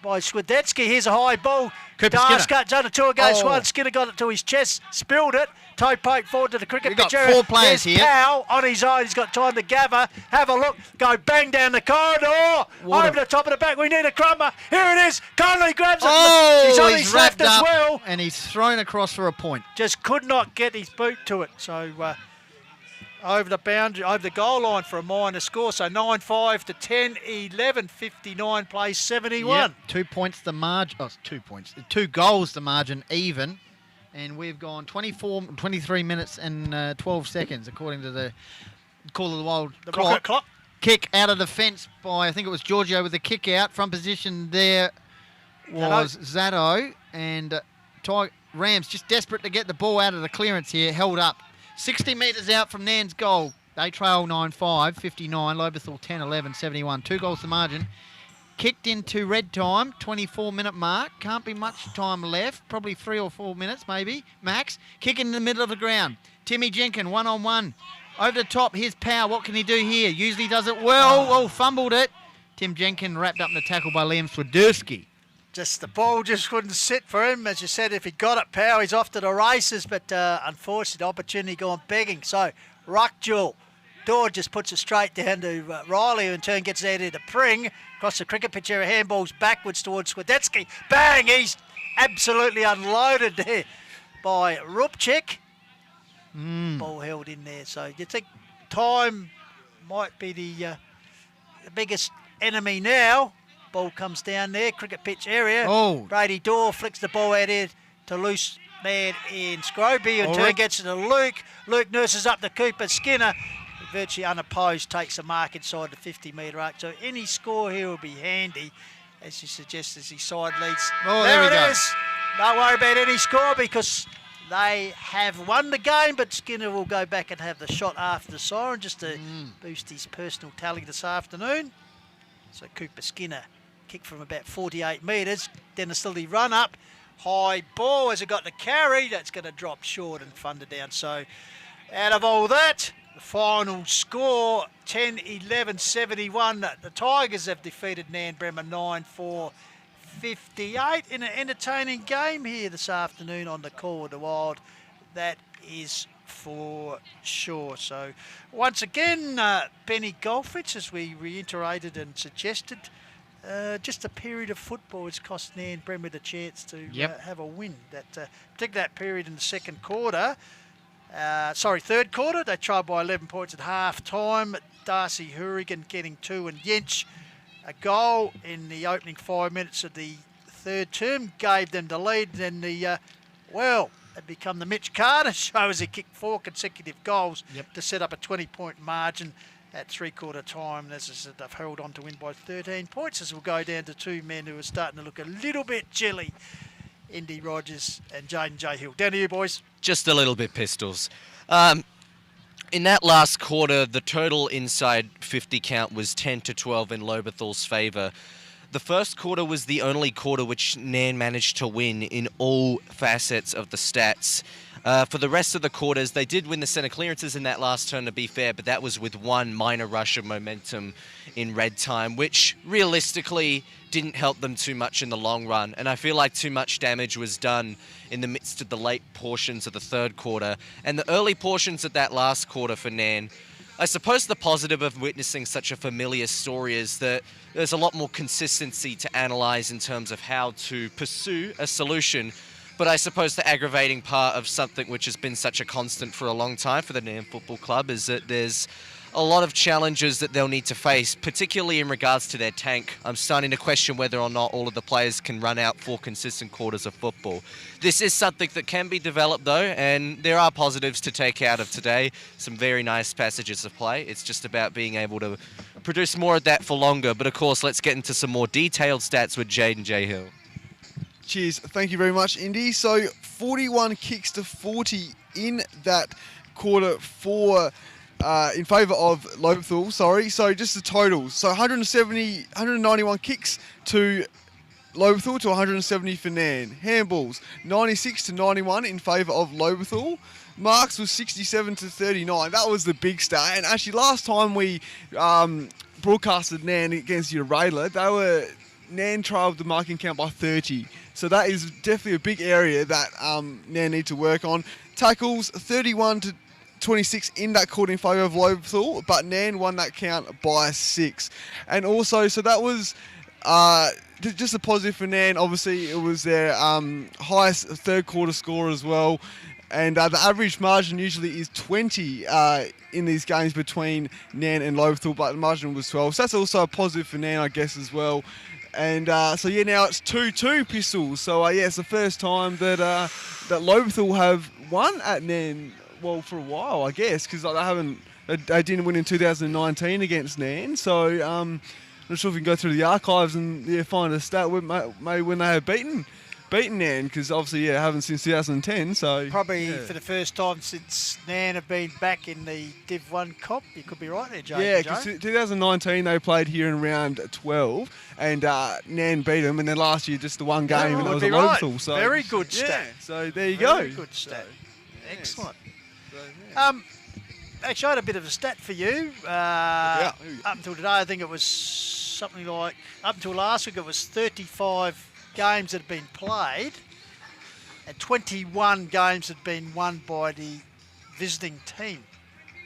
by Swidetsky. Here's a high ball. Cooper Das Skinner. cuts under 2 against 1. Skinner got it to his chest, spilled it. Toe poke forward to the cricket We've got pitch. 4 players There's here. Powell on his own. He's got time to gather. Have a look. Go bang down the corridor. Over the top of the back. We need a crummer. Here it is. Conley grabs it. He's on his left as well. And he's thrown across for a point. Just could not get his boot to it. So over the boundary, over the goal line for a minor score. So 9-5 to 10-11, 59 plays 71. Yep. 2 points the margin. 2 points. 2 goals the margin even. And we've gone 23 minutes and 12 seconds, according to the Call of the Wild Rocket clock. Kick out of the fence by, I think it was Giorgio with the kick out. Front position there was Zato. And Rams just desperate to get the ball out of the clearance here, held up. 60 metres out from Nairne's goal. They trail 9-5, 59. Lobethal 10-11, 71. 2 goals to margin. Kicked into red time, 24-minute mark. Can't be much time left. Probably 3 or 4 minutes, maybe, max. Kick in the middle of the ground. Timmy Jenkin, 1-on-1. Over the top, here's Power. What can he do here? Usually does it well. Oh, fumbled it. Tim Jenkin wrapped up in the tackle by Liam Swiderski. Just the ball just couldn't sit for him. As you said, if he got it, Power, he's off to the races. But unfortunately, opportunity gone begging. So, ruck duel. Dord just puts it straight down to Riley, who in turn gets there to Pring. Across the cricket pitch area, handballs backwards towards Swiderski. Bang! He's absolutely unloaded there by Rupchik. Ball held in there. So you think time might be the biggest enemy now. Ball comes down there, cricket pitch area. Oh. Brady Dorr flicks the ball out here to loose man in Scroby. In turn gets it to Luke. Luke nurses up to Cooper Skinner. Virtually unopposed, takes a mark inside the 50-metre arc. So any score here will be handy, as you suggest, as he side leads. Oh, there we go. Is. Don't worry about any score because they have won the game, but Skinner will go back and have the shot after the siren just to boost his personal tally this afternoon. So Cooper Skinner, kick from about 48 metres. Then a steady run up. High ball as it got the carry. That's going to drop short and thunder down. So out of all that, the final score, 10-11-71. The Tigers have defeated Nairne Bremer 9-4-58 in an entertaining game here this afternoon on the Call of the Wild. That is for sure. So once again, Benny Golfitz, as we reiterated and suggested, just a period of football has cost Nairne Bremer the chance to have a win. Particularly that period in the third quarter, they trailed by 11 points at half time. Darcy Hourigan getting 2 and Yench a goal in the opening 5 minutes of the third term gave them the lead. Then it become the Mitch Carter show as he kicked 4 consecutive goals to set up a 20-point margin at three-quarter time. And as I said, they've held on to win by 13 points as we'll go down to 2 men who are starting to look a little bit chilly. Indy Rogers and Jaden J. Hill. Down to you, boys. Just a little bit, Pistols. In that last quarter, the total inside 50 count was 10-12 in Lobethal's favour. The first quarter was the only quarter which Nairne managed to win in all facets of the stats. For the rest of the quarters, they did win the centre clearances in that last turn, to be fair, but that was with one minor rush of momentum in red time, which realistically didn't help them too much in the long run. And I feel like too much damage was done in the midst of the late portions of the third quarter and the early portions of that last quarter for Nairne. I suppose the positive of witnessing such a familiar story is that there's a lot more consistency to analyse in terms of how to pursue a solution. But I suppose the aggravating part of something which has been such a constant for a long time for the Nairne Football Club is that there's a lot of challenges that they'll need to face, particularly in regards to their tank. I'm starting to question whether or not all of the players can run out 4 consistent quarters of football. This is something that can be developed though, and there are positives to take out of today. Some very nice passages of play. It's just about being able to produce more of that for longer. But of course, let's get into some more detailed stats with Jaden J. Hill. Cheers. Thank you very much, Indy. So 41 kicks to 40 in that quarter for in favour of Lobethal, So just the totals. So 191 kicks to Lobethal to 170 for Nairne. Handballs, 96 to 91 in favour of Lobethal. Marks was 67 to 39. That was the big stat. And actually, last time we broadcasted Nairne against Urayla, Nairne trailed the marking count by 30. So that is definitely a big area that Nairne need to work on. Tackles, 31 to 26 in that quarter in favour of Lobethal, but Nairne won that count by 6. And also, so that was just a positive for Nairne. Obviously, it was their highest third quarter score as well. And the average margin usually is 20 in these games between Nairne and Lobethal, but the margin was 12. So that's also a positive for Nairne, I guess, as well. And now it's 2-2 Pistols. So it's the first time that that Lobethal have won at Nairne, well, for a while, I guess, because they didn't win in 2019 against Nairne. So I'm not sure if we can go through the archives and find a stat maybe when they have beaten Nairne, because obviously haven't since 2010. So probably for the first time since Nairne have been back in the Div 1 comp. You could be right there, Joe. Yeah, because 2019 they played here in round 12, and Nairne beat them, and then last year just the one game, and it was a Lobethal. So very good stat. So there you go. Very good stat. Excellent. Actually, I had a bit of a stat for you. Up until today, I think it was something like, up until last week, it was 35 games that had been played, and 21 games had been won by the visiting team.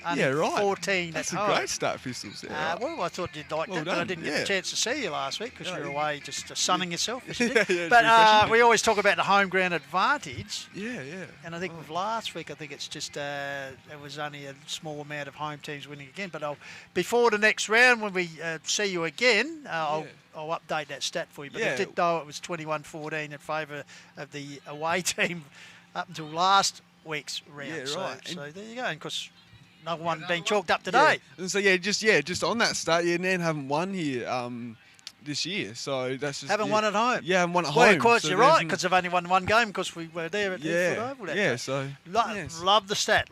Only 14 That's at a home. great start, Pistols. Well, I thought you'd like that, but I didn't get the chance to see you last week because you were away just sunning yourself. But we always talk about the home ground advantage. Yeah. And I think with last week, I think it's just it was only a small amount of home teams winning again. But before the next round, when we see you again, I'll update that stat for you. But I did know it was 21-14 in favour of the away team up until last week's round. Yeah, right. So there you go. And of course, another one being chalked up today. And so just on that start, Nairne haven't won here this year, so that's just haven't won at home. Yeah, haven't won at home. Well, of course, you're right, because they've only won one game because we were there at the Oval that day. So love the stat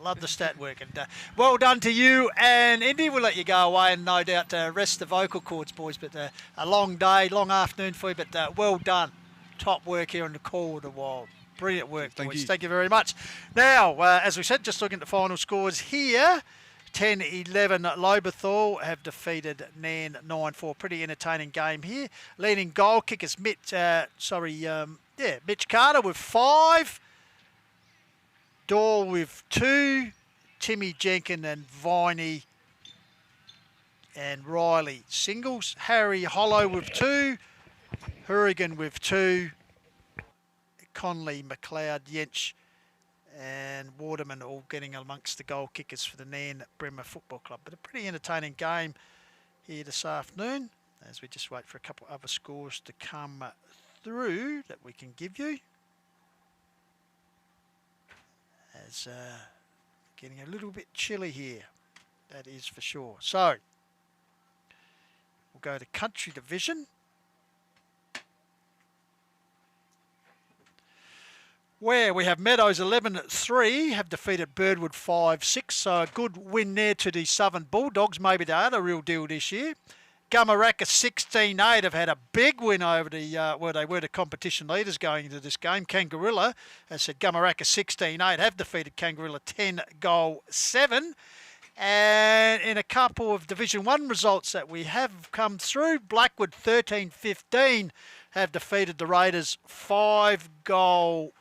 work, and well done to you and Indy. We'll let you go away and no doubt rest the vocal cords, boys. But a long day, long afternoon for you. But well done, top work here on the Call of the Wild. Brilliant work, boys. Thank you very much. Now, as we said, just looking at the final scores here. 10-11 Lobethal have defeated Nairne 9-4. Pretty entertaining game here. Leading goal kickers Mitch Carter with 5. Dorr with 2. Timmy Jenkins and Viney and Riley singles. Harry Hollow with 2. Hurrigan with 2. Conley, McLeod, Yench and Waterman all getting amongst the goal kickers for the Nairne Bremer Football Club. But a pretty entertaining game here this afternoon as we just wait for a couple of other scores to come through that we can give you. As getting a little bit chilly here, that is for sure. So we'll go to Country Division. Where we have Meadows 11-3 have defeated Birdwood 5-6, so a good win there to the Southern Bulldogs. Maybe they are the real deal this year. Gumaraka 16-8 have had a big win over the where they were the competition leaders going into this game. Kangarilla, as said, Gumaraka 16-8 have defeated Kangarilla 10-7. And in a couple of Division 1 results that we have come through, Blackwood 13-15 have defeated the Raiders 5-10,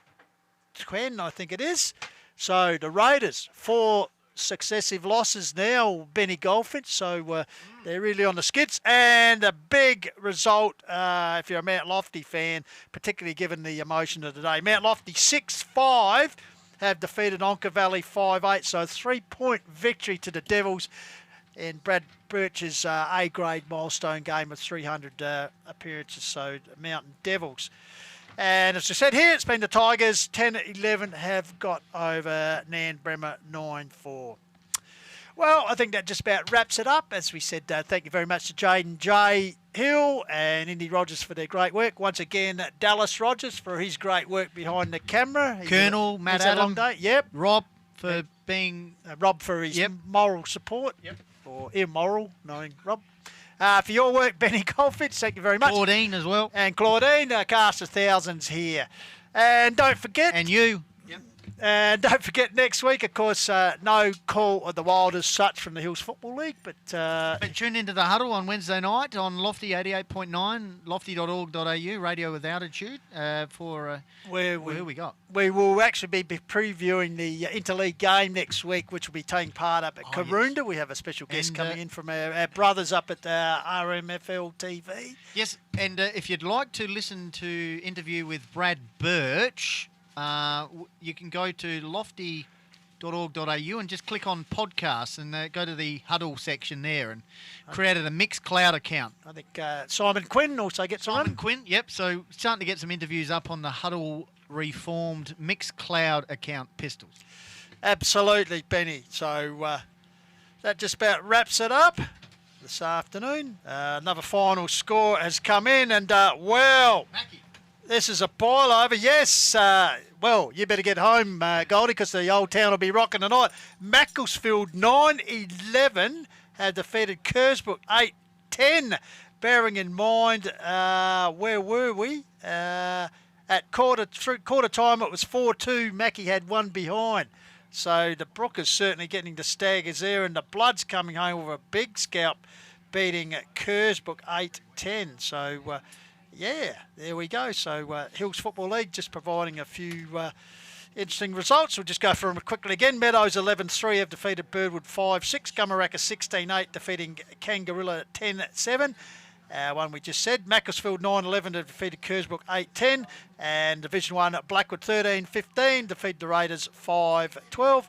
I think it is. So the Raiders, 4 successive losses now, Benny Goldfinch, so they're really on the skids. And a big result if you're a Mount Lofty fan, particularly given the emotion of the day. Mount Lofty 6-5 have defeated Onka Valley 5-8, so a 3-point victory to the Devils. And Brad Birch's A-grade milestone game of 300 appearances, so the Mountain Devils. And as I said here, it's been the Tigers 10-11 have got over Nairne Bremer 9-4. Well, I think that just about wraps it up. As we said, thank you very much to Jaden J. Hill and Indy Rogers for their great work. Once again, Dallas Rogers for his great work behind the camera. Colonel Matt Adam. Yep. Rob for being... Rob for his moral support. Yep. Or immoral, knowing Rob. For your work, Benny Goldfinch, thank you very much. Claudine as well. And Claudine, cast of thousands here. And don't forget... And you. And don't forget, next week, of course, no Call of the Wild as such from the Hills Football League. But tune into the Huddle on Wednesday night on Lofty 88.9, lofty.org.au, radio with altitude, for where we got. We will actually be previewing the interleague game next week, which will be taking part up at Karoonda. Yes. We have a special guest coming in from our brothers up at RMFL TV. Yes, and if you'd like to listen to interview with Brad Birch, you can go to lofty.org.au and just click on podcasts and go to the huddle section there and created a Mixcloud account. I think Simon Quinn also gets on. Simon Quinn, yep. So starting to get some interviews up on the Huddle reformed Mixcloud account, Pistols. Absolutely, Benny. So that just about wraps it up this afternoon. Another final score has come in, and Mackie. This is a boil over. Yes, well, you better get home, Goldie, because the old town will be rocking tonight. Macclesfield 9-11 have defeated Kersbrook 8-10. Bearing in mind, where were we? At quarter time, it was 4-2. Mackie had one behind. So the Brookers certainly getting the staggers there, and the Bloods coming home with a big scalp, beating Kersbrook 8-10. So, yeah, there we go. So Hills Football League just providing a few interesting results. We'll just go through them quickly again. Meadows 11-3 have defeated Birdwood 5-6. Gummaraka 16-8 defeating Kangarilla 10-7. One we just said. Macclesfield 9-11 have defeated Kersbrook 8-10. And Division 1 Blackwood 13-15 defeated the Raiders 5-12.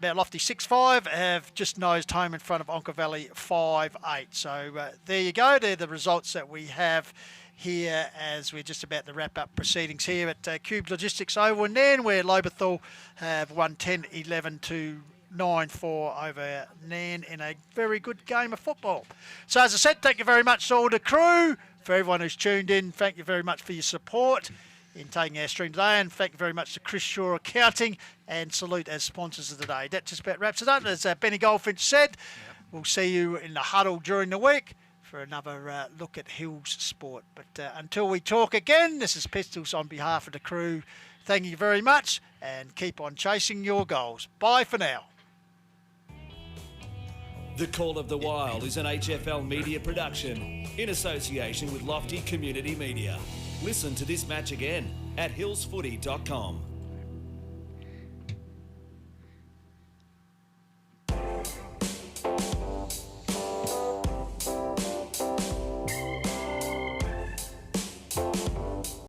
Mount Lofty 6-5 have just nosed home in front of Onka Valley 5-8. So there you go. They're the results that we have here as we're just about to wrap up proceedings here at Cube Logistics Oval in Nairne, where Lobethal have won 10-11 to 9-4 over Nairne in a very good game of football. So as I said, thank you very much to all the crew. For everyone who's tuned in, thank you very much for your support in taking our stream today, and thank you very much to Chris Shaw Accounting, and salute as sponsors of the day. That just about wraps it up. As Benny Goldfinch said, we'll see you in the huddle during the week for another look at Hills Sport. But until we talk again, this is Pistols on behalf of the crew. Thank you very much, and keep on chasing your goals. Bye for now. The Call of the Wild is an HFL media production in association with Lofty Community Media. Listen to this match again at hillsfooty.com.